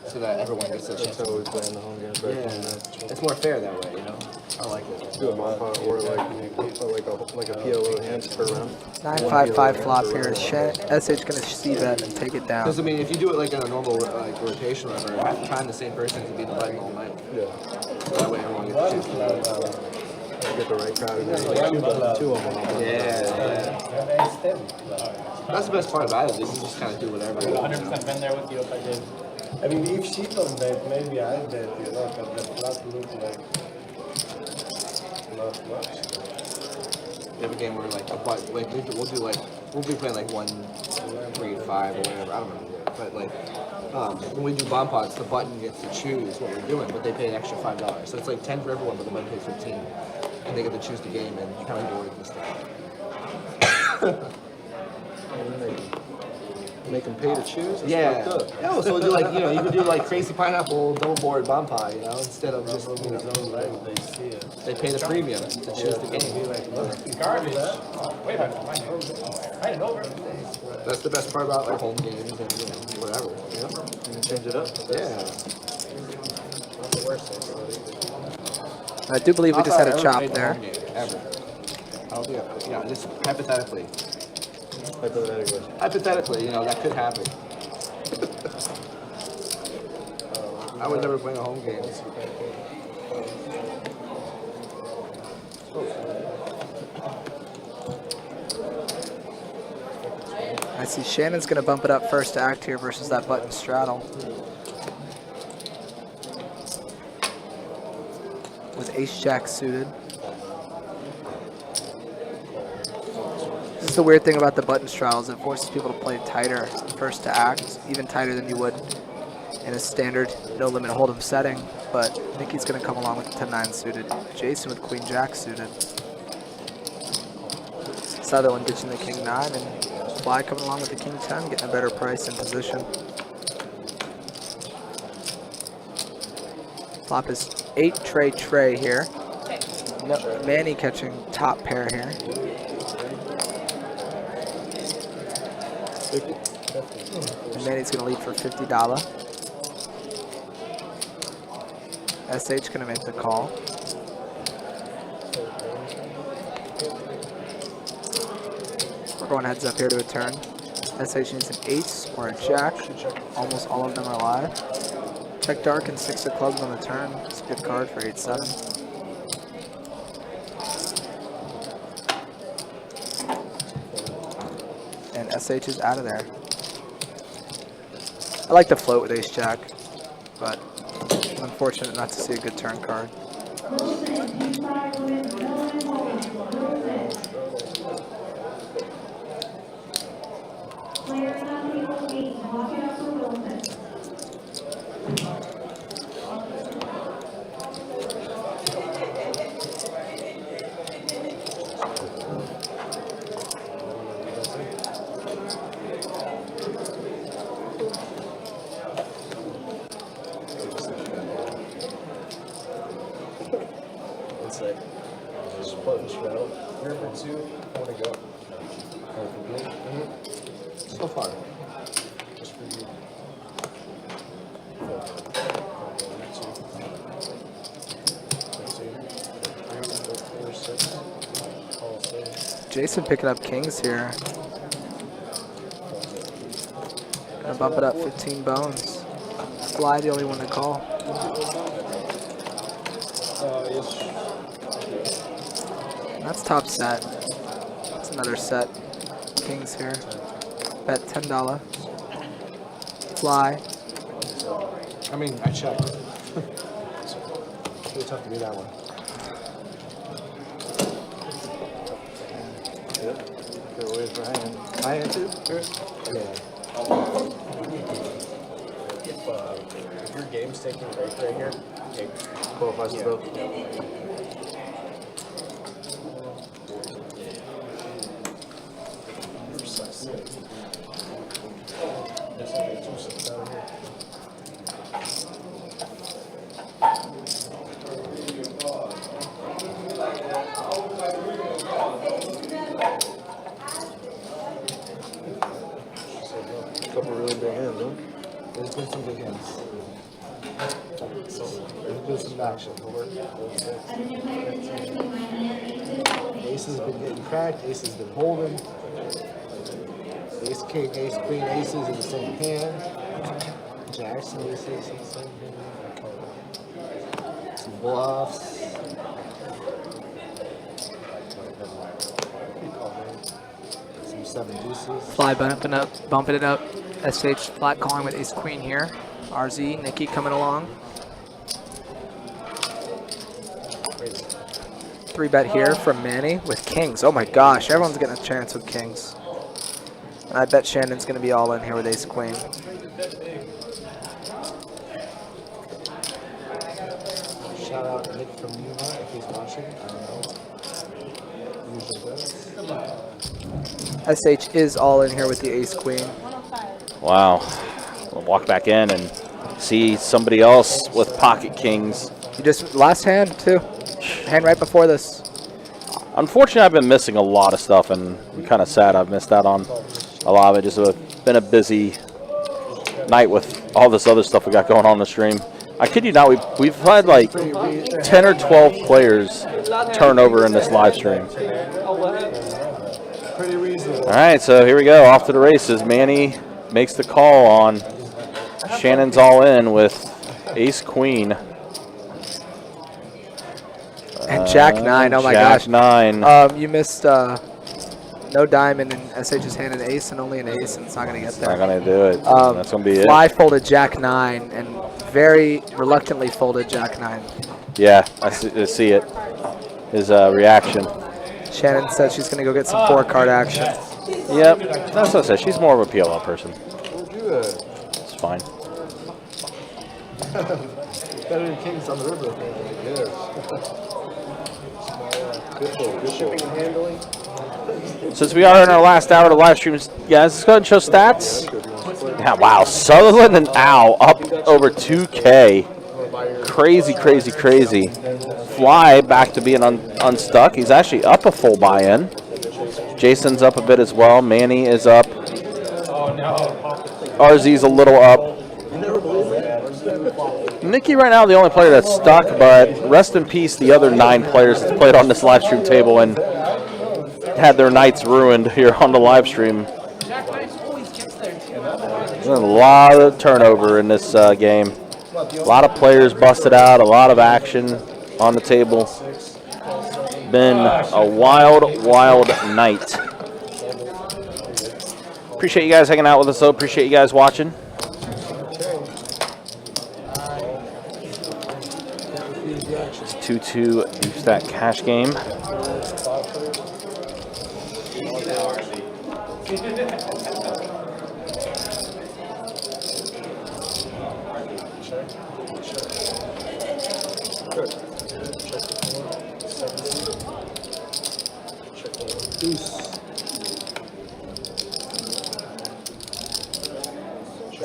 so that everyone gets a chance. That's how we play in the home games. Yeah, it's more fair that way, I like it. Do a bomb pot or like a PLO hand per round. 9-5-5 flop here. SH gonna see that and take it down. Because I mean, if you do it like in a normal rotation, or whatever, half the time the same person can be the button all night. Yeah. So that way everyone gets a chance to get the right crowd in there. Two of them. Yeah. That's the best part about it. Is you just kind of do whatever. 100% been there with you if I did. I mean, if she don't bet, maybe I bet, because the flat look like not much. We have a game where like we'll be playing like 1-3-5 or whatever. I don't remember, but like when we do bomb pots, the button gets to choose what we're doing, but they pay an extra $5. So it's like 10 for everyone, but the button pays 15, and they get to choose the game and kind of board and stuff. Make them pay to choose? That's Yeah. fucked up. No, so we'll do like, you could do like crazy pineapple double board bomb pot, instead of just, they pay the premium to choose the game. Garbage. Wait, I it over. That's the best part about like home games and whatever. You can change it up. Yeah. Not the worst thing. I do believe we just had a chop there. Ever. I don't think just hypothetically. Hypothetically. Hypothetically, that could happen. I would never play a home game. I see Shannon's going to bump it up first to act here versus that button straddle. With ace-jack suited. This is the weird thing about the button straddles. It forces people to play tighter first to act, even tighter than you would in a standard no-limit hold'em setting. But Nikki's going to come along with the 10-9 suited. Jason with queen-jack suited. Sutherland ditching the king-9, and Fly coming along with the king-10, getting a better price and position. Flop is 8 tray here. No, Manny catching top pair here. And Manny's going to lead for $50. SH going to make the call. We're going heads up here to a turn. SH needs an ace or a jack. Almost all of them are live. Check dark and 6 of clubs on the turn. It's a good card for 8-7. And SH is out of there. I like to float with ace jack, but unfortunate not to see a good turn card. So far. Jason picking up kings here. Gonna bump it up 15 bones. Fly the only one to call. That's top set. That's another set. Kings here. Bet $10. Fly. I mean, I checked. It's really tough to do that one. Yep. Good ways for hanging. High hand too? Yeah. If your game's taking a break right here, okay. Qualifies to both. Couple really big hands, huh? There's been some big hands. There's been some action. Ace has been getting cracked. Ace has been holding. Ace, king, ace, queen, aces in the same hand. Jacks and aces in the same hand. Some bluffs. Some 7 deuces. Fly bumping it up. SH flat calling with ace queen here. RZ, Nikki coming along. 3-bet here from Manny with kings. Oh my gosh, everyone's getting a chance with kings. And I bet Shannon's going to be all in here with ace queen. Shout out Nick from Utah if he's watching. I don't know. Usually does. SH is all in here with the ace queen. Wow. We'll walk back in and see somebody else with pocket kings. You just, last hand too. Hand right before this. Unfortunately, I've been missing a lot of stuff, and I'm kind of sad I've missed out on a lot of it. Just been a busy night with all this other stuff we got going on the stream. I kid you not, we've had like 10 or 12 players turn over in this live stream. Pretty reasonable. All right, so here we go. Off to the races. Manny makes the call on Shannon's all in with ace queen. And Jack 9, oh my gosh. Jack 9. You missed no diamond and SH's hand an ace and only an ace, and it's not going to get there. Not going to do it. That's going to be it. Fly folded Jack 9 and very reluctantly folded Jack 9. Yeah, I see it. His reaction. Shannon said she's going to go get some 4-card action. Yep, that's what I said. She's more of a PLL person. It's fine. Better than kings on the river. Good shipping and handling. Since we are in our last hour of the live stream, guys, let's go ahead and show stats. Yeah, wow. Sutherland and Al up over 2K. Crazy, crazy, crazy. Fly back to being unstuck. He's actually up a full buy-in. Jason's up a bit as well. Manny is up RZ's a little up. Nikki right now the only player that's stuck, but rest in peace the other 9 players that's played on this live stream table and had their nights ruined here on the live stream. There's a lot of turnover in this game. A lot of players busted out, a lot of action on the table. Been a wild, wild night. Appreciate you guys hanging out with us, though. Appreciate you guys watching. It's 2-2 beef stack cash game.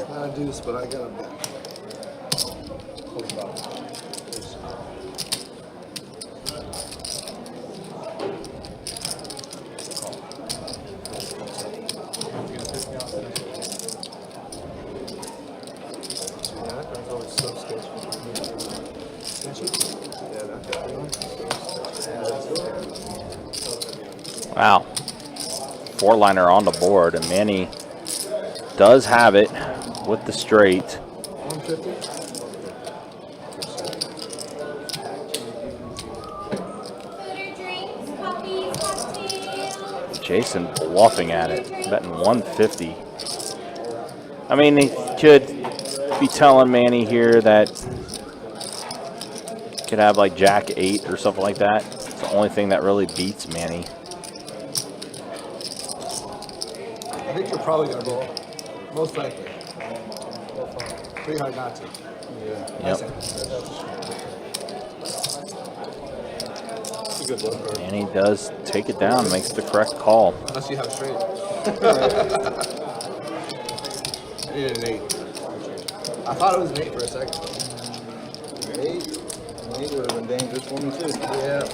Not a deuce, but I got a bet. Wow. 4-liner on the board, and Manny does have it with the straight. 150. Jason bluffing at it, betting 150. I mean, he could be telling Manny here that could have like Jack 8 or something like that. It's the only thing that really beats Manny. I think you're probably going to roll. Most likely. Pretty hard not to. Yeah. Yep. It's a good look. And he does take it down, makes the correct call. Unless you have straight. I need an 8. I thought it was an 8 for a second. 8? 8 would have been dangerous for me too. Yeah.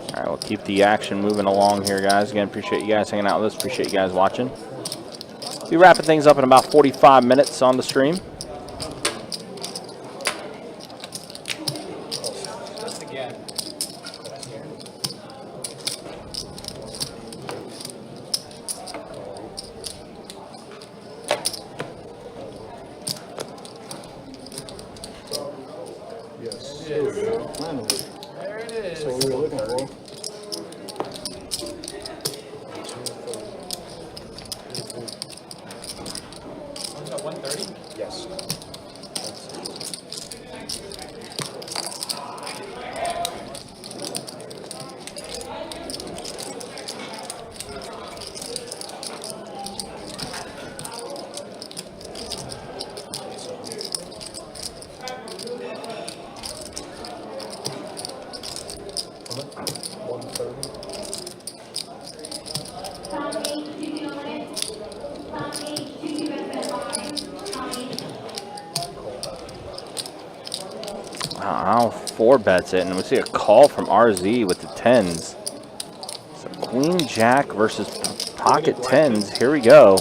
All right, we'll keep the action moving along here, guys. Again, appreciate you guys hanging out with us. Appreciate you guys watching. Be wrapping things up in about 45 minutes on the stream. Yes. Finally. There it is. So we were looking for. Was that 130? Yes. Wow, 4 bets it, and we see a call from RZ with the 10s. So Queen Jack versus pocket 10s. Here we go.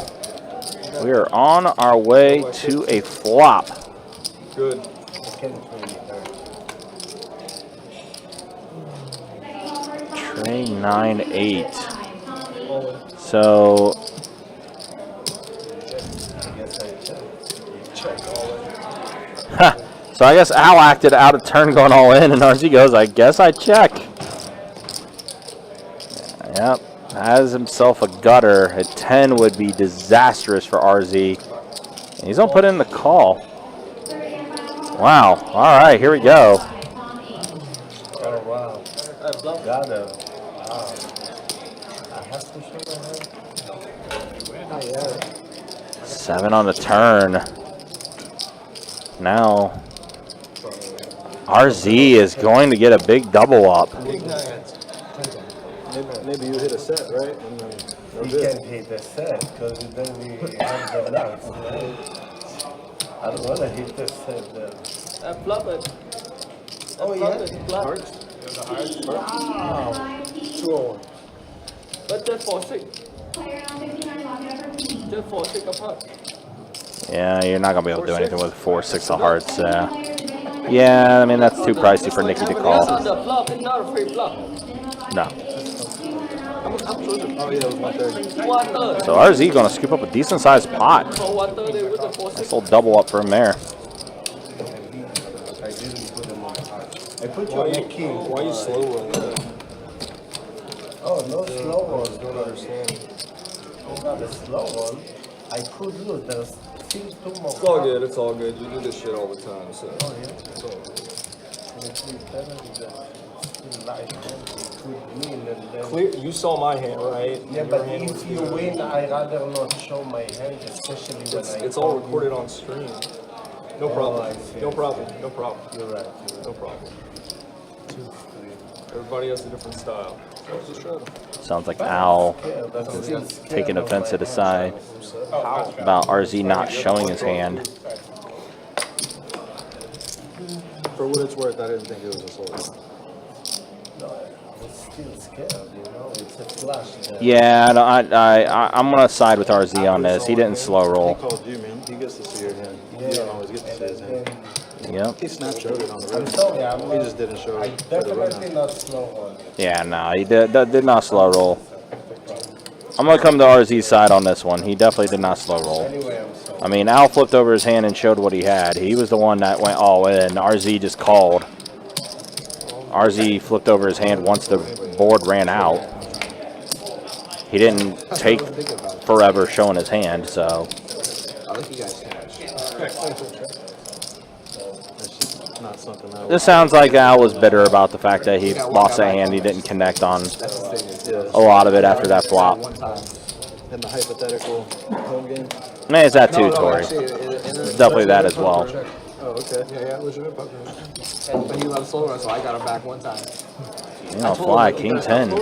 We are on our way to a flop. Good. Tray 9-8. So so I guess Al acted out of turn going all in, and RZ goes, I guess I check. Yep, has himself a gutter. A 10 would be disastrous for RZ. And he's going to put in the call. Wow, all right, here we go. Oh, wow. Got it. Wow. I have to show that. Not yet. 7 on the turn. Now, RZ is going to get a big double up. Maybe you hit a set, right? And then We can't hit the set because then we have the nuts, right? I don't want to hit the set then. I flop it. Oh, yeah? Flop. Wow. 2-1. But just for 6. Just for 6 apart. Yeah, you're not going to be able to do anything with 4-6 of hearts. Yeah, I mean, that's too pricey for Nikki to That's call. on the flop. It's not a free flop. No. Oh yeah, it was 130. 1/3. So RZ going to scoop up a decent-sized pot. For 1/3 with the 4-6. Nice little double up for him there. I didn't put them on the heart. I put you on the king. Why are you slow rolling that? Oh, no slow one. I don't understand. It's not a slow one. I could do it. There's still 2 more. It's all good. It's all good. You do this shit all the time. So. Oh, yeah? It's all good. It's better than still life. It could win and then... Clear. You saw my hand, right? Yeah, Your but hand if was you clear. win, I'd rather not show my hand, especially when It's all recorded on stream. No problem. I see. No problem. No problem. You're right. No problem. Everybody has a different style. Just try to. Sounds like Al taking offense to the side about RZ not showing his hand. For what it's worth, I didn't think it was a soul. No, it's still scared, you know. It's a flash. There. Yeah, I'm going to side with RZ on this. He didn't slow roll. He called you, man. He gets to see your hand. You don't always get to see his hand. Yep. He snapshot it on the I'm road. sorry, He just didn't show I it for the definitely run. not slow on. Yeah, no, he did not slow roll. I'm going to come to RZ's side on this one. He definitely did not slow roll. Anyway, I'm sorry. I mean, Al flipped over his hand and showed what he had. He was the one that went all in. RZ just called. RZ flipped over his hand once the board ran out. He didn't take forever showing his hand, so. I like you guys. Not something I This sounds like Al was bitter about the fact that he lost that hand. He didn't connect on a lot of it after that flop. in the hypothetical home game. Man, it's that too, Tori. It's definitely that as well. Oh, okay. Yeah, legitimate poker. But he let a slow run, so I got him back one time. You know, fly, king 10. It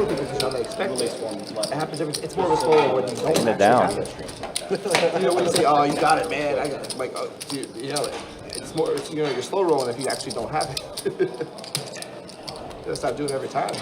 happens every. It's more of a slow run when you don't Taking it down. You know, when you say, "Oh, you got it, man," I got it. Like, oh, dude, you know, it's more. It's, you know, you're slow rolling if you actually don't have it. You gotta stop doing it every time.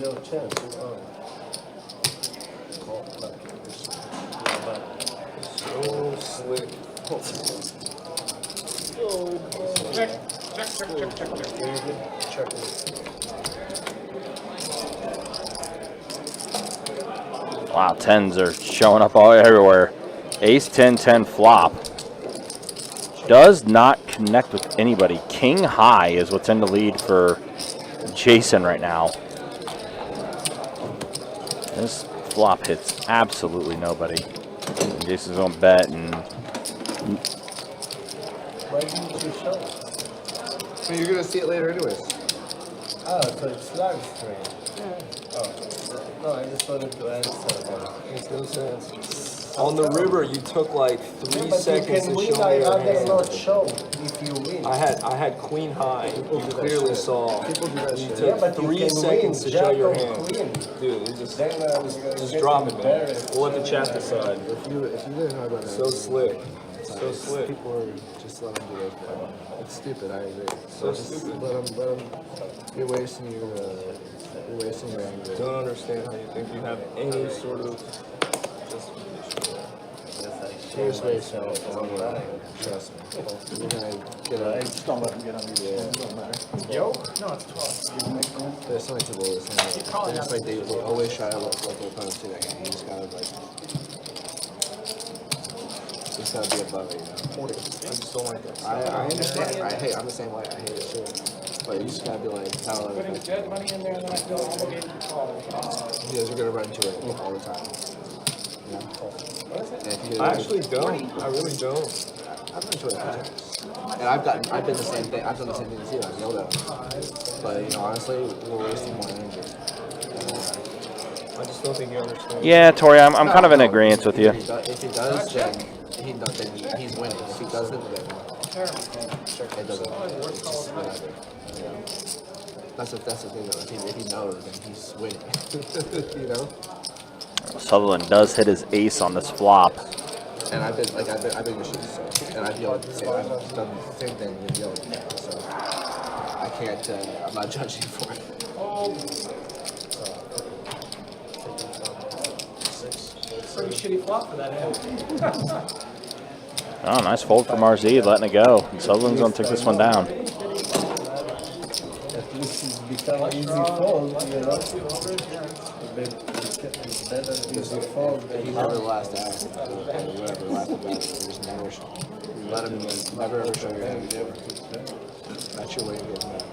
Your chance. So slick. Check. Wow, 10s are showing up all everywhere. Ace 10 10 flop. Does not connect with anybody. King high is what's in the lead for Jason right now. This flop hits absolutely nobody. And Jason's gonna bet and Why didn't you show? I mean, you're gonna see it later, anyways. Ah, so it's live stream. Oh, no, I just wanted to answer that. Makes no sense. On the river, you took like 3 But seconds you to can show win, me I'd your rather hand. not show if you win. I had queen high. You clearly saw. People do that You shit. took Yeah, but you 3 can seconds win. to show your Jack of hand. queen. Dude, you just Then I was gonna just get drop it, man. embarrassed. We'll let the chat decide. If you didn't know about So slick. So slick. people are just let them do it. It's stupid. I agree. So stupid. Let them. You're wasting your. You're wasting your anger. Don't understand how you think you have any sort of justification. Yes, I Here's where it's all right. Trust me. You're gonna get a. Just don't let him get on you. It doesn't matter. Yo? No, it's 12. There's something to the list. It's like they always try to let the opponent see that game. You just gotta like. Just gotta be above it, you know. 40. I just don't like that. I understand. I'm the same way. I hate it too. But you just gotta be like, tell them. Putting dead money in there, and then I feel obligated to call it. Because you're gonna run into it all the time. Yeah. I actually don't. I really don't. I've been to it times. And I've been the same thing. I've done the same thing as you. I know that. But you know, honestly, we're wasting more energy. I just don't think you understand. Yeah, Tori, I'm kind of in agreement with you. If he does, then he's winning. If he doesn't, then it doesn't. It's just whatever. You know? That's the thing though. If he knows, then he's winning. You know. Sutherland does hit his ace on this flop. And I've been machines, so, and I've yelled the same. I've done the same thing and yelled. So I can't. I'm not judging for it. Pretty shitty flop for that hand. Oh, nice fold from RZ, letting it go. And Sutherland's going to take this one down. At least it's become an easy fold, you know. It's better easy fold. He never last out. Whatever last out. Just never let him never ever show your hand. That's your way of getting that.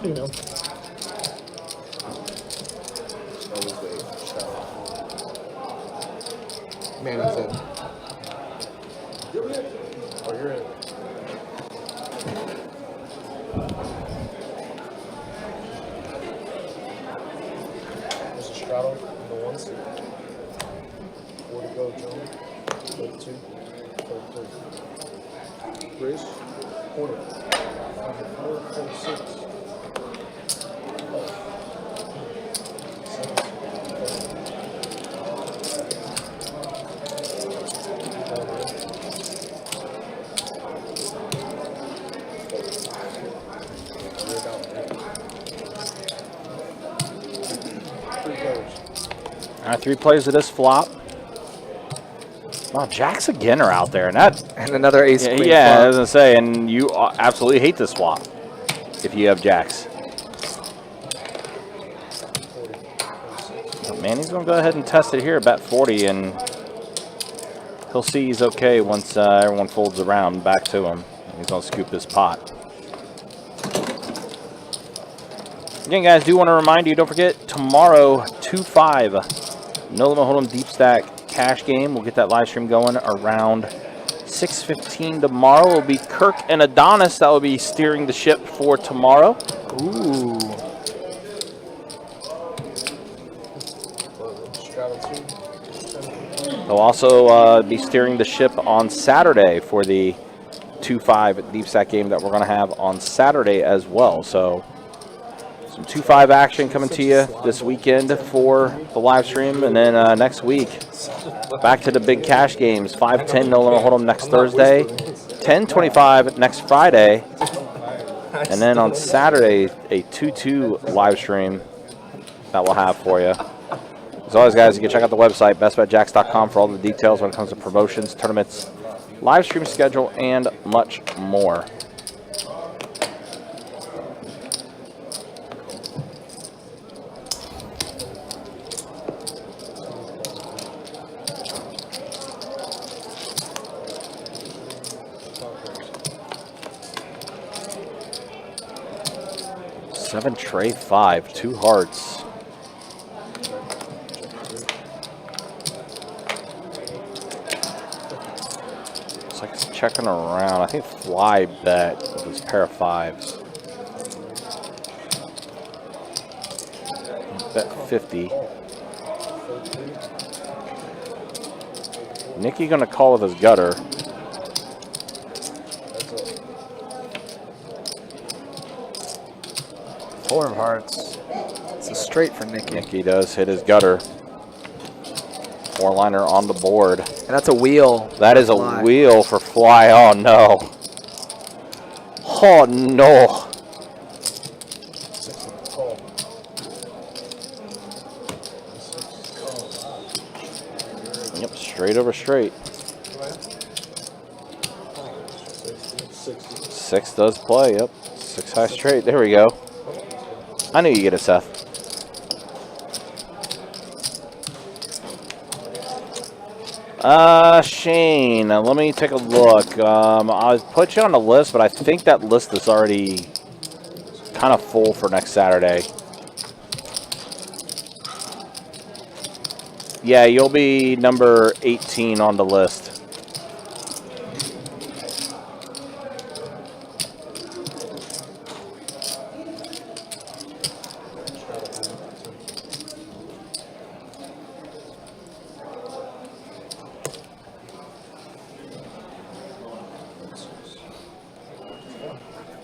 You know. Always wait. Man, that's it. Oh, you're in. There's a straddle in the one seat. 4 to go, John. 32. 33. Raise. Quarter. 4, 46. All right, 3 plays of this flop. Wow, jacks again are out there, and that And another ace queen yeah, I flop. was gonna say, and you absolutely hate this flop if you have jacks. Oh, man, he's gonna go ahead and test it here, bet 40, and he'll see he's okay once everyone folds around back to him. He's gonna scoop his pot. Again, guys, do want to remind you, don't forget, tomorrow, 2-5, No Limit Hold'em Deep Stack cash game. We'll get that live stream going around 6:15 tomorrow. It'll be Kirk and Adonis that will be steering the ship for tomorrow. Ooh. They'll also be steering the ship on Saturday for the 2-5 Deep Stack game that we're going to have on Saturday as well. So some 2-5 action coming to you this weekend for the live stream, and then next week back to the big cash games. 5-10 No Limit Hold'em next Thursday, 10-25 next Friday, and then on Saturday a 2-2 live stream that we'll have for you. As always, guys, you can check out the website bestbetjacks.com for all the details when it comes to promotions, tournaments, live stream schedule, and much more. Seven tray 5, 2 hearts. Looks like it's checking around. I think fly bet with this pair of 5s. Bet 50. Nicky gonna call with his gutter. Four of hearts. It's a straight for Nicky. Nicky does hit his gutter. 4-liner on the board. And that's a wheel. That is a wheel for fly. Oh no. Oh no. Yep, straight over straight. 6 does play, yep. 6 high straight. There we go. I knew you get it, Seth. Shane, let me take a look. I put you on the list, but I think that list is already kind of full for next Saturday. Yeah, you'll be number 18 on the list.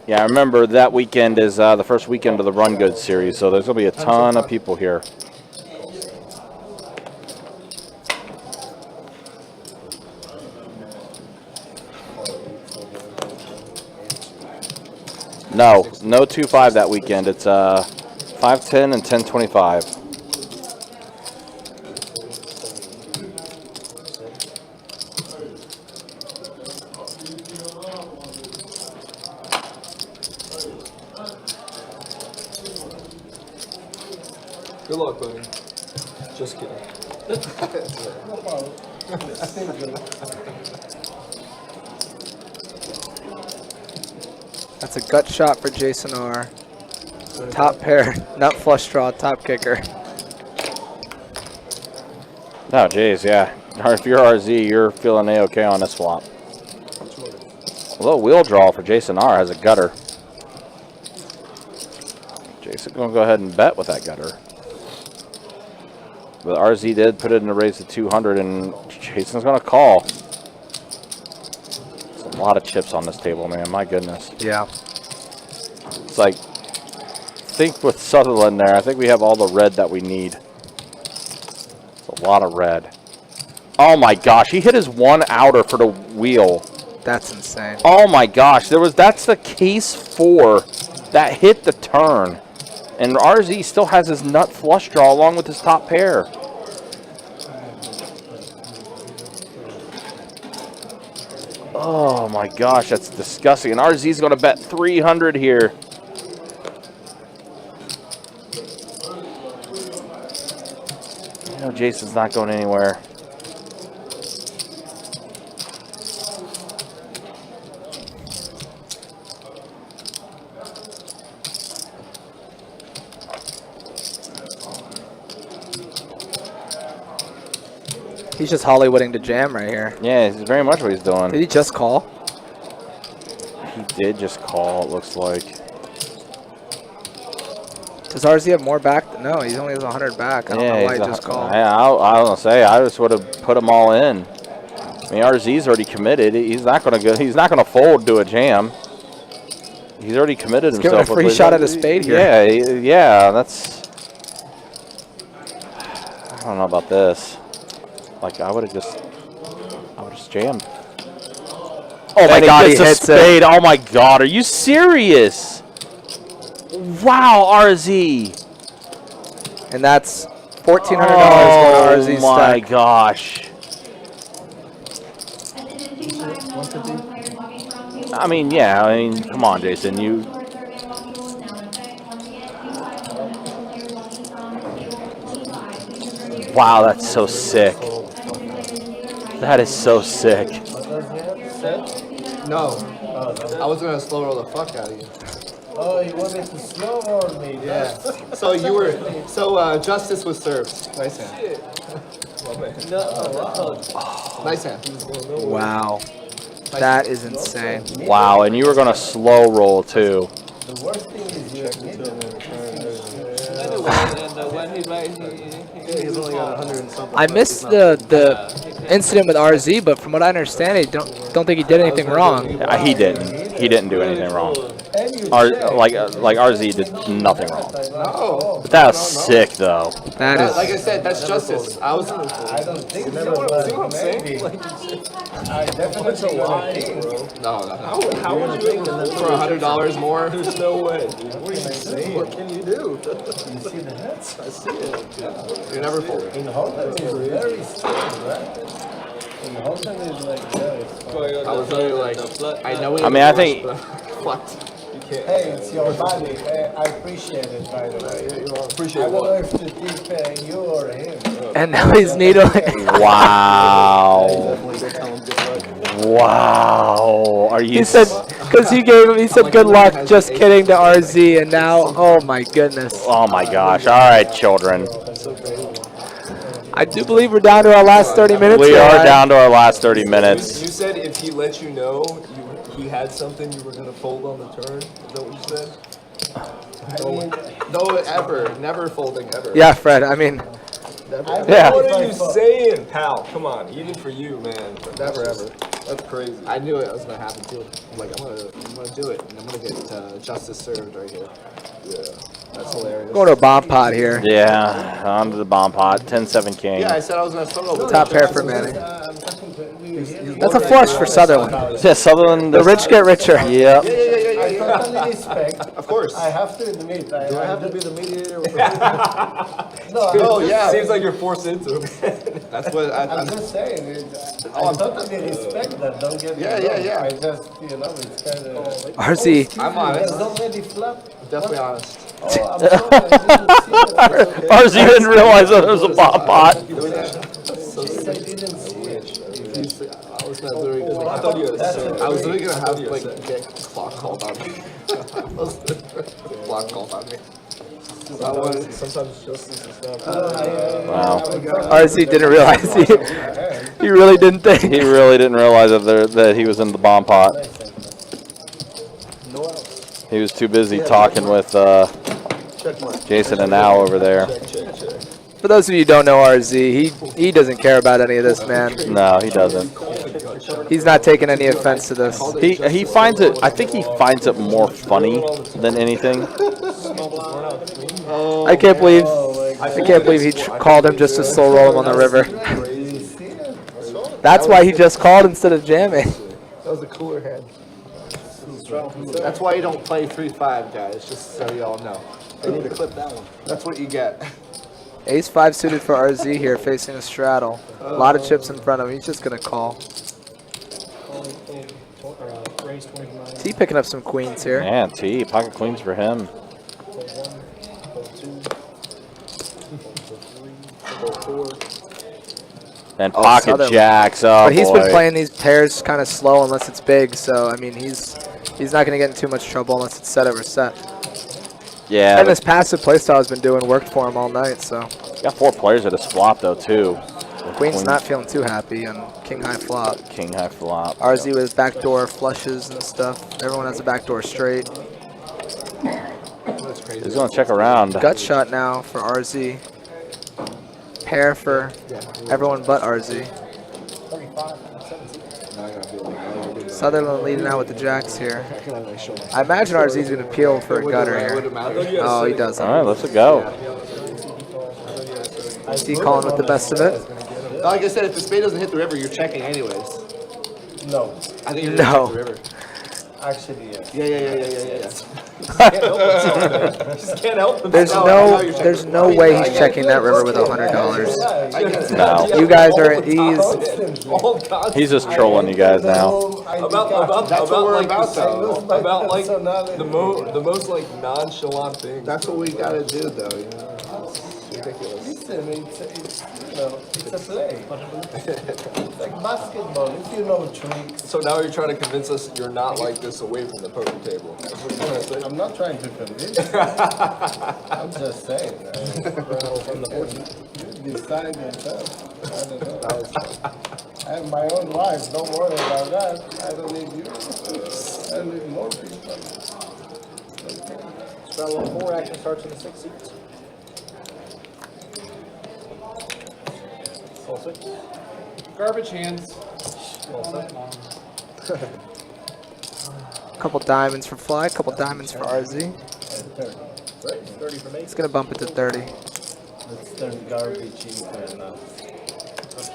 Yeah, I remember that weekend is the first weekend of the Run Good series, so there's going to be a ton of people here. No 2-5 that weekend. It's 5-10 and 10-25. Good luck, buddy. Just kidding. No problem. That's a gut shot for Jason R. Top pair, nut flush draw, top kicker. Oh, geez, yeah. If you're RZ, you're feeling A-OK on this flop. A little wheel draw for Jason R. Has a gutter. Jason going to go ahead and bet with that gutter. But RZ did put it in a raise to 200, and Jason's going to call. There's a lot of chips on this table, man. My goodness. Yeah. It's like, I think with Sutherland there, I think we have all the red that we need. It's a lot of red. Oh my gosh, he hit his one outer for the wheel. That's insane. Oh my gosh, that's the case 4 that hit the turn. And RZ still has his nut flush draw along with his top pair. Oh my gosh, that's disgusting. And RZ's going to bet 300 here. You know, Jason's not going anywhere. He's just Hollywooding the jam right here. Yeah, it's very much what he's doing. Did he just call? He did just call, it looks like. Does RZ have more back? No, he only has 100 back. I don't know why he just called. Yeah, I was going to say, I just would have put them all in. I mean, RZ's already committed. He's not going to go. He's not going to fold to a jam. He's already committed himself. Give him a free shot at a spade here. Yeah, yeah, that's... I don't know about this. Like, I would have just jammed. Oh my God, he hits a spade. Oh my God, are you serious? Wow, RZ. And that's $1,400 going to RZ's Oh my stack. gosh. I mean, yeah, I mean, come on, Jason, you... Wow, that's so sick. That is so sick. No. I was going to slow roll the fuck out of you. Oh, you wanted to slow roll me. Yeah. So you were, justice was served. Nice hand. Nice hand. Wow. That is insane. Wow, and you were going to slow roll, too. The worst thing is you He's only got 100 and something. I missed the incident with RZ, but from what I understand, I don't think he did anything wrong. He didn't. He didn't do anything wrong. Like RZ did nothing wrong. No. But that was sick, though. That is. Like I said, that's justice. I don't think see so. what I'm saying? I definitely want to king, bro. No. How would you for $100 more? There's no way. What can you do? You see the hits? I see it. You're never folding. In Holland, it's very strong, right? And Holton is like very smart. I was literally like, I know we I mean, I think- What? Hey, it's your money. I appreciate it, by the way. Appreciate I don't know what? if to tip you or him. And now he's needling. Wow. Wow. Are you? He said, because he said good luck, just kidding to RZ, and now, oh my goodness. Oh my gosh. All right, children. I do believe we're down to our last 30 minutes. We here, are right? down to our last 30 minutes. You said if he let you know he had something, you were going to fold on the turn. Is that what you said? No, ever. Never folding, ever. Yeah, Fred, I mean, Yeah. What are you saying, pal? Come on, even for you, man. Never, ever. That's crazy. I knew it was going to happen, too. I'm like, I'm gonna do it, and I'm going to get justice served right here. Yeah. That's hilarious. going to a bomb pot here. Yeah, on to the bomb pot. 10-7 king. Yeah, I said I was going to throw over. Top pair for Manning. That's a flush for Sutherland. Yeah, Sutherland. The rich get richer. Yep. I totally respect. Of course. I have to admit. Do I have to be the mediator? No, yeah. Seems like you're forced into it. That's what I'm just saying. I totally respect that. Don't get me wrong. Yeah. I just, it's kind of. RZ. I'm honest. There's already flop. Definitely honest. Oh, I'm sorry. I didn't see it. RZ didn't realize that there was a bomb pot. I didn't see it. I was not literally. I thought you had. I was literally gonna have get clock called on me. Clock called on me. Sometimes justice is not. Wow. RZ didn't realize he really didn't think. He really didn't realize that he was in the bomb pot. He was too busy talking with Jason and Al over there. For those of you who don't know RZ, he doesn't care about any of this, man. No, he doesn't. He's not taking any offense to this. He finds it. I think he finds it more funny than anything. I can't believe he called him just to slow roll him on the river. That's why he just called instead of jamming. That was a cooler hand. That's why you don't play 3-5, guys. Just so y'all know. They need to clip that one. That's what you get. Ace 5 suited for RZ here, facing a straddle. A lot of chips in front of him. He's just gonna call. T picking up some queens here. Man, T, pocket queens for him. And pocket Sutherland. jacks. Oh, but he's boy. been playing these pairs kind of slow unless it's big. So I mean, he's not gonna get in too much trouble unless it's set over set. Yeah. And this passive playstyle has been doing worked for him all night. So Got 4 players at his flop though too. Queen's not feeling too happy on king high flop. King high flop. RZ with backdoor flushes and stuff. Everyone has a backdoor straight. He's gonna check around. Gut shot now for RZ. Pair for everyone but RZ. Sutherland leading out with the jacks here. I imagine RZ's going to peel for a gutter here. Oh, he doesn't. All right, let's go. Is he calling with the best of it? Like I said, if the spade doesn't hit the river, you're checking anyways. No. I think you're No. gonna check the river. Actually, yes. Yeah. Just can't help him. There's no way he's checking that river with $100. No. You guys are He's just trolling you guys now. About like the most like nonchalant thing. That's what we gotta do, though. You know, it's ridiculous. Listen, it's a play. It's like basketball. If you know tricks. So now you're trying to convince us you're not like this away from the poker table. I'm not trying to convince you. I'm just saying. You decide yourself. I don't know. I have my own life. Don't worry about that. I don't need you. I need more people. Straddle 4 action starts in the 6 seats. Full 6. Garbage hands. couple diamonds for Fly, couple diamonds for RZ. 30 for me. He's going to bump it to 30. Let's turn garbage into nuts.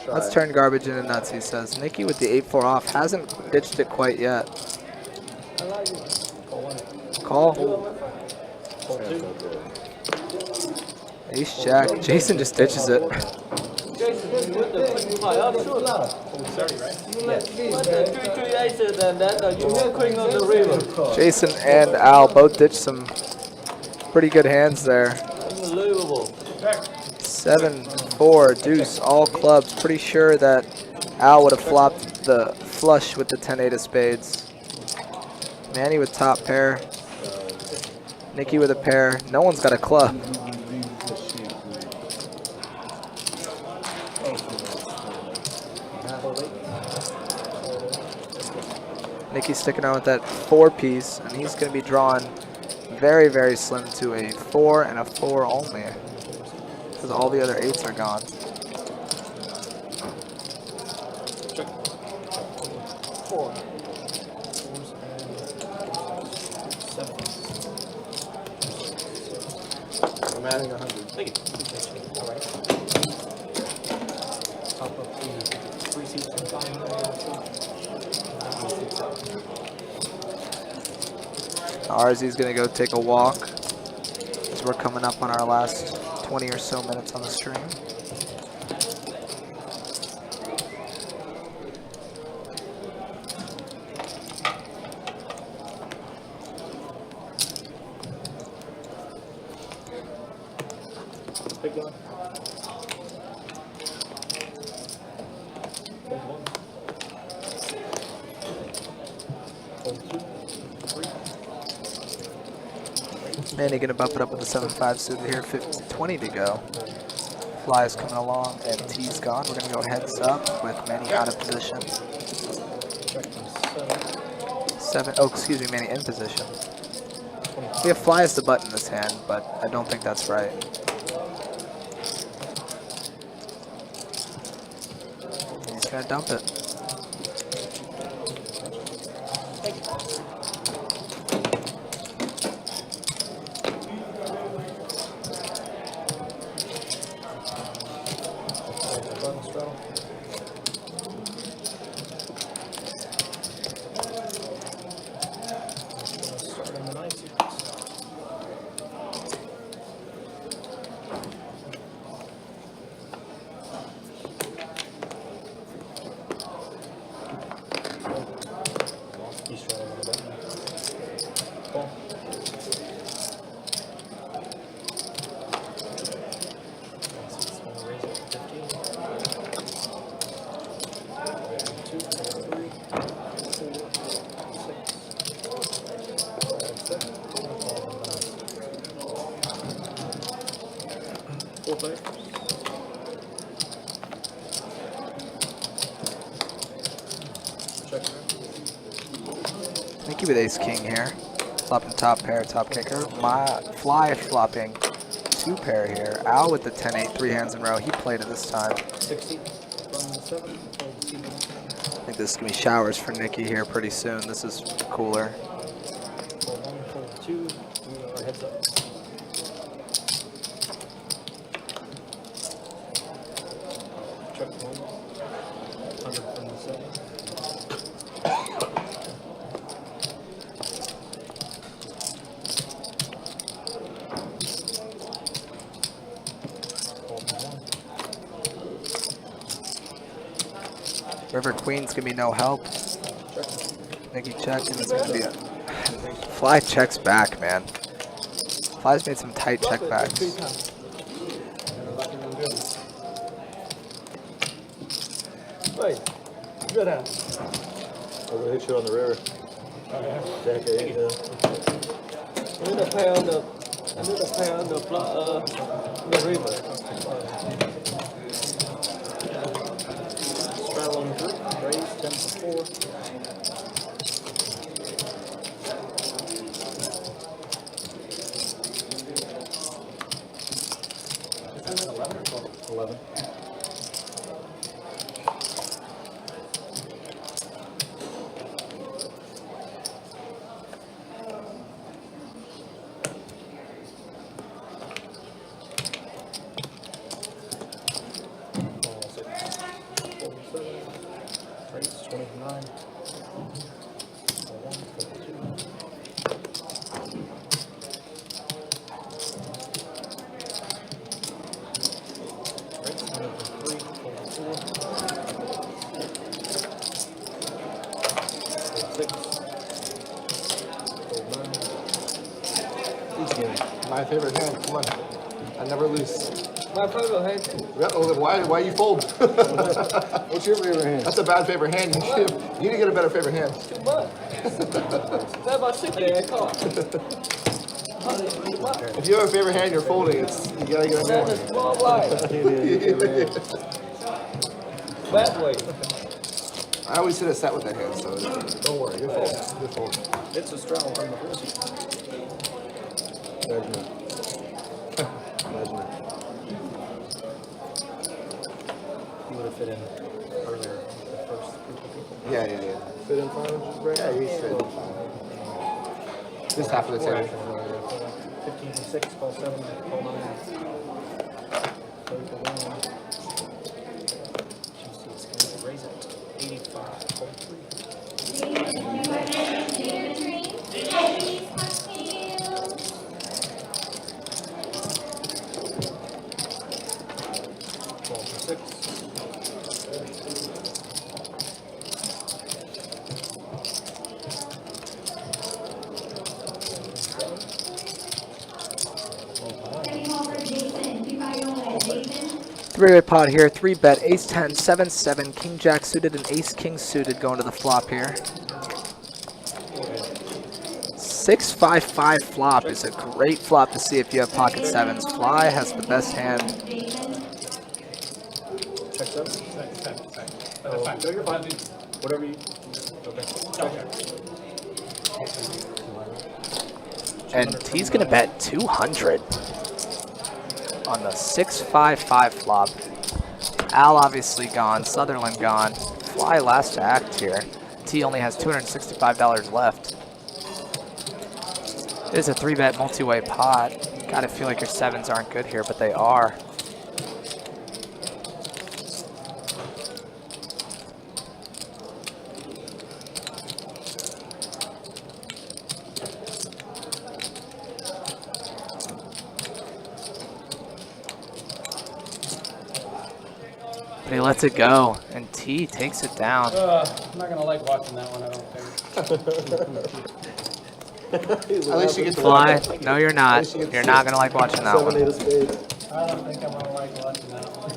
Let's turn garbage into nuts, he says. Nikki with the 8-4 off hasn't ditched it quite yet. Call. Full 2. Ace Jack. Jason just ditches it. Jason, With the quick fly out, sure. With the 3 aces and then you queen on the river. Jason and Al both ditched some pretty good hands there. Unbelievable. 7-4 deuce, all clubs. Pretty sure that Al would have flopped the flush with the 10-8 of spades. Manny with top pair. Nikki with a pair. No one's got a club. Nikki's sticking out with that 4-piece, and he's going to be drawing very, very slim to a 4 and a 4 only, because all the other 8s are gone. I'm adding 100. Thank you. All right. Top up the 3 seats and 5. RZ's going to go take a walk as we're coming up on our last 20 or so minutes on the stream. Big one. Manny going to bump it up with the 7-5 suited here. 20 to go. Fly's coming along and T's gone. We're going to go heads up with Manny out of position. 7. Oh, excuse me, Manny in position. We have fly as the button in this hand, but I don't think that's right. He's going to dump it. Nikki with ace king here. Flopping top pair, top kicker. My fly flopping 2 pair here. Al with the 10-8, 3 hands in a row. He played it this time. 60. I think this is going to be showers for Nikki here pretty soon. This is cooler. Pull 1, pull 2. We are heads up. Check 1. 100 from the 7. River Queen's going to be no help. Nikki check, and it's going to be a... Fly checks back, man. Fly's made some tight check backs. Hey, good hand. I'm gonna hit you on the river. Jack 8, yeah. I need a pair on the river. Straddle on the group. Raise 10 to 4. My favorite hand. Come on. I never lose. My favorite hand. Yeah, well, then why you fold? What's your favorite hand? That's a bad favorite hand. You need to get a better favorite hand. Too much. That's my sick day. Come on. If you have a favorite hand, you're folding. You gotta get a That's a small line. Bad way. I always hit a set with that hand, so don't worry. You're folding. You're folding. It's a straddle on the first. Judgment. Judgment. You would have fit in earlier with the first group of people. Yeah. Fit in fine, right? Yeah, you fit. Just half of the table. 15 for 6, call 7, call 9. 30 for 1. Jesus, can we raise it? 85, call 3. 12 for 6. Three-way pot here, 3-bet, ace-10, 7-7, king-jack suited, and ace-king suited going to the flop here. 6-5-5 flop is a great flop to see if you have pocket sevens. Fly has the best hand. Check 7. Oh, no, you're fine, dude. Whatever you. Okay. And he's going to bet 200 on the 6-5-5 flop. Al obviously gone, Sutherland gone. Fly last to act here. T only has $265 left. It is a 3-bet multi-way pot. Gotta feel like your sevens aren't good here, but they are. But he lets it go, and T takes it down. I'm not gonna like watching that one, I don't think. At least you get the Fly, no you're not. You're not gonna like watching that one. I don't think I'm gonna like watching that one.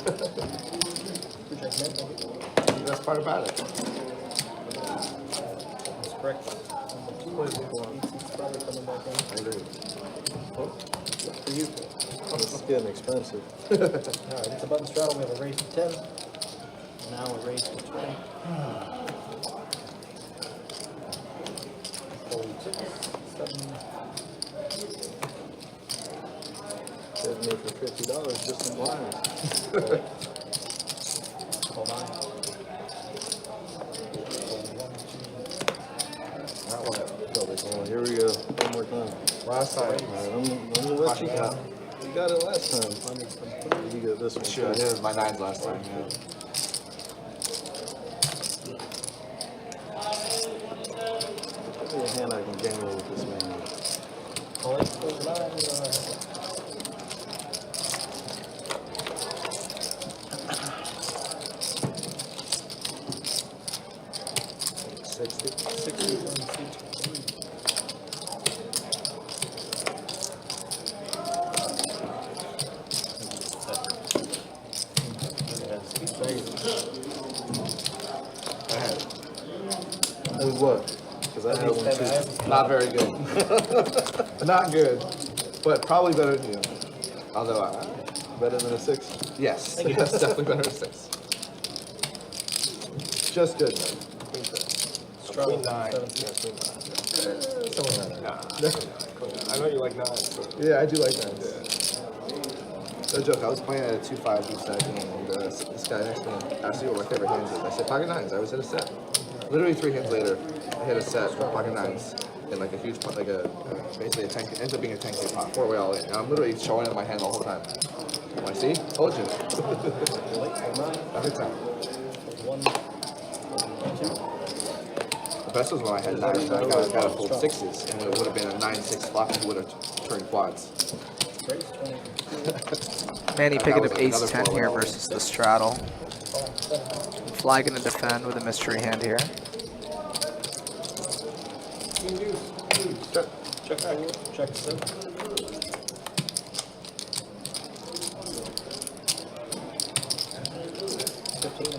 the best part about it. That's correct. I agree. For you. This is getting expensive. Alright, it's a button straddle. We have a raise to 10. Now a raise to 20. Fold 6, 7. Said me for $50 just in line. Call 9. Not one. Here we go. One more time. Last time. Alright, I'm gonna let you go. You got it last time. You got this one. Sure, I did my nines last time. Yeah. Give me a hand I can gamble with this man. Call 8, call 9. 60. 60. And what? Because I had one too. Not very good. Not good, but probably better than you. Although, Better than a 6? yes, yes, definitely better than 6. Just good. Straddle 9. 7. I know you like 9. Yeah, I do like 9s. No joke, I was playing at a 2-5 deep stack game, and this guy next to me asked me what my favorite hands is. I said pocket 9s. I was in a set. Literally 3 hands later, I hit a set with pocket 9s in like a huge pot, like a basically a 10. Ends up being a 10K pot, 4-way all in. And I'm literally showing it in my hand the whole time. I'm like, see, told you. Every time. 1, 2. The best was when I had 9s. I got a full 6s, and it would have been a 9-6 flop, and it would have turned quads. Raise 20. Manny That picking was up like another ace 10 4-way here all in. versus the straddle. Fly gonna defend with a mystery hand here. Check 4. Check 7. You're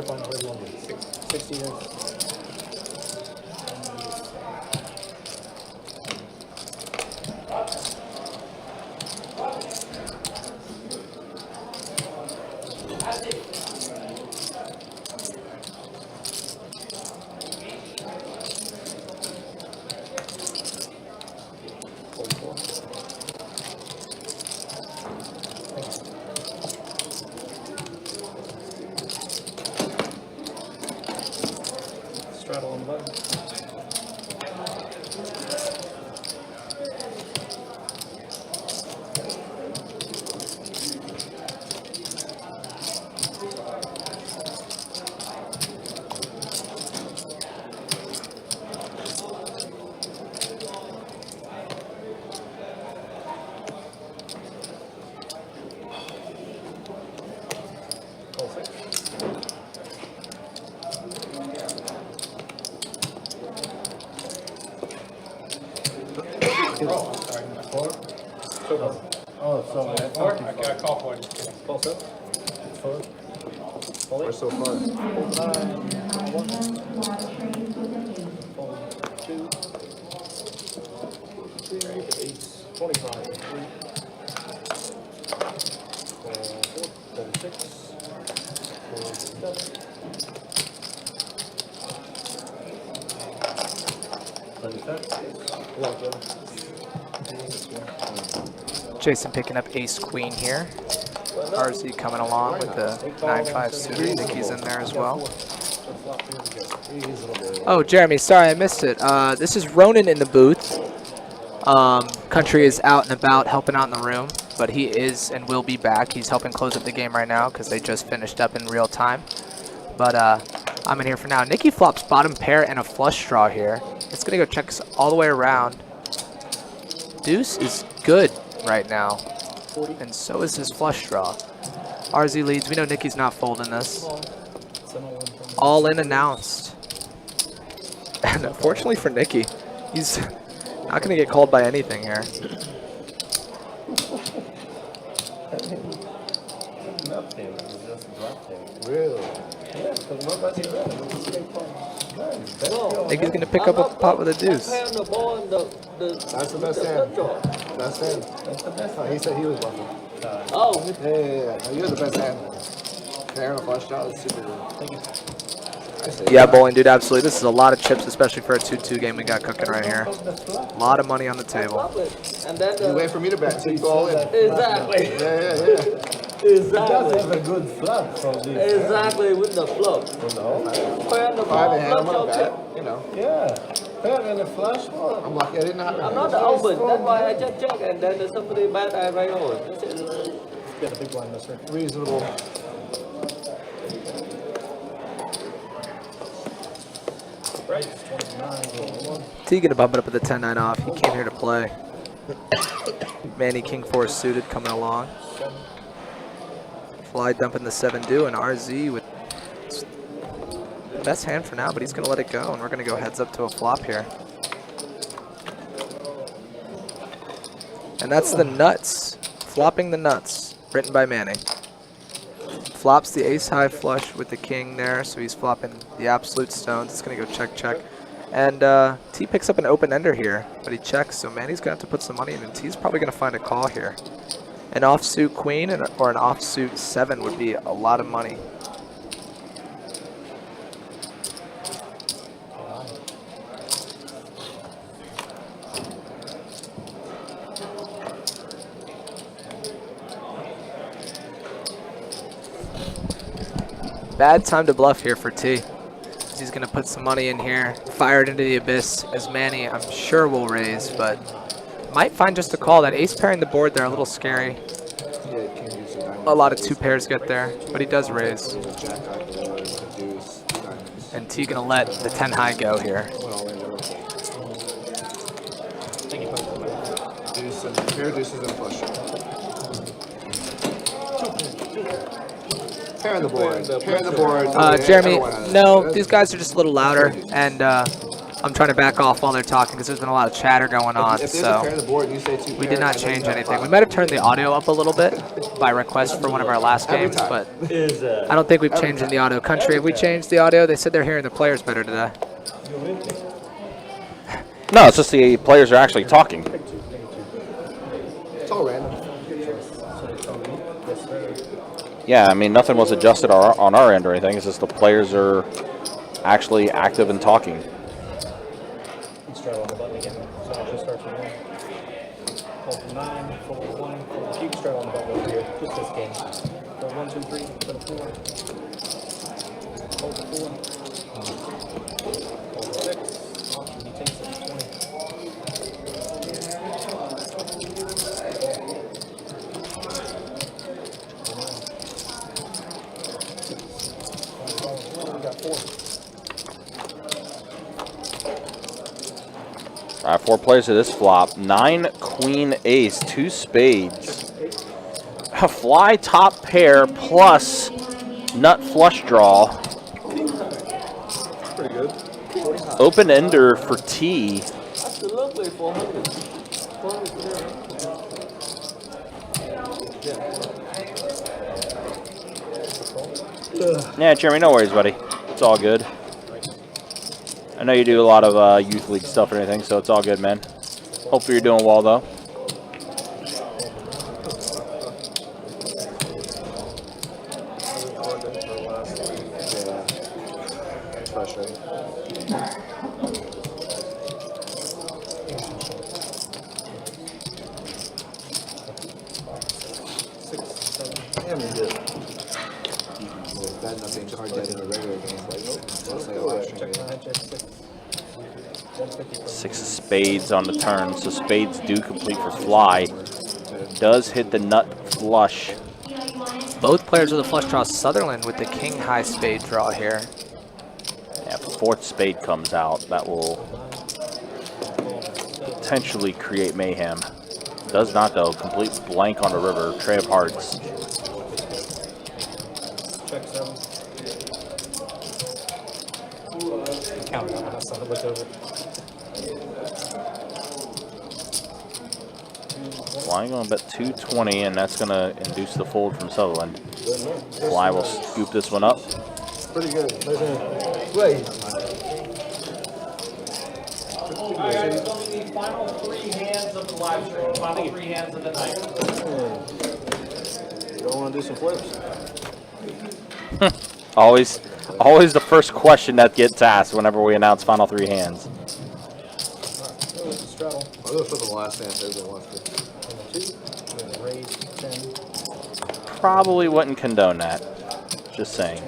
fine, whatever you want to do. 60 years. Straddle on the button. Call 6. Sorry. 4? Oh, sorry. I Four? thought Okay, I call for it. Call 7. 4. We're so far. Fold 2. 3. 8. 25. 3. Fold 4. Fold 6. Fold 7. 27. Lock, brother. Jason picking up ace queen here. RZ coming along with the 9-5 suited. Nicky's in there as well. Oh, Jeremy, sorry I missed it. This is Ronan in the booth. Country is out and about helping out in the room, but he is and will be back. He's helping close up the game right now because they just finished up in real time. But I'm in here for now. Nicky flops bottom pair and a flush draw here. It's going to go check us all the way around. Deuce is good right now, and so is his flush draw. RZ leads. We know Nicky's not folding this. All in announced. And unfortunately for Nicky, he's not going to get called by anything here. Nothing. It's just dropping. Really? Yeah, because nobody Nicky's going to pick up a pot with a deuce. That's the best hand. Best hand. That's the best hand. He said he was bluffing. Oh. Yeah. No, you're the best hand. Fair and a flush draw is super good. Thank you. Yeah, bowling dude, absolutely. This is a lot of chips, especially for a 2-2 game we got cooking right here. A lot of money on the table. And then you wait for me to bet, so you go all in. Exactly. Yeah. Exactly. have a good flop from this. Exactly, with the flop. Pair the Five and hand, I'm flop, gonna chip. bet, you know. Yeah. Pair and a flush one. I'm lucky I didn't have it. I'm not the open, that's why I just check and then somebody bet I write over. That's it. Get a big blind, mister. Reasonable. Right. 29. T gonna bump it up with the 10-9 off. He came here to play. Manny King 4 suited coming along. Fly dumping the 7-do and RZ with the best hand for now, but he's gonna let it go, and we're gonna go heads up to a flop here. And that's the nuts. Flopping the nuts, written by Manny. Flops the ace-high flush with the king there, so he's flopping the absolute stones. It's going to go check. And T picks up an open-ender here, but he checks, so Manny's going to have to put some money in, and T's probably going to find a call here. An offsuit queen or an offsuit 7 would be a lot of money. Bad time to bluff here for T. He's going to put some money in here, fire it into the abyss, as Manny, I'm sure, will raise, but might find just a call. That ace pairing the board there, a little scary. A lot of 2 pairs get there, but he does raise. And T going to let the 10 high go here. Pair deuces and flush. Pair on the board. Pair on the board. Jeremy, no, these guys are just a little louder, and I'm trying to back off while they're talking because there's been a lot of chatter going on. If there's So a pair on the board and you say two we pairs, did not and then change you have anything. five. We might have turned the audio up a little bit by request for one of our last Every games, time. but Is I don't think we've changed in the audio. Country, have we changed the audio? They said they're hearing the players better today. No, it's just the players are actually talking. It's all random. Yeah, I mean, nothing was adjusted on our end or anything. It's just the players are actually active and talking. Straddle on the button again. So it just starts with 1. Fold to 9, fold to 1, fold to 2, straddle on the button over here. Just this game. Go 1, 2, 3, go to 4. Fold to 4. Fold to 6. Option, he takes it to 20. We got 4. All right, 4 players to this flop. 9, queen, ace, 2 spades. A fly top pair plus nut flush draw. Pretty good. Open ender for T. That's a lovely 400. Yeah, Jeremy, no worries, buddy. It's all good. I know you do a lot of youth league stuff and everything, so it's all good, man. Hopefully you're doing well, though. Six of spades on the turn, so spades do complete for fly. Does hit the nut flush. Both players with a flush draw. Sutherland with the king high spade draw here. Yeah, if a 4th spade comes out, that will potentially create mayhem. Does not, though. Complete blank on the river. Tray of hearts. Check 7. Count it. That's not what's over. Flying going to bet 220, and that's going to induce the fold from Sutherland. Fly will scoop this one up. Pretty good. Wait. Alright, so we need final 3 hands of the live stream, final 3 hands of the night. You don't want to do some flips? Always the first question that gets asked whenever we announce final 3 hands. Straddle. I'll go for the last hand. Everybody wants to. 2. Raise 10. Probably wouldn't condone that. Just saying.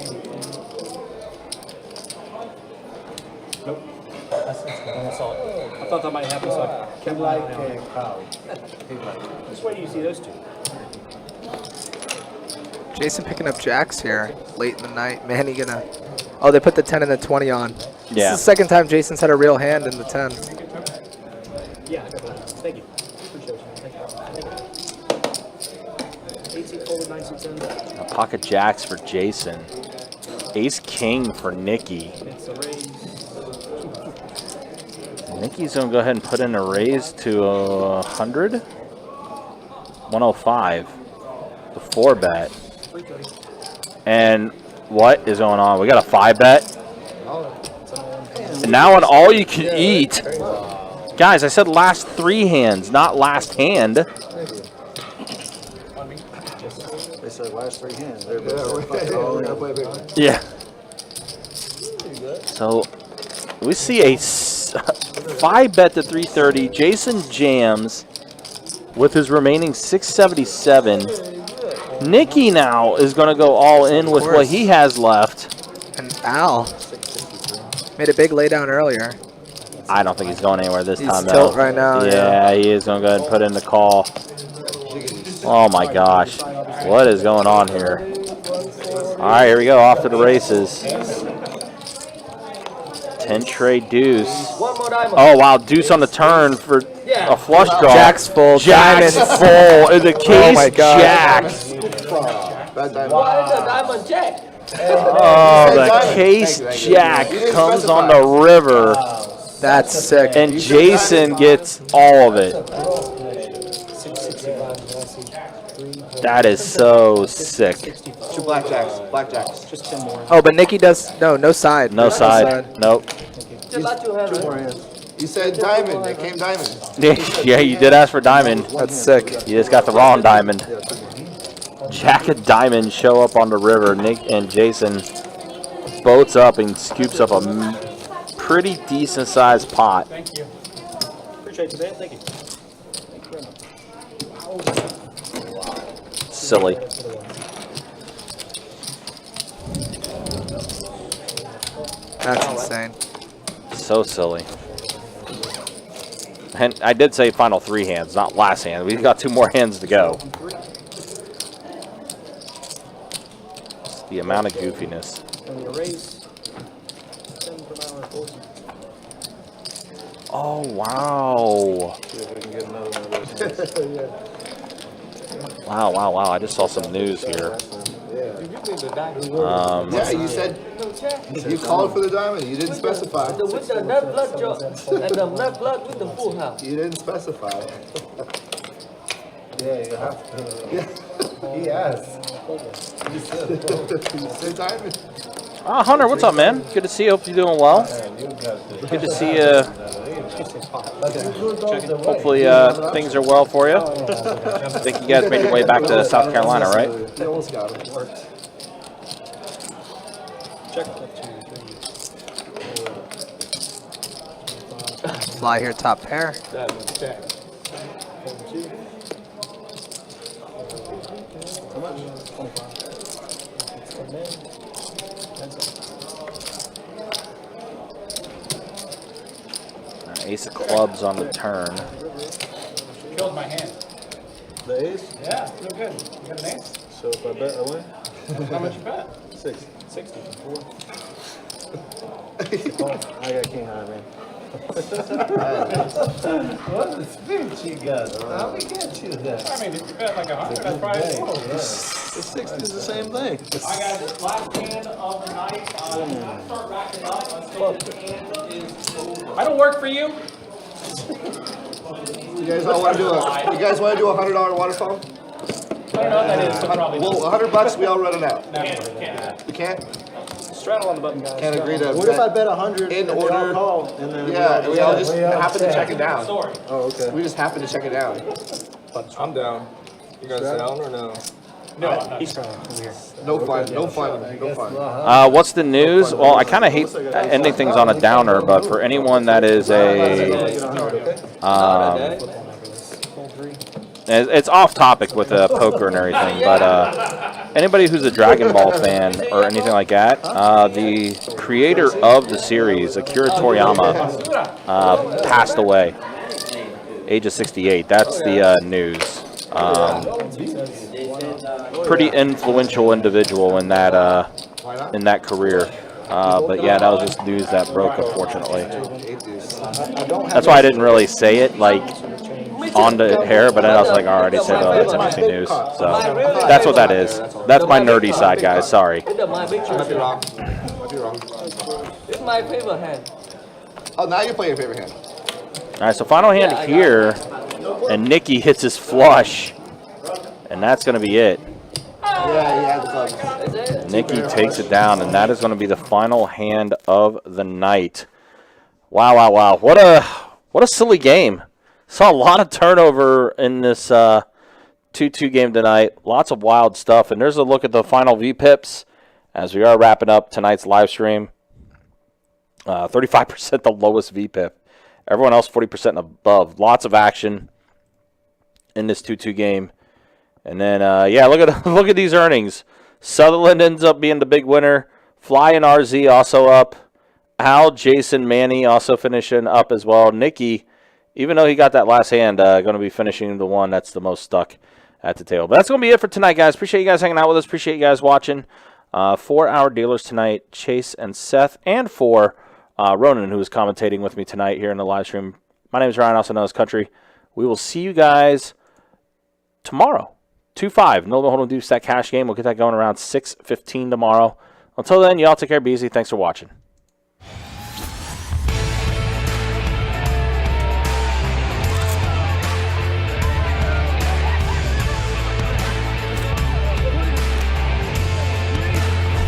Nope. That's all. I thought that might happen, so I kept Like an eye on a it. cow. Just wait till you see those 2. Jason picking up jacks here late in the night. Man, he gonna... Oh, they put the 10 and the 20 on. This is Yeah. the second time Jason's had a real hand in the 10. Yeah, I got that. Thank you. Appreciate you. Thank you. 18 forward, 9 6 10. A pocket jacks for Jason. Ace king for Nikki. It's a raise. Nikki's going to go ahead and put in a raise to 100. 105. The 4 bet. And what is going on? We got a 5 bet. And now an all you can eat. Guys, I said last 3 hands, not last hand. They said last 3 hands. Yeah. So we see a 5 bet to 330. Jason jams with his remaining 677. Nikki now is going to go all in with what he has left. And Al made a big laydown earlier. I don't think he's going anywhere this time, though. Tilt right now. Yeah, he is going to go ahead and put in the call. Oh, my gosh. What is going on here? All right, here we go. Off to the races. 10 tray deuce. Oh, wow. Deuce on the turn for a flush draw. Jack's full. Jack's full. In the case, my God. Jack. Why is a diamond jack? Oh, the case Jack comes on the river. That's sick. And Jason gets all of it. That is so sick. 2 blackjacks. Blackjacks. Just 10 more. Oh, but Nikki does no side. No side. Nope. 2 more hands. You said diamond. It came diamond. Yeah, you did ask for diamond. That's sick. You just got the wrong diamond. Jack of diamonds show up on the river. Nick and Jason boats up and scoops up a pretty decent sized pot. Thank you. Appreciate you, man. Thank you. Thank you very much. Silly. That's insane. So silly. And I did say final 3 hands, not last hand. We've got 2 more hands to go. It's the amount of goofiness. And the raise. 10 per hour. Oh, wow. See if we can get another one of those hands. Wow, wow, wow. I just saw some news here. Yeah, you said you called for the diamond. You didn't specify. With the net blood job and the net blood with the full house. You didn't specify. Yeah, you have to. Yeah. He asked. He said diamond. Hunter, what's up, man? Good to see you. Hope you're doing well. Good to see you. Hopefully things are well for you. I think you guys made your way back to South Carolina, right? You almost got it. Check. Fly here, top pair. How much? 25. Ace of clubs on the turn. Killed my hand. The ace? Yeah, feel good. You got an ace? So if I bet, I win? How much you bet? 6. 60 for 4. I got king high, man. What a speech you got. How we get you that? I mean, if you bet like 100, that's probably cool. The 60 is the same thing. I got this last hand of the night. Start racking up. The hand is over. I don't work for you. You guys all want to do a? You guys want to do $100 waterfall? I don't know what that is, but probably. Well, $100 we all run it out. Can't. You can't? Straddle on the button, guys. Can't agree to. What if I bet 100 in and they all order? call, and then Yeah, we all just happen to check it down. Sorry. Oh, okay. We just happen to check it down. I'm down. You guys down or no? No, he's trying over here. No fun. No fun. No fun. What's the news? Well, I kind of hate ending things on a downer, but for anyone that is it's off topic with poker and everything, but anybody who's a Dragon Ball fan or anything like that, the creator of the series, Akira Toriyama, passed away, age of 68. That's the news. Pretty influential individual in that career. But yeah, that was just news that broke, unfortunately. That's why I didn't really say it like on the hair, but then I was like, I already said, oh, that's interesting news. So that's what that is. That's my nerdy side, guys. Sorry. It's my picture. Might be wrong. Might be wrong. It's my favorite hand. Oh, now you're playing your favorite hand. All right, so final hand here, and Nikki hits his flush, and that's going to be it. Yeah, he had the clubs. Nikki takes it down, and that is going to be the final hand of the night. Wow, wow, wow. What a silly game. Saw a lot of turnover in this 2-2 game tonight. Lots of wild stuff. And there's a look at the final VPIPs as we are wrapping up tonight's live stream. 35% the lowest VPIP. Everyone else 40% and above. Lots of action in this 2-2 game. And then, yeah, look at these earnings. Sutherland ends up being the big winner. Fly and RZ also up. Al, Jason, Manny also finishing up as well. Nikki, even though he got that last hand, going to be finishing the one that's the most stuck at the table. But that's going to be it for tonight, guys. Appreciate you guys hanging out with us. Appreciate you guys watching. 4 our dealers tonight, Chase and Seth, and for Ronan, who is commentating with me tonight here in the live stream. My name is Ryan, also known as Country. We will see you guys tomorrow. 2-5. No Hold'em Deuce, that cash game. We'll get that going around 6:15 tomorrow. Until then, y'all take care. Be easy. Thanks for watching.